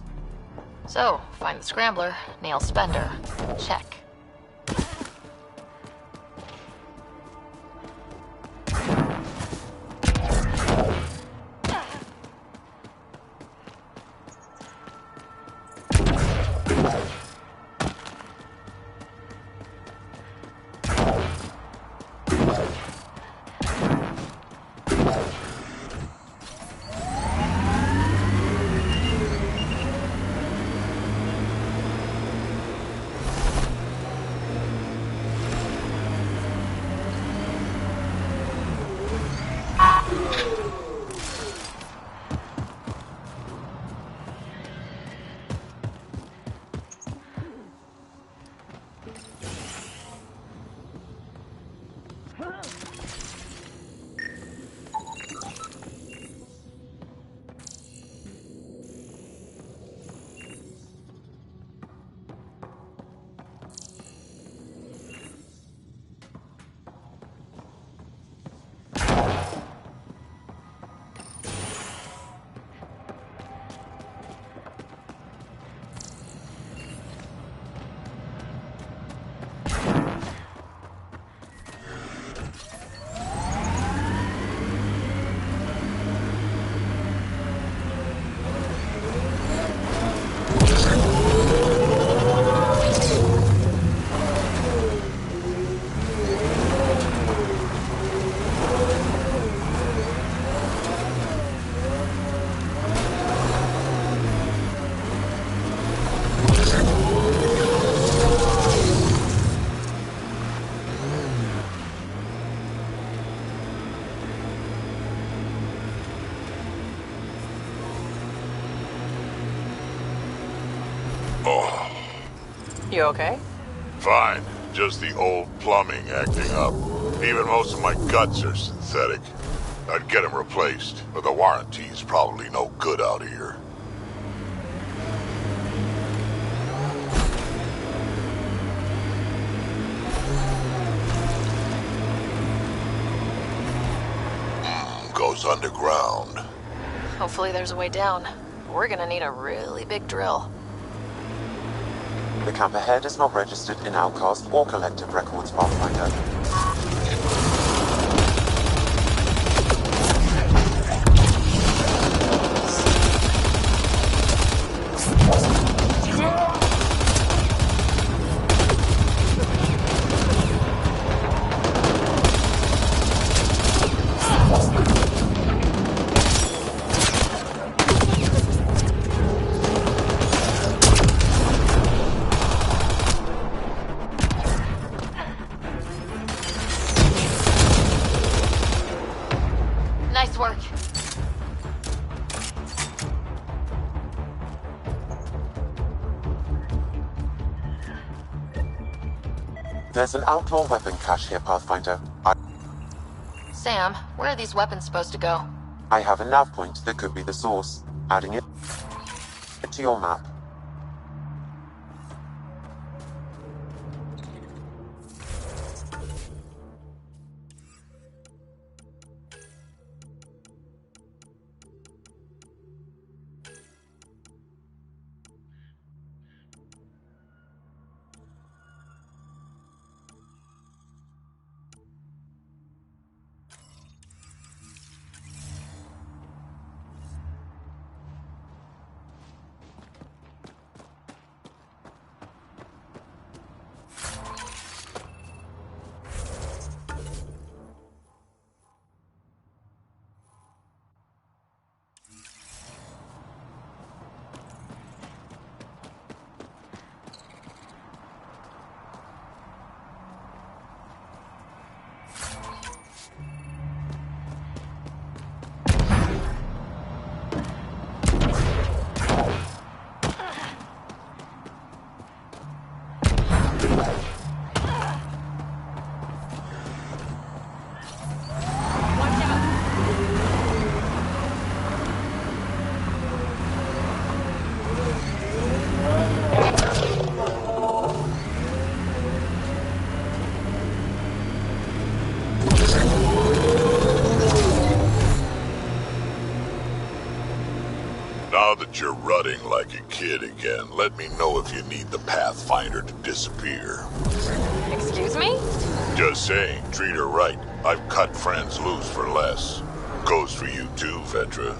So, find the scrambler, nail Spender. Check. You okay? Fine. Just the old plumbing acting up. Even most of my guts are synthetic. I'd get them replaced, but the warranty's probably no good out here. Goes underground. Hopefully there's a way down. We're gonna need a really big drill. The camp ahead is not registered in Outcast or Collective Records, Pathfinder. Nice work. There's an outlaw weapon cache here, Pathfinder. Sam, where are these weapons supposed to go? I have a nav point that could be the source. Adding it to your map. that you're rutting like a kid again, let me know if you need the Pathfinder to disappear. Excuse me? Just saying, treat her right. I've cut friends loose for less. Goes for you too, Vetra.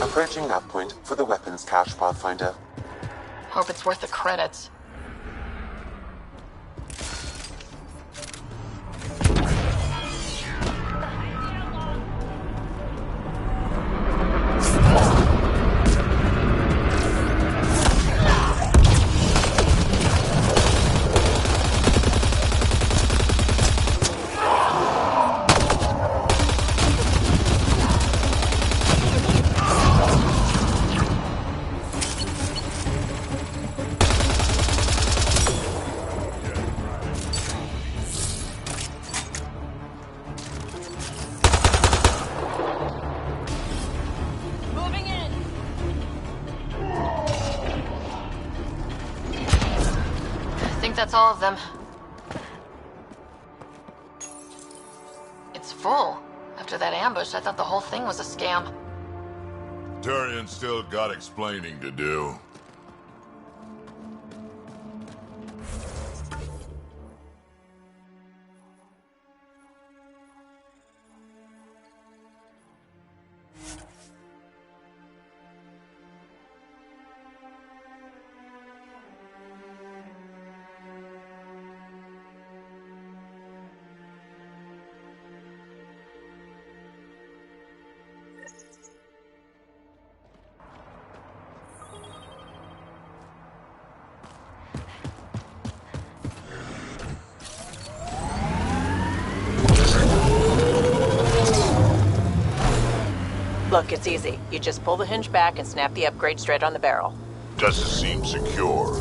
Approaching nav point for the weapons cache, Pathfinder. Hope it's worth the credits. That's all of them. It's full. After that ambush, I thought the whole thing was a scam. Turian still got explaining to do. Look, it's easy. You just pull the hinge back and snap the upgrade straight on the barrel. Doesn't seem secure.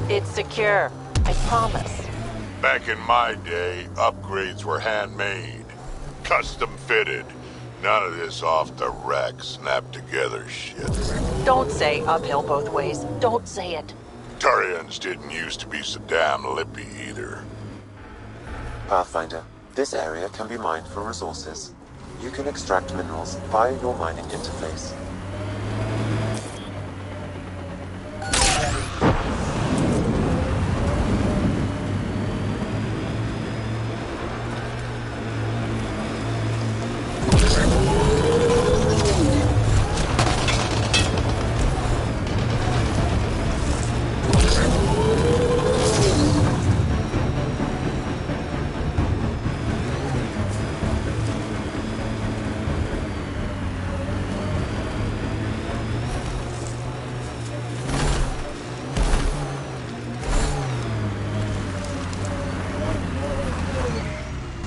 It's secure. I promise. Back in my day, upgrades were handmade. Custom fitted. None of this off the rack, snap together shit. Don't say uphill both ways. Don't say it. Turians didn't used to be so damn lippy either. Pathfinder, this area can be mined for resources. You can extract minerals via your mining interface.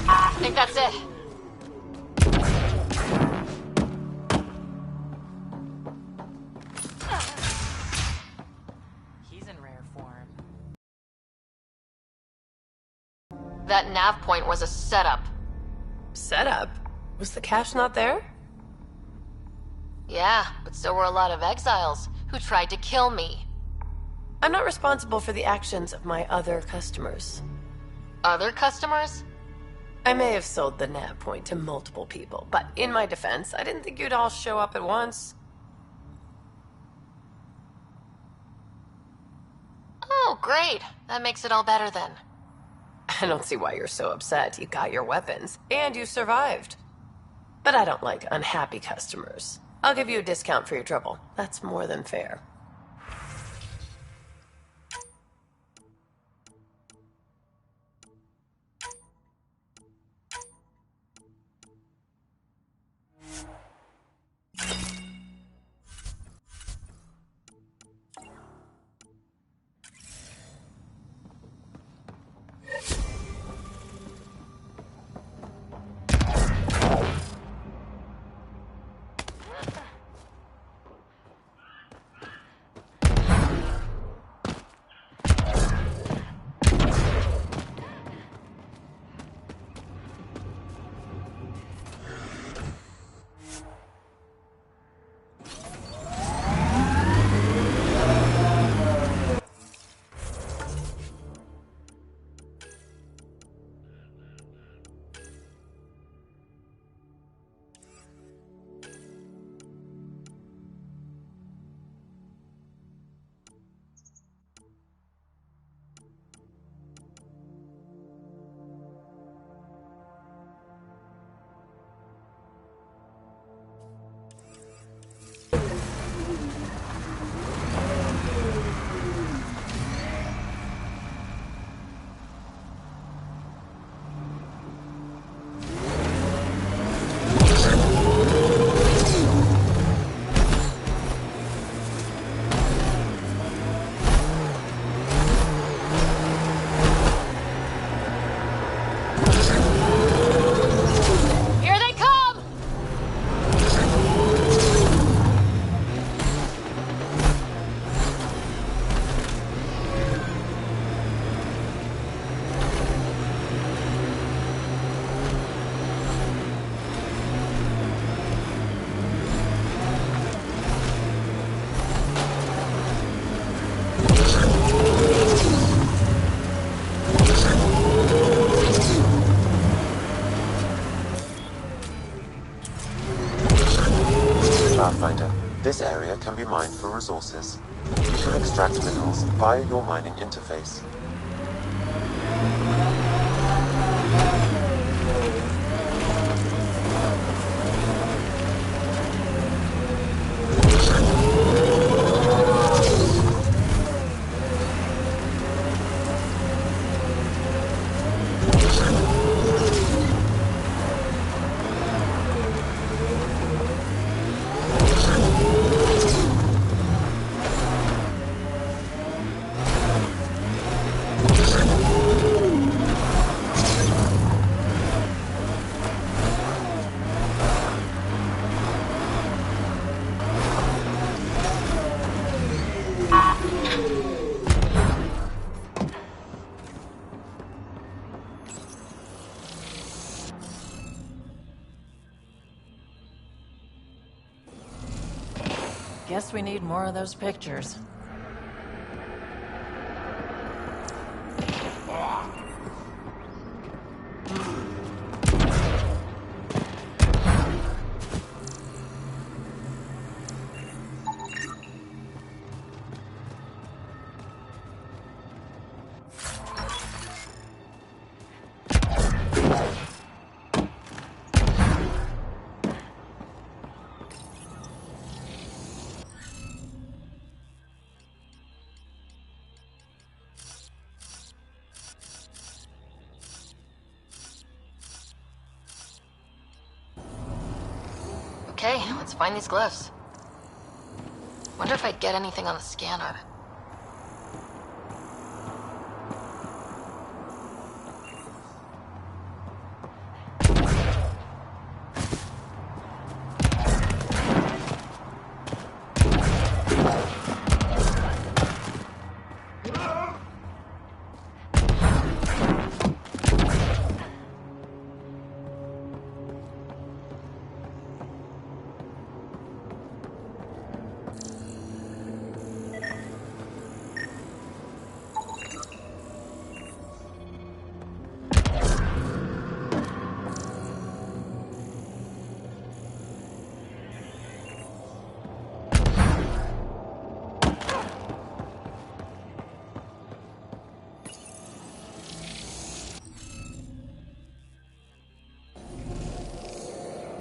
I think that's it. He's in rare form. That nav point was a setup. Setup? Was the cache not there? Yeah, but so were a lot of exiles who tried to kill me. I'm not responsible for the actions of my other customers. Other customers? I may have sold the nav point to multiple people, but in my defense, I didn't think you'd all show up at once. Oh, great. That makes it all better then. I don't see why you're so upset. You got your weapons, and you survived. But I don't like unhappy customers. I'll give you a discount for your trouble. That's more than fair. This area can be mined for resources. You can extract minerals via your mining interface. Guess we need more of those pictures. Okay, let's find these glyphs. Wonder if I'd get anything on the scanner.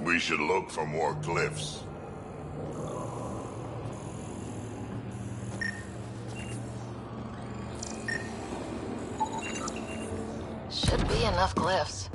We should look for more glyphs. Should be enough glyphs.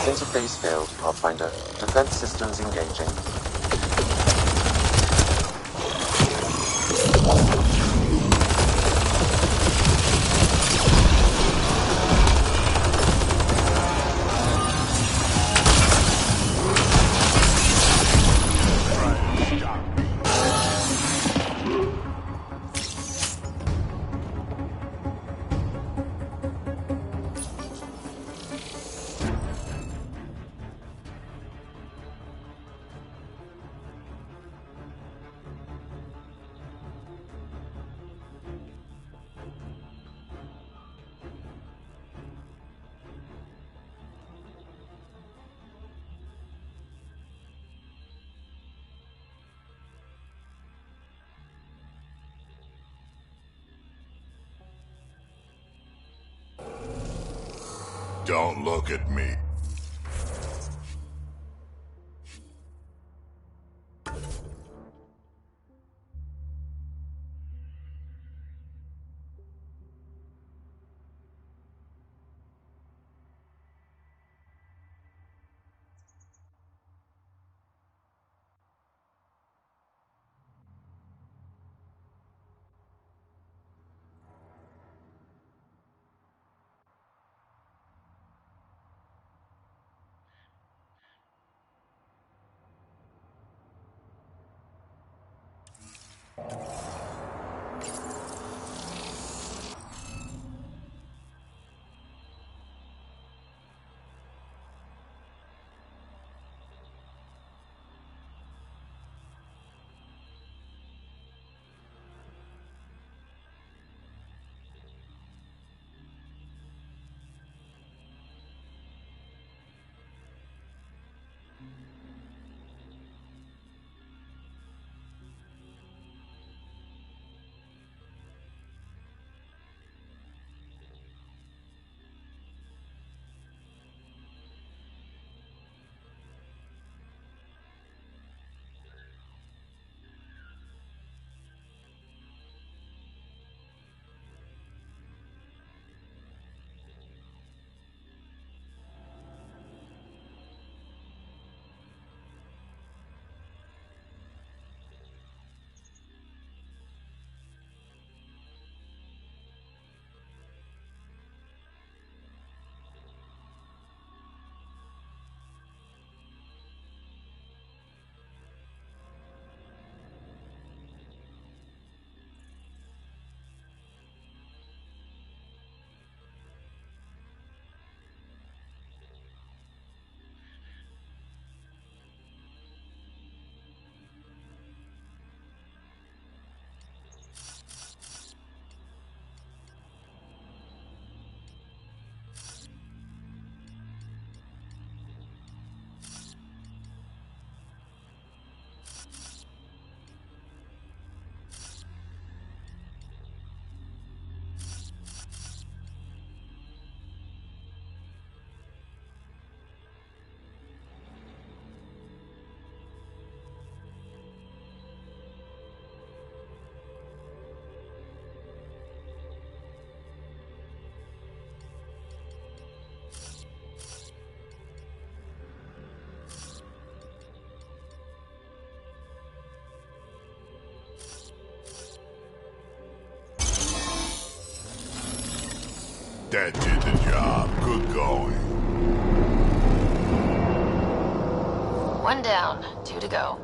Interface failed, Pathfinder. Defense systems engaging. Don't look at me. That did the job. Good going. One down, 2 to go.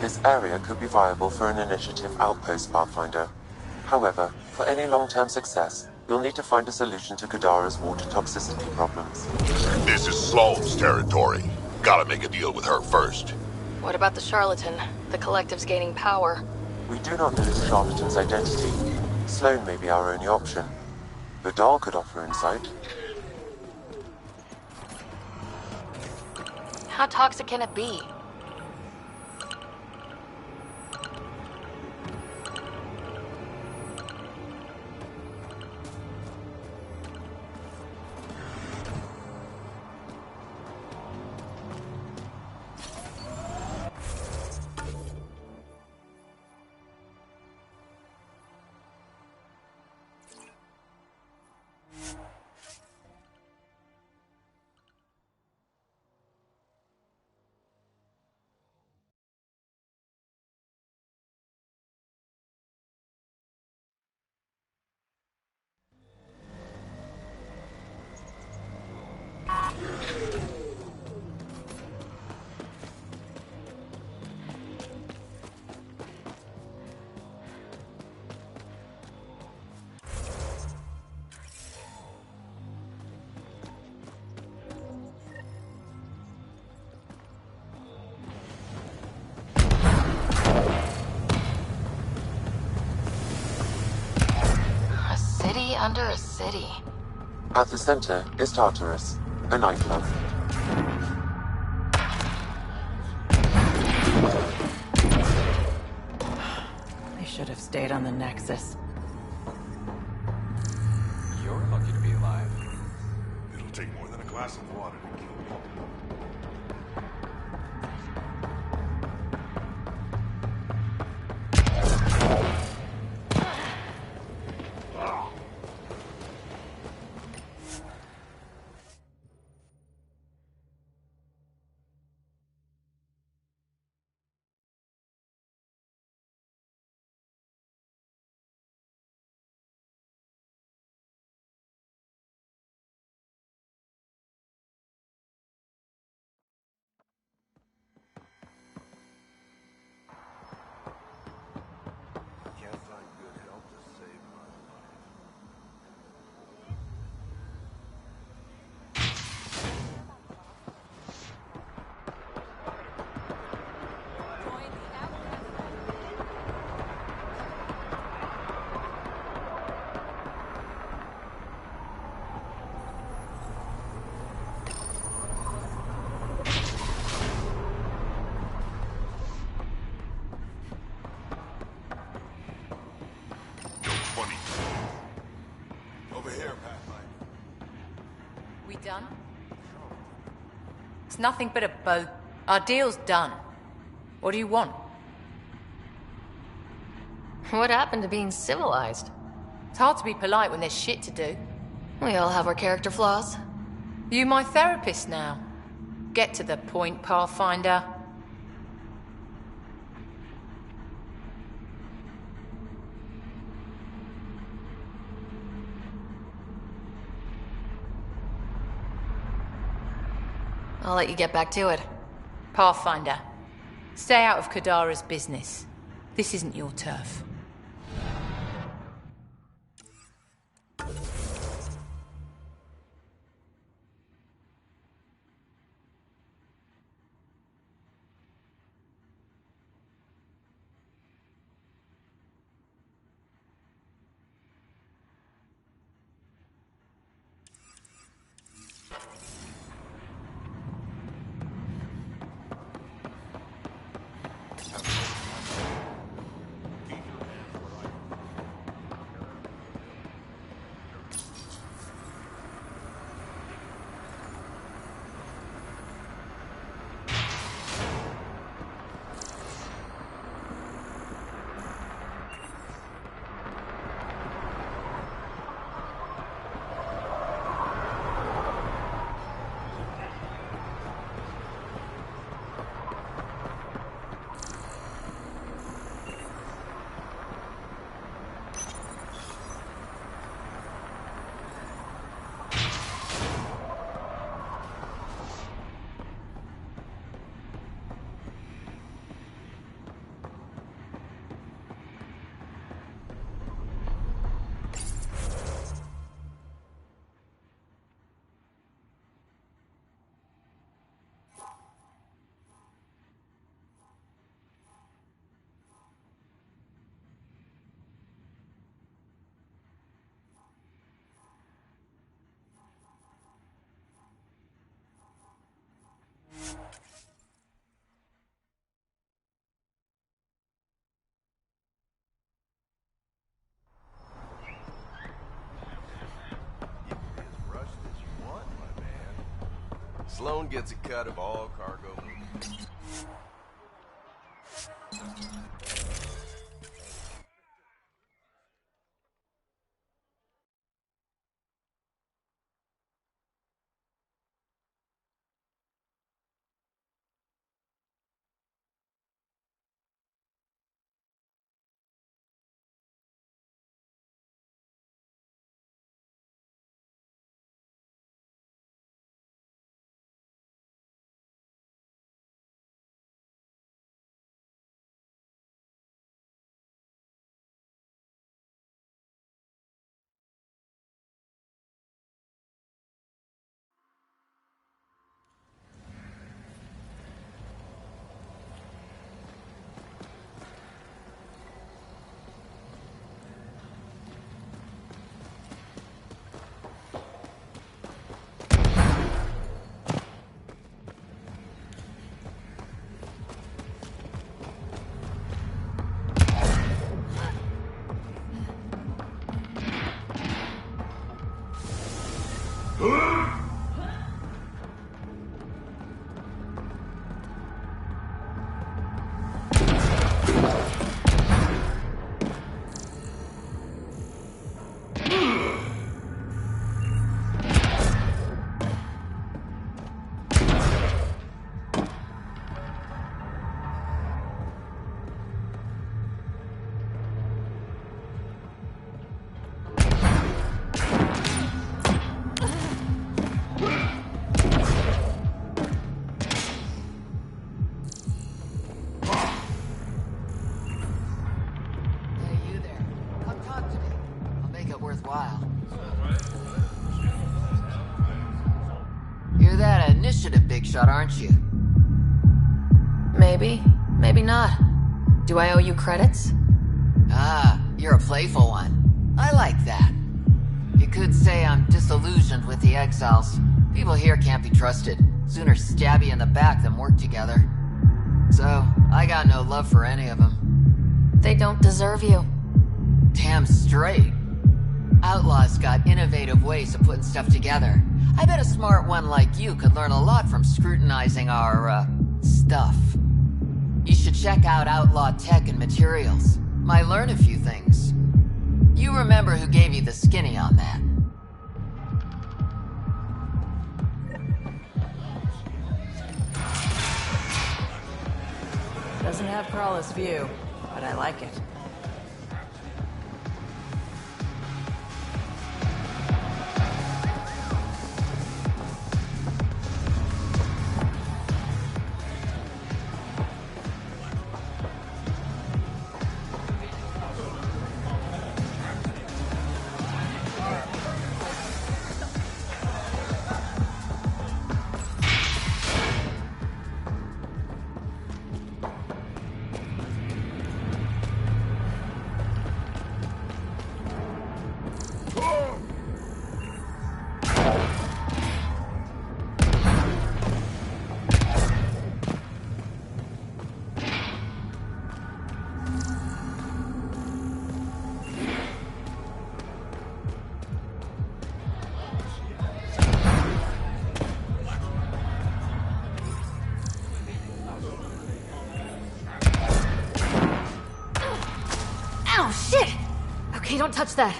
This area could be viable for an initiative outpost, Pathfinder. However, for any long-term success, you'll need to find a solution to Kadara's water toxicity problems. This is Sloane's territory. Gotta make a deal with her first. What about the charlatan? The collective's gaining power. We do not know the charlatan's identity. Sloane may be our only option. Vidal could offer insight. How toxic can it be? Under a city. At the center is Tartarus, a nightclub. They should have stayed on the Nexus. You're lucky to be alive. It'll take more than a glass of water to kill me. Done? It's nothing but a boat. Our deal's done. What do you want? What happened to being civilized? It's hard to be polite when there's shit to do. We all have our character flaws. You my therapist now. Get to the point, Pathfinder. I'll let you get back to it. Pathfinder, stay out of Kadara's business. This isn't your turf. Sloan gets a cut of all cargo. You're that initiative big shot, aren't you? Maybe, maybe not. Do I owe you credits? Ah, you're a playful one. I like that. You could say I'm disillusioned with the exiles. People here can't be trusted. Sooner stab you in the back than work together. So, I got no love for any of them. They don't deserve you. Damn straight. Outlaws got innovative ways of putting stuff together. I bet a smart one like you could learn a lot from scrutinizing our, stuff. You should check out Outlaw Tech and Materials. Might learn a few things. You remember who gave you the skinny on that. Doesn't have Crawler's view, but I like it. Ow, shit! Okay, don't touch that.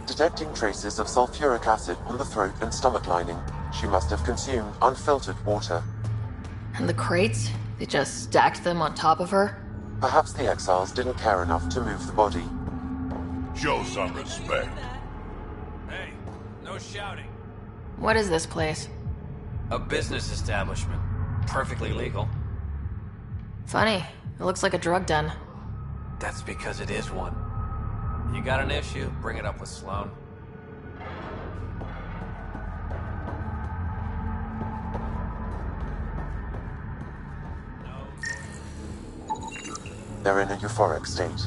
Detecting traces of sulfuric acid on the throat and stomach lining. She must have consumed unfiltered water. And the crates? They just stacked them on top of her? Perhaps the exiles didn't care enough to move the body. Show some respect. Hey, no shouting. What is this place? A business establishment. Perfectly legal. Funny. It looks like a drug den. That's because it is one. You got an issue, bring it up with Sloan. They're in a euphoric state.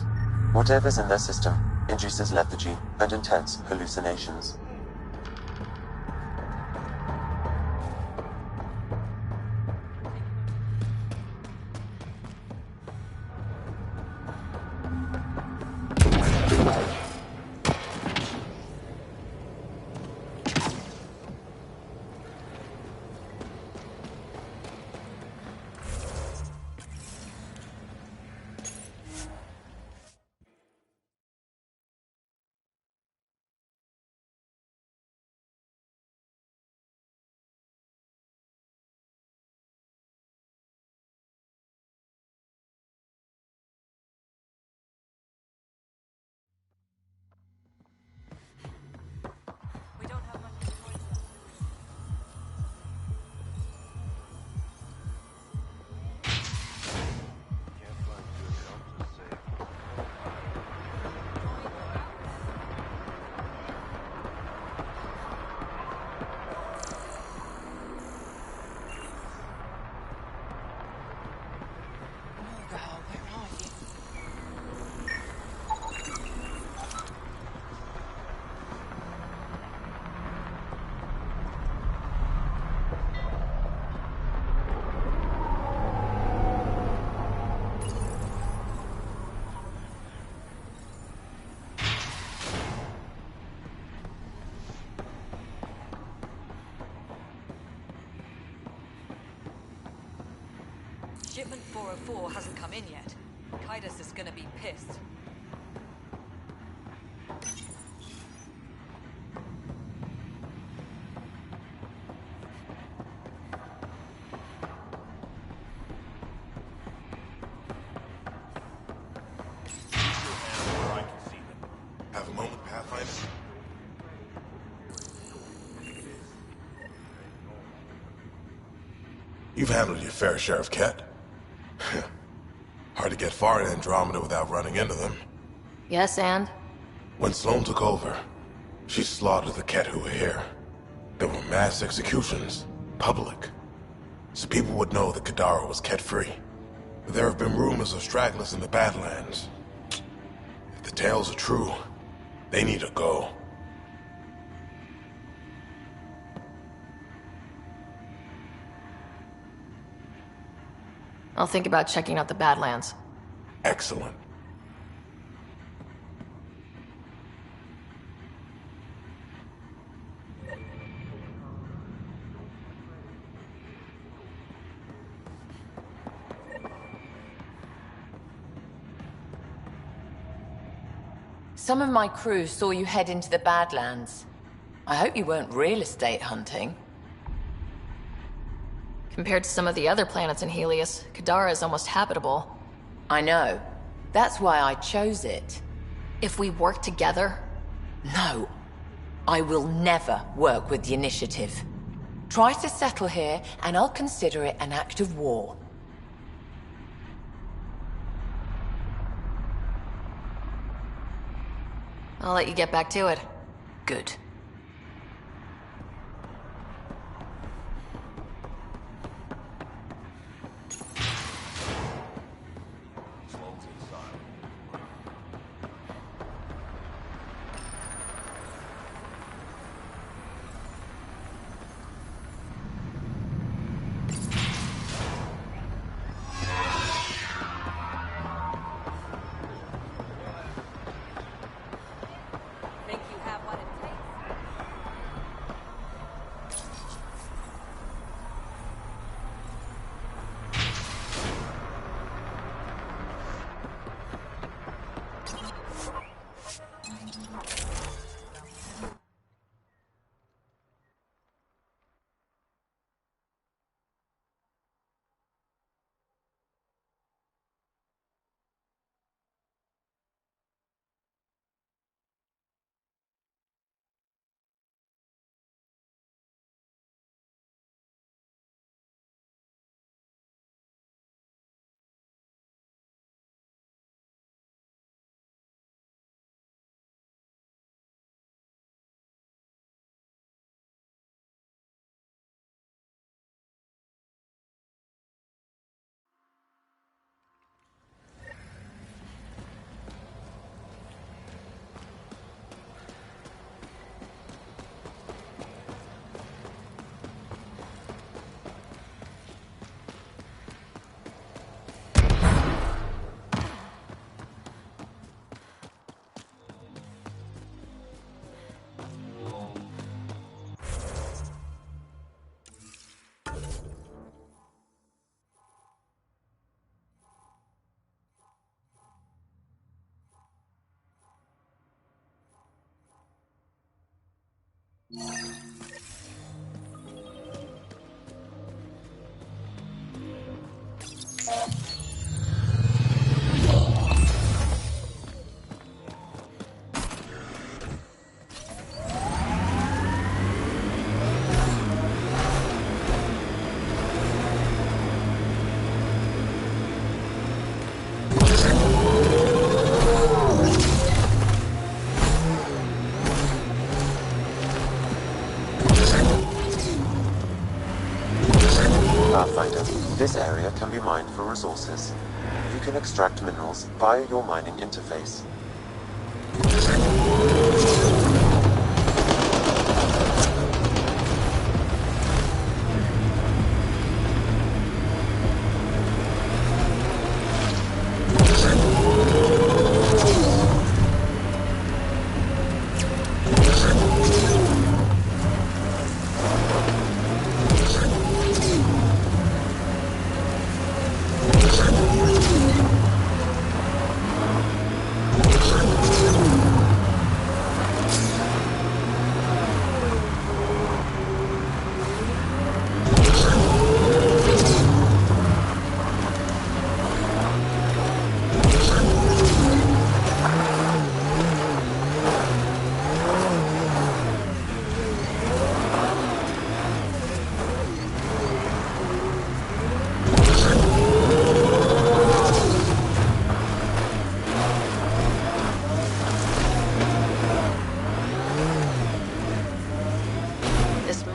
Whatever's in their system induces lethargy and intense hallucinations. Shipment 404 hasn't come in yet. Kaidos is gonna be pissed. Where I can see them. Have a moment, Pathfinder? You've handled your fair share of Ket. Hard to get far in Andromeda without running into them. Yes, and? When Sloane took over, she slaughtered the Ket who were here. There were mass executions, public. So people would know that Kadara was Ket-free. But there have been rumors of stragglers in the Badlands. If the tales are true, they need to go. I'll think about checking out the Badlands. Excellent. Some of my crew saw you head into the Badlands. I hope you weren't real estate hunting. Compared to some of the other planets in Helios, Kadara is almost habitable. I know. That's why I chose it. If we work together? No. I will never work with the Initiative. Try to settle here, and I'll consider it an act of war. I'll let you get back to it. Good. Pathfinder, this area can be mined for resources. You can extract minerals via your mining interface.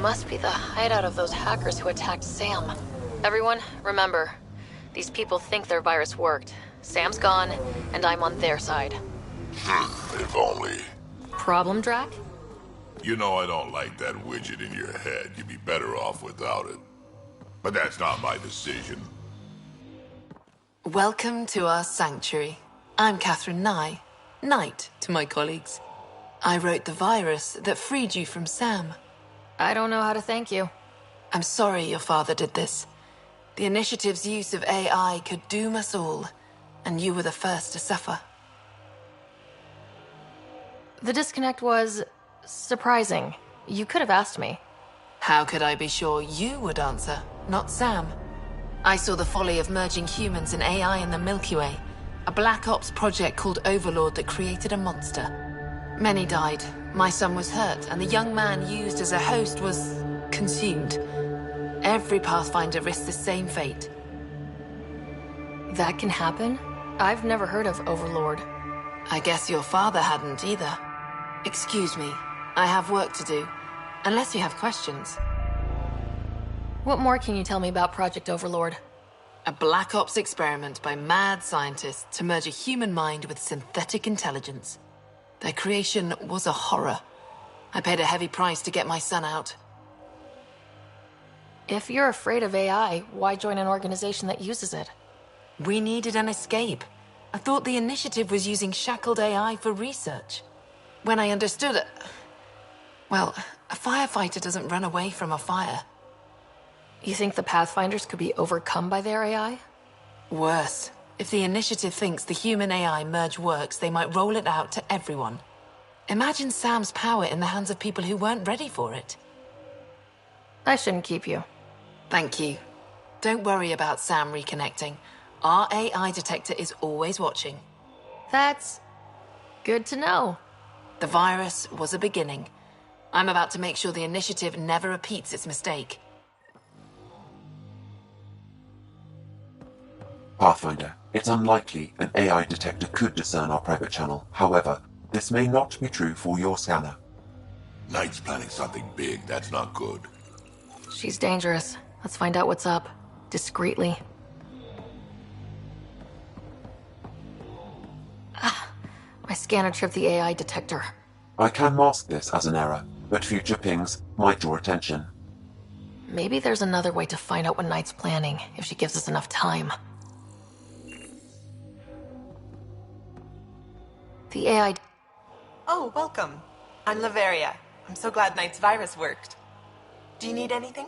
must be the hideout of those hackers who attacked Sam. Everyone, remember, these people think their virus worked. Sam's gone, and I'm on their side. If only. Problem, Drac? You know I don't like that widget in your head. You'd be better off without it. But that's not my decision. Welcome to our sanctuary. I'm Catherine Nye, Knight to my colleagues. I wrote the virus that freed you from Sam. I don't know how to thank you. I'm sorry your father did this. The Initiative's use of AI could doom us all, and you were the first to suffer. The disconnect was surprising. You could have asked me. How could I be sure you would answer, not Sam? I saw the folly of merging humans and AI in the Milky Way, a Black Ops project called Overlord that created a monster. Many died, my son was hurt, and the young man used as a host was consumed. Every Pathfinder risks the same fate. That can happen? I've never heard of Overlord. I guess your father hadn't either. Excuse me, I have work to do. Unless you have questions. What more can you tell me about Project Overlord? A Black Ops experiment by mad scientists to merge a human mind with synthetic intelligence. Their creation was a horror. I paid a heavy price to get my son out. If you're afraid of AI, why join an organization that uses it? We needed an escape. I thought the Initiative was using shackled AI for research. When I understood it... Well, a firefighter doesn't run away from a fire. You think the Pathfinders could be overcome by their AI? Worse. If the Initiative thinks the human-AI merge works, they might roll it out to everyone. Imagine Sam's power in the hands of people who weren't ready for it. I shouldn't keep you. Thank you. Don't worry about Sam reconnecting. Our AI detector is always watching. That's good to know. The virus was a beginning. I'm about to make sure the Initiative never repeats its mistake. Pathfinder, it's unlikely an AI detector could discern our private channel. However, this may not be true for your scanner. Knight's planning something big. That's not good. She's dangerous. Let's find out what's up. Discreetly. My scanner tripped the AI detector. I can mask this as an error, but future pings might draw attention. Maybe there's another way to find out what Knight's planning, if she gives us enough time. The AI... Oh, welcome. I'm Laveria. I'm so glad Knight's virus worked. Do you need anything?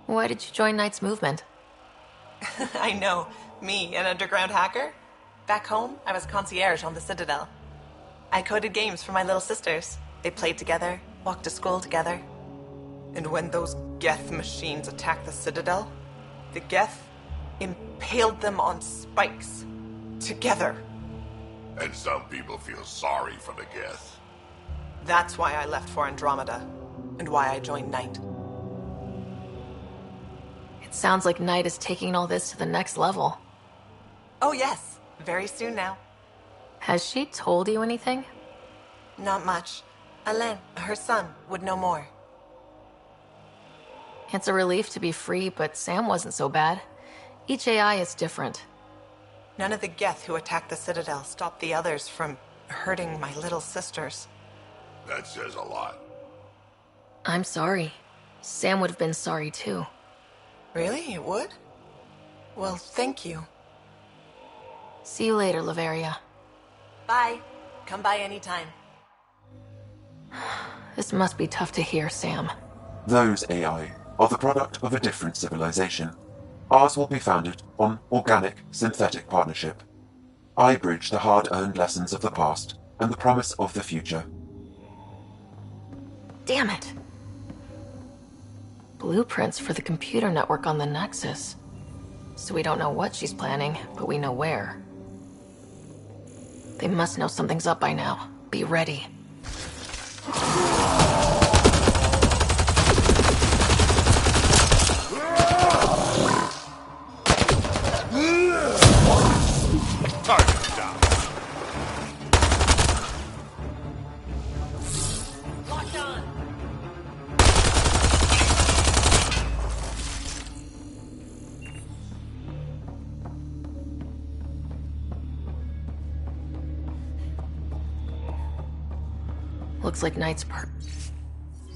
Why did you join Knight's movement? I know. Me, an underground hacker? Back home, I was concierge on the Citadel. I coded games for my little sisters. They played together, walked to school together. And when those Geth machines attacked the Citadel, the Geth impaled them on spikes. Together. And some people feel sorry for the Geth. That's why I left for Andromeda, and why I joined Knight. It sounds like Knight is taking all this to the next level. Oh yes, very soon now. Has she told you anything? Not much. Alain, her son, would know more. It's a relief to be free, but Sam wasn't so bad. Each AI is different. None of the Geth who attacked the Citadel stopped the others from hurting my little sisters. That says a lot. I'm sorry. Sam would have been sorry too. Really? It would? Well, thank you. See you later, Laveria. Bye. Come by anytime. This must be tough to hear, Sam. Those AI are the product of a different civilization. Ours will be founded on organic-synthetic partnership. I bridge the hard-earned lessons of the past and the promise of the future. Damn it. Blueprints for the computer network on the Nexus. So we don't know what she's planning, but we know where. They must know something's up by now. Be ready. Target down. Looks like Knight's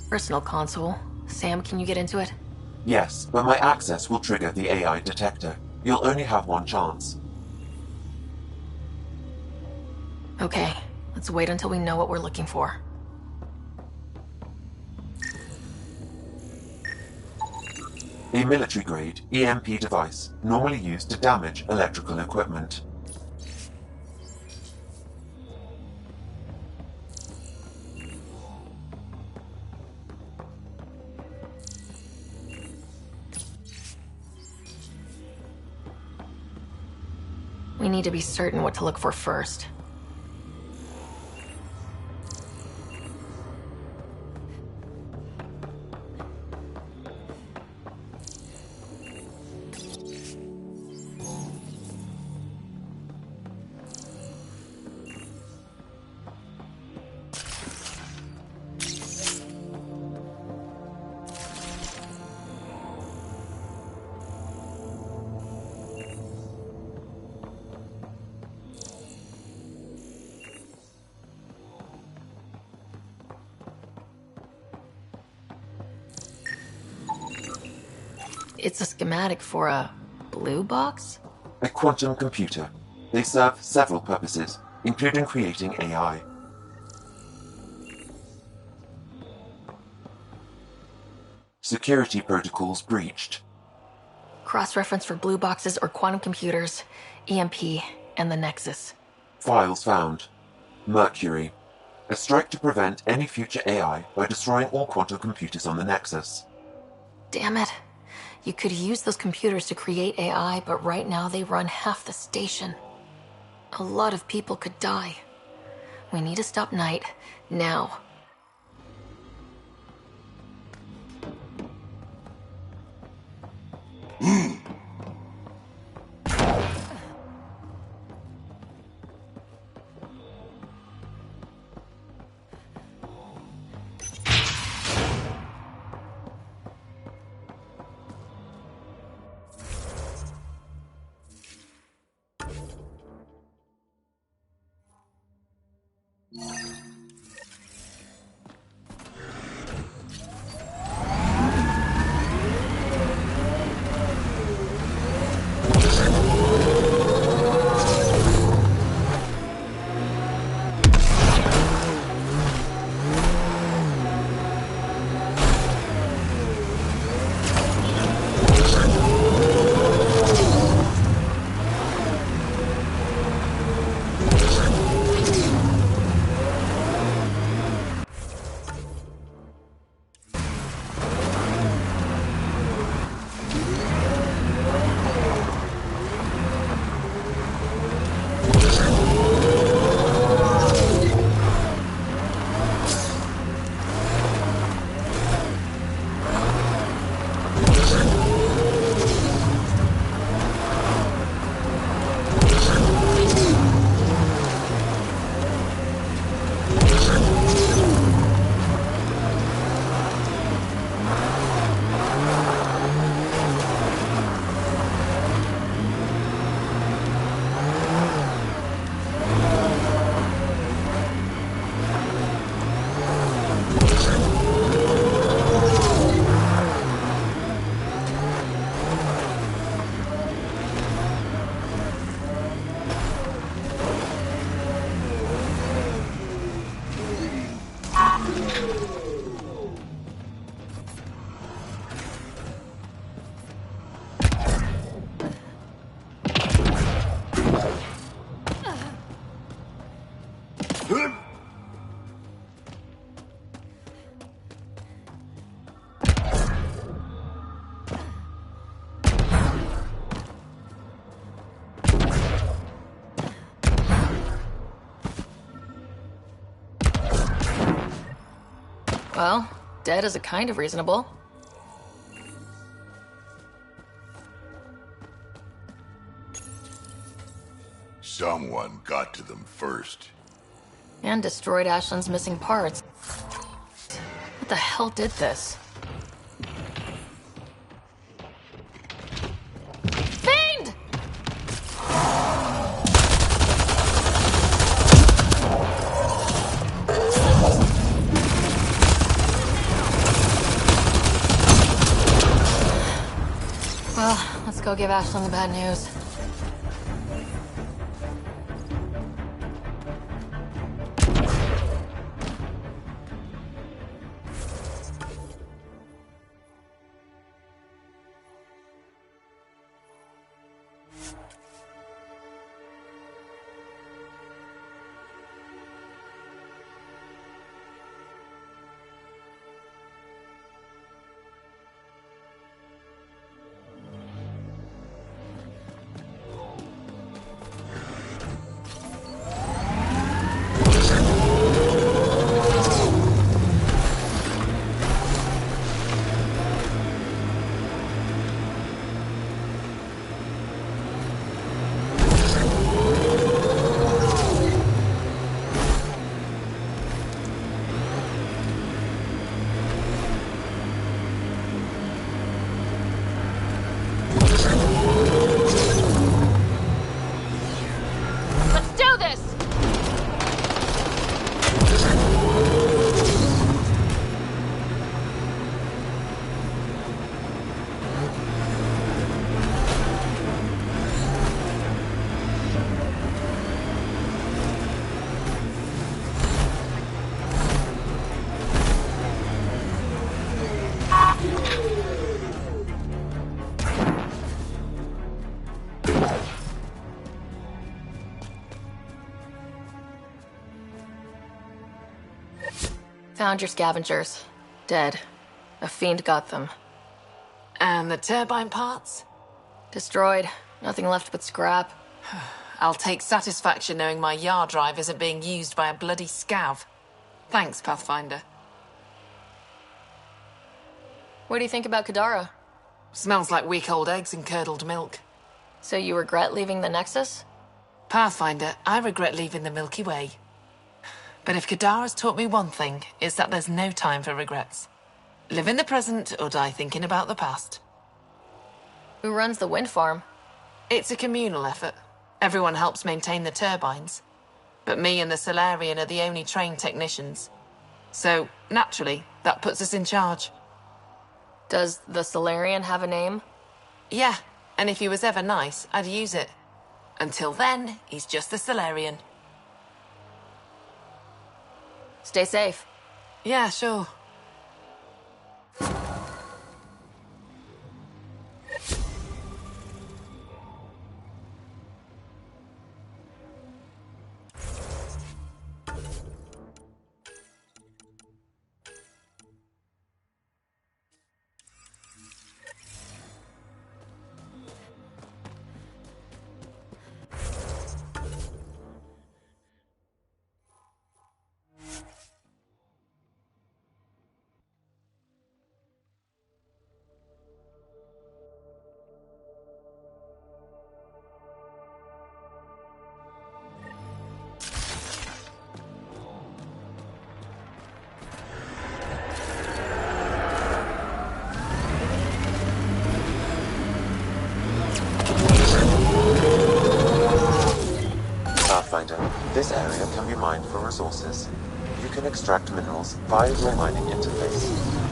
personal console. Sam, can you get into it? Yes, but my access will trigger the AI detector. You'll only have one chance. Okay, let's wait until we know what we're looking for. A military-grade EMP device, normally used to damage electrical equipment. We need to be certain what to look for first. It's a schematic for a blue box? A quantum computer. They serve several purposes, including creating AI. Security protocols breached. Cross-reference for blue boxes or quantum computers, EMP, and the Nexus. Files found. Mercury. A strike to prevent any future AI by destroying all quantum computers on the Nexus. Damn it. You could use those computers to create AI, but right now they run half the station. A lot of people could die. We need to stop Knight, now. Well, dead is a kind of reasonable. Someone got to them first. And destroyed Ashland's missing parts. What the hell did this? Fiend! go give Ashlyn the bad news. Found your scavengers. Dead. A fiend got them. And the turbine parts? Destroyed. Nothing left but scrap. I'll take satisfaction knowing my yard drive isn't being used by a bloody scav. Thanks, Pathfinder. What do you think about Kadara? Smells like week old eggs and curdled milk. So you regret leaving the Nexus? Pathfinder, I regret leaving the Milky Way. But if Kadara's taught me one thing, it's that there's no time for regrets. Live in the present or die thinking about the past. Who runs the wind farm? It's a communal effort. Everyone helps maintain the turbines. But me and the Solarian are the only trained technicians. So, naturally, that puts us in charge. Does the Solarian have a name? Yeah, and if he was ever nice, I'd use it. Until then, he's just the Solarian. Stay safe. Yeah, sure. This area can be mined for resources. You can extract minerals via your mining interface.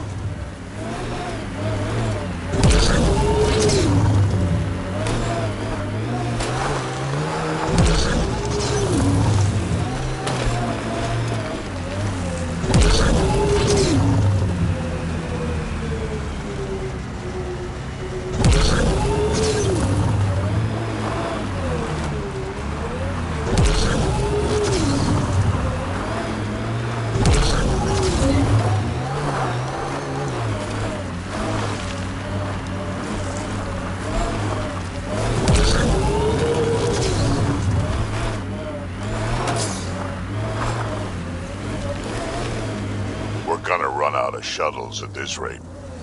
Shuttles at this rate.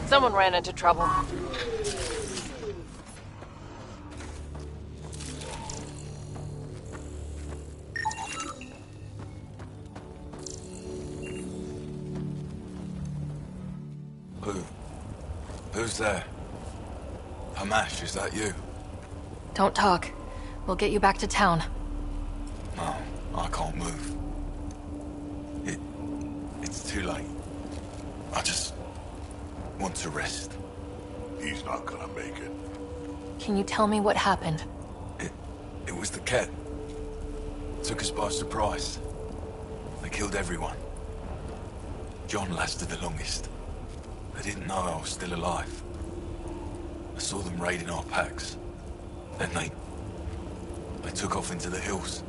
Someone ran into trouble. Who's there? Hamash, is that you? Don't talk. We'll get you back to town. No, I can't move. It's too late. I just want to rest. He's not gonna make it. Can you tell me what happened? It was the Ket. Took us by surprise. They killed everyone. John lasted the longest. They didn't know I was still alive. I saw them raiding our packs. Then they took off into the hills.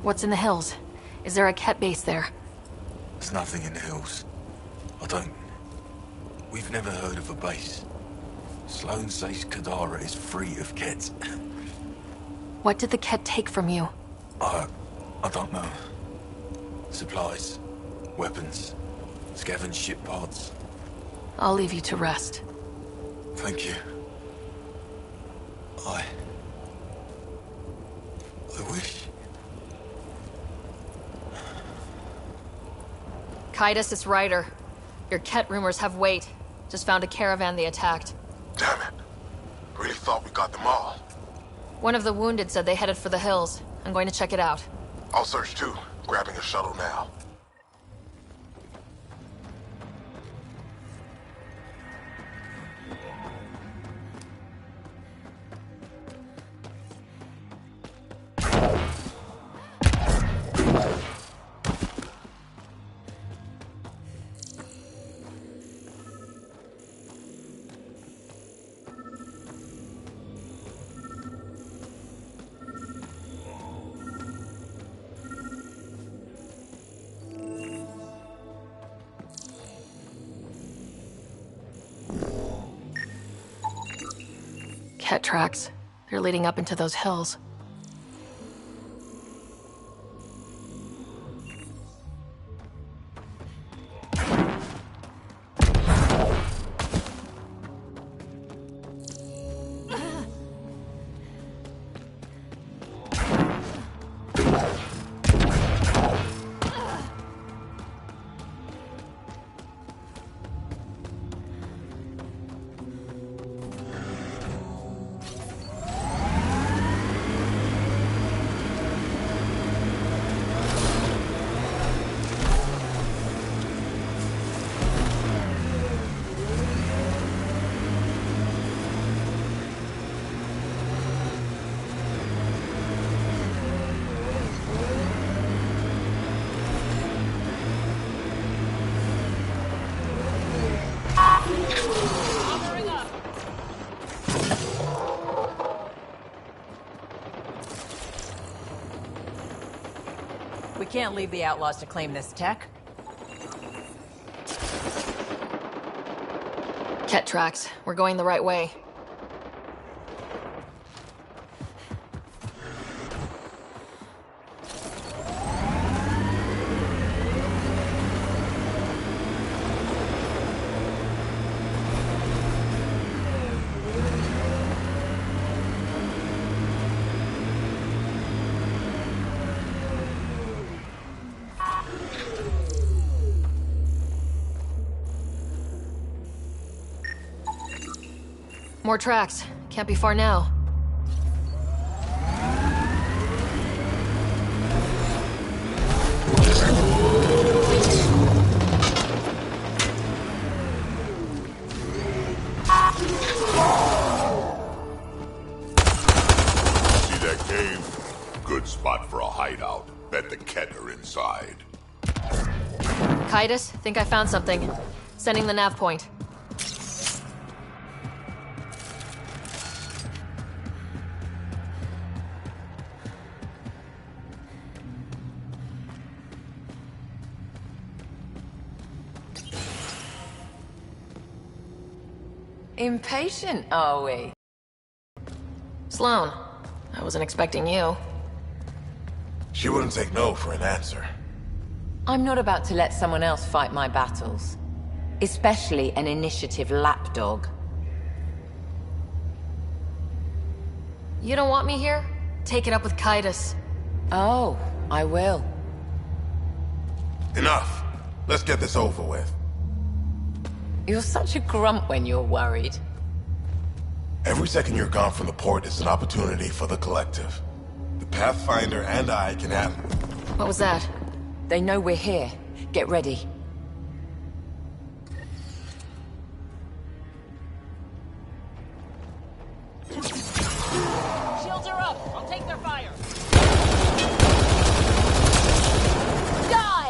What's in the hills? Is there a Ket base there? There's nothing in the hills. We've never heard of a base. Sloan says Kadara is free of Kets. What did the Ket take from you? I don't know. Supplies, weapons, scavenged ship parts. I'll leave you to rest. Thank you. I wish... Kaitis, it's Ryder. Your Ket rumors have weight. Just found a caravan they attacked. Damn it. Really thought we got them all. One of the wounded said they headed for the hills. I'm going to check it out. I'll search too. Grabbing a shuttle now. Ket tracks. They're leading up into those hills. We can't leave the outlaws to claim this tech. Ket tracks. We're going the right way. More tracks. Can't be far now. See that cave? Good spot for a hideout. Bet the Ket are inside. Kaitis, think I found something. Sending the nav point. Impatient, are we? Sloan, I wasn't expecting you. She wouldn't take no for an answer. I'm not about to let someone else fight my battles. Especially an initiative lapdog. You don't want me here? Take it up with Kaitis. Oh, I will. Enough. Let's get this over with. You're such a grump when you're worried. Every second you're gone from the port is an opportunity for the collective. The Pathfinder and I can have... What was that? They know we're here. Get ready. take their fire! Die!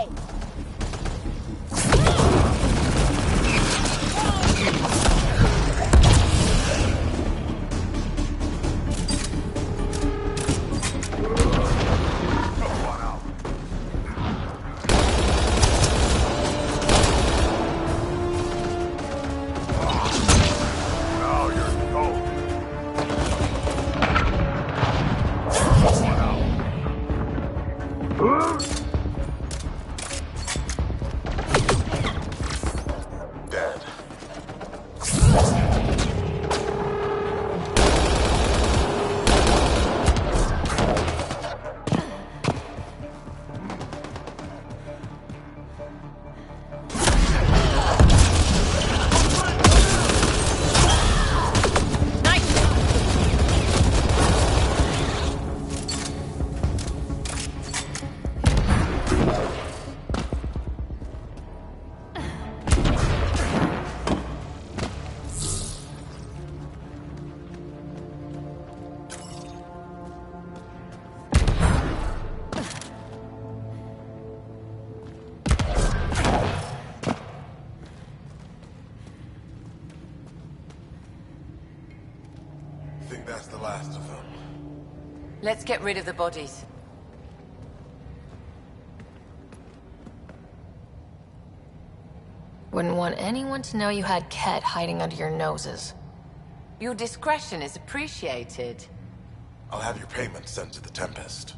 I think that's the last of them. Let's get rid of the bodies. Wouldn't want anyone to know you had Ket hiding under your noses. Your discretion is appreciated. I'll have your payment sent to the Tempest.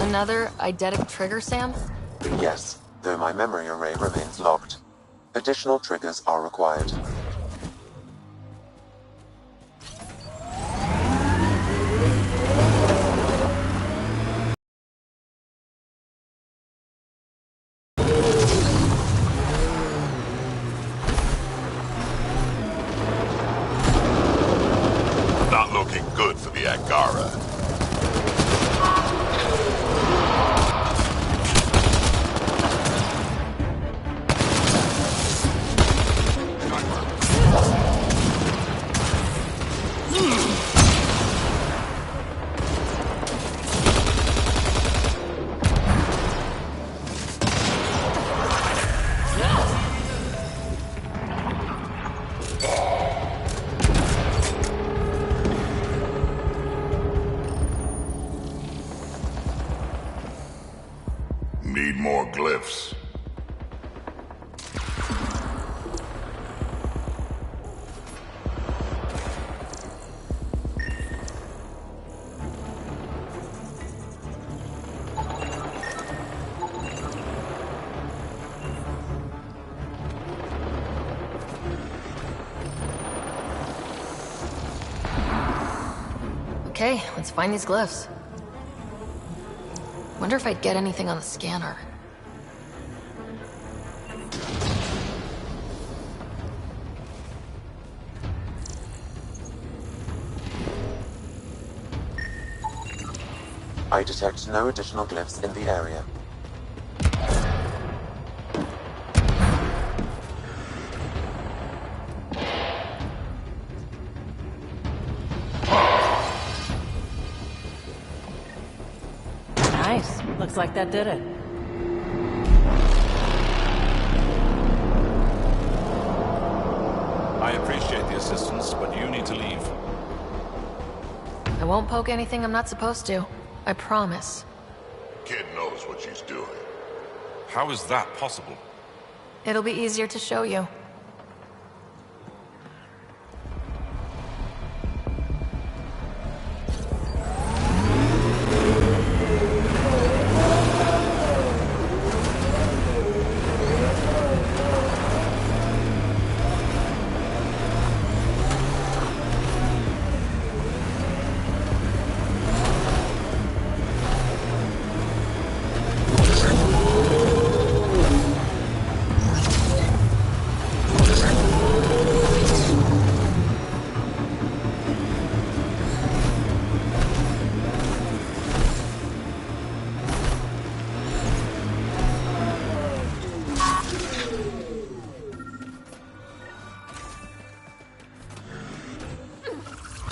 Another eidetic trigger, Sam? Yes, though my memory array remains locked. Additional triggers are required. Not looking good for the Angara. Need more glyphs. Okay, let's find these glyphs. Wonder if I'd get anything on the scanner. I detect no additional glyphs in the area. Nice. Looks like that did it. I appreciate the assistance, but you need to leave. I won't poke anything I'm not supposed to. I promise. Kid knows what she's doing. How is that possible? It'll be easier to show you.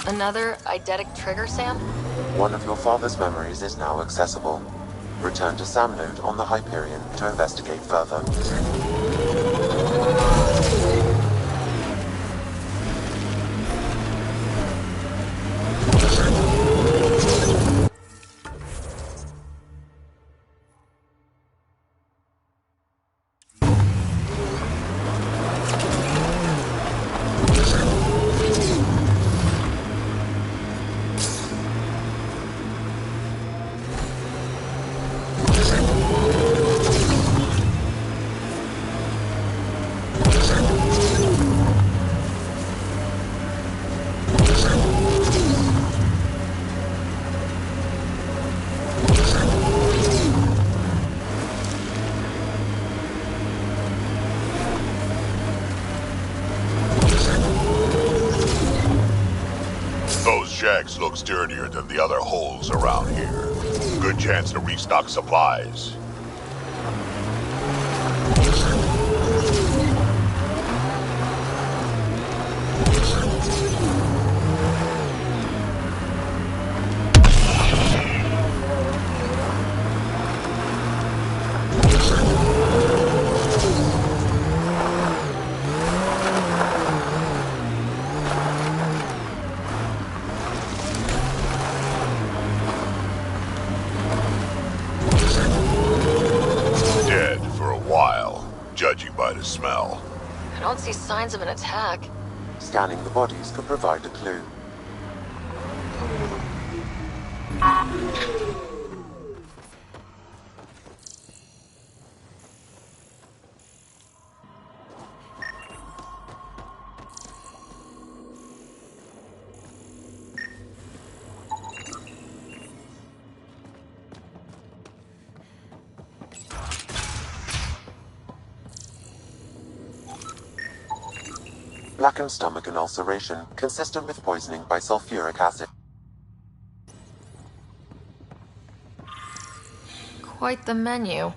Another eidetic trigger, Sam? One of your father's memories is now accessible. Return to Sam Node on the Hyperion to investigate further. Those shacks look sturdier than the other holes around here. Good chance to restock supplies. Judging by the smell. I don't see signs of an attack. Scanning the bodies could provide a clue. Blackened stomach and ulceration, consistent with poisoning by sulfuric acid. Quite the menu.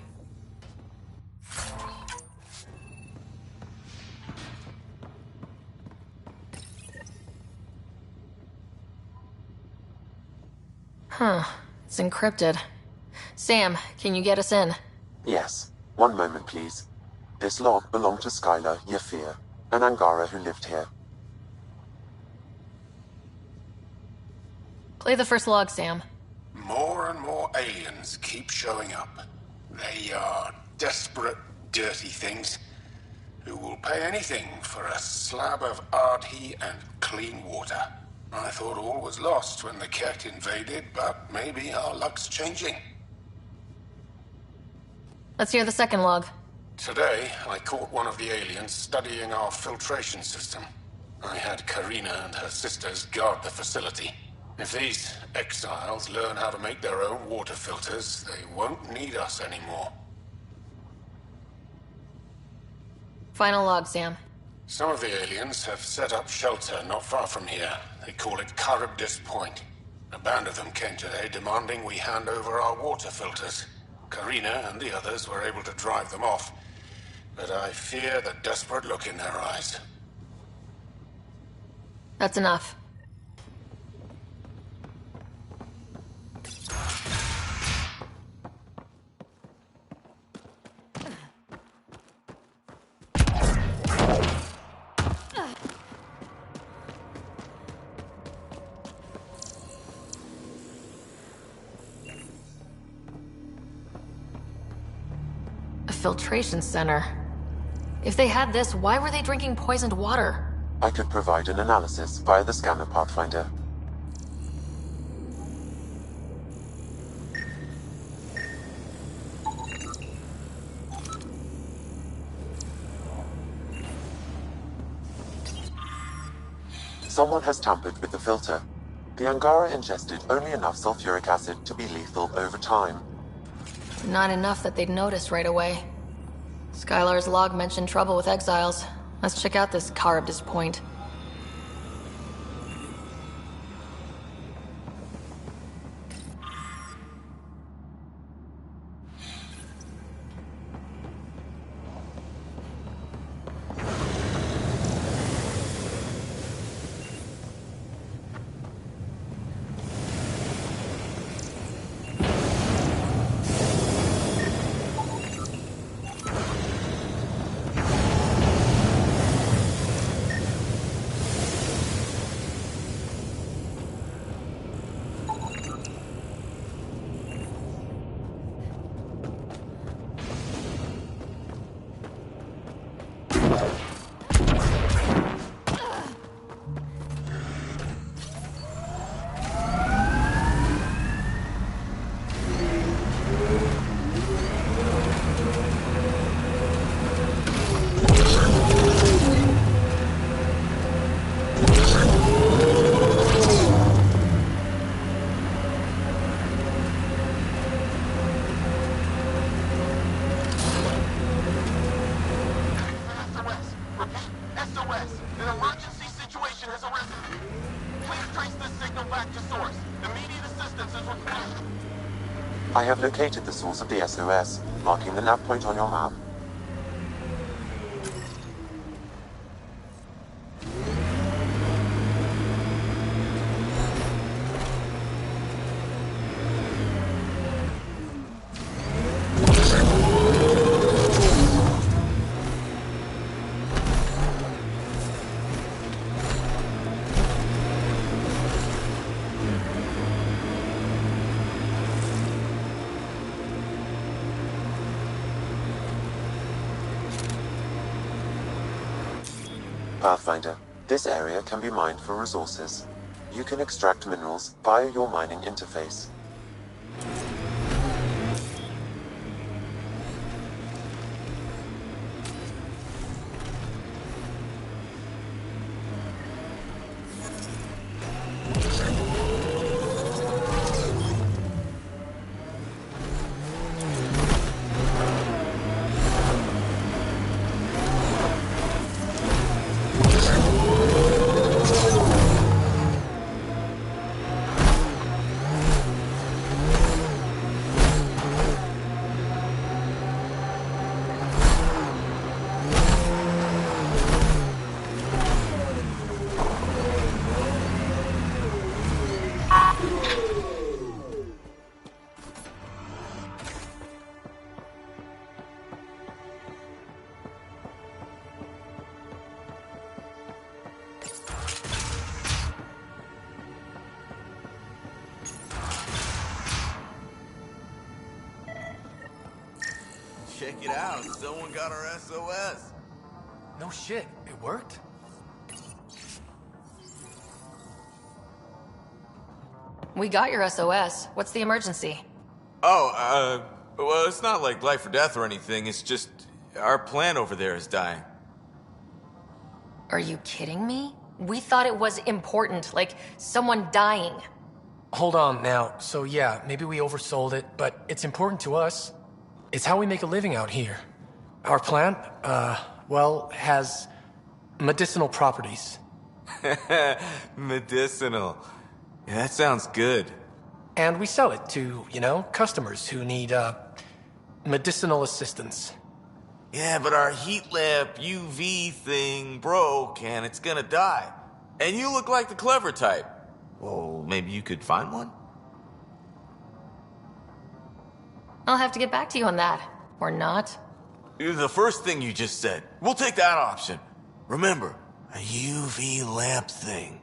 Huh. It's encrypted. Sam, can you get us in? Yes. One moment, please. This log belonged to Skylar Yafir, an Angara who lived here. Play the first log, Sam. More and more aliens keep showing up. They are desperate, dirty things who will pay anything for a slab of Ardhi and clean water. I thought all was lost when the Ket invaded, but maybe our luck's changing. Let's hear the second log. Today, I caught one of the aliens studying our filtration system. I had Karina and her sisters guard the facility. If these exiles learn how to make their own water filters, they won't need us anymore. Final log, Sam. Some of the aliens have set up shelter not far from here. They call it Charybdis Point. A band of them came today demanding we hand over our water filters. Karina and the others were able to drive them off, but I fear the desperate look in their eyes. That's enough. Filtration center. If they had this, why were they drinking poisoned water? I could provide an analysis via the scanner, Pathfinder. Someone has tampered with the filter. The Angara ingested only enough sulfuric acid to be lethal over time. Not enough that they'd notice right away. Skylar's log mentioned trouble with exiles. Let's check out this Charybdis Point. I have located the source of the SOS, marking the nav point on your map. Pathfinder, this area can be mined for resources. You can extract minerals via your mining interface. Check it out. Someone got our SOS. No shit, it worked? We got your SOS. What's the emergency? Oh, well, it's not like life or death or anything. It's just our plant over there is dying. Are you kidding me? We thought it was important, like someone dying. Hold on now. So yeah, maybe we oversold it, but it's important to us. It's how we make a living out here. Our plant, well, has medicinal properties. Medicinal. Yeah, that sounds good. And we sell it to, customers who need, medicinal assistance. Yeah, but our heat lamp UV thing broke and it's gonna die. And you look like the clever type. Well, maybe you could find one? I'll have to get back to you on that. Or not. The first thing you just said. We'll take that option. Remember, a UV lamp thing.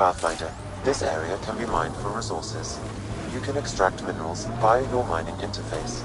Pathfinder, this area can be mined for resources. You can extract minerals via your mining interface.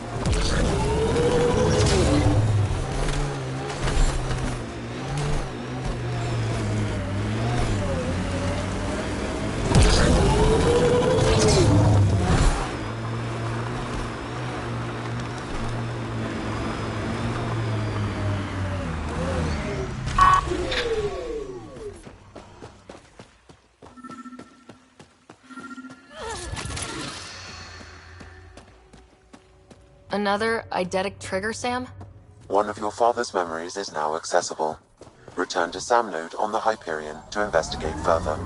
Another eidetic trigger, Sam? One of your father's memories is now accessible. Return to Sam Node on the Hyperion to investigate further.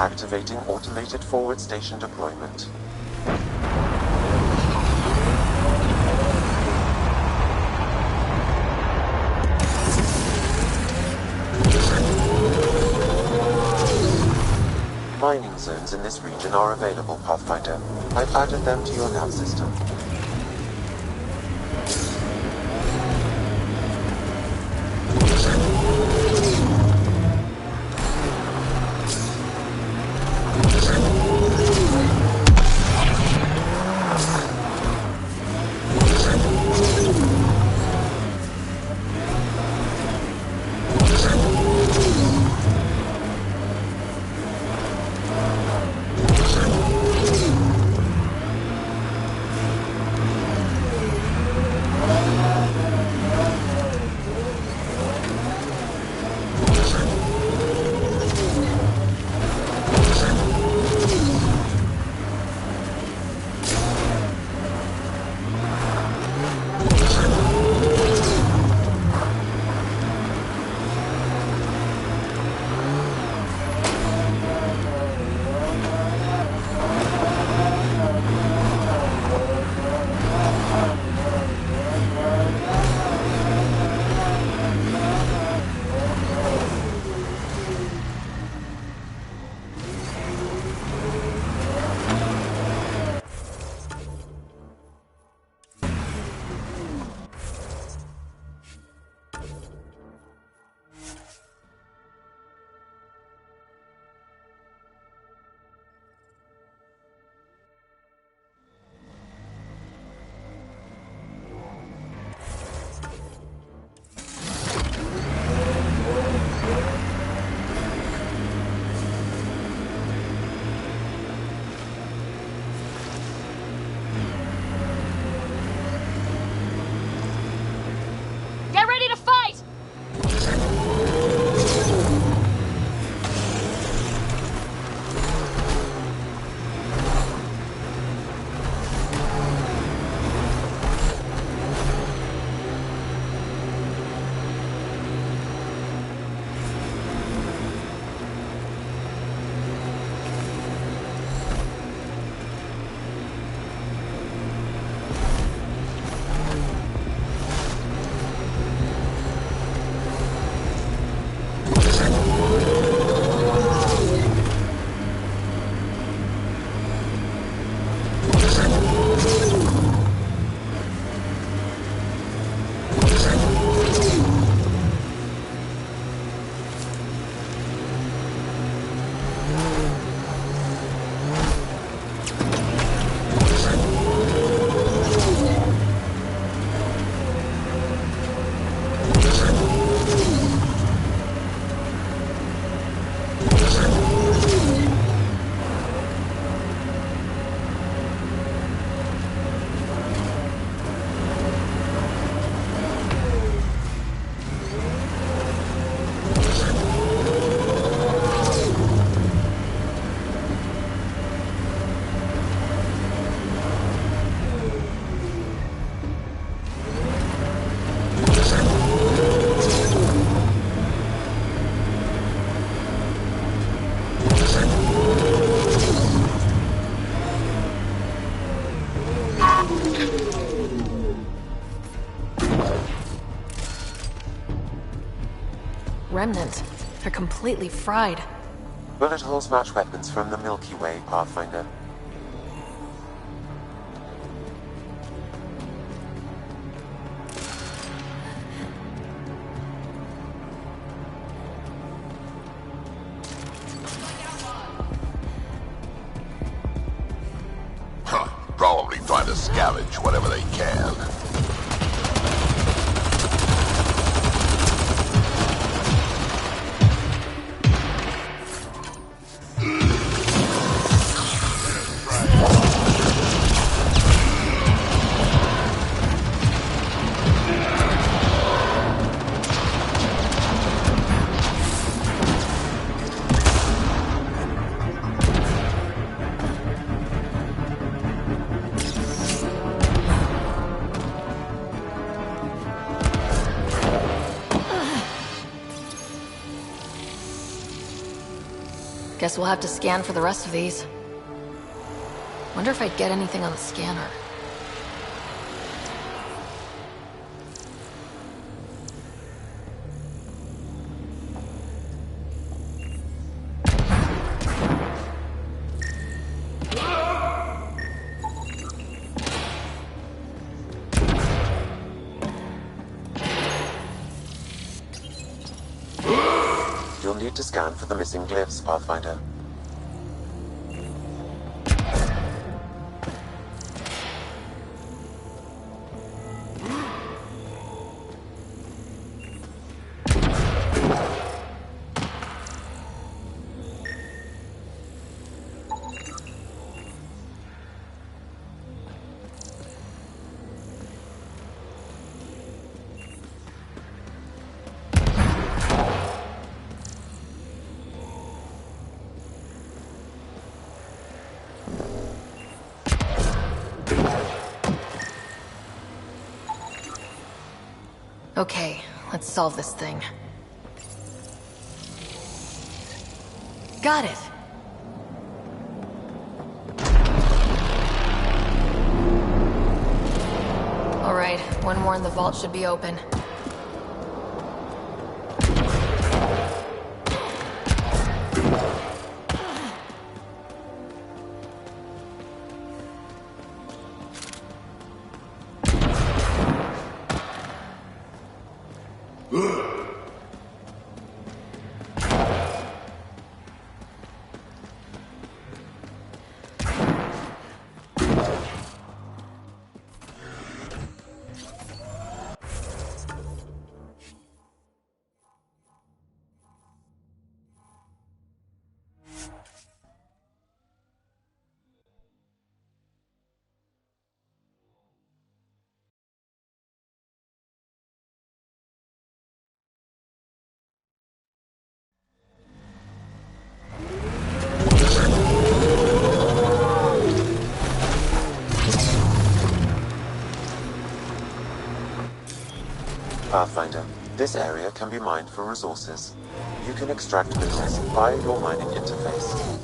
Activating automated forward station deployment. Mining zones in this region are available, Pathfinder. I've added them to your nav system. Get ready to fight! Remnant. They're completely fried. Bullet holes match weapons from the Milky Way, Pathfinder. Huh. Probably trying to scavenge whatever they can. Guess we'll have to scan for the rest of these. Wonder if I'd get anything on the scanner. You'll need to scan for the missing glyphs, Pathfinder. Okay, let's solve this thing. Got it! Alright, one more and the vault should be open. Pathfinder, this area can be mined for resources. You can extract minerals via your mining interface.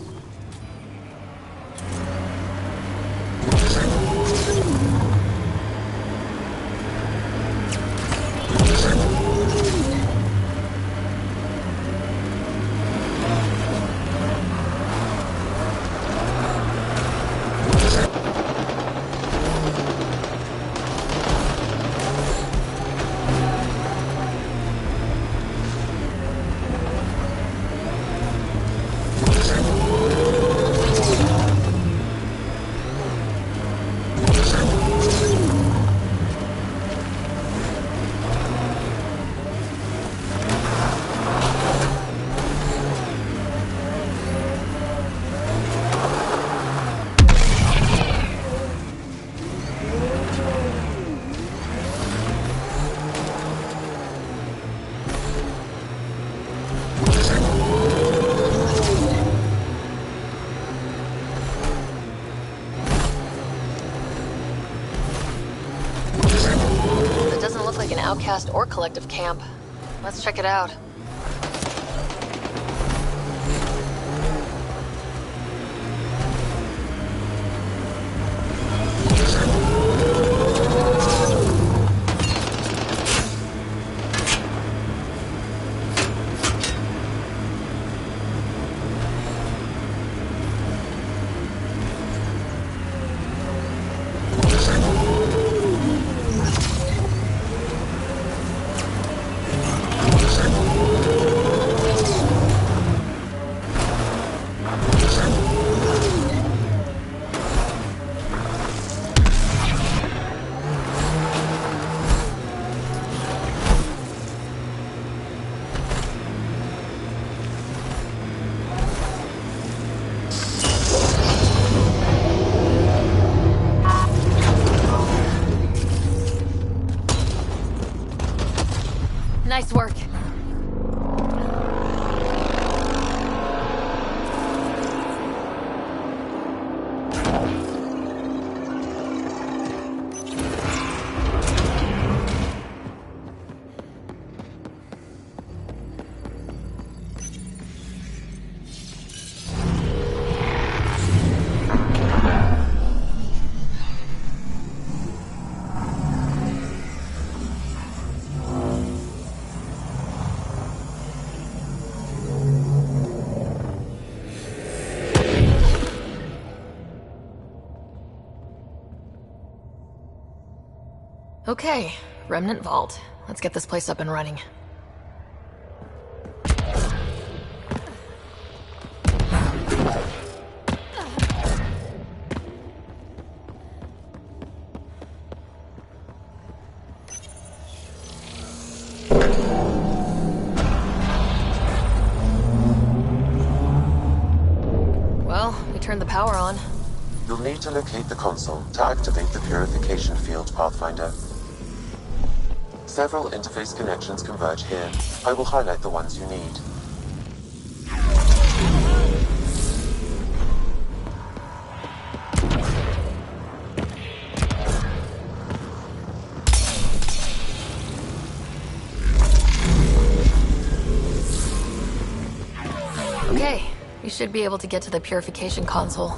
Outcast or collective camp. Let's check it out. Nice work. Okay, Remnant Vault. Let's get this place up and running. Well, we turned the power on. You'll need to locate the console to activate the purification field, Pathfinder. Several interface connections converge here. I will highlight the ones you need. Okay, we should be able to get to the purification console.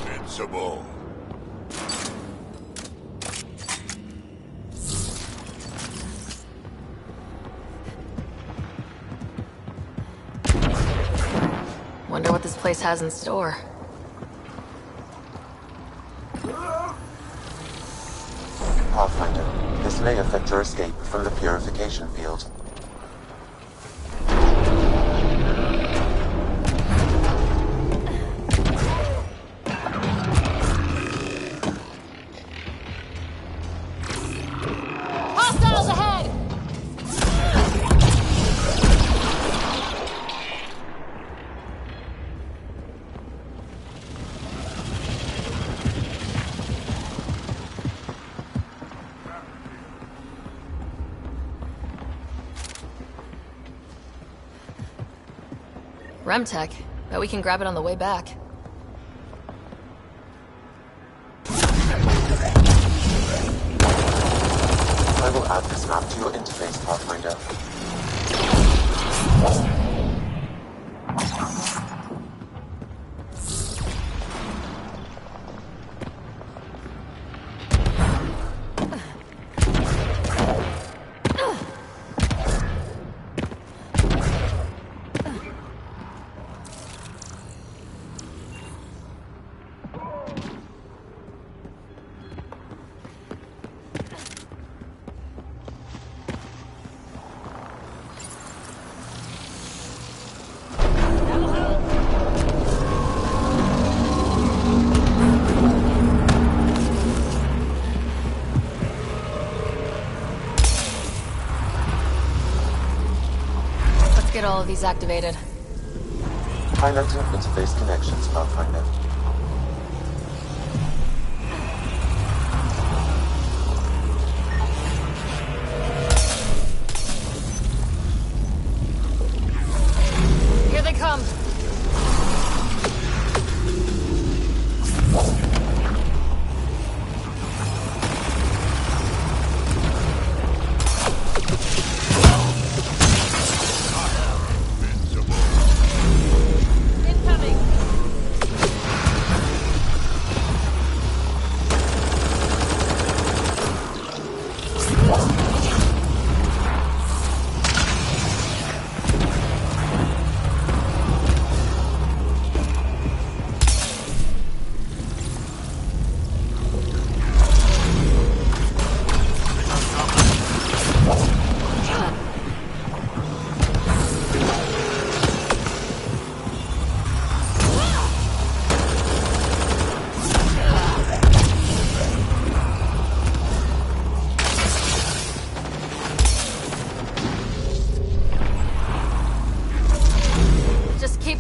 Invincible. Wonder what this place has in store. Pathfinder, this may affect your escape from the purification field. Hostiles ahead! Remtech. Bet we can grab it on the way back. I will add this map to your interface, Pathfinder. Get all of these activated. Highlighting interface connections, Pathfinder. Here they come.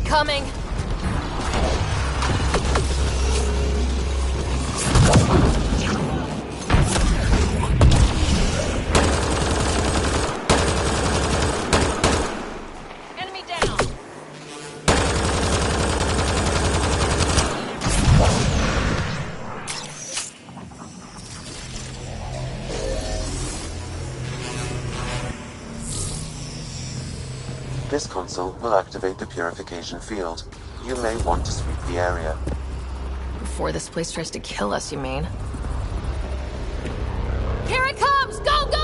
Coming. Enemy down. This console Council will activate the purification field. You may want to sweep the area. Before this place tries to kill us, you mean? Here it comes! Go, go!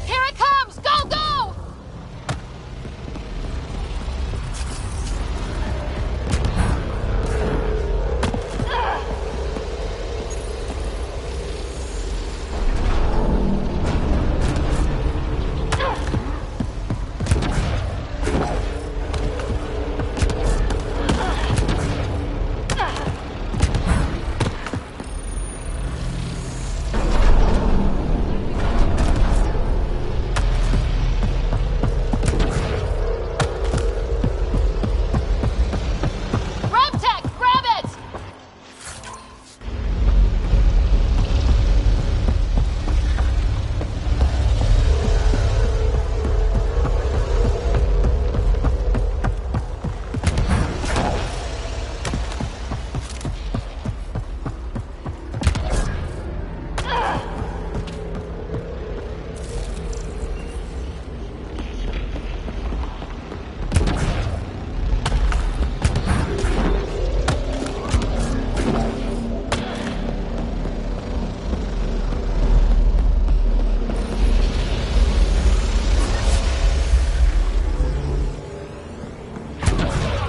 Here it comes! Go, go! RevTech, grab it!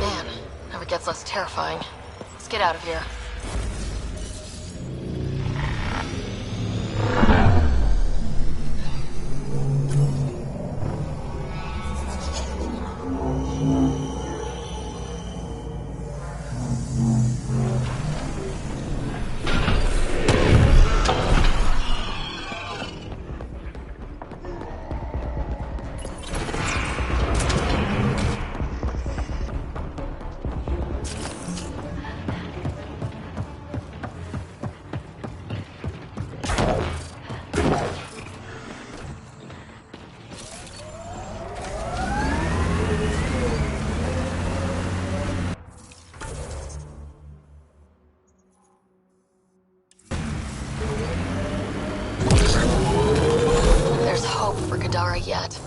Man, never gets less terrifying. Let's get out of here. There's hope for Gadara yet.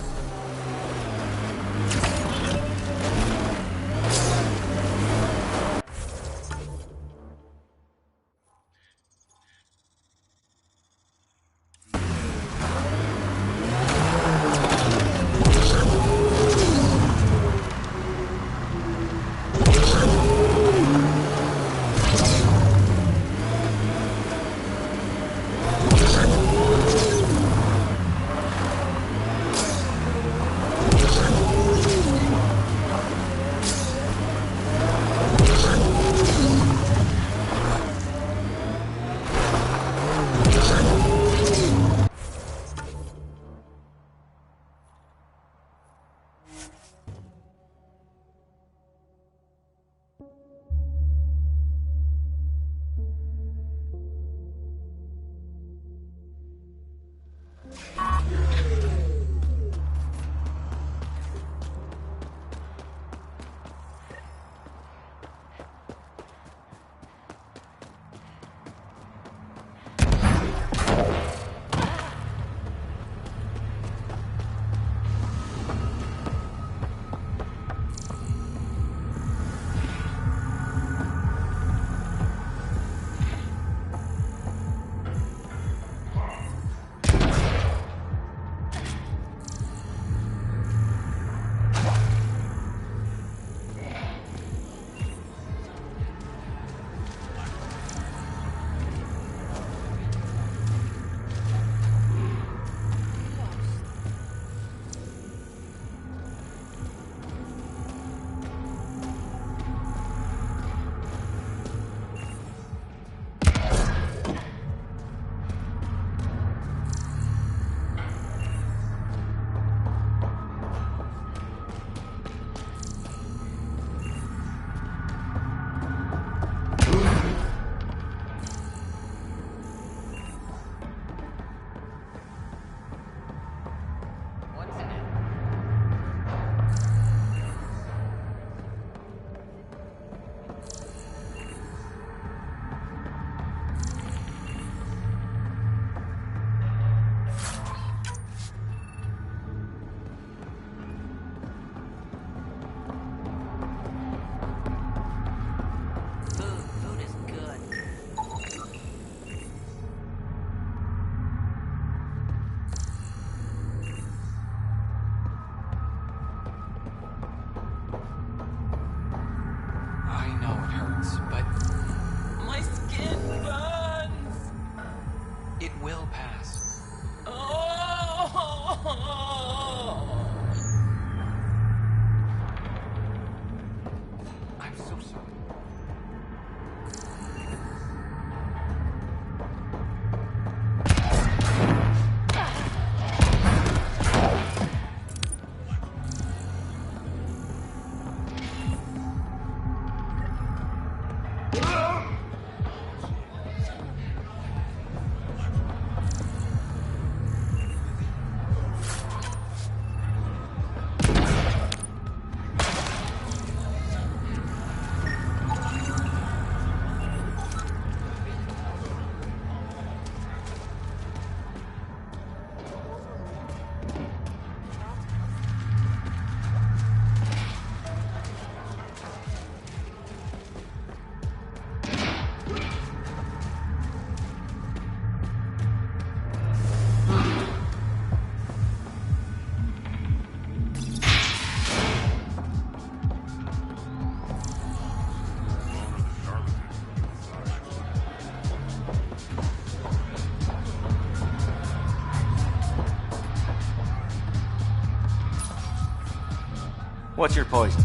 What's your poison?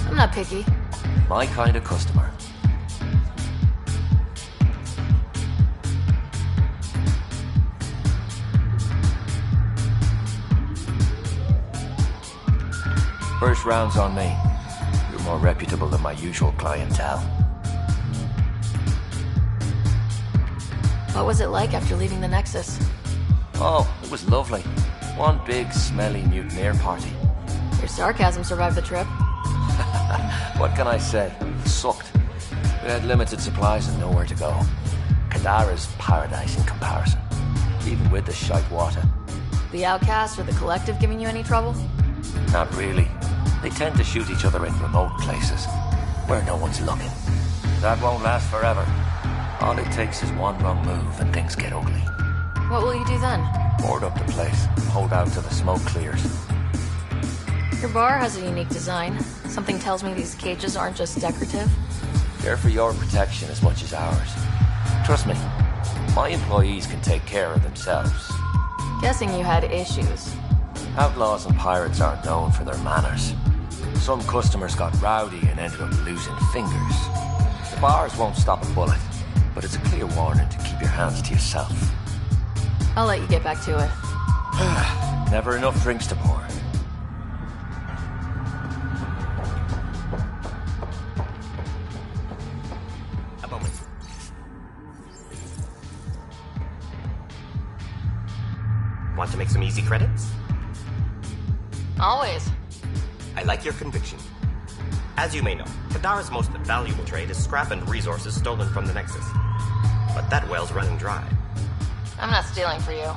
I'm not picky. My kind of customer. First round's on me. You're more reputable than my usual clientele. What was it like after leaving the Nexus? Oh, it was lovely. One big, smelly mutineer party. Your sarcasm survived the trip. What can I say? It sucked. We had limited supplies and nowhere to go. Kadara's paradise in comparison, even with the shite water. The Outcast or the Collective giving you any trouble? Not really. They tend to shoot each other in remote places, where no one's looking. That won't last forever. All it takes is one wrong move and things get ugly. What will you do then? Board up the place, hold out till the smoke clears. Your bar has a unique design. Something tells me these cages aren't just decorative. They're for your protection as much as ours. Trust me, my employees can take care of themselves. Guessing you had issues. Outlaws and pirates aren't known for their manners. Some customers got rowdy and ended up losing fingers. The bars won't stop a bullet, but it's a clear warning to keep your hands to yourself. I'll let you get back to it. Never enough drinks to pour. A moment. Want to make some easy credits? Always. I like your conviction. As you may know, Kadara's most valuable trade is scrap and resources stolen from the Nexus. But that well's running dry. I'm not stealing for you.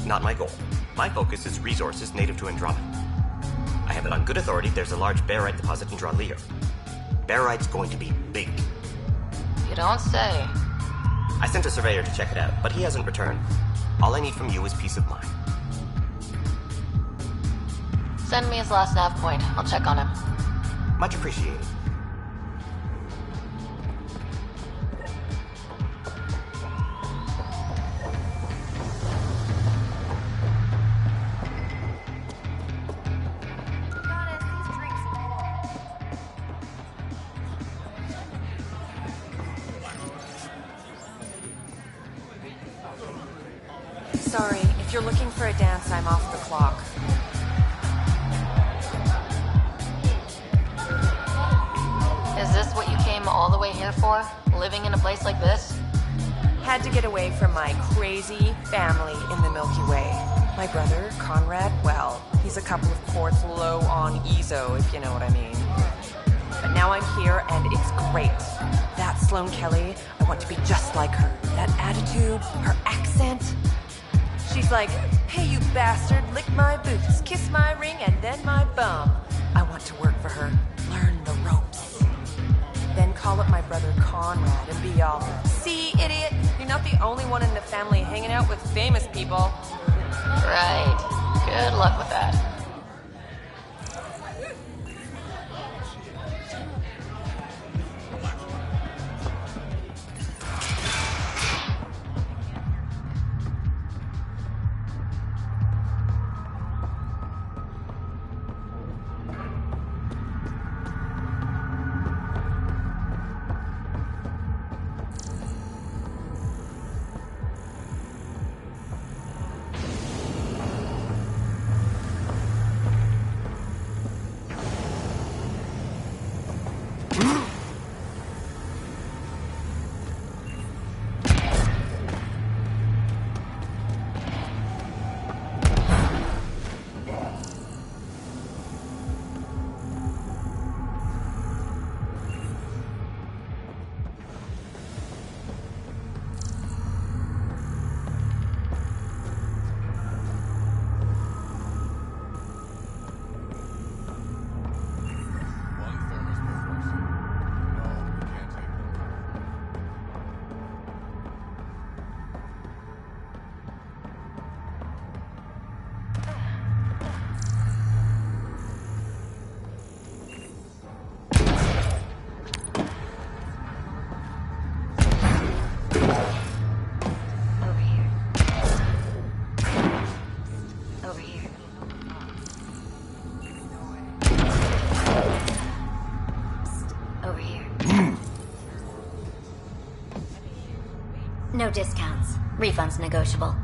Not my goal. My focus is resources native to Andromeda. I have it on good authority there's a large barite deposit in Draleo. Barite's going to be big. You don't say. I sent a surveyor to check it out, but he hasn't returned. All I need from you is peace of mind. Send me his last nav point. I'll check on him. Much appreciated. Sorry, if you're looking for a dance, I'm off the clock. Is this what you came all the way here for? Living in a place like this? Had to get away from my crazy family in the Milky Way. My brother, Conrad, well, he's a couple of quarts low on EZO, if you know what I mean. But now I'm here, and it's great. That Sloane Kelly, I want to be just like her. That attitude, her accent. She's like, hey, you bastard, lick my boots, kiss my ring, and then my bum. I want to work for her, learn the ropes. Then call up my brother Conrad and be all, see, idiot, you're not the only one in the family hanging out with famous people. Right. Good luck with that. Over here. No discounts. Refunds negotiable.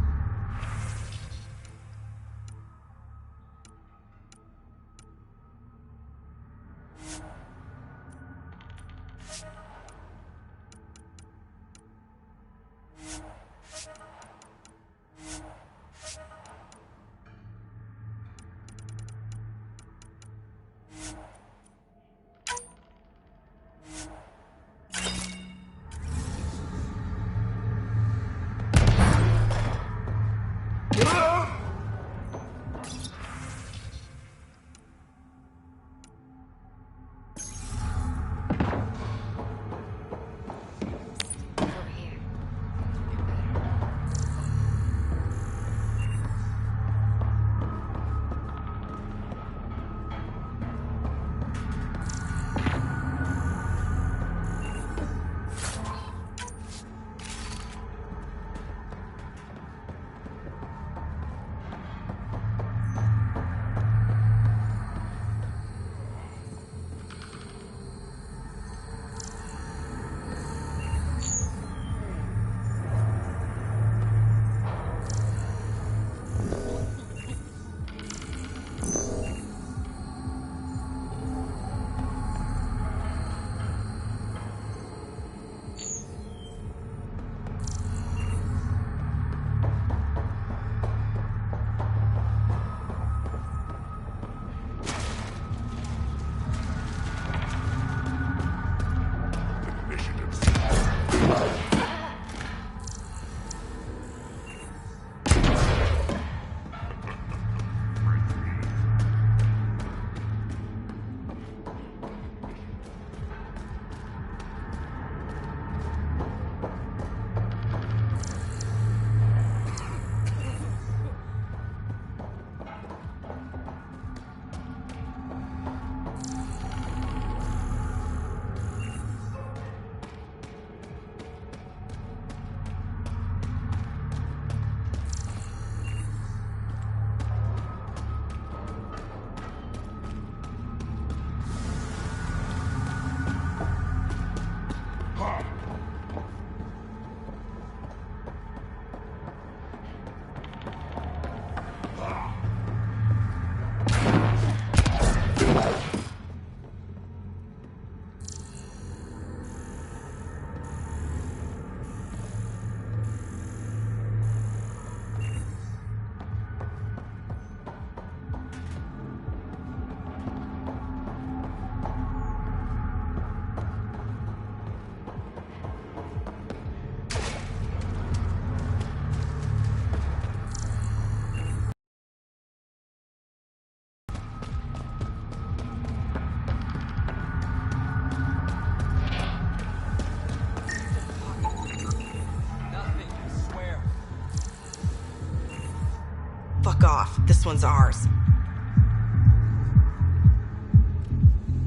Fuck off. This one's ours.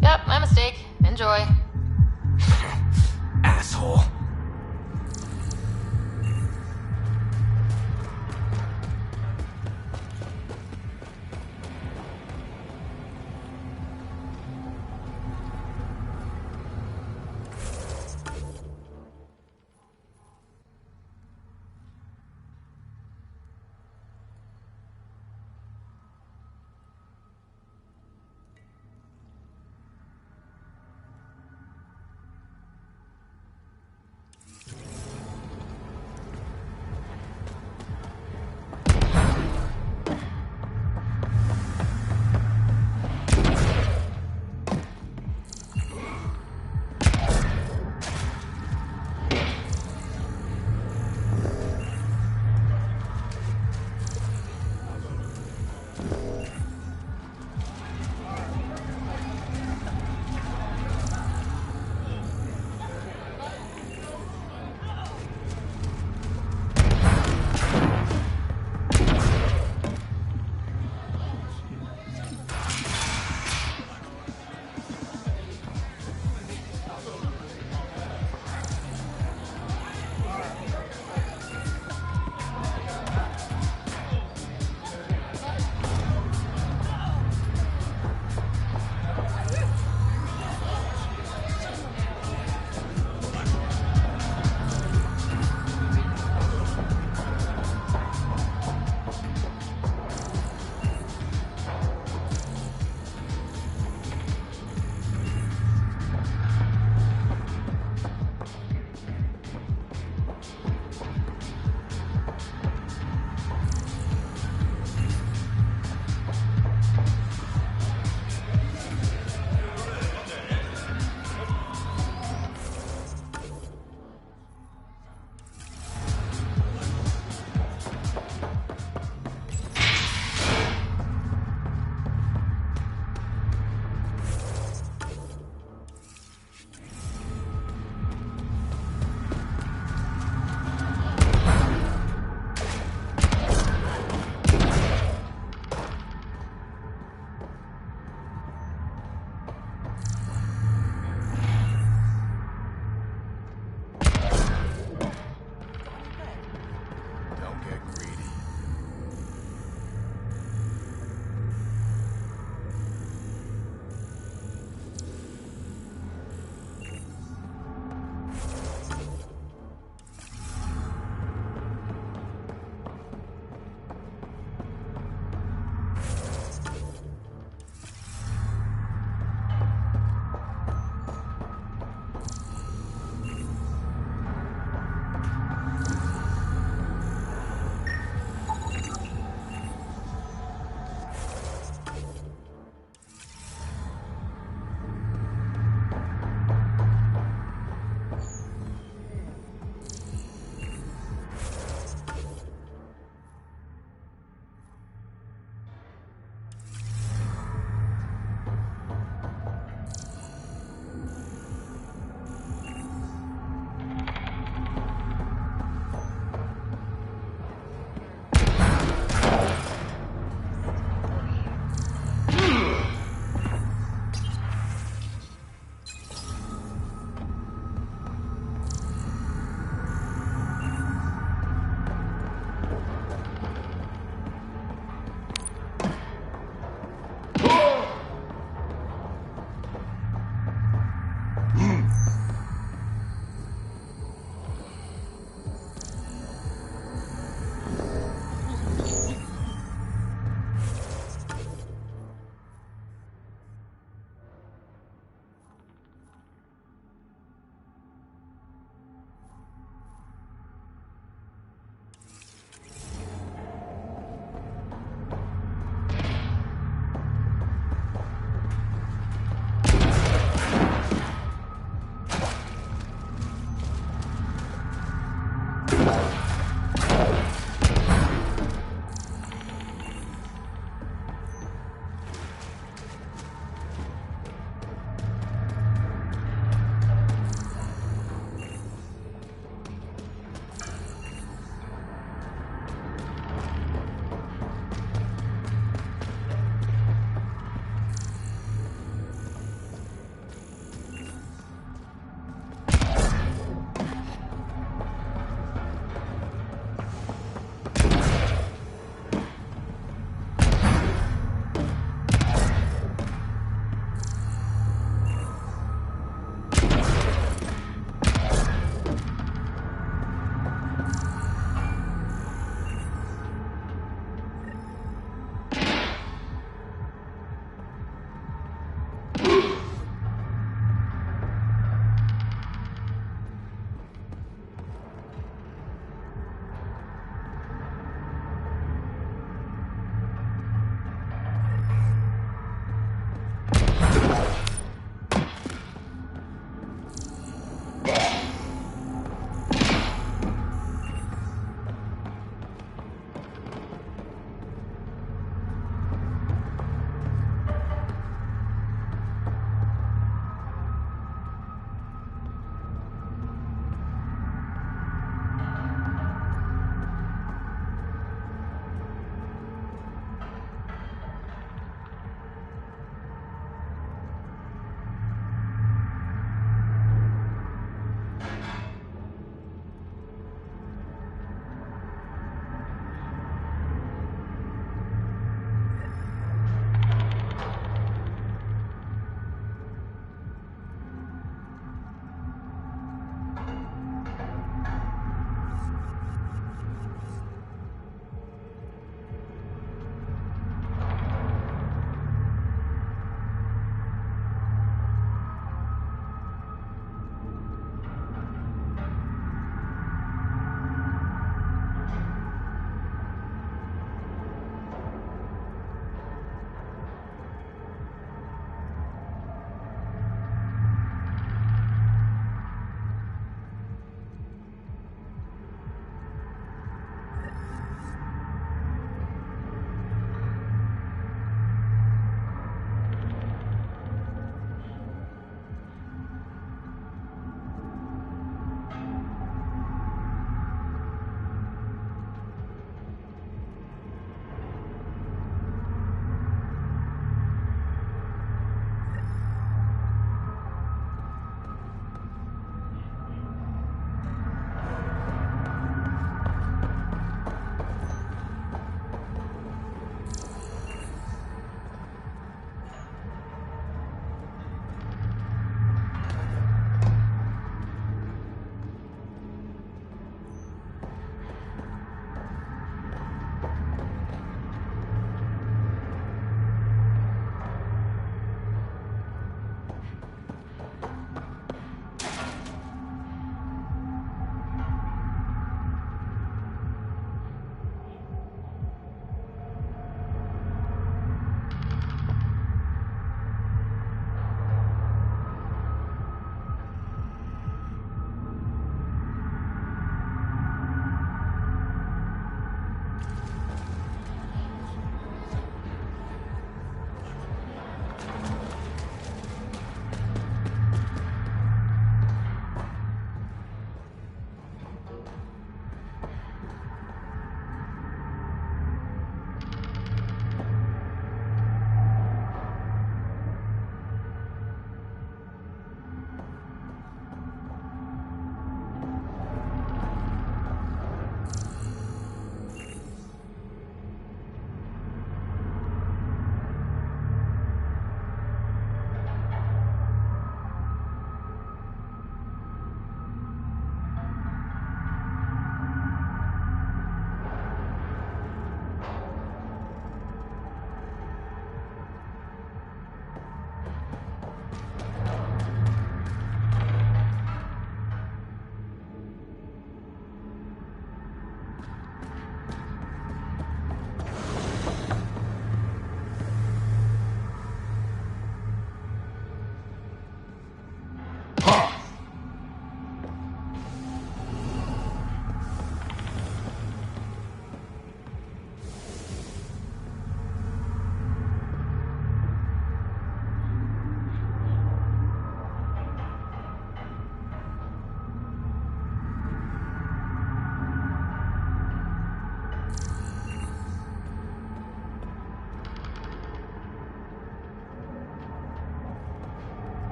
Yep, my mistake. Enjoy. Asshole.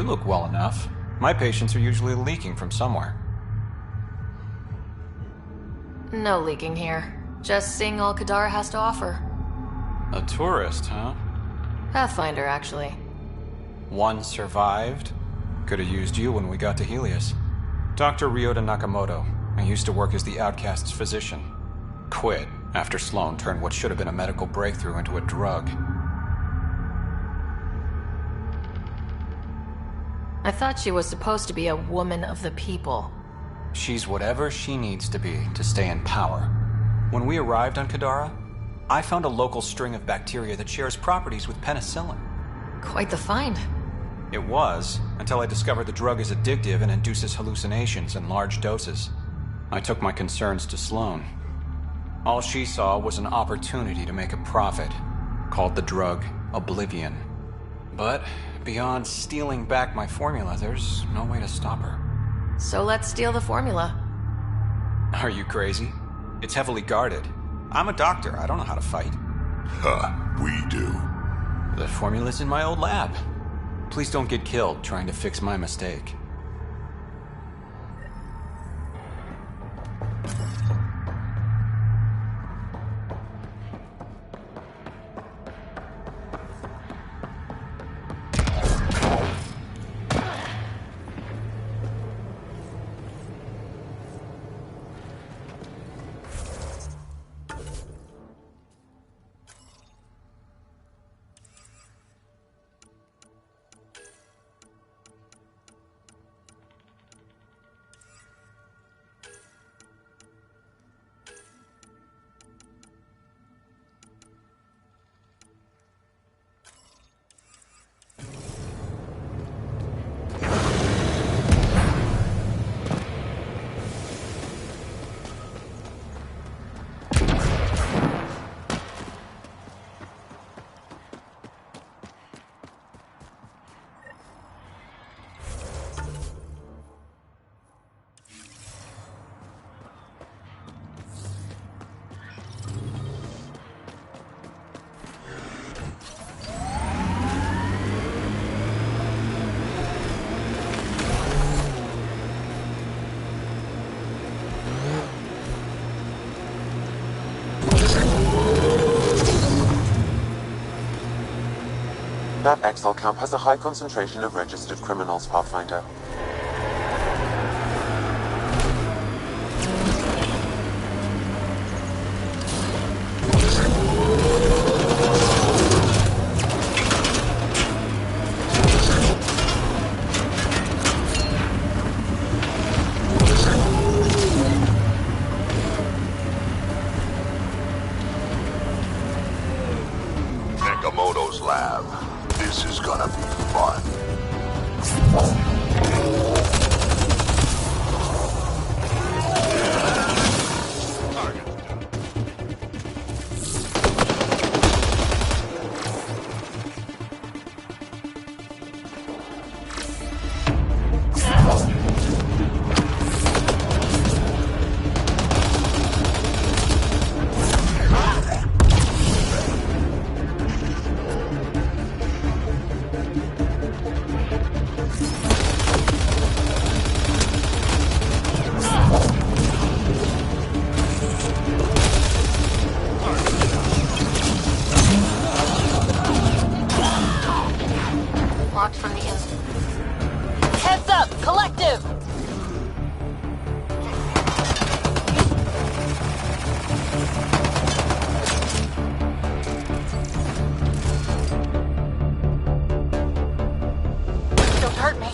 You look well enough. My patients are usually leaking from somewhere. No leaking here. Just seeing all Kadara has to offer. A tourist, huh? Pathfinder, actually. One survived. Could have used you when we got to Helios. Dr. Ryota Nakamoto. I used to work as the Outcast's physician. Quit after Sloan turned what should have been a medical breakthrough into a drug. I thought she was supposed to be a woman of the people. She's whatever she needs to be to stay in power. When we arrived on Kadara, I found a local string of bacteria that shares properties with penicillin. Quite the find. It was, until I discovered the drug is addictive and induces hallucinations in large doses. I took my concerns to Sloan. All she saw was an opportunity to make a profit, called the drug Oblivion. But beyond stealing back my formula, there's no way to stop her. So let's steal the formula. Are you crazy? It's heavily guarded. I'm a doctor, I don't know how to fight. We do. The formula's in my old lab. Please don't get killed trying to fix my mistake. That Exile camp has a high concentration of registered criminals, Pathfinder. Nakamoto's lab. This is gonna be fun. Locked from the inside. Heads up, collective! Don't hurt me.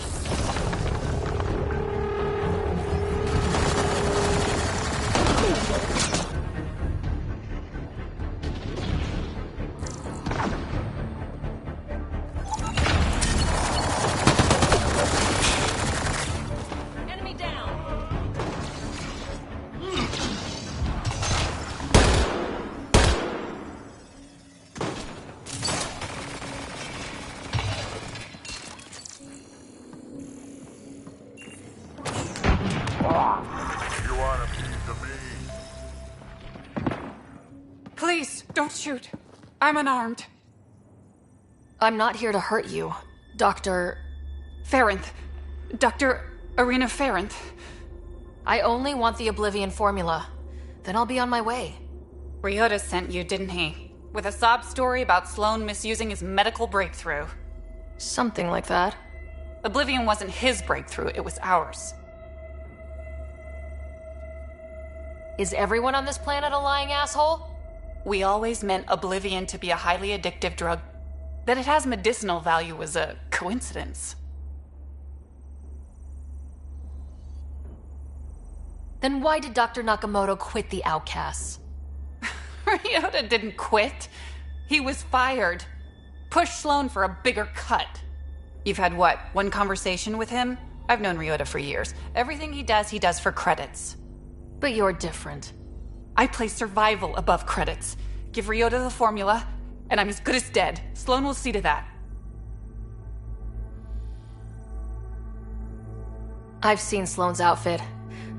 Enemy down. You want a piece of me? Please, don't shoot. I'm unarmed. I'm not here to hurt you, Dr. Ferenth. Dr. Arena Ferenth. I only want the Oblivion formula. Then I'll be on my way. Ryota sent you, didn't he? With a sob story about Sloan misusing his medical breakthrough. Something like that. Oblivion wasn't his breakthrough, it was ours. Is everyone on this planet a lying asshole? We always meant Oblivion to be a highly addictive drug. That it has medicinal value was a coincidence. Then why did Dr. Nakamoto quit the Outcasts? Ryota didn't quit. He was fired. Pushed Sloan for a bigger cut. You've had what, one conversation with him? I've known Ryota for years. Everything he does for credits. But you're different. I place survival above credits. Give Ryota the formula, and I'm as good as dead. Sloan will see to that. I've seen Sloan's outfit.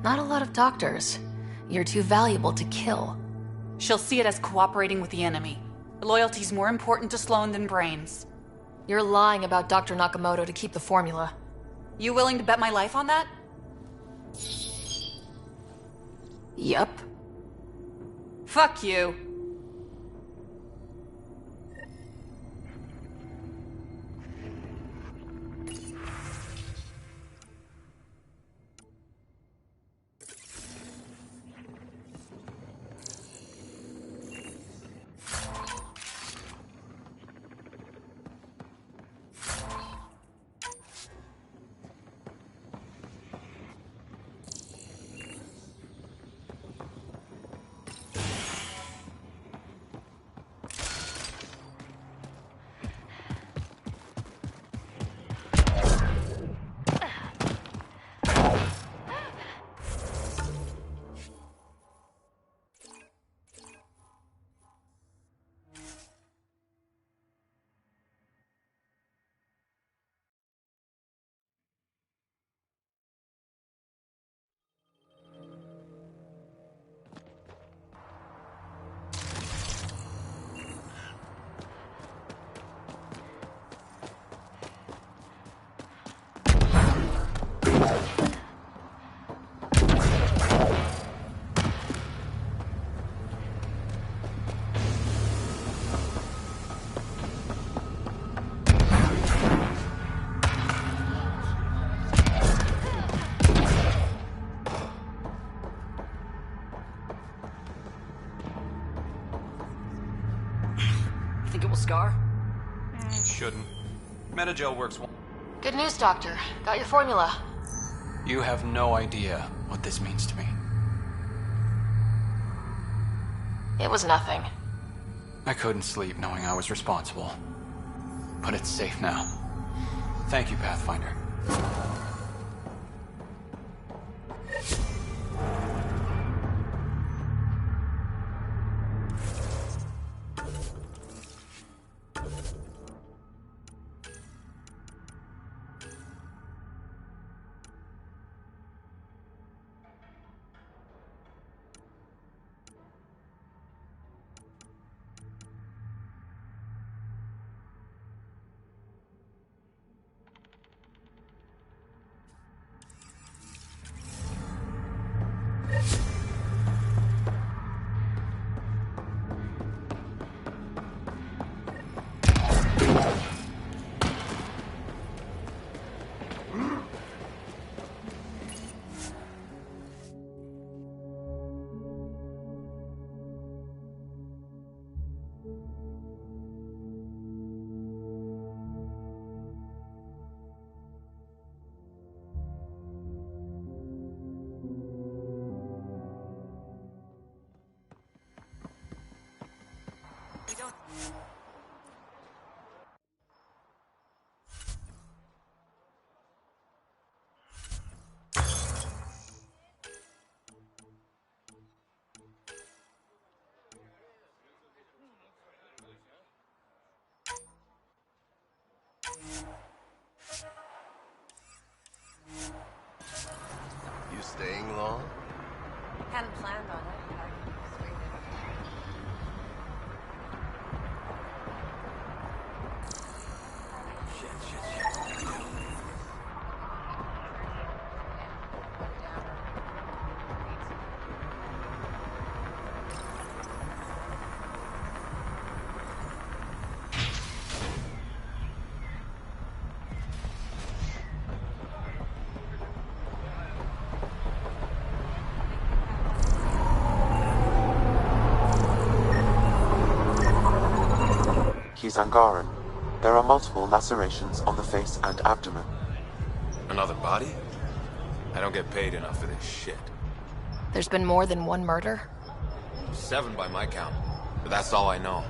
Not a lot of doctors. You're too valuable to kill. She'll see it as cooperating with the enemy. Loyalty's more important to Sloan than brains. You're lying about Dr. Nakamoto to keep the formula. You willing to bet my life on that? Yup. Fuck you. Think it will scar? Shouldn't. Metagel works well. Good news, Doctor. Got your formula. You have no idea what this means to me. It was nothing. I couldn't sleep knowing I was responsible. But it's safe now. Thank you, Pathfinder. You staying long? Hadn't planned on it. He's Angaran. There are multiple lacerations on the face and abdomen. Another body? I don't get paid enough for this shit. There's been more than one murder? 7 by my count, but that's all I know.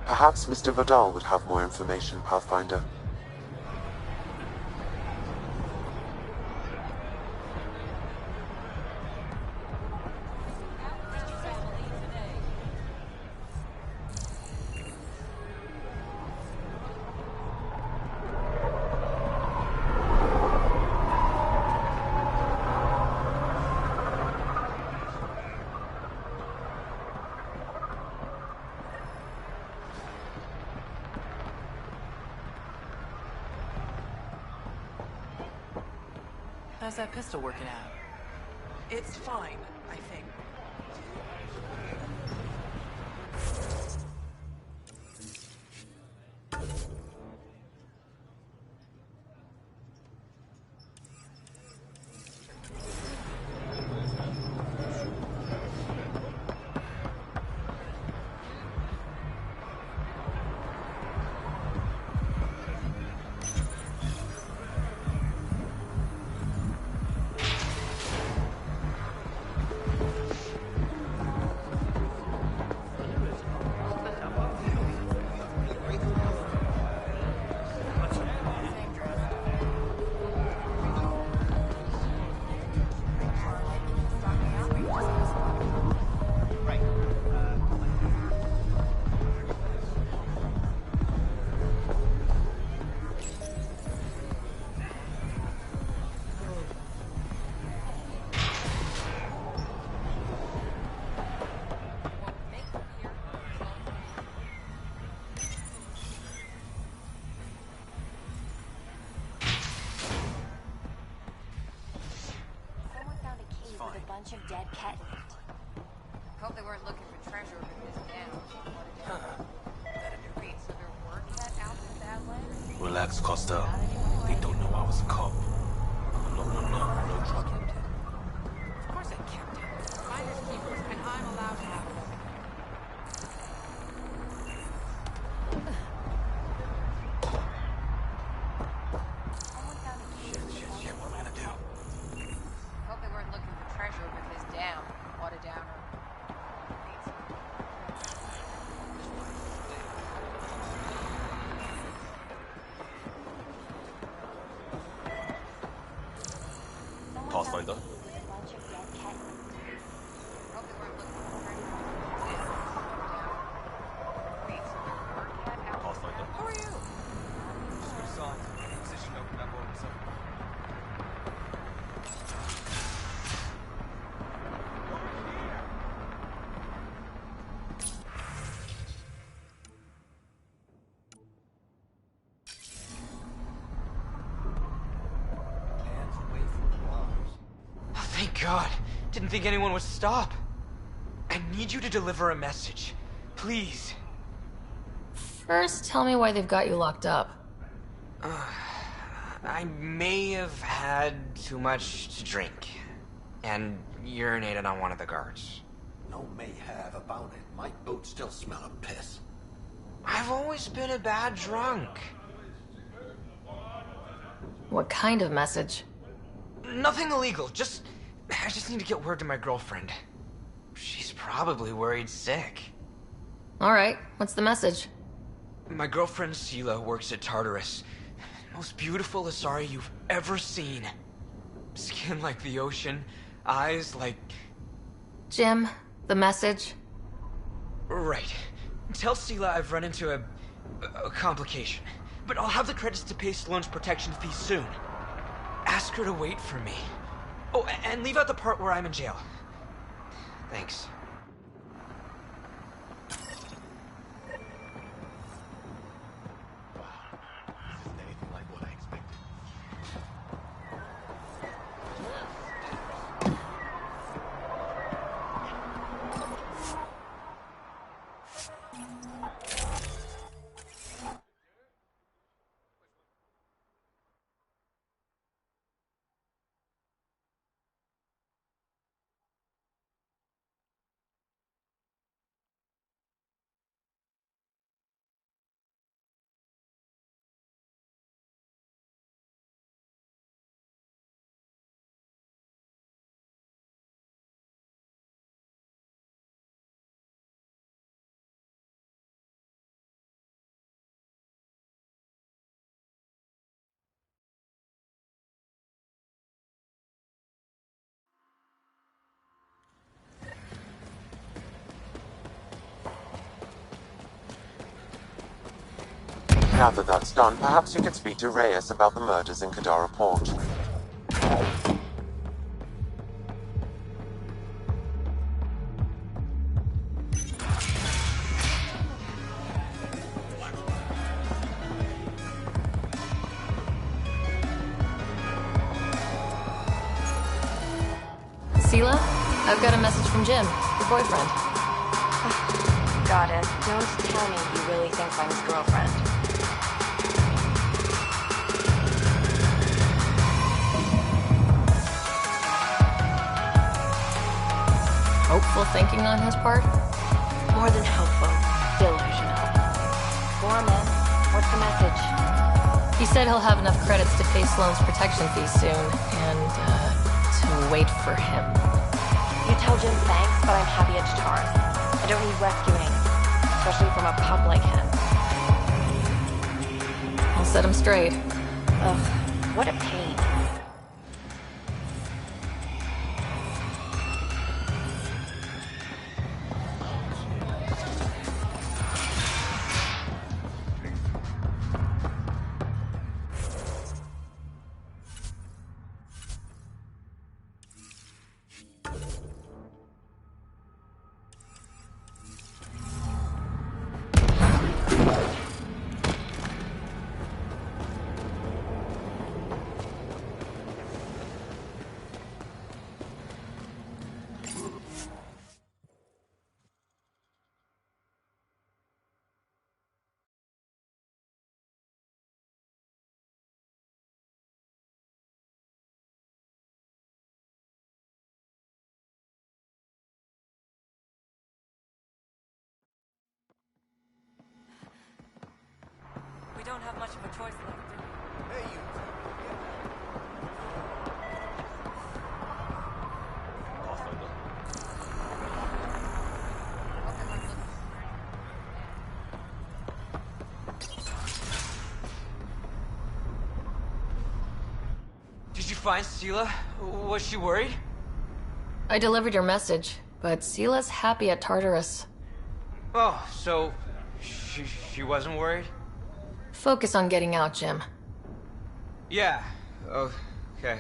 Perhaps Mr. Vidal would have more information, Pathfinder. How's that pistol working out? It's fine, I think. Bunch of dead cat. Hope they weren't looking for treasure over this down. Wait, so there were cat out in that way? Relax, Costa. They don't know I was a cop. No trouble. Of course I kept it. Finders keepers, and I'm allowed to have them. Shit, what am I gonna do? Hope they weren't looking for treasure over his dam. What a downer. Pathfinder? Pathfinder? Who are you? Just good signs. Position opened up all of a sudden. Oh, thank God. Didn't think anyone would stop. I need you to deliver a message. Please. First, tell me why they've got you locked up. I may have had too much to drink. And urinated on one of the guards. No may have about it. My boots still smell of piss. I've always been a bad drunk. What kind of message? Nothing illegal, I just need to get word to my girlfriend. She's probably worried sick. Alright, what's the message? My girlfriend Sela works at Tartarus. Most beautiful Asari you've ever seen. Skin like the ocean, eyes like... Jim, the message? Right. Tell Sela I've run into a complication. But I'll have the credits to pay Sloane's protection fee soon. Ask her to wait for me. Oh, and leave out the part where I'm in jail. Thanks. Gather that's done, perhaps you could speak to Reyes about the murders in Kadara Port. Sela, I've got a message from Jim, your boyfriend. Got it. Don't tell me he really thinks I'm his girlfriend. Hopeful thinking on his part? More than hopeful. Delusional. Go on then. What's the message? He said he'll have enough credits to pay Sloane's protection fee soon, and, to wait for him. You tell Jim thanks, but I'm happy at Taurus. I don't need rescuing, especially from a pup like him. I'll set him straight. Ugh, what a pain. We don't have much of a choice left, do we? Hey, you. Did you find Sela? Was she worried? I delivered your message, but Sela's happy at Tartarus. Oh, so she wasn't worried? Focus on getting out, Jim. Yeah. Oh, okay.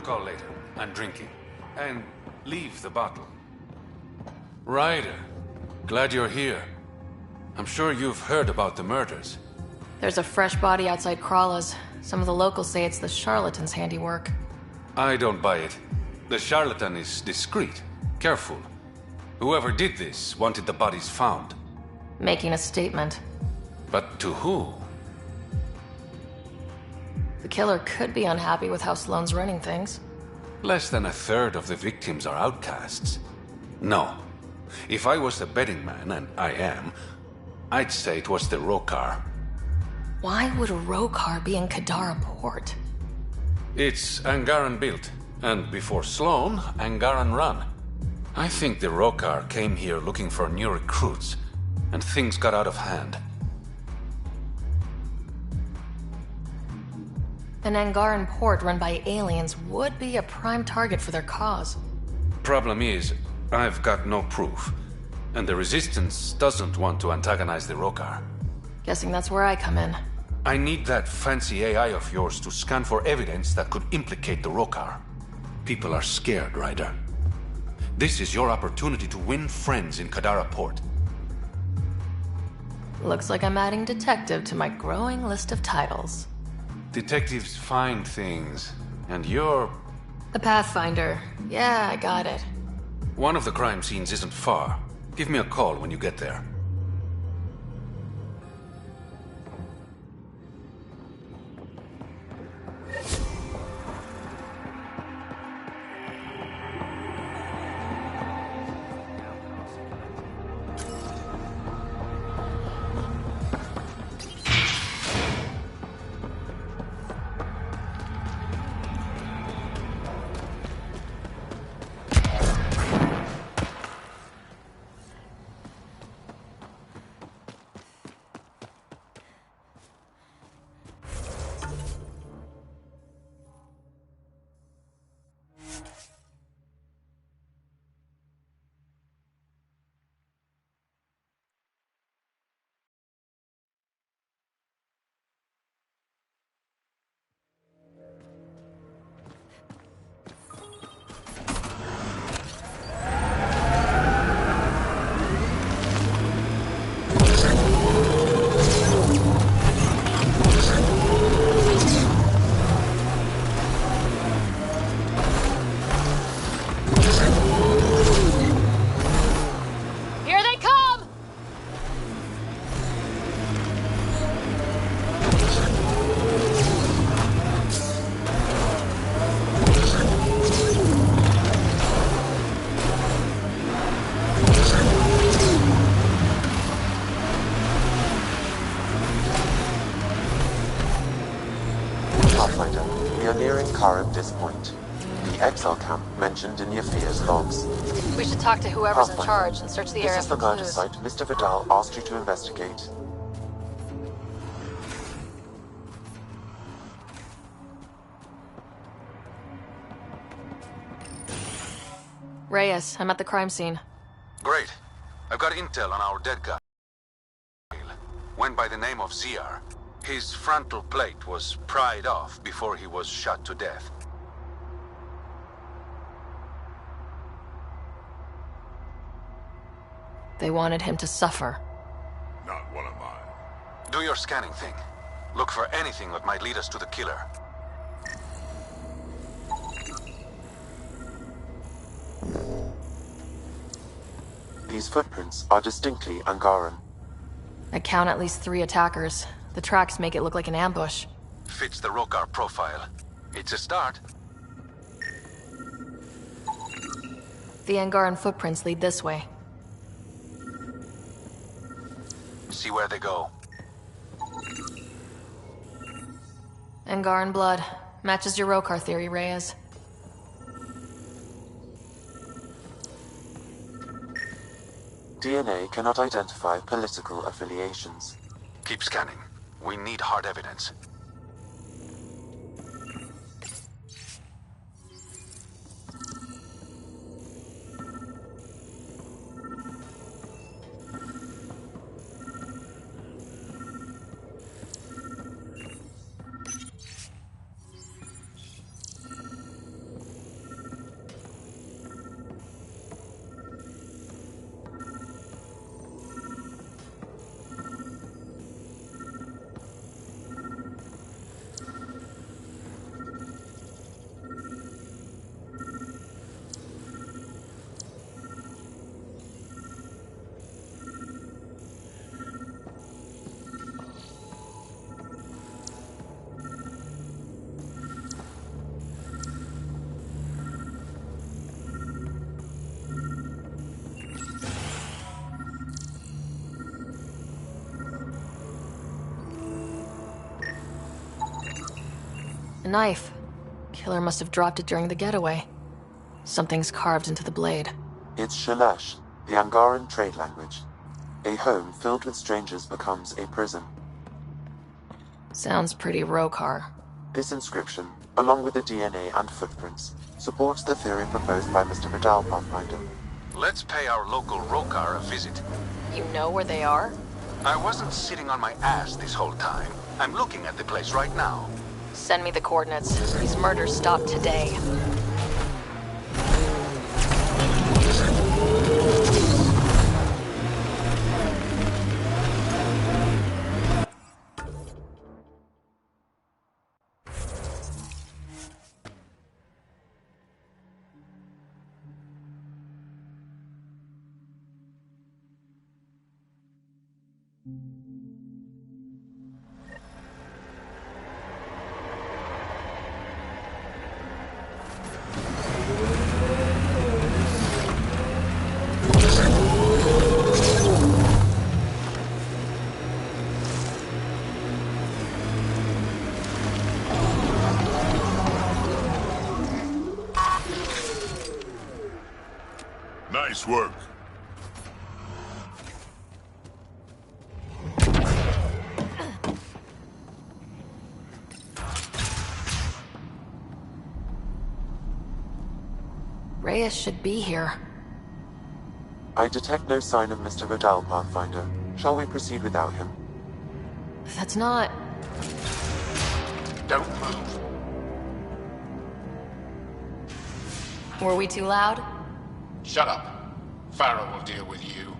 Call later. I'm drinking. And leave the bottle. Ryder, glad you're here. I'm sure you've heard about the murders. There's a fresh body outside Krala's. Some of the locals say it's the charlatan's handiwork. I don't buy it. The charlatan is discreet, careful. Whoever did this wanted the bodies found. Making a statement. But to who? The killer could be unhappy with how Sloane's running things. Less than a third of the victims are outcasts. No. If I was a betting man, and I am, I'd say it was the Rokar. Why would a Rokar be in Kadara Port? It's Angaran built, and before Sloan, Angaran run. I think the Rokar came here looking for new recruits, and things got out of hand. An Angaran port run by aliens would be a prime target for their cause. Problem is, I've got no proof, and the Resistance doesn't want to antagonize the Rokar. Guessing that's where I come in. I need that fancy AI of yours to scan for evidence that could implicate the Rokar. People are scared, Ryder. This is your opportunity to win friends in Kadara Port. Looks like I'm adding detective to my growing list of titles. Detectives find things, and you're... The Pathfinder. Yeah, I got it. One of the crime scenes isn't far. Give me a call when you get there. Mentioned in Yafir's logs. We should talk to whoever's in charge and search the area This is the for murder clues. site Mr. Vidal asked you to investigate. Reyes, I'm at the crime scene. Great. I've got intel on our dead guy. Went by the name of ZR. His frontal plate was pried off before he was shot to death. They wanted him to suffer. Not one of mine. Do your scanning thing. Look for anything that might lead us to the killer. These footprints are distinctly Angaran. I count at least 3 attackers. The tracks make it look like an ambush. Fits the Rokar profile. It's a start. The Angaran footprints lead this way. See where they go. Angaran blood. Matches your Rokar theory, Reyes. DNA cannot identify political affiliations. Keep scanning. We need hard evidence. A knife. Killer must have dropped it during the getaway. Something's carved into the blade. It's Shalash, the Angaran trade language. A home filled with strangers becomes a prison. Sounds pretty Rokar. This inscription, along with the DNA and footprints, supports the theory proposed by Mr. Vidal, Pathfinder. Let's pay our local Rokar a visit. You know where they are? I wasn't sitting on my ass this whole time. I'm looking at the place right now. Send me the coordinates. These murders stop today. Nice work. Reyes should be here. I detect no sign of Mr. Vidal, Pathfinder. Shall we proceed without him? That's not... Don't move. Were we too loud? Shut up. Farrell will deal with you.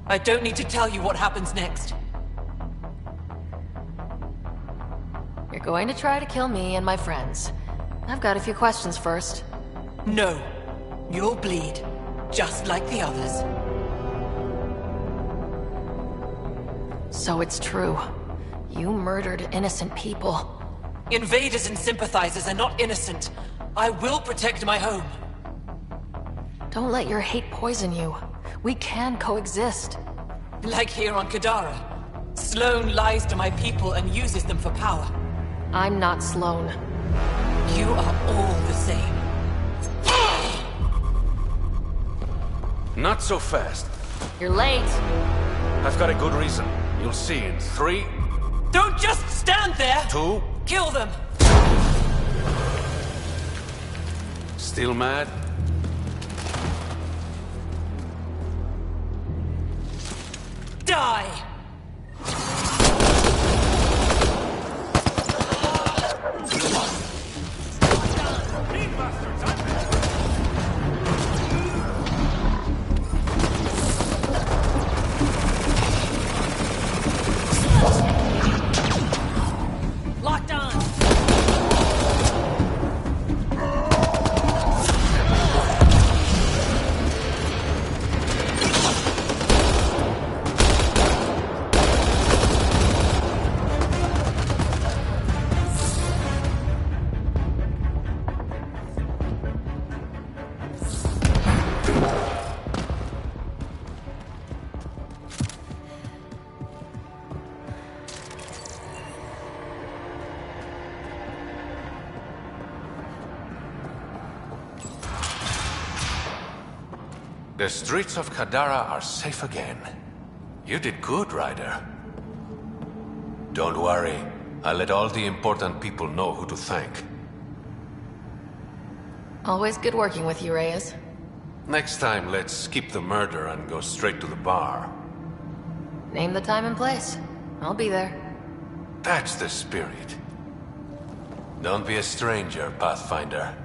I don't need to tell you what happens next. You're going to try to kill me and my friends. I've got a few questions first. No. You'll bleed, just like the others. So it's true. You murdered innocent people. Invaders and sympathizers are not innocent. I will protect my home. Don't let your hate poison you. We can coexist. Like here on Kadara. Sloane lies to my people and uses them for power. I'm not Sloane. You are all the same. Not so fast. You're late. I've got a good reason. You'll see in 3... Don't just stand there! 2... Kill them! Still mad? Die! Locked on! The streets of Kadara are safe again. You did good, Ryder. Don't worry. I'll let all the important people know who to thank. Always good working with you, Reyes. Next time, let's skip the murder and go straight to the bar. Name the time and place. I'll be there. That's the spirit. Don't be a stranger, Pathfinder.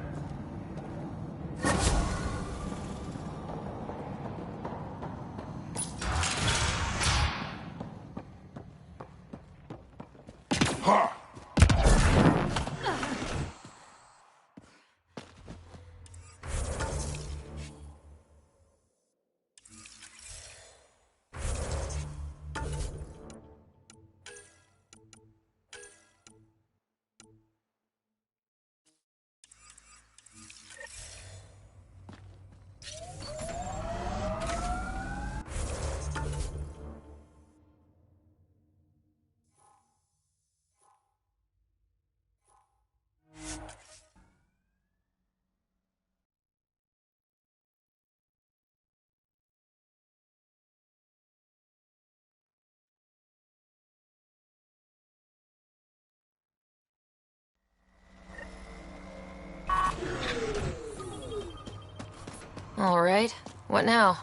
All right. What now?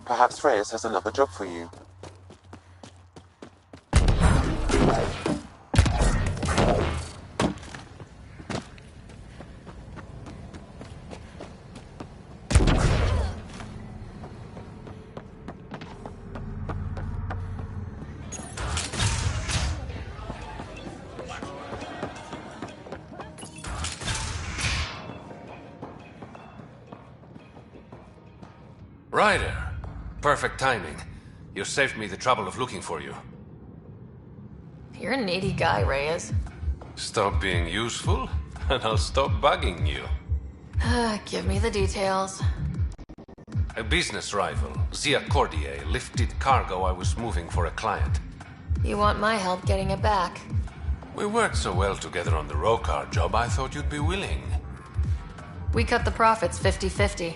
Perhaps Reyes has another job for you. Ryder! Perfect timing. You saved me the trouble of looking for you. You're a needy guy, Reyes. Stop being useful, and I'll stop bugging you. Give me the details. A business rival, Zia Cordier, lifted cargo I was moving for a client. You want my help getting it back? We worked so well together on the Rokar job, I thought you'd be willing. We cut the profits 50-50.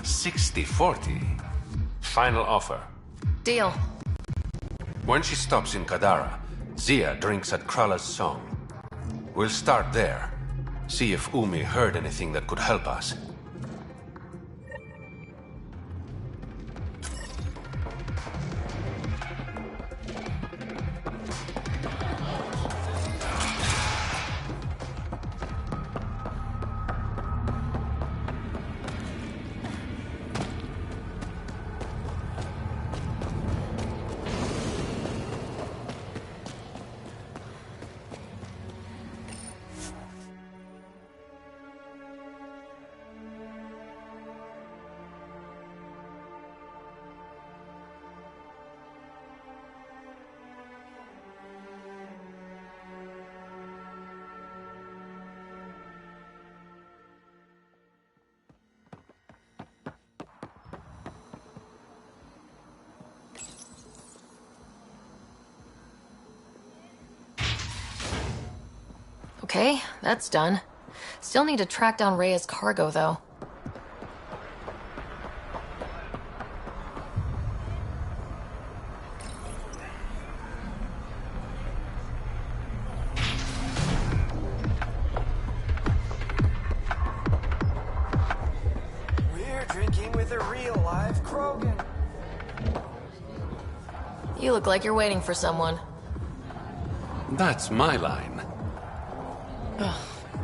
60-40. Final offer. Deal. When she stops in Kadara, Zia drinks at Krala's song. We'll start there. See if Umi heard anything that could help us. Okay, that's done. Still need to track down Reyes' cargo, though. We're drinking with a real live Krogan. You look like you're waiting for someone. That's my line.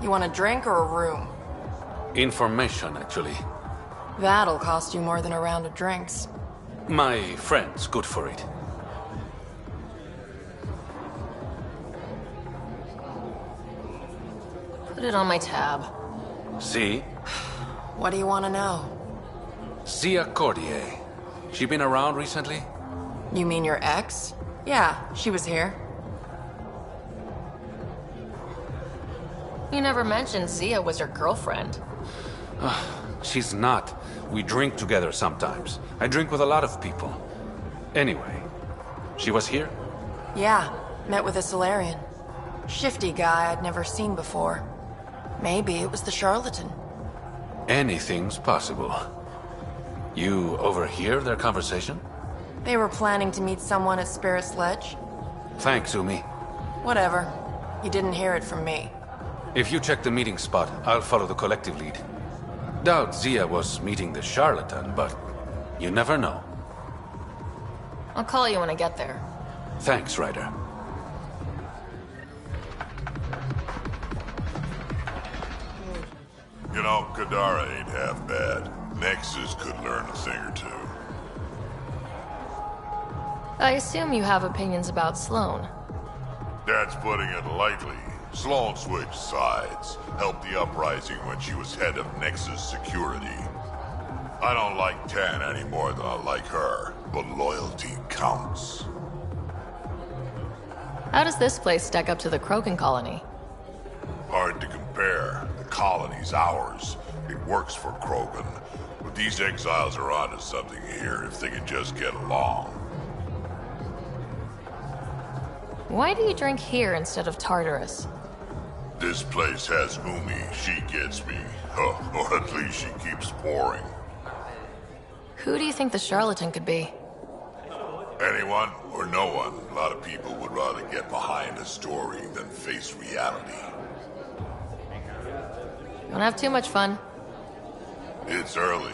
You want a drink or a room? Information, actually. That'll cost you more than a round of drinks. My friend's good for it. Put it on my tab. See? What do you want to know? Zia Cordier. She been around recently? You mean your ex? Yeah, she was here. You never mentioned Zia was your girlfriend. She's not. We drink together sometimes. I drink with a lot of people. Anyway, she was here? Yeah, met with a Solarian. Shifty guy I'd never seen before. Maybe it was the charlatan. Anything's possible. You overhear their conversation? They were planning to meet someone at Spirit's Ledge. Thanks, Umi. Whatever. You didn't hear it from me. If you check the meeting spot, I'll follow the collective lead. Doubt Zia was meeting the charlatan, but you never know. I'll call you when I get there. Thanks, Ryder. You know, Kadara ain't half bad. Nexus could learn a thing or two. I assume you have opinions about Sloane. That's putting it lightly. Sloane switched sides, helped the uprising when she was head of Nexus security. I don't like Tan any more than I like her, but loyalty counts. How does this place stack up to the Krogan colony? Hard to compare. The colony's ours. It works for Krogan. But these exiles are onto something here if they can just get along. Why do you drink here instead of Tartarus? This place has Umi. She gets me. Or at least she keeps pouring. Who do you think the charlatan could be? Anyone or no one. A lot of people would rather get behind a story than face reality. Don't have too much fun. It's early.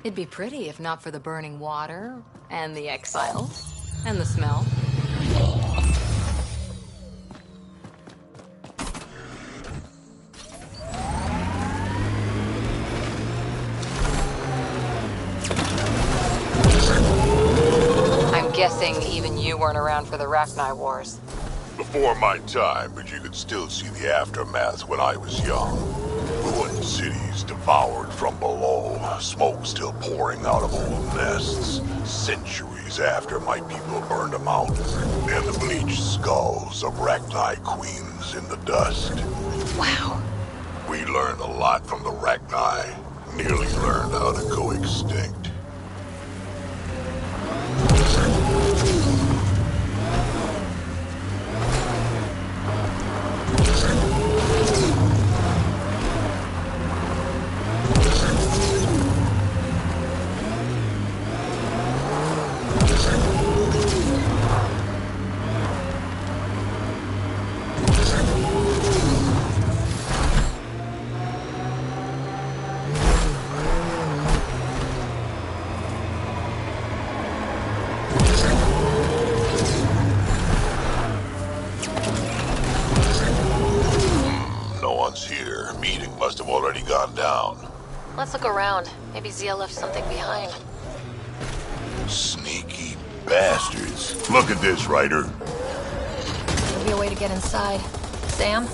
It'd be pretty if not for the burning water, and the exiles, and the smell. I'm guessing even you weren't around for the Rachni Wars. Before my time, but you could still see the aftermath when I was young. Ruined cities devoured from below, smoke still pouring out of old nests, centuries after my people burned them out, and the bleached skulls of Rachni queens in the dust. Wow. We learned a lot from the Rachni, nearly learned how to go extinct. must have already gone down. Let's look around. Maybe Zia left something behind. Sneaky bastards. Look at this, Ryder. Maybe a way to get inside. Sam?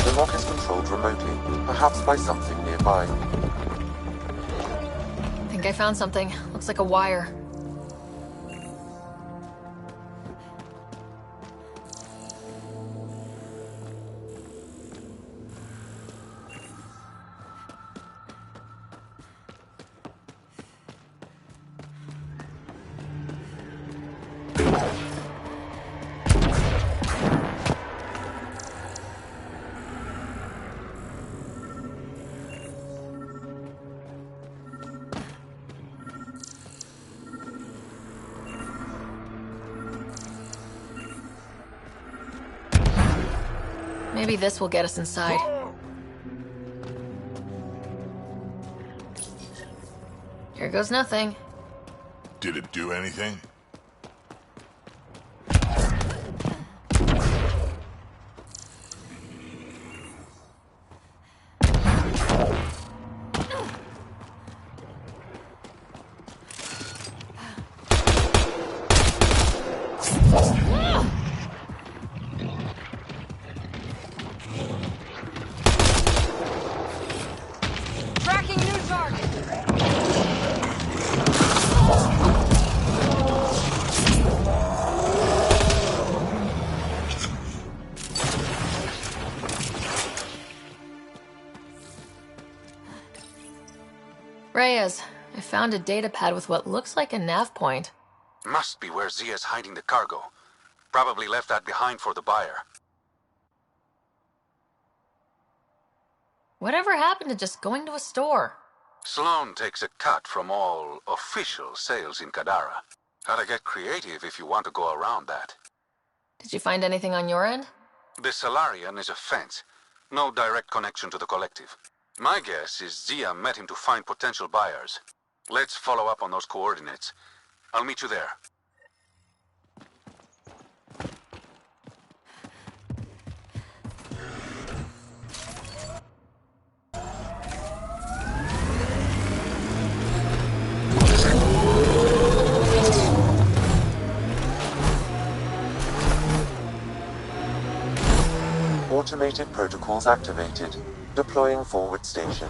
The lock is controlled remotely, perhaps by something nearby. Think I found something. Looks like a wire. Maybe this will get us inside. Here goes nothing. Did it do anything? Tracking new target. Reyes, I found a data pad with what looks like a nav point. Must be where Zia's hiding the cargo. Probably left that behind for the buyer. Whatever happened to just going to a store? Sloan takes a cut from all official sales in Kadara. Gotta get creative if you want to go around that. Did you find anything on your end? The Salarian is a fence. No direct connection to the collective. My guess is Zia met him to find potential buyers. Let's follow up on those coordinates. I'll meet you there. Automated protocols activated. Deploying forward station.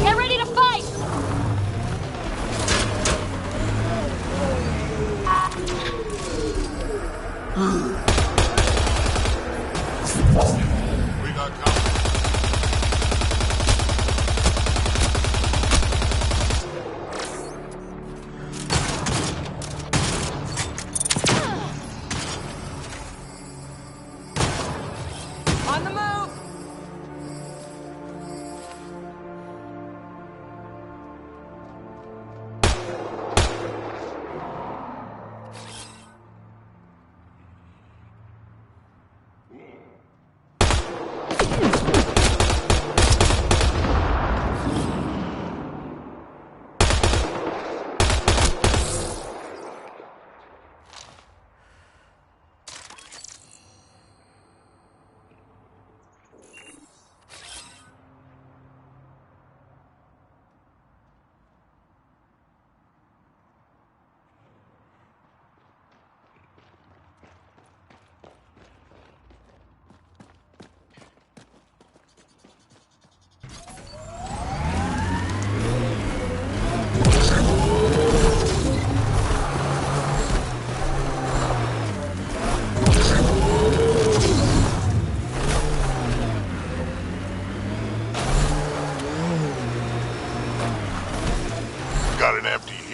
Get ready to fight!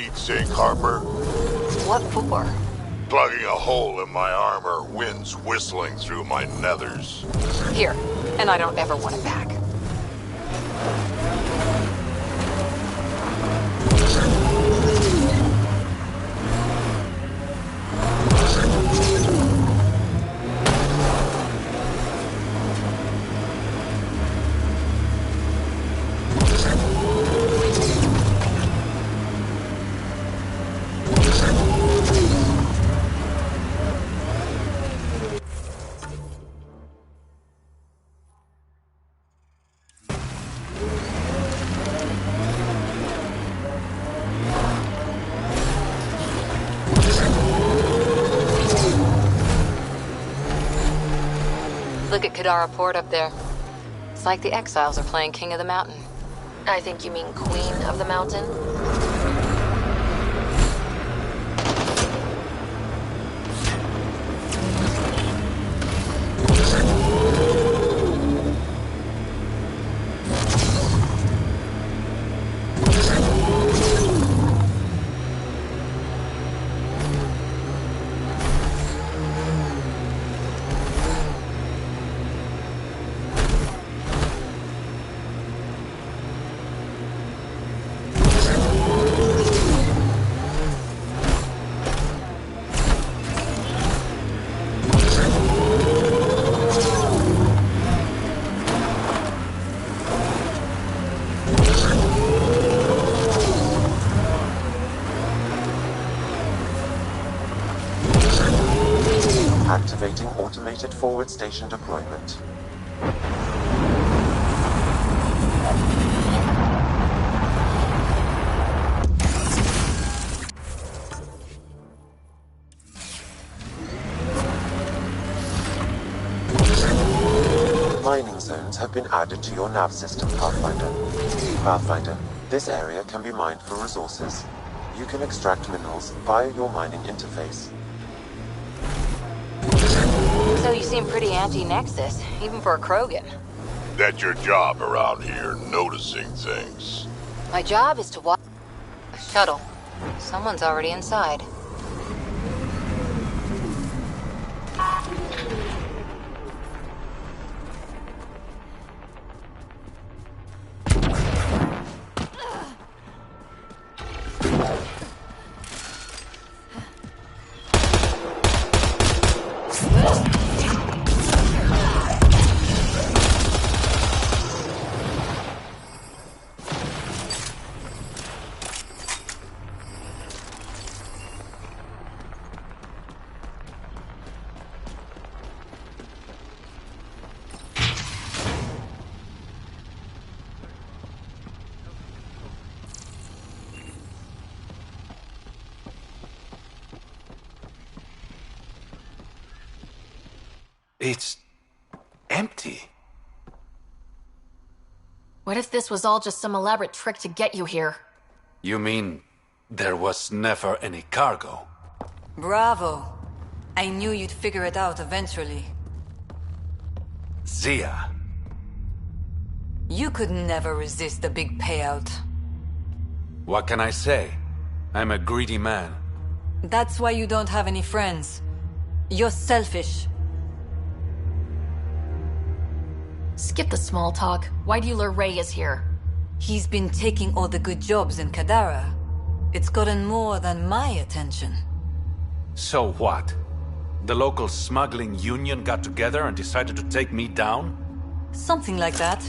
heat sink, Harper. What for? Plugging a hole in my armor, winds whistling through my nethers. Here. And I don't ever want it back. Look at Kadara Port up there. It's like the exiles are playing King of the Mountain. I think you mean Queen of the Mountain? Activating automated forward station deployment. Mining zones have been added to your nav system, Pathfinder. Pathfinder, this area can be mined for resources. You can extract minerals via your mining interface. So you seem pretty anti-Nexus, even for a Krogan. That's your job around here, noticing things. My job is to watch a shuttle. Someone's already inside. It's empty. What if this was all just some elaborate trick to get you here? You mean there was never any cargo? Bravo. I knew you'd figure it out eventually. Zia. You could never resist the big payout. What can I say? I'm a greedy man. That's why you don't have any friends. You're selfish. Skip the small talk. Why do you lure Reyes here? He's been taking all the good jobs in Kadara. It's gotten more than my attention. So what? The local smuggling union got together and decided to take me down? Something like that.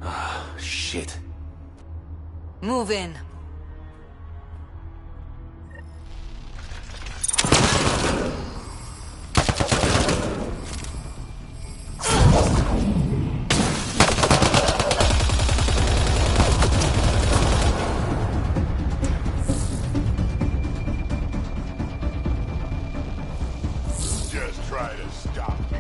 Ah, shit. Move in. Just try to stop me.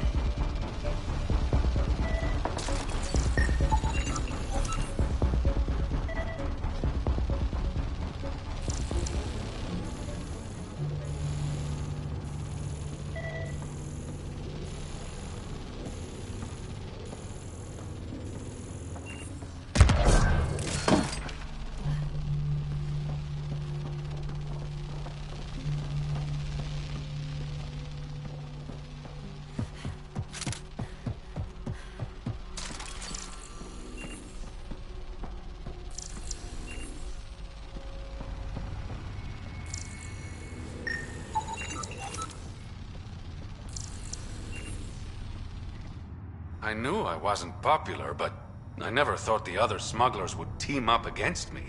I knew I wasn't popular, but I never thought the other smugglers would team up against me.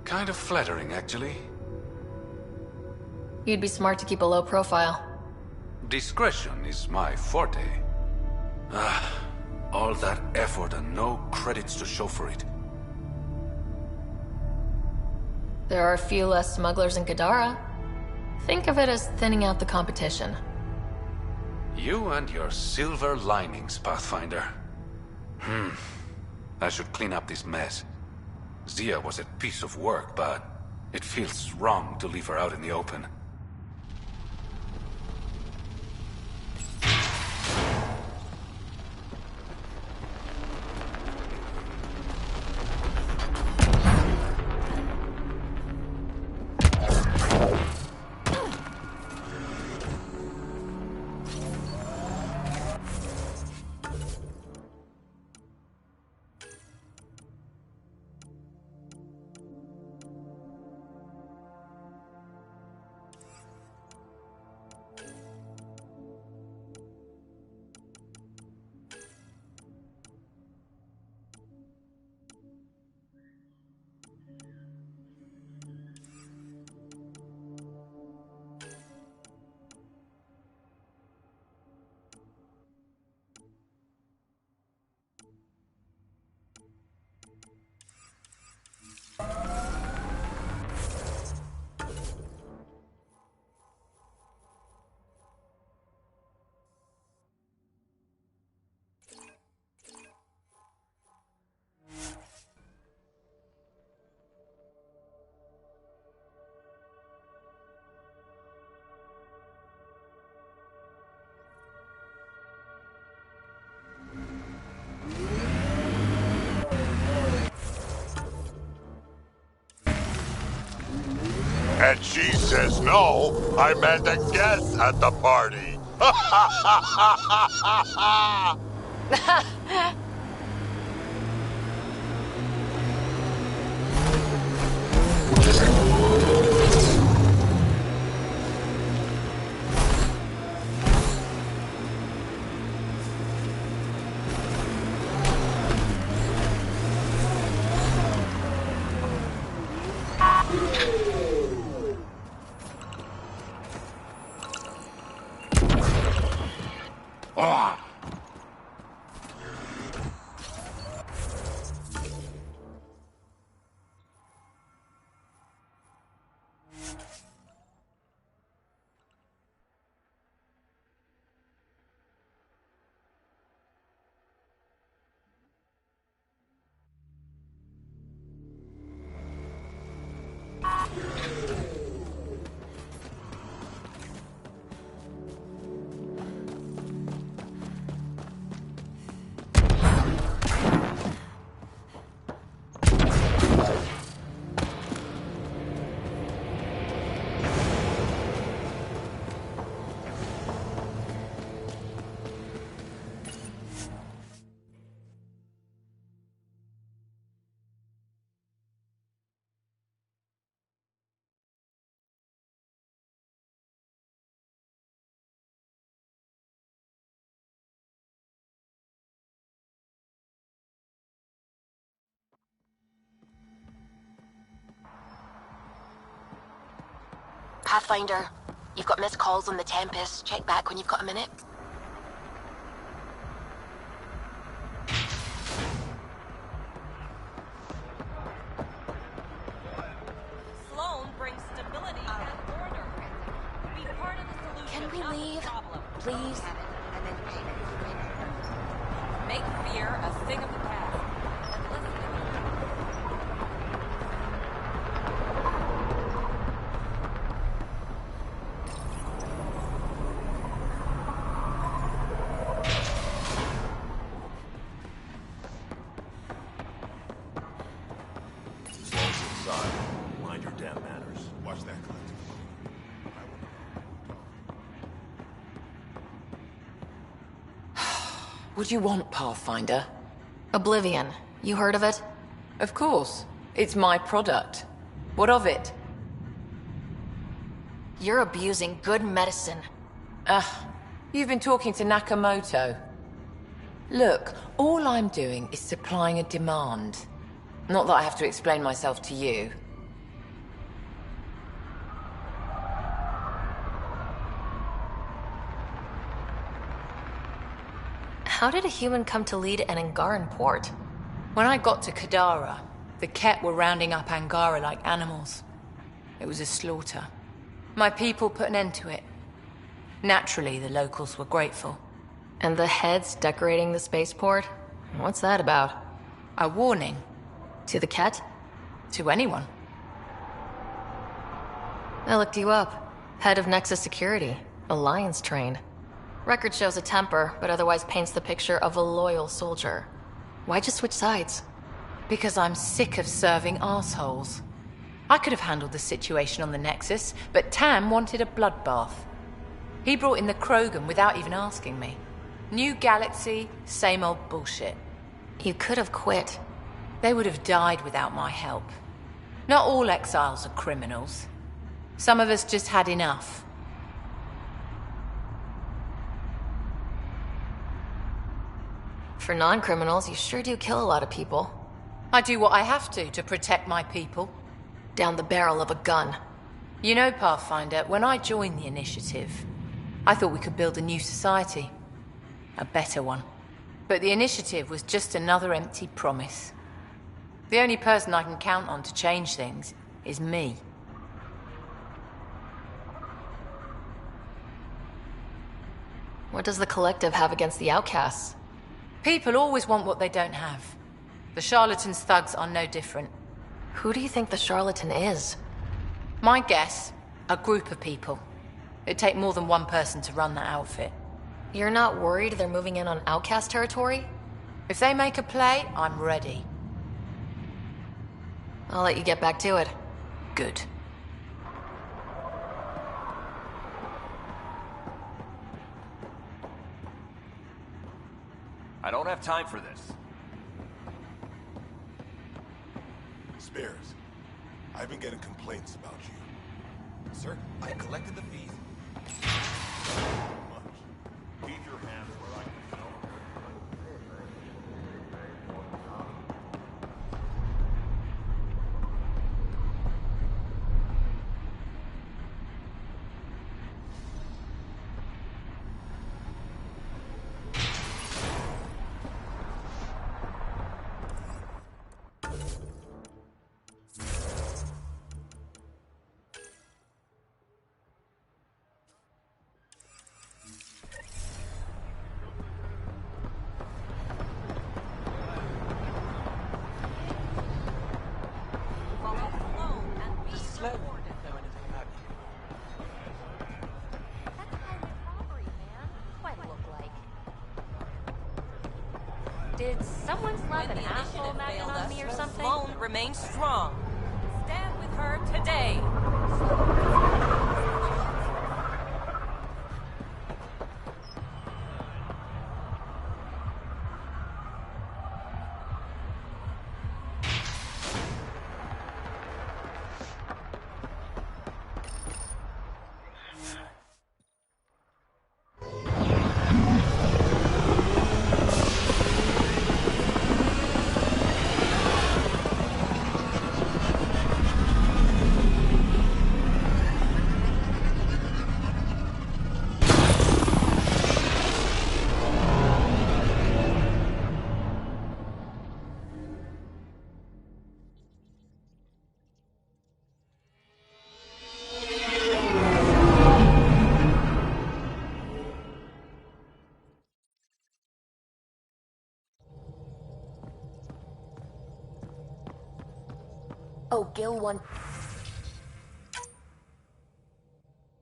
Kind of flattering, actually. You'd be smart to keep a low profile. Discretion is my forte. All that effort and no credits to show for it. There are a few less smugglers in Kadara. Think of it as thinning out the competition. You and your silver linings, Pathfinder. I should clean up this mess. Zia was a piece of work, but it feels wrong to leave her out in the open. And she says no, I meant a guest at the party. Pathfinder, you've got missed calls on the Tempest. Check back when you've got a minute. Sloan brings stability and order. Be part of the solution. Can we not the leave? problem. Please? Make fear a thing of the past. Mind your damn manners. Watch that, Clint. What do you want, Pathfinder? Oblivion. You heard of it? Of course. It's my product. What of it? You're abusing good medicine. You've been talking to Nakamoto. Look, all I'm doing is supplying a demand. Not that I have to explain myself to you. How did a human come to lead an Angaran port? When I got to Kadara, the Ket were rounding up Angara like animals. It was a slaughter. My people put an end to it. Naturally, the locals were grateful. And the heads decorating the spaceport? What's that about? A warning. To the Ket? To anyone. I looked you up. Head of Nexus Security. Alliance trained. Record shows a temper, but otherwise paints the picture of a loyal soldier. Why'd you switch sides? Because I'm sick of serving assholes. I could have handled the situation on the Nexus, but Tam wanted a bloodbath. He brought in the Krogan without even asking me. New galaxy, same old bullshit. You could have quit. They would have died without my help. Not all exiles are criminals. Some of us just had enough. For non-criminals, you sure do kill a lot of people. I do what I have to protect my people. Down the barrel of a gun. You know, Pathfinder, when I joined the Initiative, I thought we could build a new society. A better one. But the Initiative was just another empty promise. The only person I can count on to change things is me. What does the Collective have against the outcasts? People always want what they don't have. The charlatans' thugs are no different. Who do you think the charlatan is? My guess, a group of people. It'd take more than one person to run that outfit. You're not worried they're moving in on outcast territory? If they make a play, I'm ready. I'll let you get back to it. Good. I don't have time for this. Spears, I've been getting complaints about you. Sir, I collected the fees. Much. Keep your hands where I can go. Did someone slap an asshole magnet on me or something? Sloan remains strong. Stand with her today. Oh, Gil one.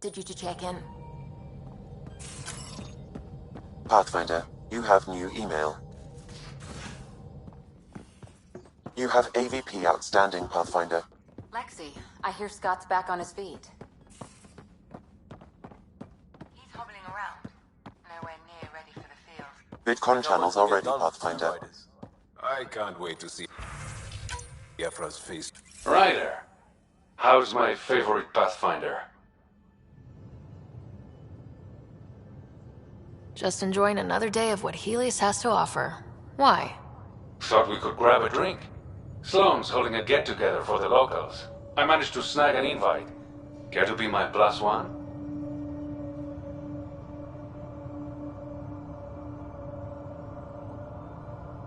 Did you check in? Pathfinder, you have new email. You have AVP outstanding, Pathfinder. Lexi, I hear Scott's back on his feet. He's hobbling around. Nowhere near ready for the field. VidCon channels are ready, Pathfinder. I can't wait to see Ephra's face. Ryder, how's my favorite Pathfinder? Just enjoying another day of what Helios has to offer. Why? Thought we could grab a drink. Sloane's holding a get-together for the locals. I managed to snag an invite. Care to be my +1?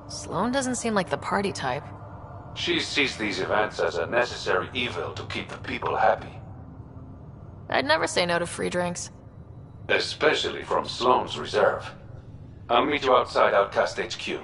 Sloane doesn't seem like the party type. She sees these events as a necessary evil to keep the people happy. I'd never say no to free drinks. Especially from Sloane's reserve. I'll meet you outside Outcast HQ.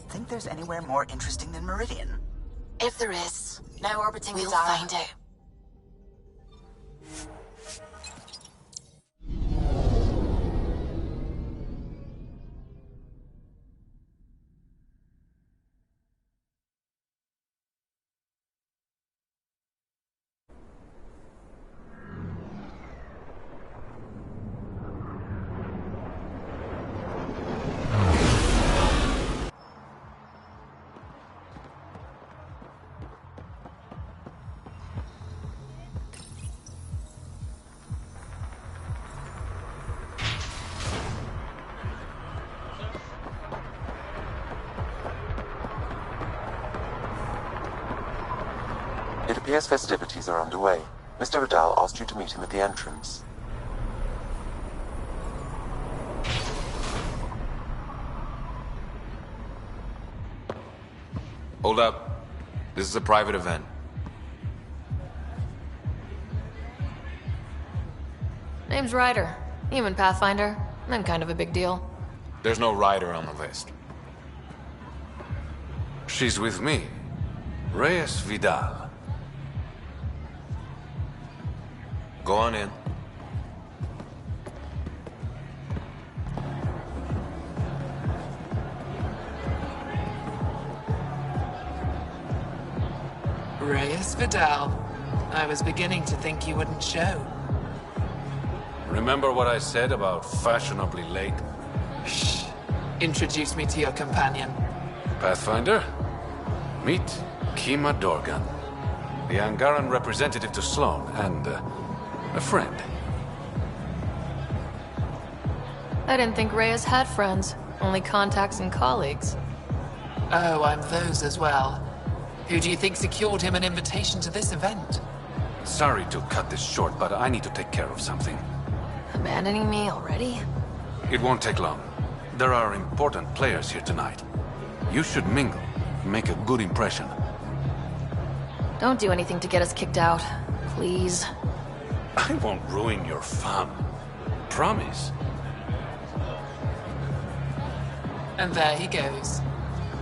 Think there's anywhere more interesting than Meridian? If there is, no orbiting we'll Kadara. find it. It appears festivities are underway. Mr. Vidal asked you to meet him at the entrance. Hold up. This is a private event. Name's Ryder. Human Pathfinder. I'm kind of a big deal. There's no rider on the list. She's with me. Reyes Vidal. Go on in. Reyes Vidal. I was beginning to think you wouldn't show. Remember what I said about fashionably late? Shh. Introduce me to your companion. Pathfinder, meet Kima Dorgan, the Angaran representative to Sloane, and a friend. I didn't think Reyes had friends. Only contacts and colleagues. Oh, I'm those as well. Who do you think secured him an invitation to this event? Sorry to cut this short, but I need to take care of something. Abandoning me already? It won't take long. There are important players here tonight. You should mingle, make a good impression. Don't do anything to get us kicked out. Please. I won't ruin your fun. Promise. And there he goes.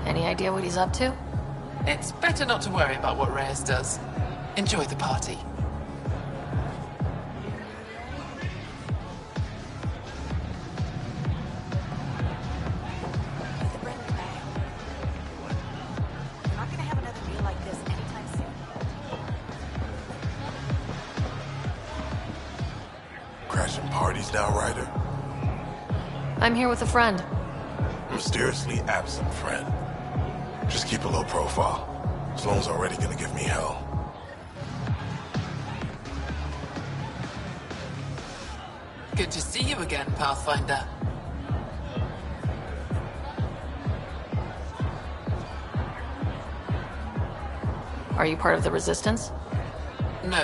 Any idea what he's up to? It's better not to worry about what Reyes does. Enjoy the party. Crashing parties now, Ryder? I'm here with a friend. Mysteriously absent friend. Just keep a low profile. Sloane's already gonna give me hell. Good to see you again, Pathfinder. Are you part of the Resistance? No.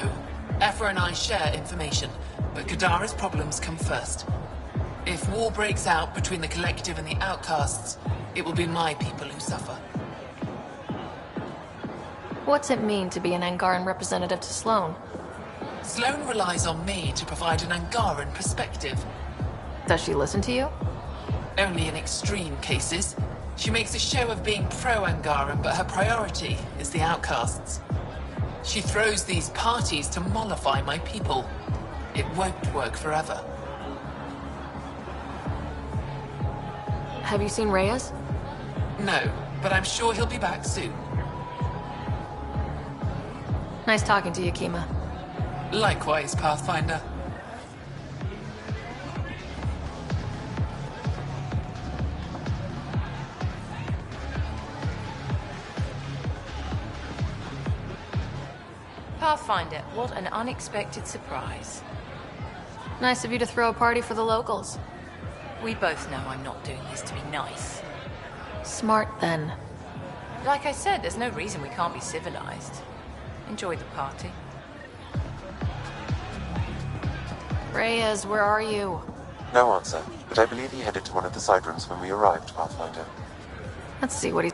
Aphra and I share information, but Kadara's problems come first. If war breaks out between the Collective and the Outcasts, it will be my people who suffer. What's it mean to be an Angaran representative to Sloane? Sloane relies on me to provide an Angaran perspective. Does she listen to you? Only in extreme cases. She makes a show of being pro-Angaran, but her priority is the outcasts. She throws these parties to mollify my people. It won't work forever. Have you seen Reyes? No, but I'm sure he'll be back soon. Nice talking to you, Kima. Likewise, Pathfinder. Pathfinder, what an unexpected surprise. Nice of you to throw a party for the locals. We both know I'm not doing this to be nice. Smart, then. Like I said, there's no reason we can't be civilized. Enjoy the party. Reyes, where are you? No answer, but I believe he headed to one of the side rooms when we arrived, Pathfinder. Let's see what he's...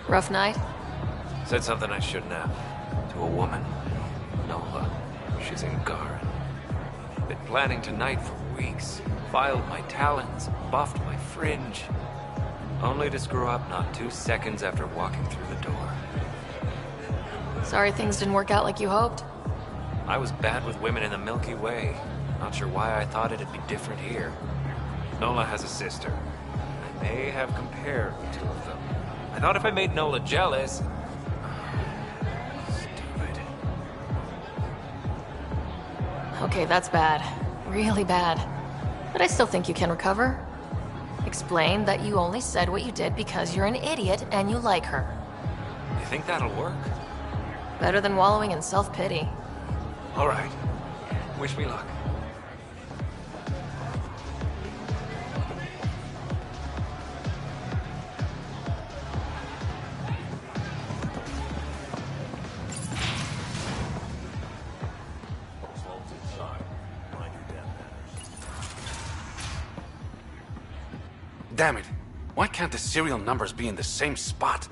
Rough night? Said something I shouldn't have. To a woman. Nola. She's in Garen. Been planning tonight for weeks. Filed my talons, buffed my fringe. Only to screw up not 2 seconds after walking through the door. Sorry things didn't work out like you hoped. I was bad with women in the Milky Way. Not sure why I thought it'd be different here. Nola has a sister. I may have compared the two of them. I thought if I made Nola jealous... Stupid. Okay, that's bad. Really bad. But I still think you can recover. Explain that you only said what you did because you're an idiot and you like her. You think that'll work? Better than wallowing in self-pity. All right. Wish me luck. Damn it. Why can't the serial numbers be in the same spot?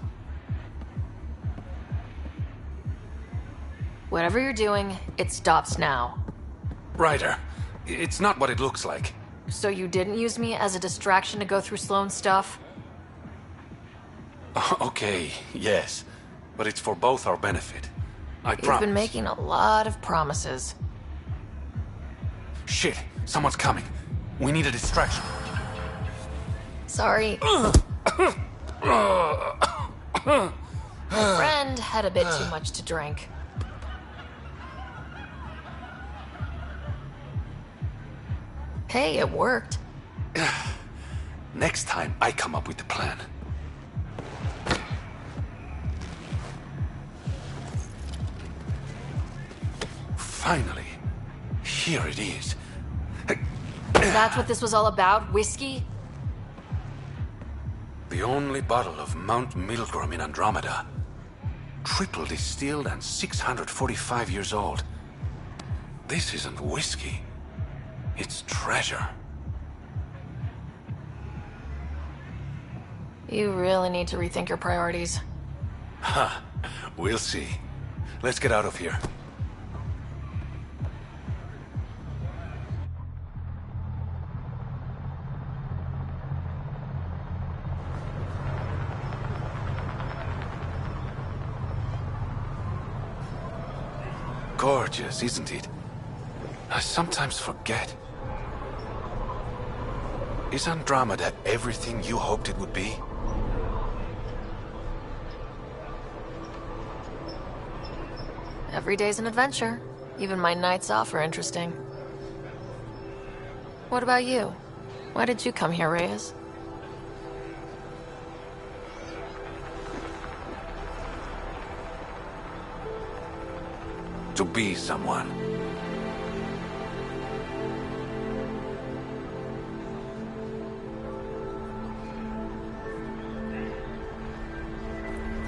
Whatever you're doing, it stops now. Ryder, it's not what it looks like. So you didn't use me as a distraction to go through Sloane's stuff? Okay, yes. But it's for both our benefit. I promise. You've been making a lot of promises. Shit, someone's coming. We need a distraction. Sorry. My friend had a bit too much to drink. Hey, it worked. Next time, I come up with the plan. Finally. Here it is. That's what this was all about? Whiskey? The only bottle of Mount Milgram in Andromeda. Triple distilled and 645 years old. This isn't whiskey. It's treasure. You really need to rethink your priorities. Huh. We'll see. Let's get out of here. Gorgeous, isn't it? I sometimes forget. Is Andromeda everything you hoped it would be? Every day's an adventure. Even my nights off are interesting. What about you? Why did you come here, Reyes? To be someone.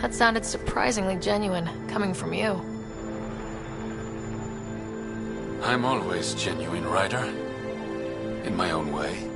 That sounded surprisingly genuine, coming from you. I'm always genuine, Ryder. In my own way.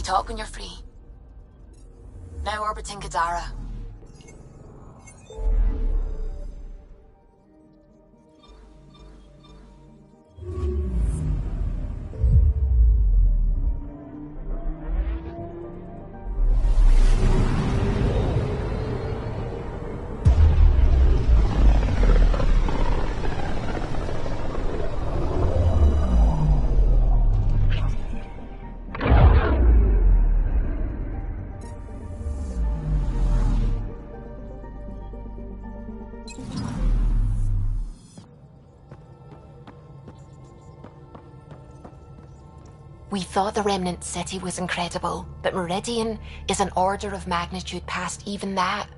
talk when you're free. Now orbiting Kadara. We thought the Remnant City was incredible, but Meridian is an order of magnitude past even that.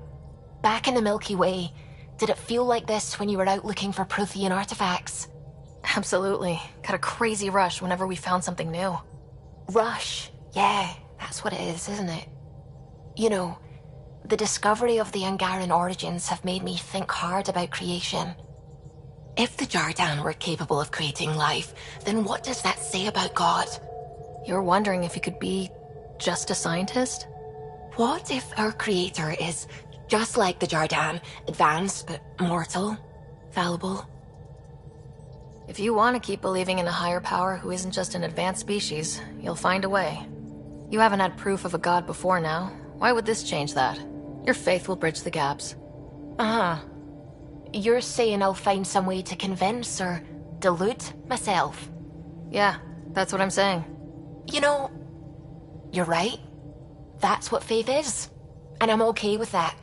Back in the Milky Way, did it feel like this when you were out looking for Prothean artifacts? Absolutely. Got a crazy rush whenever we found something new. Rush? Yeah, that's what it is, isn't it? You know, the discovery of the Angaran origins have made me think hard about creation. If the Jardan were capable of creating life, then what does that say about God? You're wondering if he could be just a scientist? What if our creator is just like the Jardan, advanced but mortal, fallible? If you want to keep believing in a higher power who isn't just an advanced species, you'll find a way. You haven't had proof of a god before now. Why would this change that? Your faith will bridge the gaps. Uh-huh. You're saying I'll find some way to convince or delude myself? Yeah, that's what I'm saying. You know, you're right. That's what faith is. And I'm okay with that.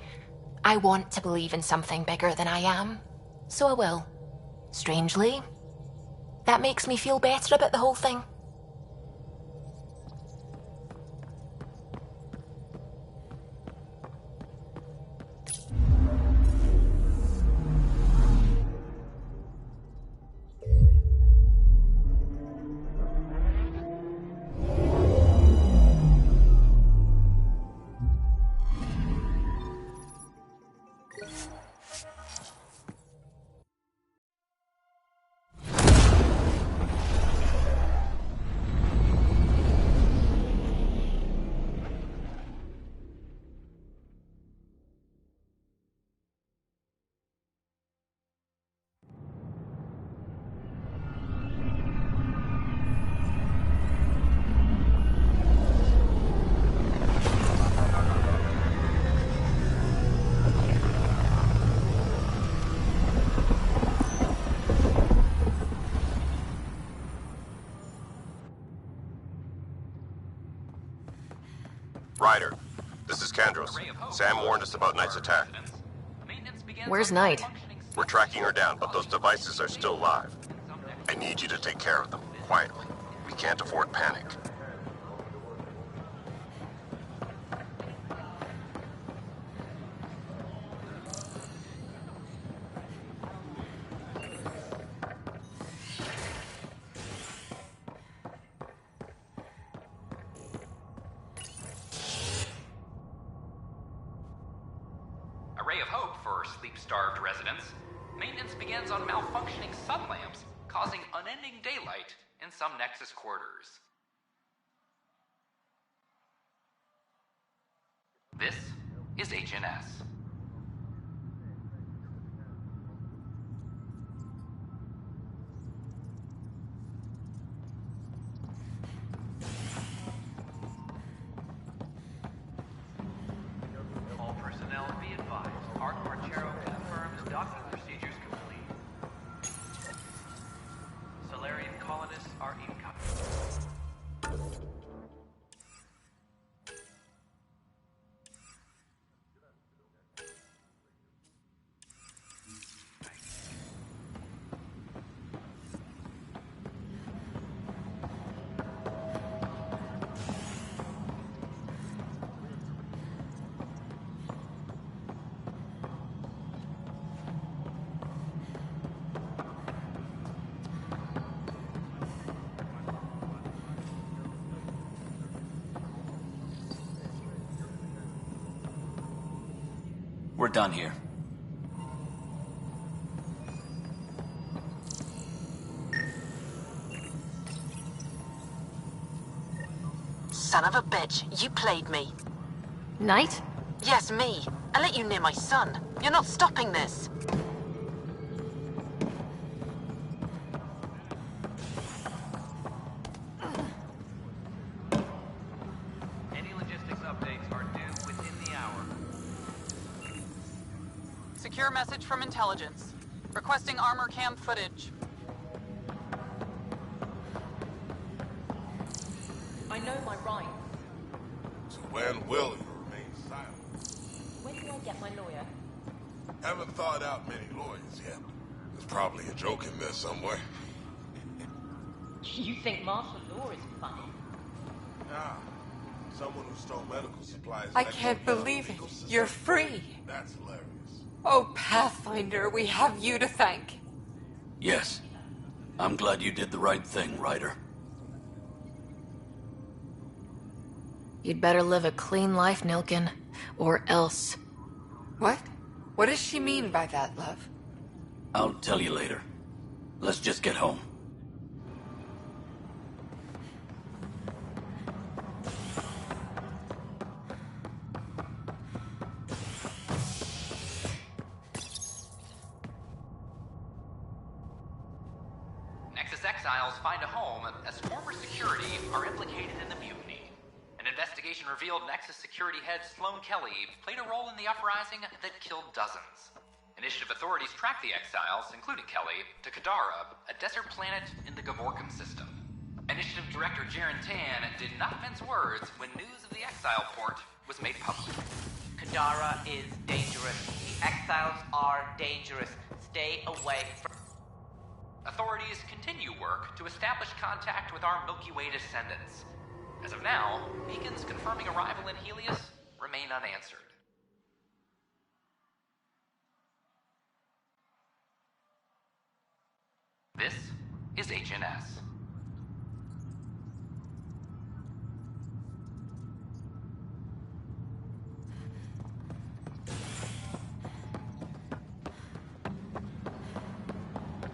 I want to believe in something bigger than I am. So I will. Strangely, that makes me feel better about the whole thing. Ryder, this is Kandros. Sam warned us about Knight's attack. Where's Knight? We're tracking her down, but those devices are still live. I need you to take care of them, quietly. We can't afford panic. Ray of hope for sleep-starved residents. Maintenance begins on malfunctioning sun lamps, causing unending daylight in some Nexus quarters. This is HNS. All personnel be advised. Art Marchero confirms docking procedures complete. Solarian colonists are incoming. We're done here. son of a bitch. You played me. Knight? Yes, me. I let you near my son. You're not stopping this. Any logistics updates are due within the hour. Secure message from intelligence. Requesting armor cam footage. I know my rights. So when will you remain silent? When do I get my lawyer? Haven't thought out many lawyers yet. There's probably a joke in there somewhere. You think martial law is funny? Nah. Someone who stole medical supplies. I can't believe it. You're free. That's hilarious. Oh, Pathfinder, we have you to thank. Yes. I'm glad you did the right thing, Ryder. You'd better live a clean life, Nilkin, or else. What? What does she mean by that, love? I'll tell you later. Let's just get home. Nexus exiles find a home as former security are implicated in the mutiny. An investigation revealed Nexus security head Sloan Kelly played a role in the uprising that killed dozens. Initiative authorities tracked the exiles, including Kelly, to Kadara, a desert planet in the Gavorkum system. Initiative Director Jaren Tan did not mince words when news of the exile port was made public. Kadara is dangerous. The exiles are dangerous. Stay away from... Authorities continue work to establish contact with our Milky Way descendants. As of now, beacons confirming arrival in Helios remain unanswered. This is HNS.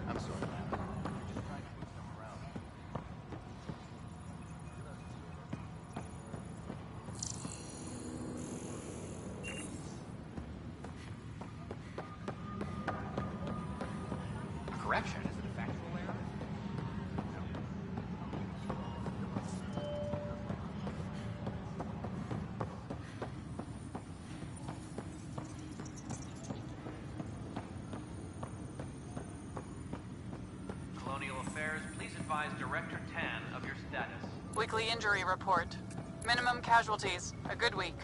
I'm sorry, man. Just trying to move stuff around. Correction, is it a factual error? Colonial Affairs, please advise Director Tan of your status. Weekly injury report. Minimum casualties. A good week.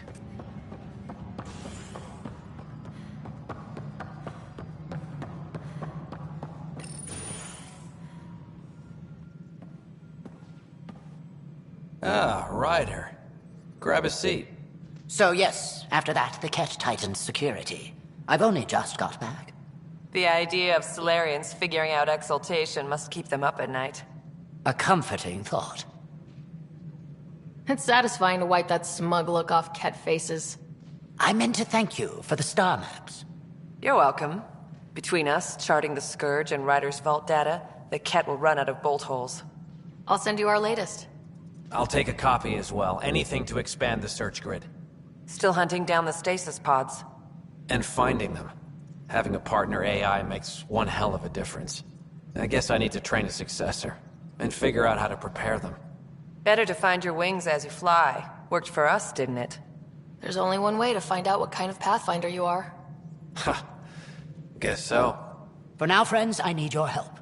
Ah, Ryder. Grab a seat. So yes, after that, the Ket tightened security. I've only just got back. The idea of Solarians figuring out exaltation must keep them up at night. A comforting thought. It's satisfying to wipe that smug look off Ket faces. I meant to thank you for the star maps. You're welcome. Between us, charting the Scourge and Ryder's vault data, the Ket will run out of bolt holes. I'll send you our latest. I'll take a copy as well. Anything to expand the search grid. Still hunting down the stasis pods. And finding them. Having a partner AI makes one hell of a difference. I guess I need to train a successor. And figure out how to prepare them. Better to find your wings as you fly. Worked for us, didn't it? There's only one way to find out what kind of Pathfinder you are. Ha. Guess so. For now, friends, I need your help.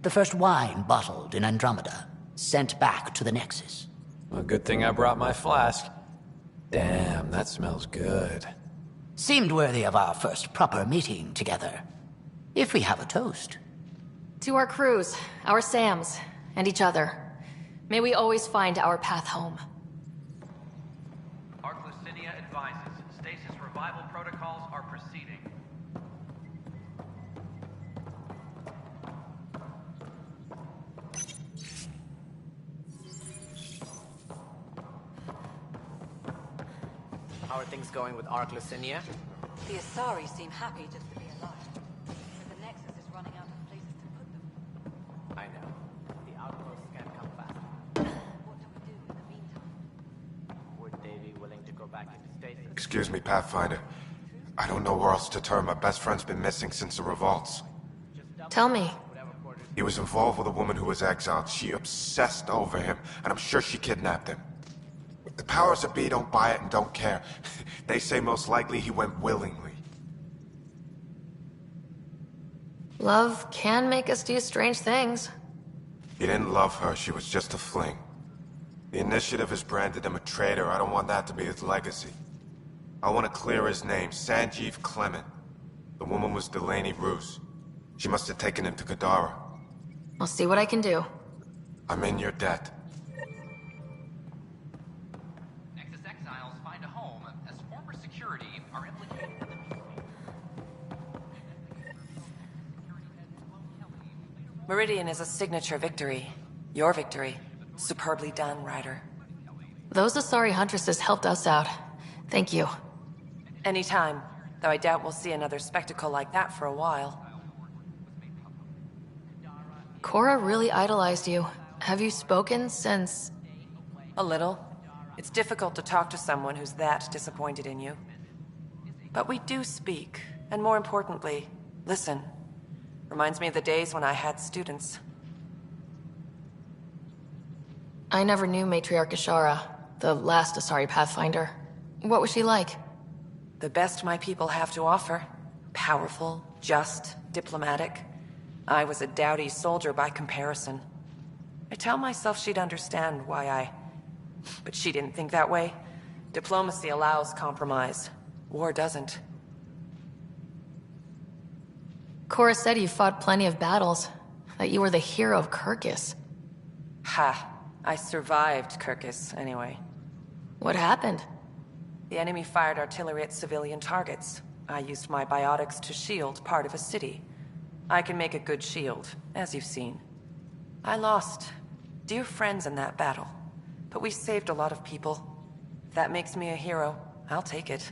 The first wine bottled in Andromeda, sent back to the Nexus. A good thing I brought my flask. Damn, that smells good. Seemed worthy of our first proper meeting together. If we have a toast. To our crews, our Sams, and each other. May we always find our path home. Arclucinia advises stasis revival protocols are proceeding. How are things going with Arclucinia? The Asari seem happy just to be alive. But the Nexus is running out of places to put them. I know. The outposts can't come fast. What do we do in the meantime? Excuse me, Pathfinder. I don't know where else to turn. My best friend's been missing since the revolts. Tell me. He was involved with a woman who was exiled. She obsessed over him, and I'm sure she kidnapped him. The powers that be don't buy it and don't care. They say most likely he went willingly. Love can make us do strange things. He didn't love her, she was just a fling. The Initiative has branded him a traitor. I don't want that to be his legacy. I want to clear his name, Sanjeev Clement. The woman was Delaney Roos. She must have taken him to Kadara. I'll see what I can do. I'm in your debt. Nexus exiles find a home as former security are implicated in the mutiny. Meridian is a signature victory. Your victory. Superbly done, Ryder. Those Asari Huntresses helped us out. Thank you. Anytime. Though I doubt we'll see another spectacle like that for a while. Cora really idolized you. Have you spoken since... A little. It's difficult to talk to someone who's that disappointed in you. But we do speak. And more importantly, listen. Reminds me of the days when I had students. I never knew Matriarch Ashara, the last Asari Pathfinder. What was she like? The best my people have to offer. Powerful, just, diplomatic. I was a dowdy soldier by comparison. I tell myself she'd understand why I... But she didn't think that way. Diplomacy allows compromise. War doesn't. Cora said you fought plenty of battles, that you were the hero of Kirkus. Ha. I survived Kirkus, anyway. What happened? The enemy fired artillery at civilian targets. I used my biotics to shield part of a city. I can make a good shield, as you've seen. I lost dear friends in that battle, but we saved a lot of people. If that makes me a hero, I'll take it.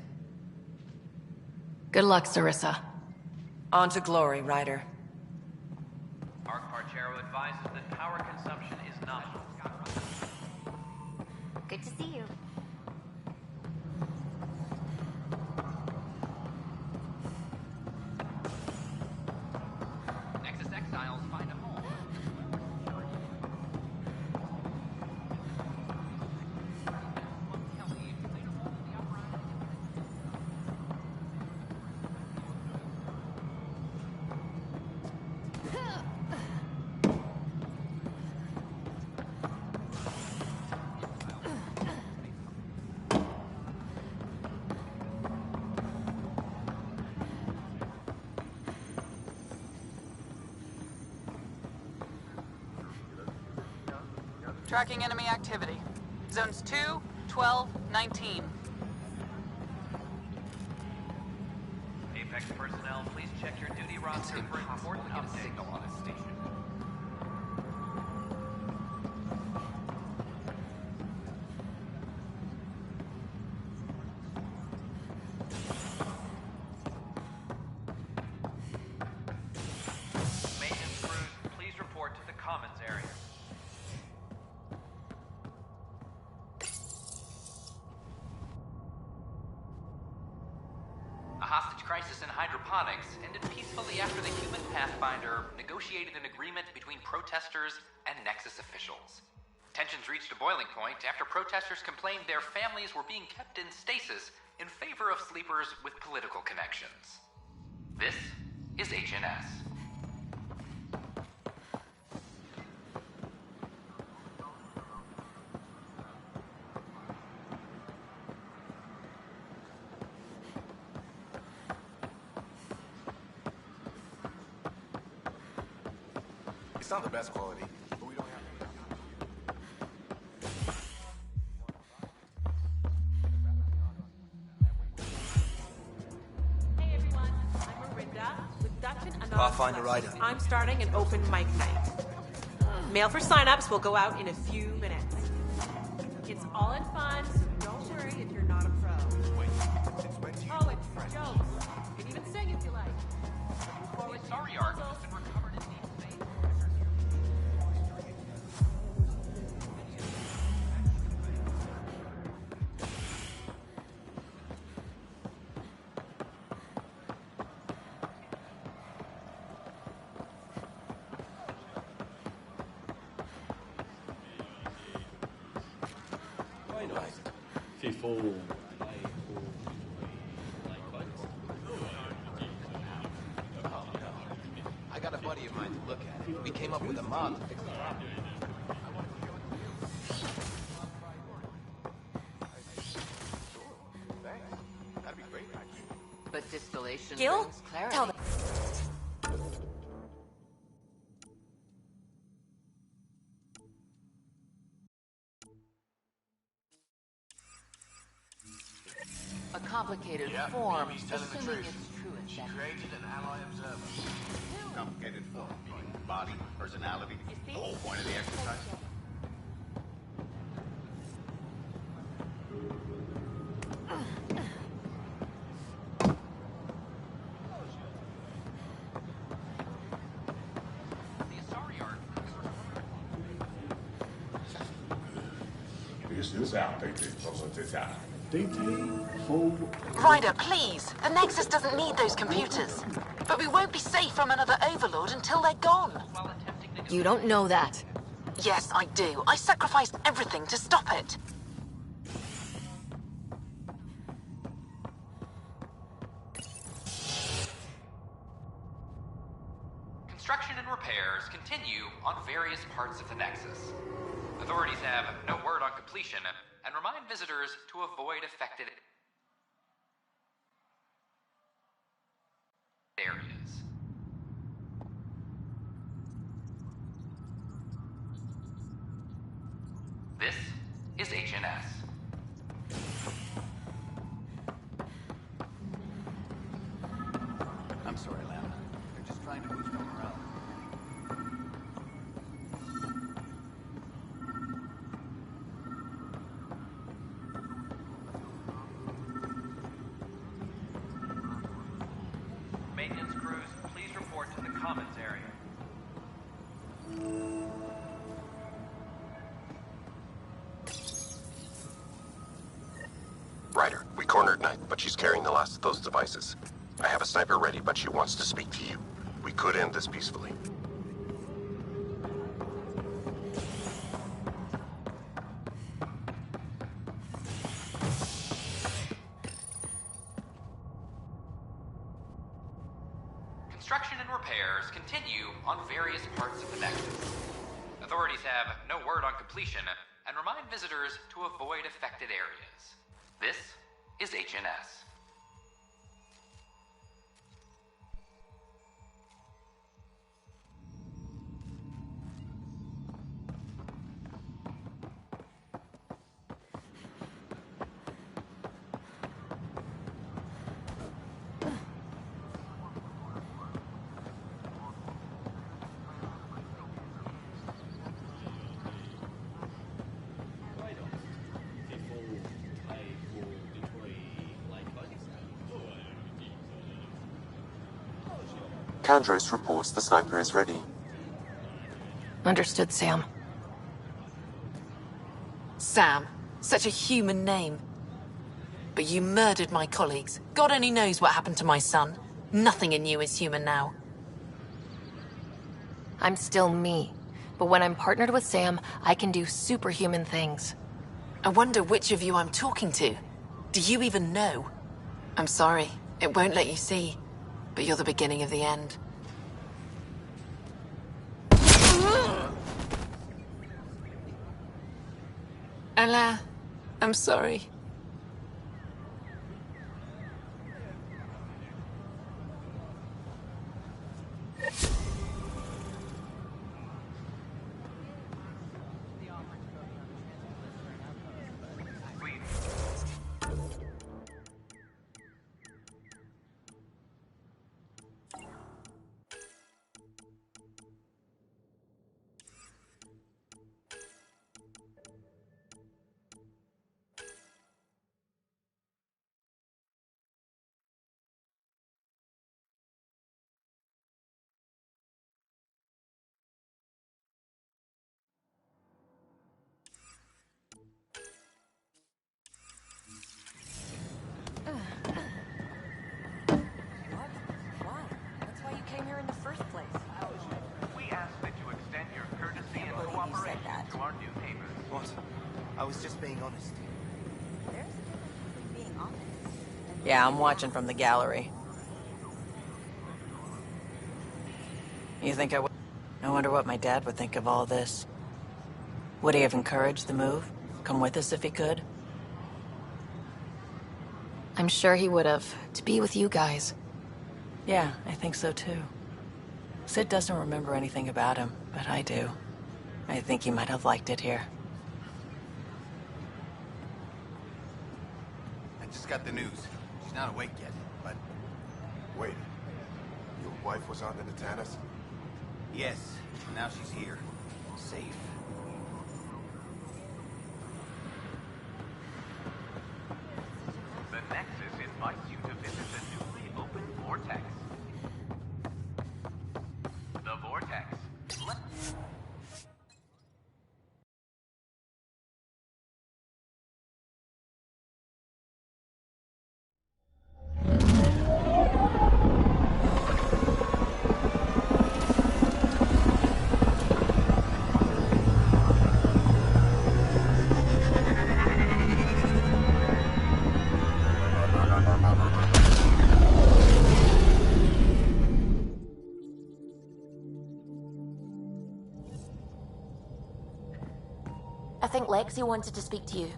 Good luck, Sarissa. On to glory, Ryder. Mark Parchero advises that power consumption is nominal. Good to see you. Nexus exiles find a home. Tracking enemy activity. Zones 2, 12, 19. Apex personnel, please check your duty roster for important updates. Signal on this station. Maintenance crews, please report to the commons area. A hostage crisis in hydroponics ended peacefully after the human Pathfinder negotiated an agreement between protesters and Nexus officials. Tensions reached a boiling point after protesters complained their families were being kept in stasis in favor of sleepers with political connections. This is HNS. It's not the best quality, but we don't have Hey everyone, I'm Marinda with Dutch and Anonymous. Pathfinder Ryder. I'm starting an open mic night. Mail for signups will go out in a few minutes. It's all in fun, so don't worry if you're not a pro. Oh, it's jokes. You can even sing if you like. Sorry, Art has been recovered in deep space. T4. I got a buddy of mine to look at it. We came up with a mod to fix the problem. That'd be great, actually. But distillation Gil? brings clarity. Tell them. A complicated Yeah, form, Mimi's telling the assuming truth. it's true She effect. created an ally observer. Complicated form, meaning body, personality, the whole point of the exercise. Ryder, please. The Nexus doesn't need those computers. But we won't be safe from another Overlord until they're gone. You don't know that. Yes, I do. I sacrificed everything to stop it. Construction and repairs continue on various parts of the Nexus. Authorities have no word on completion and remind visitors to avoid affected areas. This is HNS. I'm sorry, Lana. They're just trying to boost our morale. Maintenance crews, please report to the commons area. Ryder, we cornered Knight, but she's carrying the last of those devices. I have a sniper ready, but she wants to speak to you. We could end this peacefully. Construction and repairs continue on various parts of the Nexus. Authorities have no word on completion and remind visitors to avoid affected areas. This is HNS. Kandros reports the sniper is ready. Understood, Sam. Sam. Such a human name. But you murdered my colleagues. God only knows what happened to my son. Nothing in you is human now. I'm still me. But when I'm partnered with Sam, I can do superhuman things. I wonder which of you I'm talking to. Do you even know? I'm sorry. It won't let you see. But you're the beginning of the end. Allah, I'm sorry. I was just being honest. There's Yeah, I'm watching from the gallery. You think I would? I wonder what my dad would think of all this. Would he have encouraged the move? Come with us if he could? I'm sure he would have, to be with you guys. Yeah, I think so too. Sid doesn't remember anything about him, but I do. I think he might have liked it here. I just got the news. She's not awake yet, but... Wait. Your wife was on the Natanis? Yes, now she's here. Safe. The Nexus invites you to visit the newly opened Vortex. The Vortex. I think Lexi wanted to speak to you.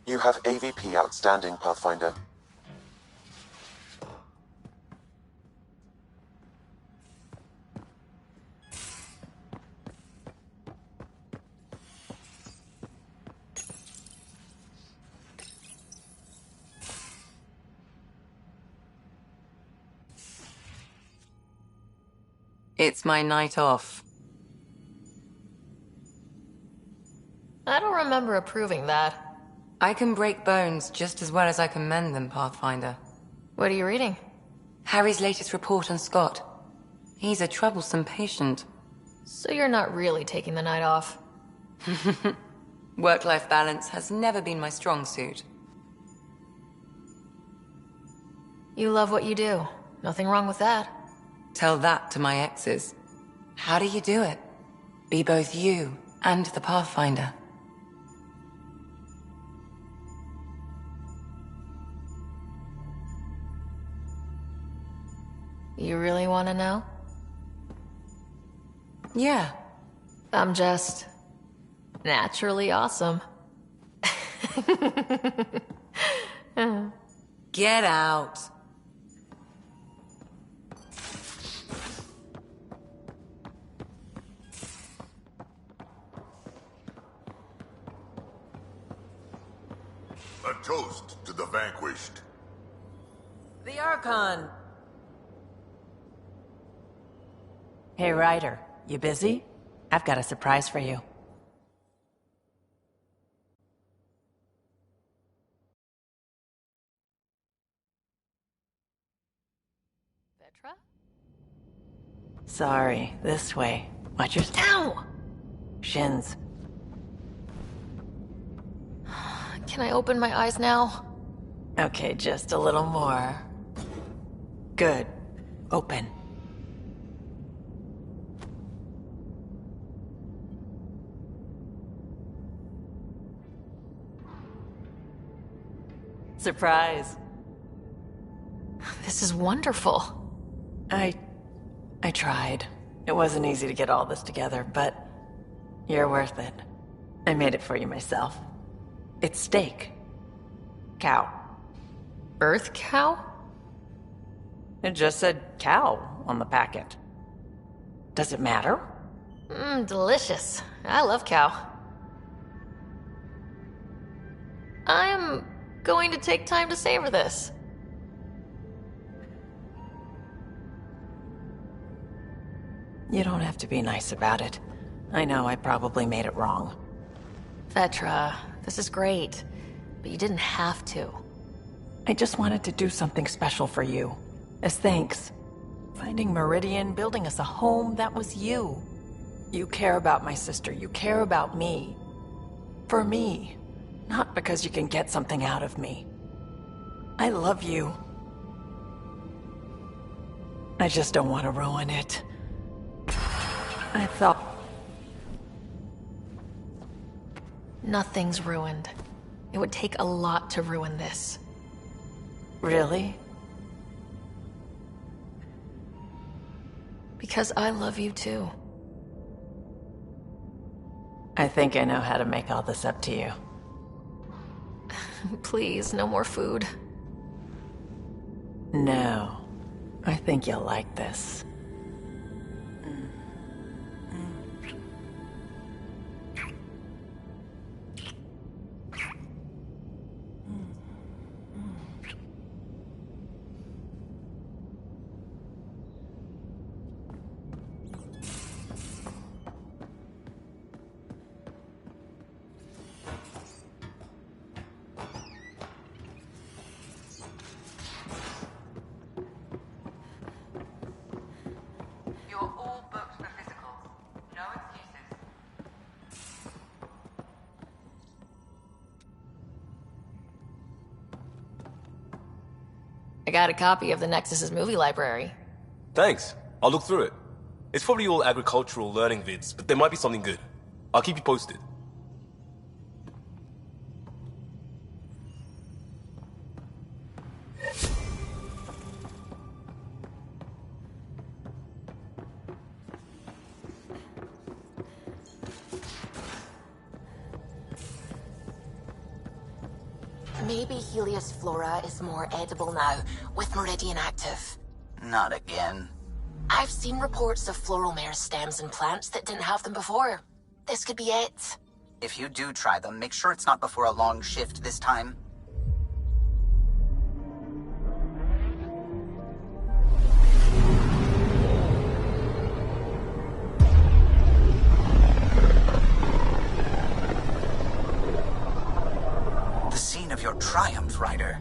You have AVP outstanding, Pathfinder. It's my night off. I don't remember approving that. I can break bones just as well as I can mend them, Pathfinder. What are you reading? Harry's latest report on Scott. He's a troublesome patient. So you're not really taking the night off? Work-life balance has never been my strong suit. You love what you do. Nothing wrong with that. Tell that to my exes. How do you do it? Be both you and the Pathfinder. You really want to know? Yeah. I'm just... naturally awesome. Get out. A toast to the vanquished. The Archon! Hey, Ryder. You busy? I've got a surprise for you. Vetra? Sorry, this way. Watch your... Ow! shins. Can I open my eyes now? Okay, just a little more. Good. Open. Surprise. This is wonderful. I tried. It wasn't easy to get all this together, but you're worth it. I made it for you myself. It's steak. Cow. Earth cow? It just said cow on the packet. Does it matter? Delicious. I love cow. I'm going to take time to savor this. You don't have to be nice about it. I know I probably made it wrong. Vetra, this is great, but you didn't have to. I just wanted to do something special for you. As thanks. Finding Meridian, building us a home, that was you. You care about my sister, you care about me. For me. Not because you can get something out of me. I love you. I just don't want to ruin it. I thought... Nothing's ruined. It would take a lot to ruin this. Really? Because I love you too. I think I know how to make all this up to you. Please, no more food. No. I think you'll like this. You're all booked for physicals. No excuses. I got a copy of the Nexus's movie library. Thanks. I'll look through it. It's probably all agricultural learning vids, but there might be something good. I'll keep you posted. Maybe Helios flora is more edible now, with Meridian active. Not again. I've seen reports of floral mare stems and plants that didn't have them before. This could be it. If you do try them, make sure it's not before a long shift this time. The scene of your triumph, Ryder.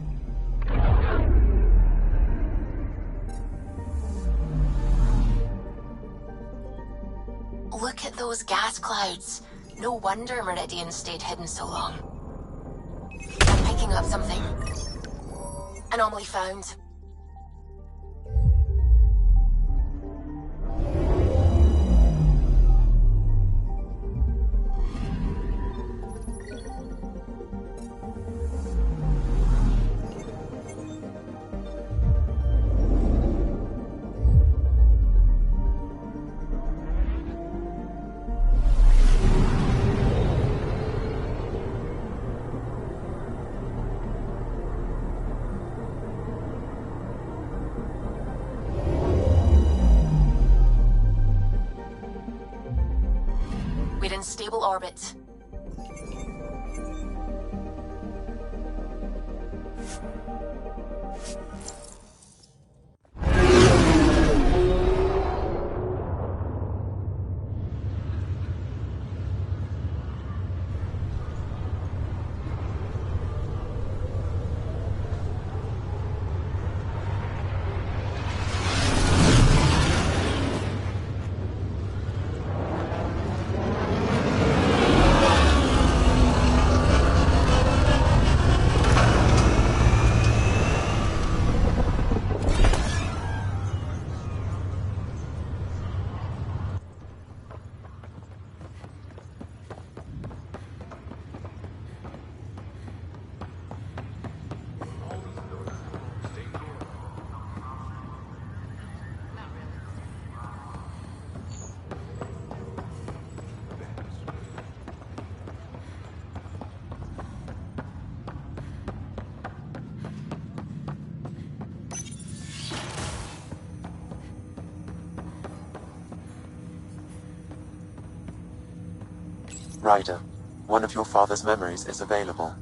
Look at those gas clouds. No wonder Meridian stayed hidden so long. I'm picking up something. Anomaly found. We're in stable orbit. Ryder, one of your father's memories is available.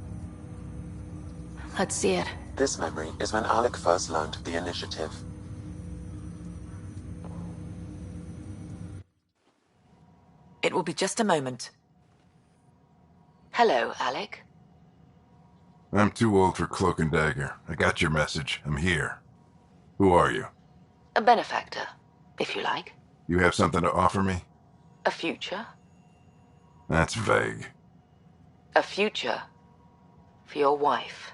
Let's see it. This memory is when Alec first learned of the initiative. It will be just a moment. Hello, Alec. I'm too old for cloak and dagger. I got your message. I'm here. Who are you? A benefactor, if you like. You have something to offer me? A future. That's vague. A future for your wife.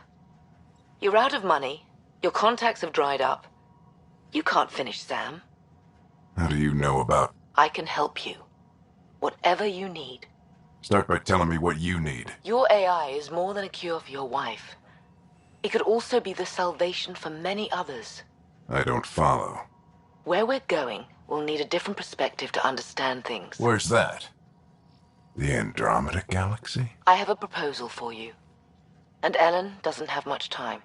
You're out of money. Your contacts have dried up. You can't finish Sam. How do you know about... I can help you. Whatever you need. Start by telling me what you need. Your AI is more than a cure for your wife. It could also be the salvation for many others. I don't follow. Where we're going, we'll need a different perspective to understand things. Where's that? The Andromeda Galaxy? I have a proposal for you. And Ellen doesn't have much time.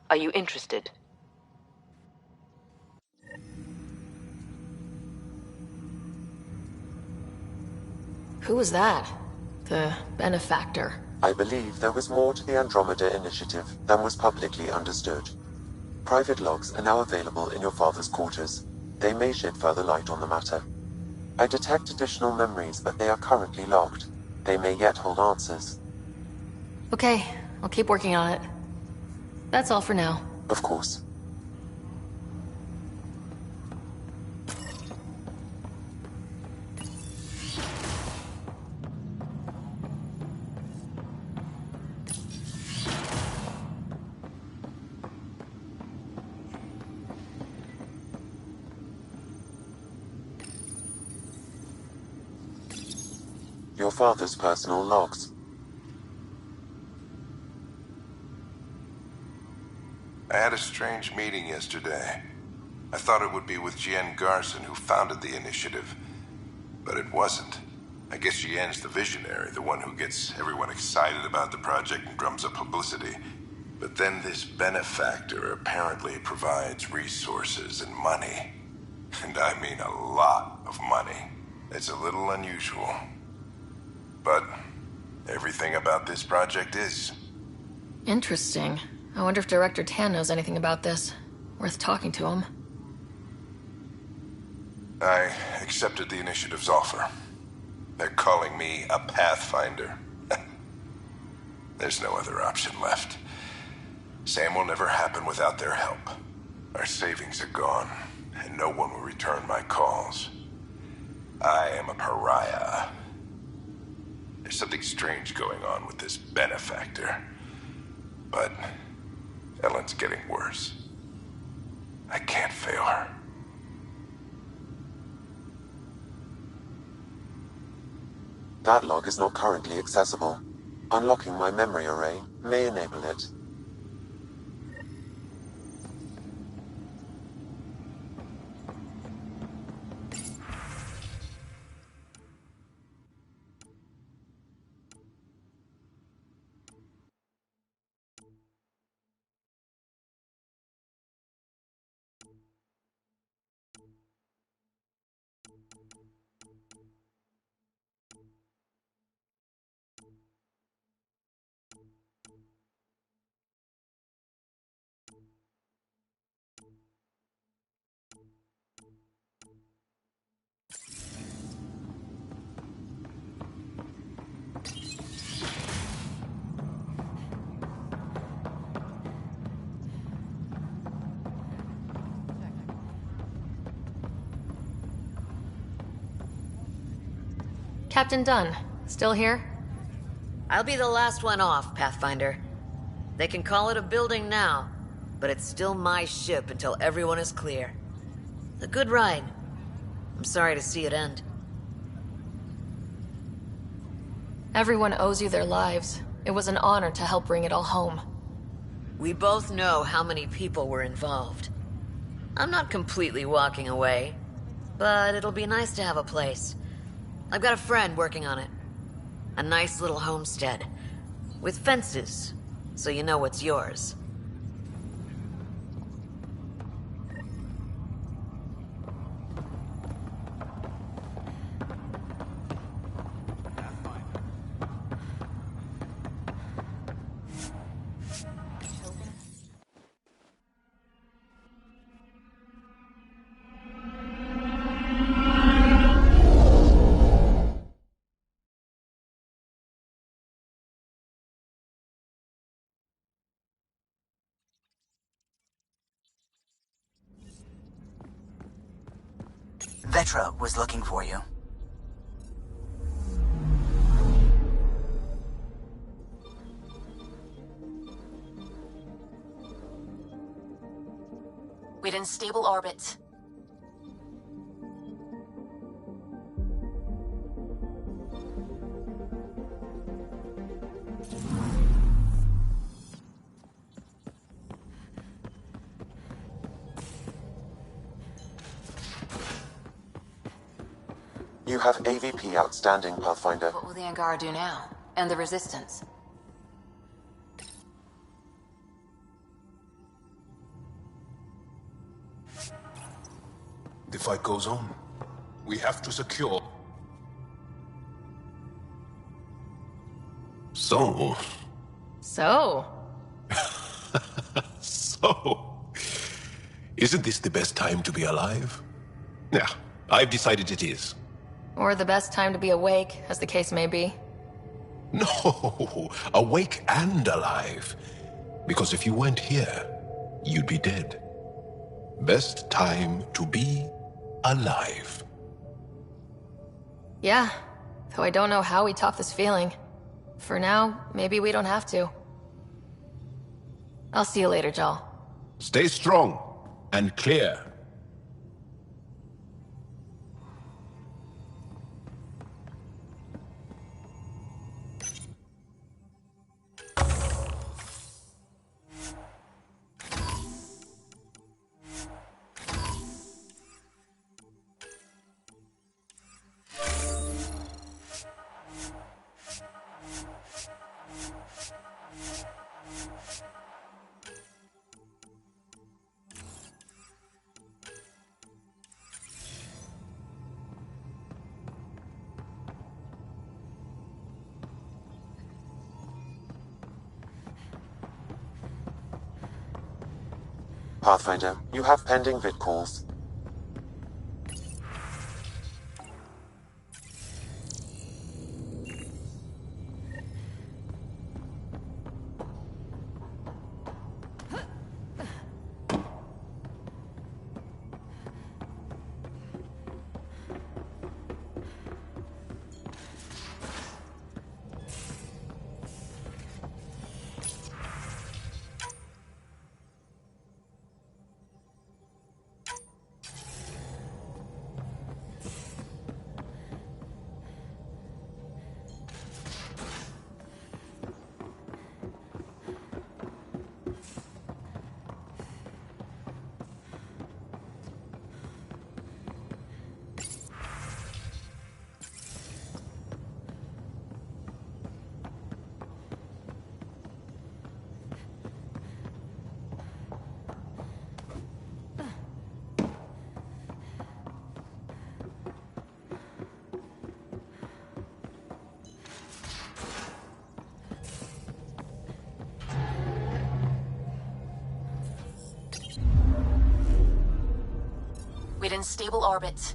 Are you interested? Who was that? The benefactor. I believe there was more to the Andromeda Initiative than was publicly understood. Private logs are now available in your father's quarters. They may shed further light on the matter. I detect additional memories, but they are currently locked. They may yet hold answers. Okay, I'll keep working on it. That's all for now. Of course. Your father's personal logs. I had a strange meeting yesterday. I thought it would be with Jien Garson, who founded the initiative. But it wasn't. I guess Jien's the visionary, the one who gets everyone excited about the project and drums up publicity. But then this benefactor apparently provides resources and money. And I mean a lot of money. It's a little unusual. But everything about this project is. Interesting. I wonder if Director Tan knows anything about this. Worth talking to him. I accepted the initiative's offer. They're calling me a Pathfinder. There's no other option left. Sam will never happen without their help. Our savings are gone, and no one will return my calls. I am a pariah. There's something strange going on with this benefactor. But Ellen's getting worse. I can't fail her. That log is not currently accessible. Unlocking my memory array may enable it. Captain Dunn, still here? I'll be the last one off, Pathfinder. They can call it a building now, but it's still my ship until everyone is clear. A good ride. I'm sorry to see it end. Everyone owes you their lives. It was an honor to help bring it all home. We both know how many people were involved. I'm not completely walking away, but it'll be nice to have a place. I've got a friend working on it. A nice little homestead. With fences, so you know what's yours. Vetra was looking for you. We're in stable orbit. have AVP outstanding, Pathfinder. What will the Angara do now? And the Resistance? The fight goes on. We have to secure. So... So? Isn't this the best time to be alive? Yeah, I've decided it is. Or the best time to be awake, as the case may be. No, awake and alive. Because if you went here, you'd be dead. Best time to be alive. Yeah, though I don't know how we top this feeling. For now, maybe we don't have to. I'll see you later, Jal. Stay strong and clear. Pathfinder, you have pending vid calls. We're in stable orbit.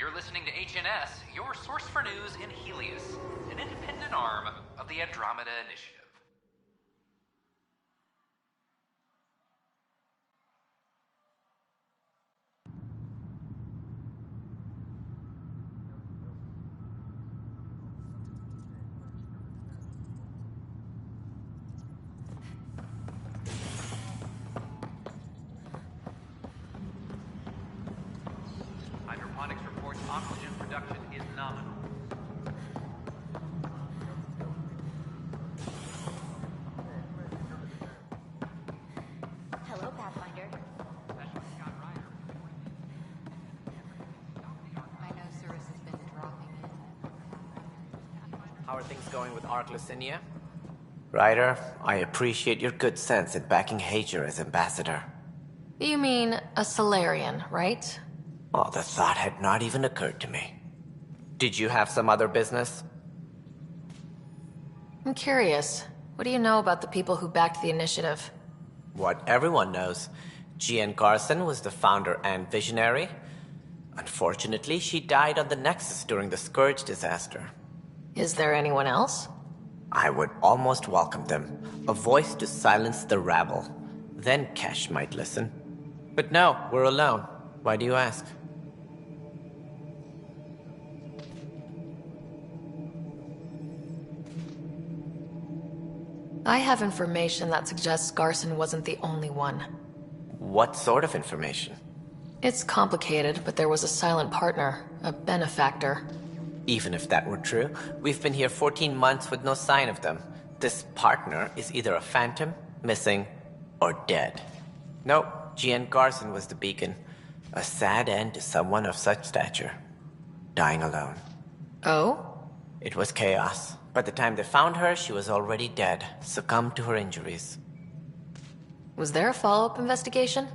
You're listening to HNS, your source for news in Helios, an independent arm of the Andromeda Initiative. How are things going with Ark Lucinia? Ryder, I appreciate your good sense in backing Hager as ambassador. You mean a Solarian, right? Oh, the thought had not even occurred to me. Did you have some other business? I'm curious. What do you know about the people who backed the initiative? What everyone knows. Jean Garson was the founder and visionary. Unfortunately, she died on the Nexus during the Scourge disaster. Is there anyone else? I would almost welcome them. A voice to silence the rabble. Then Kesh might listen. But no, we're alone. Why do you ask? I have information that suggests Garson wasn't the only one. What sort of information? It's complicated, but there was a silent partner, a benefactor. Even if that were true, we've been here 14 months with no sign of them. This partner is either a phantom, missing, or dead. Nope, Jean Garson was the beacon. A sad end to someone of such stature. Dying alone. Oh? It was chaos. By the time they found her, she was already dead, succumbed to her injuries. Was there a follow-up investigation?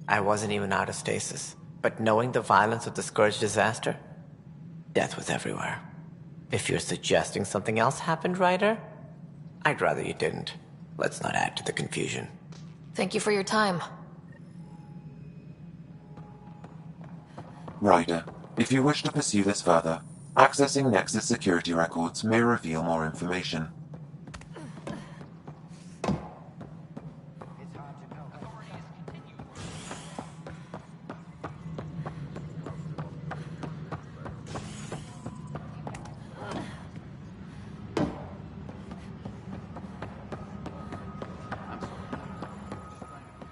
I wasn't even out of stasis, but knowing the violence of the Scourge disaster, death was everywhere. If you're suggesting something else happened, Ryder, I'd rather you didn't. Let's not add to the confusion. Thank you for your time. Ryder, if you wish to pursue this further, accessing Nexus security records may reveal more information.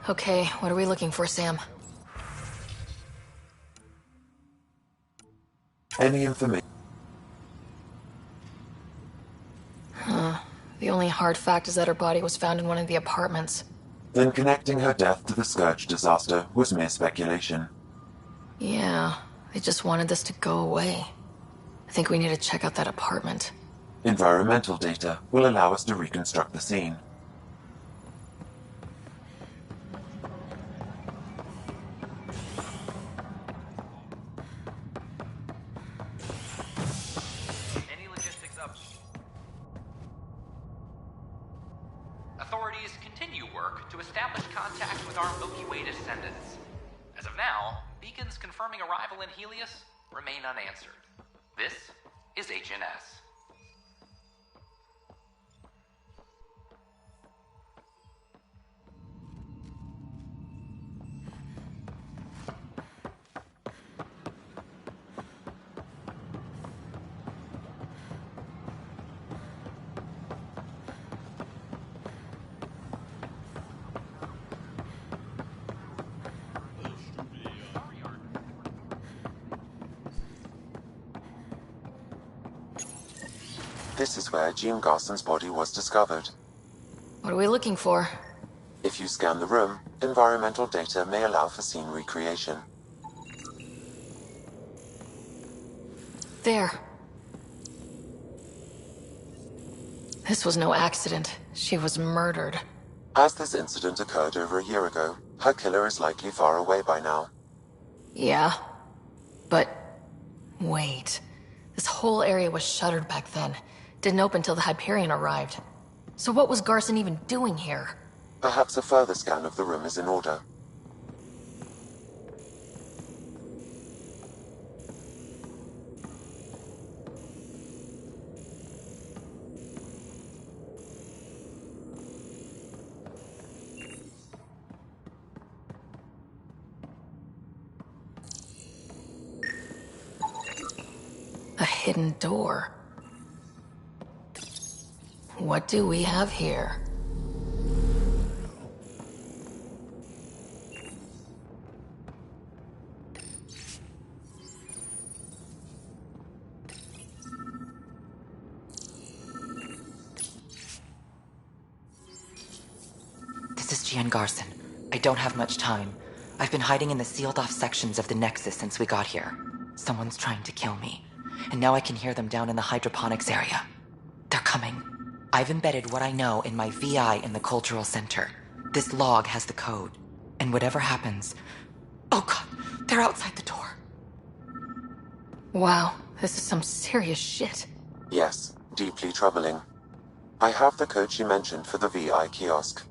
Okay, what are we looking for, Sam? Any information? The only hard fact is that her body was found in one of the apartments. Then connecting her death to the Scourge disaster was mere speculation. Yeah, they just wanted this to go away. I think we need to check out that apartment. Environmental data will allow us to reconstruct the scene. Authorities continue work to establish contact with our Milky Way descendants. As of now, beacons confirming arrival in Helios remain unanswered. This is HNS. This is where Jean Garson's body was discovered. What are we looking for? If you scan the room, environmental data may allow for scene recreation. There. This was no accident. She was murdered. As this incident occurred over a year ago, her killer is likely far away by now. Yeah. But... wait. This whole area was shuttered back then. Didn't open till the Hyperion arrived. So what was Garson even doing here? Perhaps a further scan of the room is in order. A hidden door. What do we have here? This is Jean Garson. I don't have much time. I've been hiding in the sealed-off sections of the Nexus since we got here. Someone's trying to kill me. And now I can hear them down in the hydroponics area. They're coming. I've embedded what I know in my VI in the cultural center. This log has the code. And whatever happens... Oh god, they're outside the door. Wow, this is some serious shit. Yes, deeply troubling. I have the code she mentioned for the VI kiosk.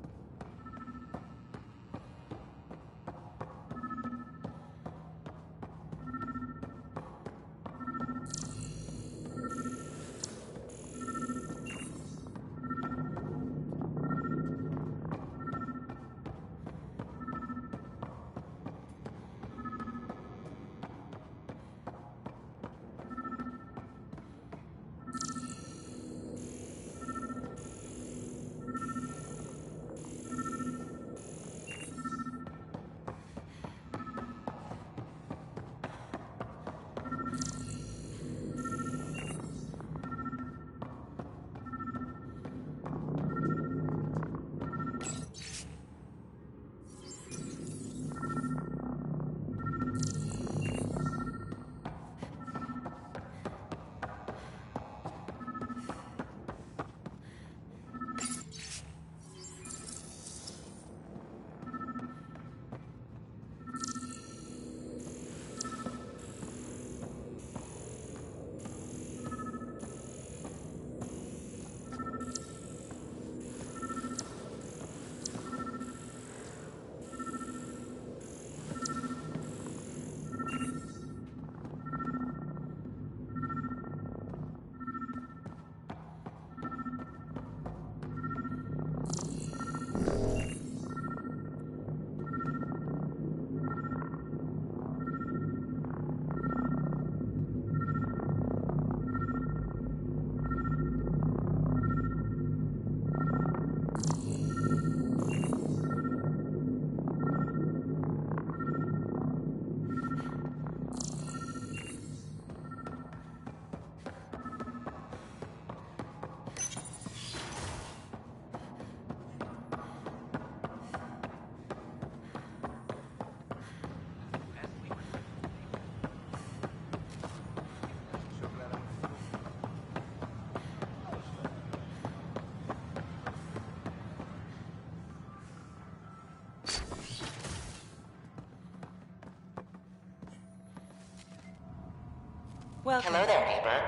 Hello there, neighbor.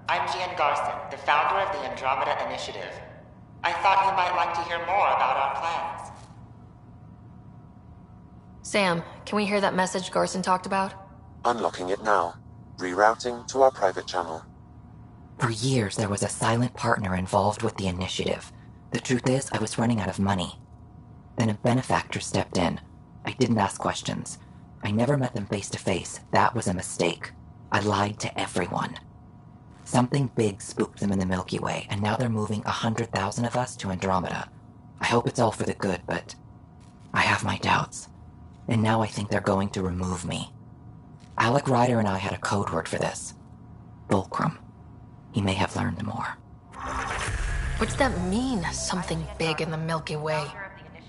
I'm Gian Garson, the founder of the Andromeda Initiative. I thought you might like to hear more about our plans. Sam, can we hear that message Garson talked about? Unlocking it now. Rerouting to our private channel. For years, there was a silent partner involved with the initiative. The truth is, I was running out of money. Then a benefactor stepped in. I didn't ask questions. I never met them face to face. That was a mistake. I lied to everyone. Something big spooked them in the Milky Way, and now they're moving 100,000 of us to Andromeda. I hope it's all for the good, but I have my doubts. And now I think they're going to remove me. Alec Ryder and I had a code word for this. Fulcrum. He may have learned more. What's that mean, something big in the Milky Way?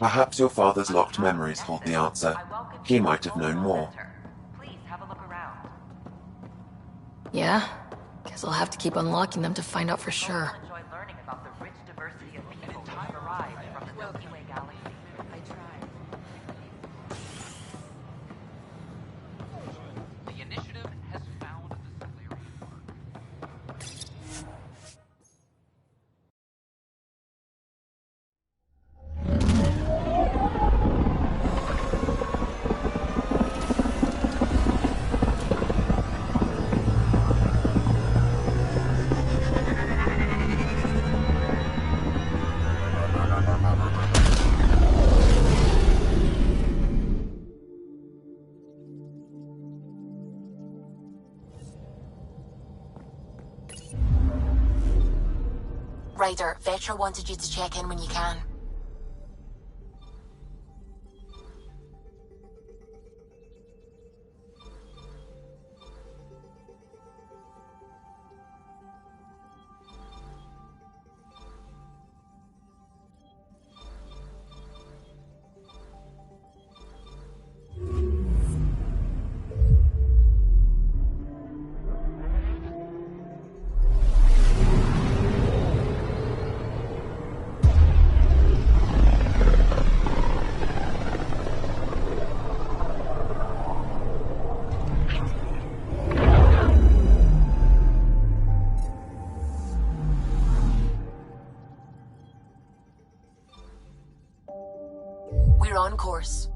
Perhaps your father's locked memories hold the answer. He might have known more. Yeah? Guess I'll have to keep unlocking them to find out for sure. The initiative has found the Solarian mark. Ryder, Vetra wanted you to check in when you can. on course.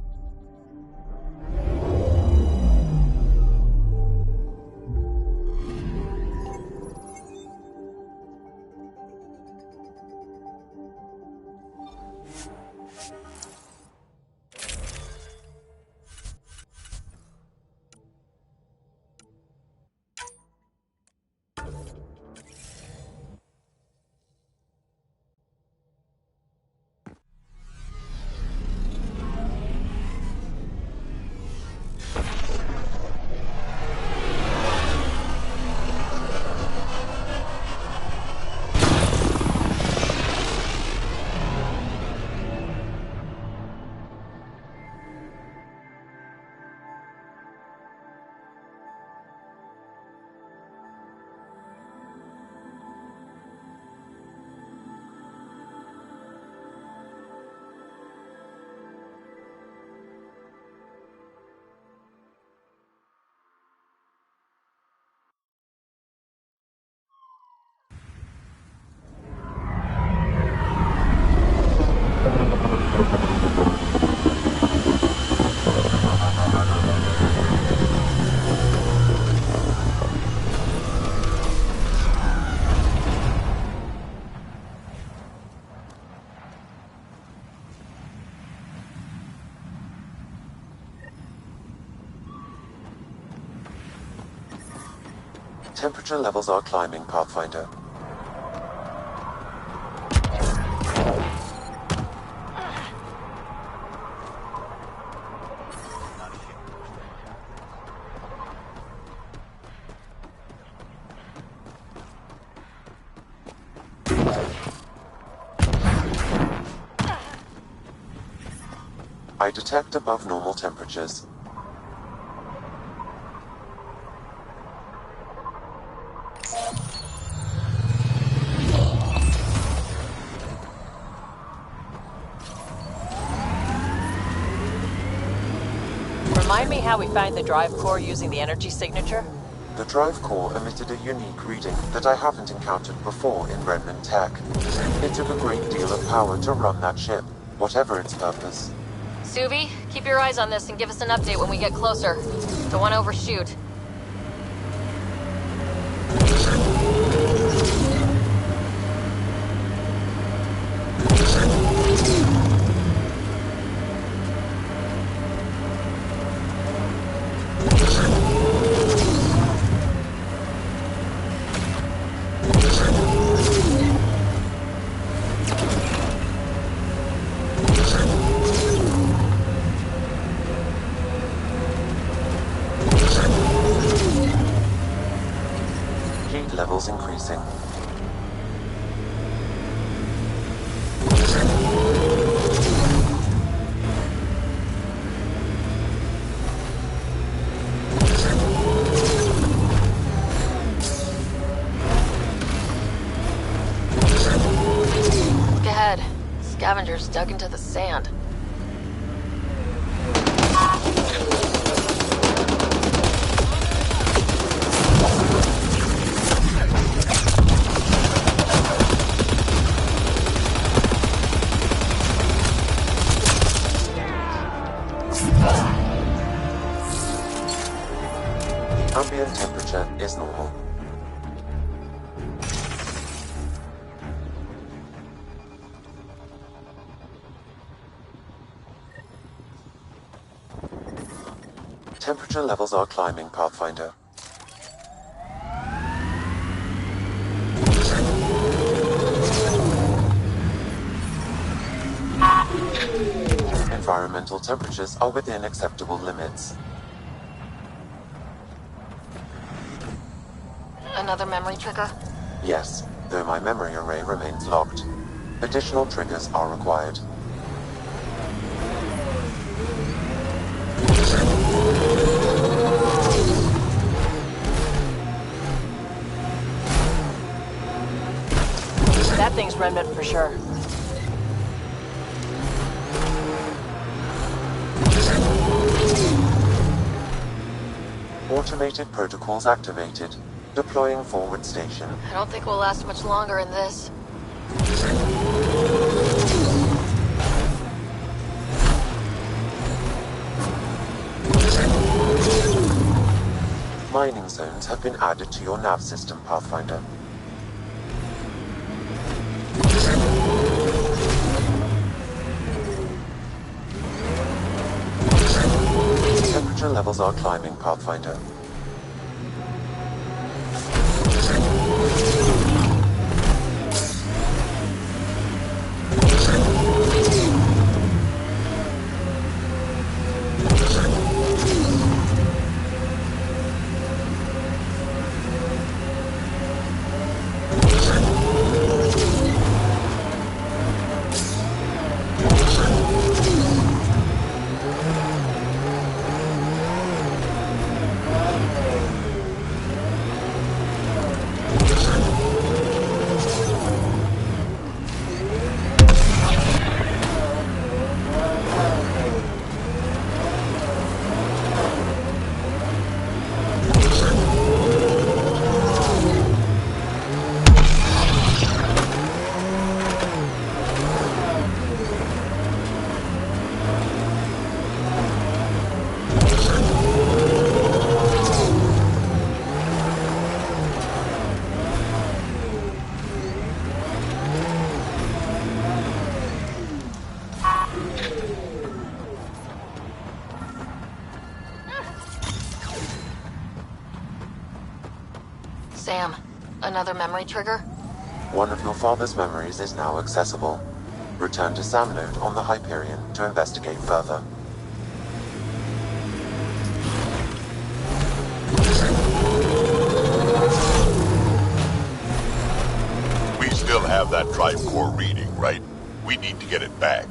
Temperature levels are climbing, Pathfinder. I detect above normal temperatures. Remind me how we find the drive core using the energy signature? The drive core emitted a unique reading that I haven't encountered before in Remnant tech. It took a great deal of power to run that ship, whatever its purpose. Suvi, keep your eyes on this and give us an update when we get closer. Don't want to overshoot. Heat levels increasing. Look ahead. Scavengers dug into the sand. Ambient temperature is normal. Temperature levels are climbing, Pathfinder. Environmental temperatures are within acceptable limits. Another memory trigger? Yes, though my memory array remains locked. Additional triggers are required. That thing's Remnant for sure. Automated protocols activated. Deploying forward station. I don't think we'll last much longer in this. Mining zones have been added to your nav system, Pathfinder. Temperature levels are climbing, Pathfinder. Sam, another memory trigger? One of your father's memories is now accessible. Return to Sam node on the Hyperion to investigate further. We still have that drive core reading, right? We need to get it back.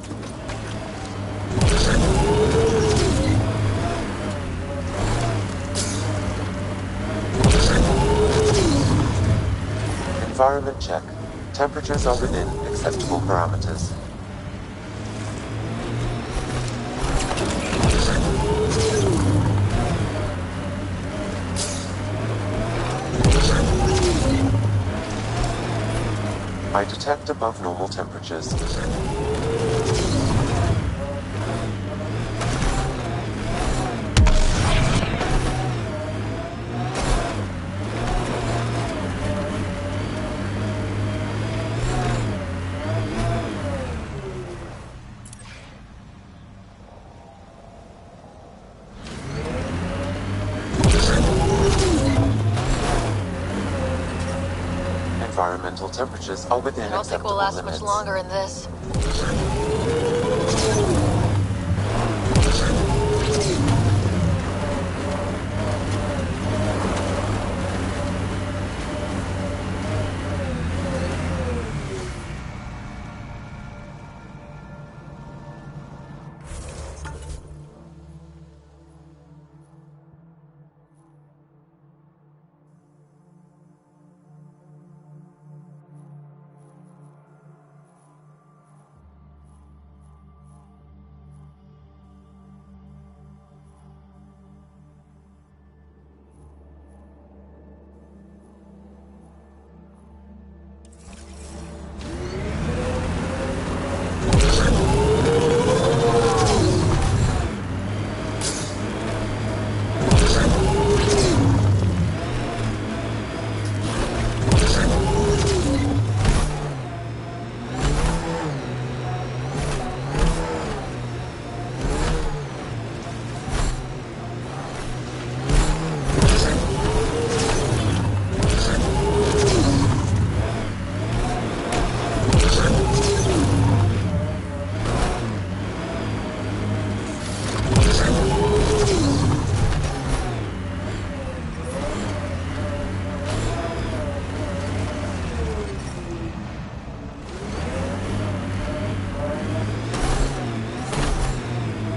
Environment check. Temperatures are within acceptable parameters. I detect above normal temperatures. Environmental temperatures are within I don't think we'll acceptable last limits. much longer in this.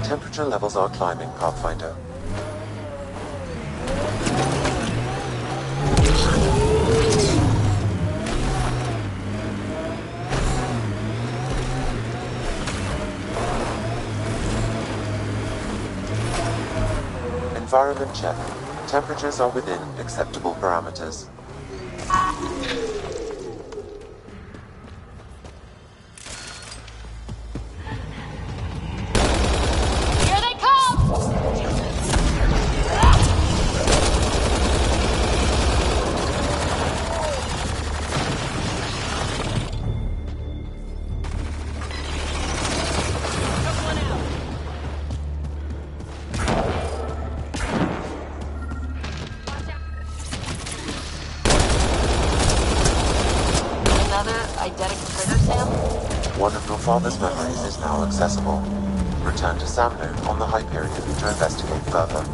Temperature levels are climbing, Pathfinder. Environment check. Temperatures are within acceptable parameters. Here they come! eidetic trigger, Sam? One of your father's memories is now accessible. Return to Sam Node on the Hyperion to investigate further.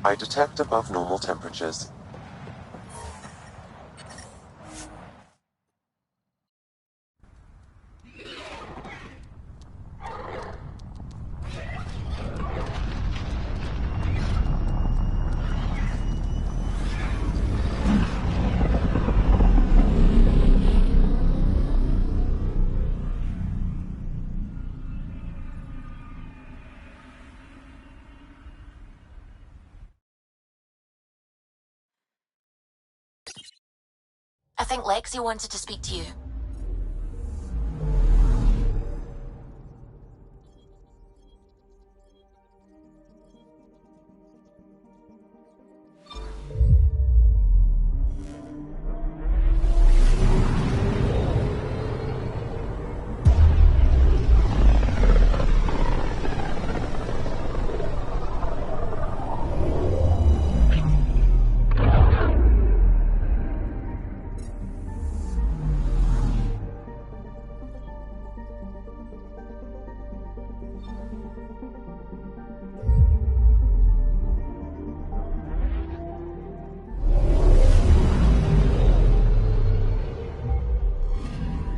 I detect above normal temperatures. I think Lexi wanted to speak to you.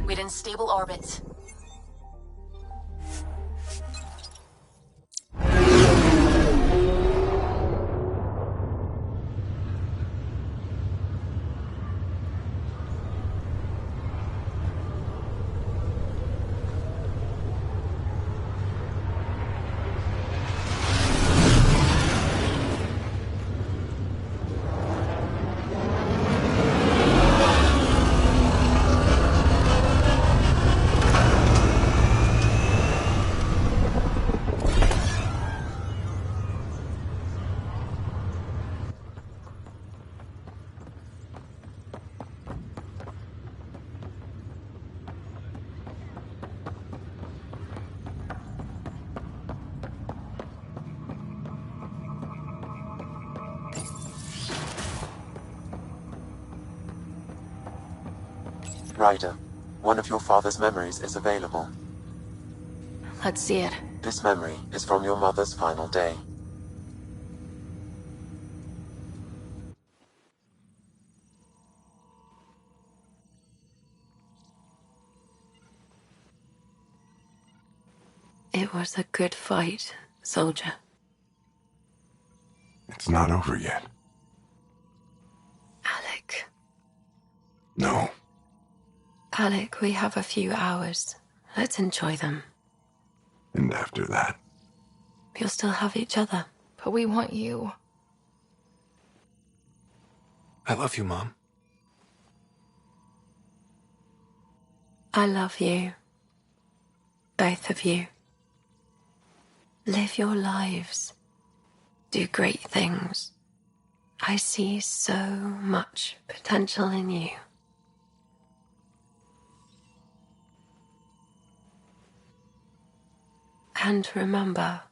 We're in stable orbit. Ryder, one of your father's memories is available. Let's see it. This memory is from your mother's final day. It was a good fight, soldier. It's not over yet. Alec. No. Alec, we have a few hours. Let's enjoy them. And after that? We'll still have each other. But we want you. I love you, Mom. I love you. Both of you. Live your lives. Do great things. I see so much potential in you. And remember,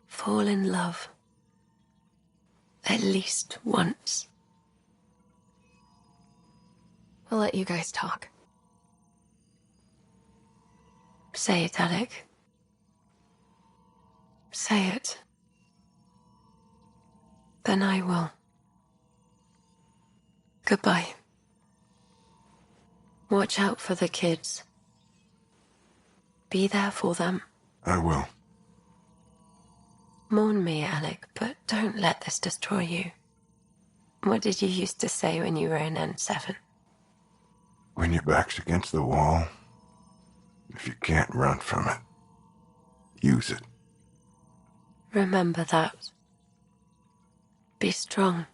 fall in love. At least once. We'll let you guys talk. Say it, Alec. Say it. Then I will. Goodbye. Watch out for the kids. Be there for them. I will. Mourn me, Alec, but don't let this destroy you. What did you used to say when you were in N7? When your back's against the wall, if you can't run from it, use it. Remember that. Be strong.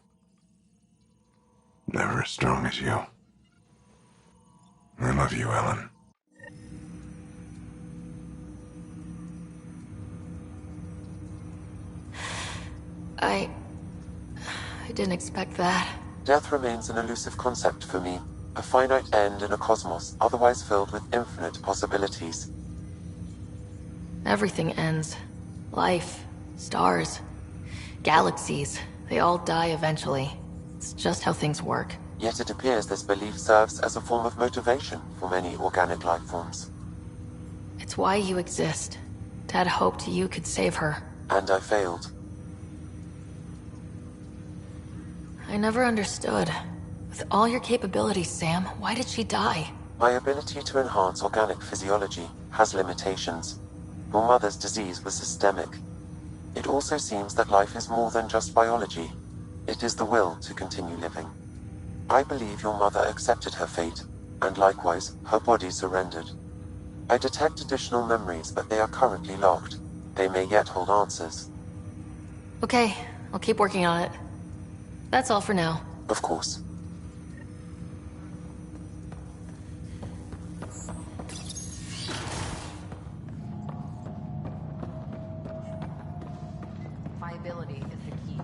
Never as strong as you. I love you, Ellen. I didn't expect that. Death remains an elusive concept for me, a finite end in a cosmos otherwise filled with infinite possibilities. Everything ends. Life, stars, galaxies, they all die eventually. It's just how things work. Yet it appears this belief serves as a form of motivation for many organic life forms. It's why you exist. Dad hoped you could save her. And I failed. I never understood. With all your capabilities, Sam, why did she die? My ability to enhance organic physiology has limitations. Your mother's disease was systemic. It also seems that life is more than just biology. It is the will to continue living. I believe your mother accepted her fate, and likewise, her body surrendered. I detect additional memories, but they are currently locked. They may yet hold answers. Okay, I'll keep working on it. That's all for now. Of course. Viability is the key.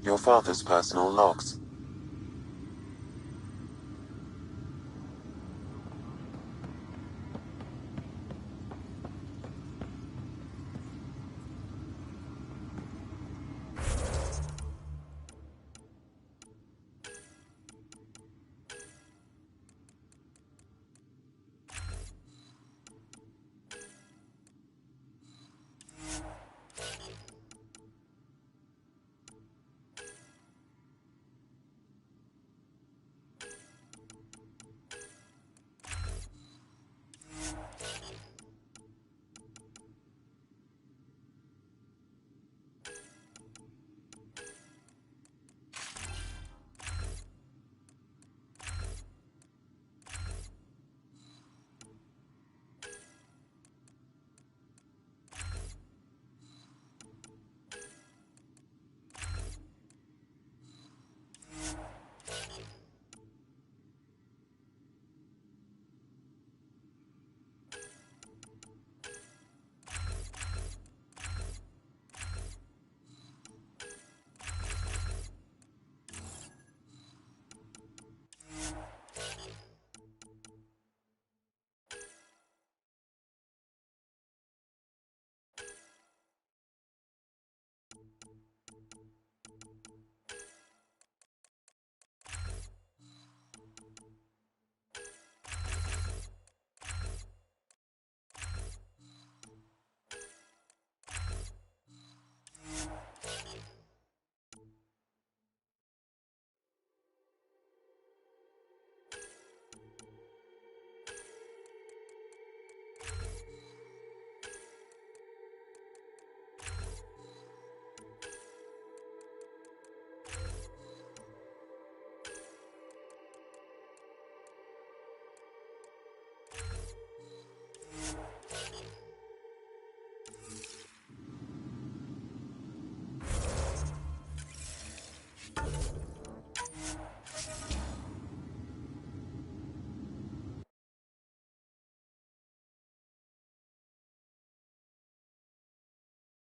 Your father's personal logs.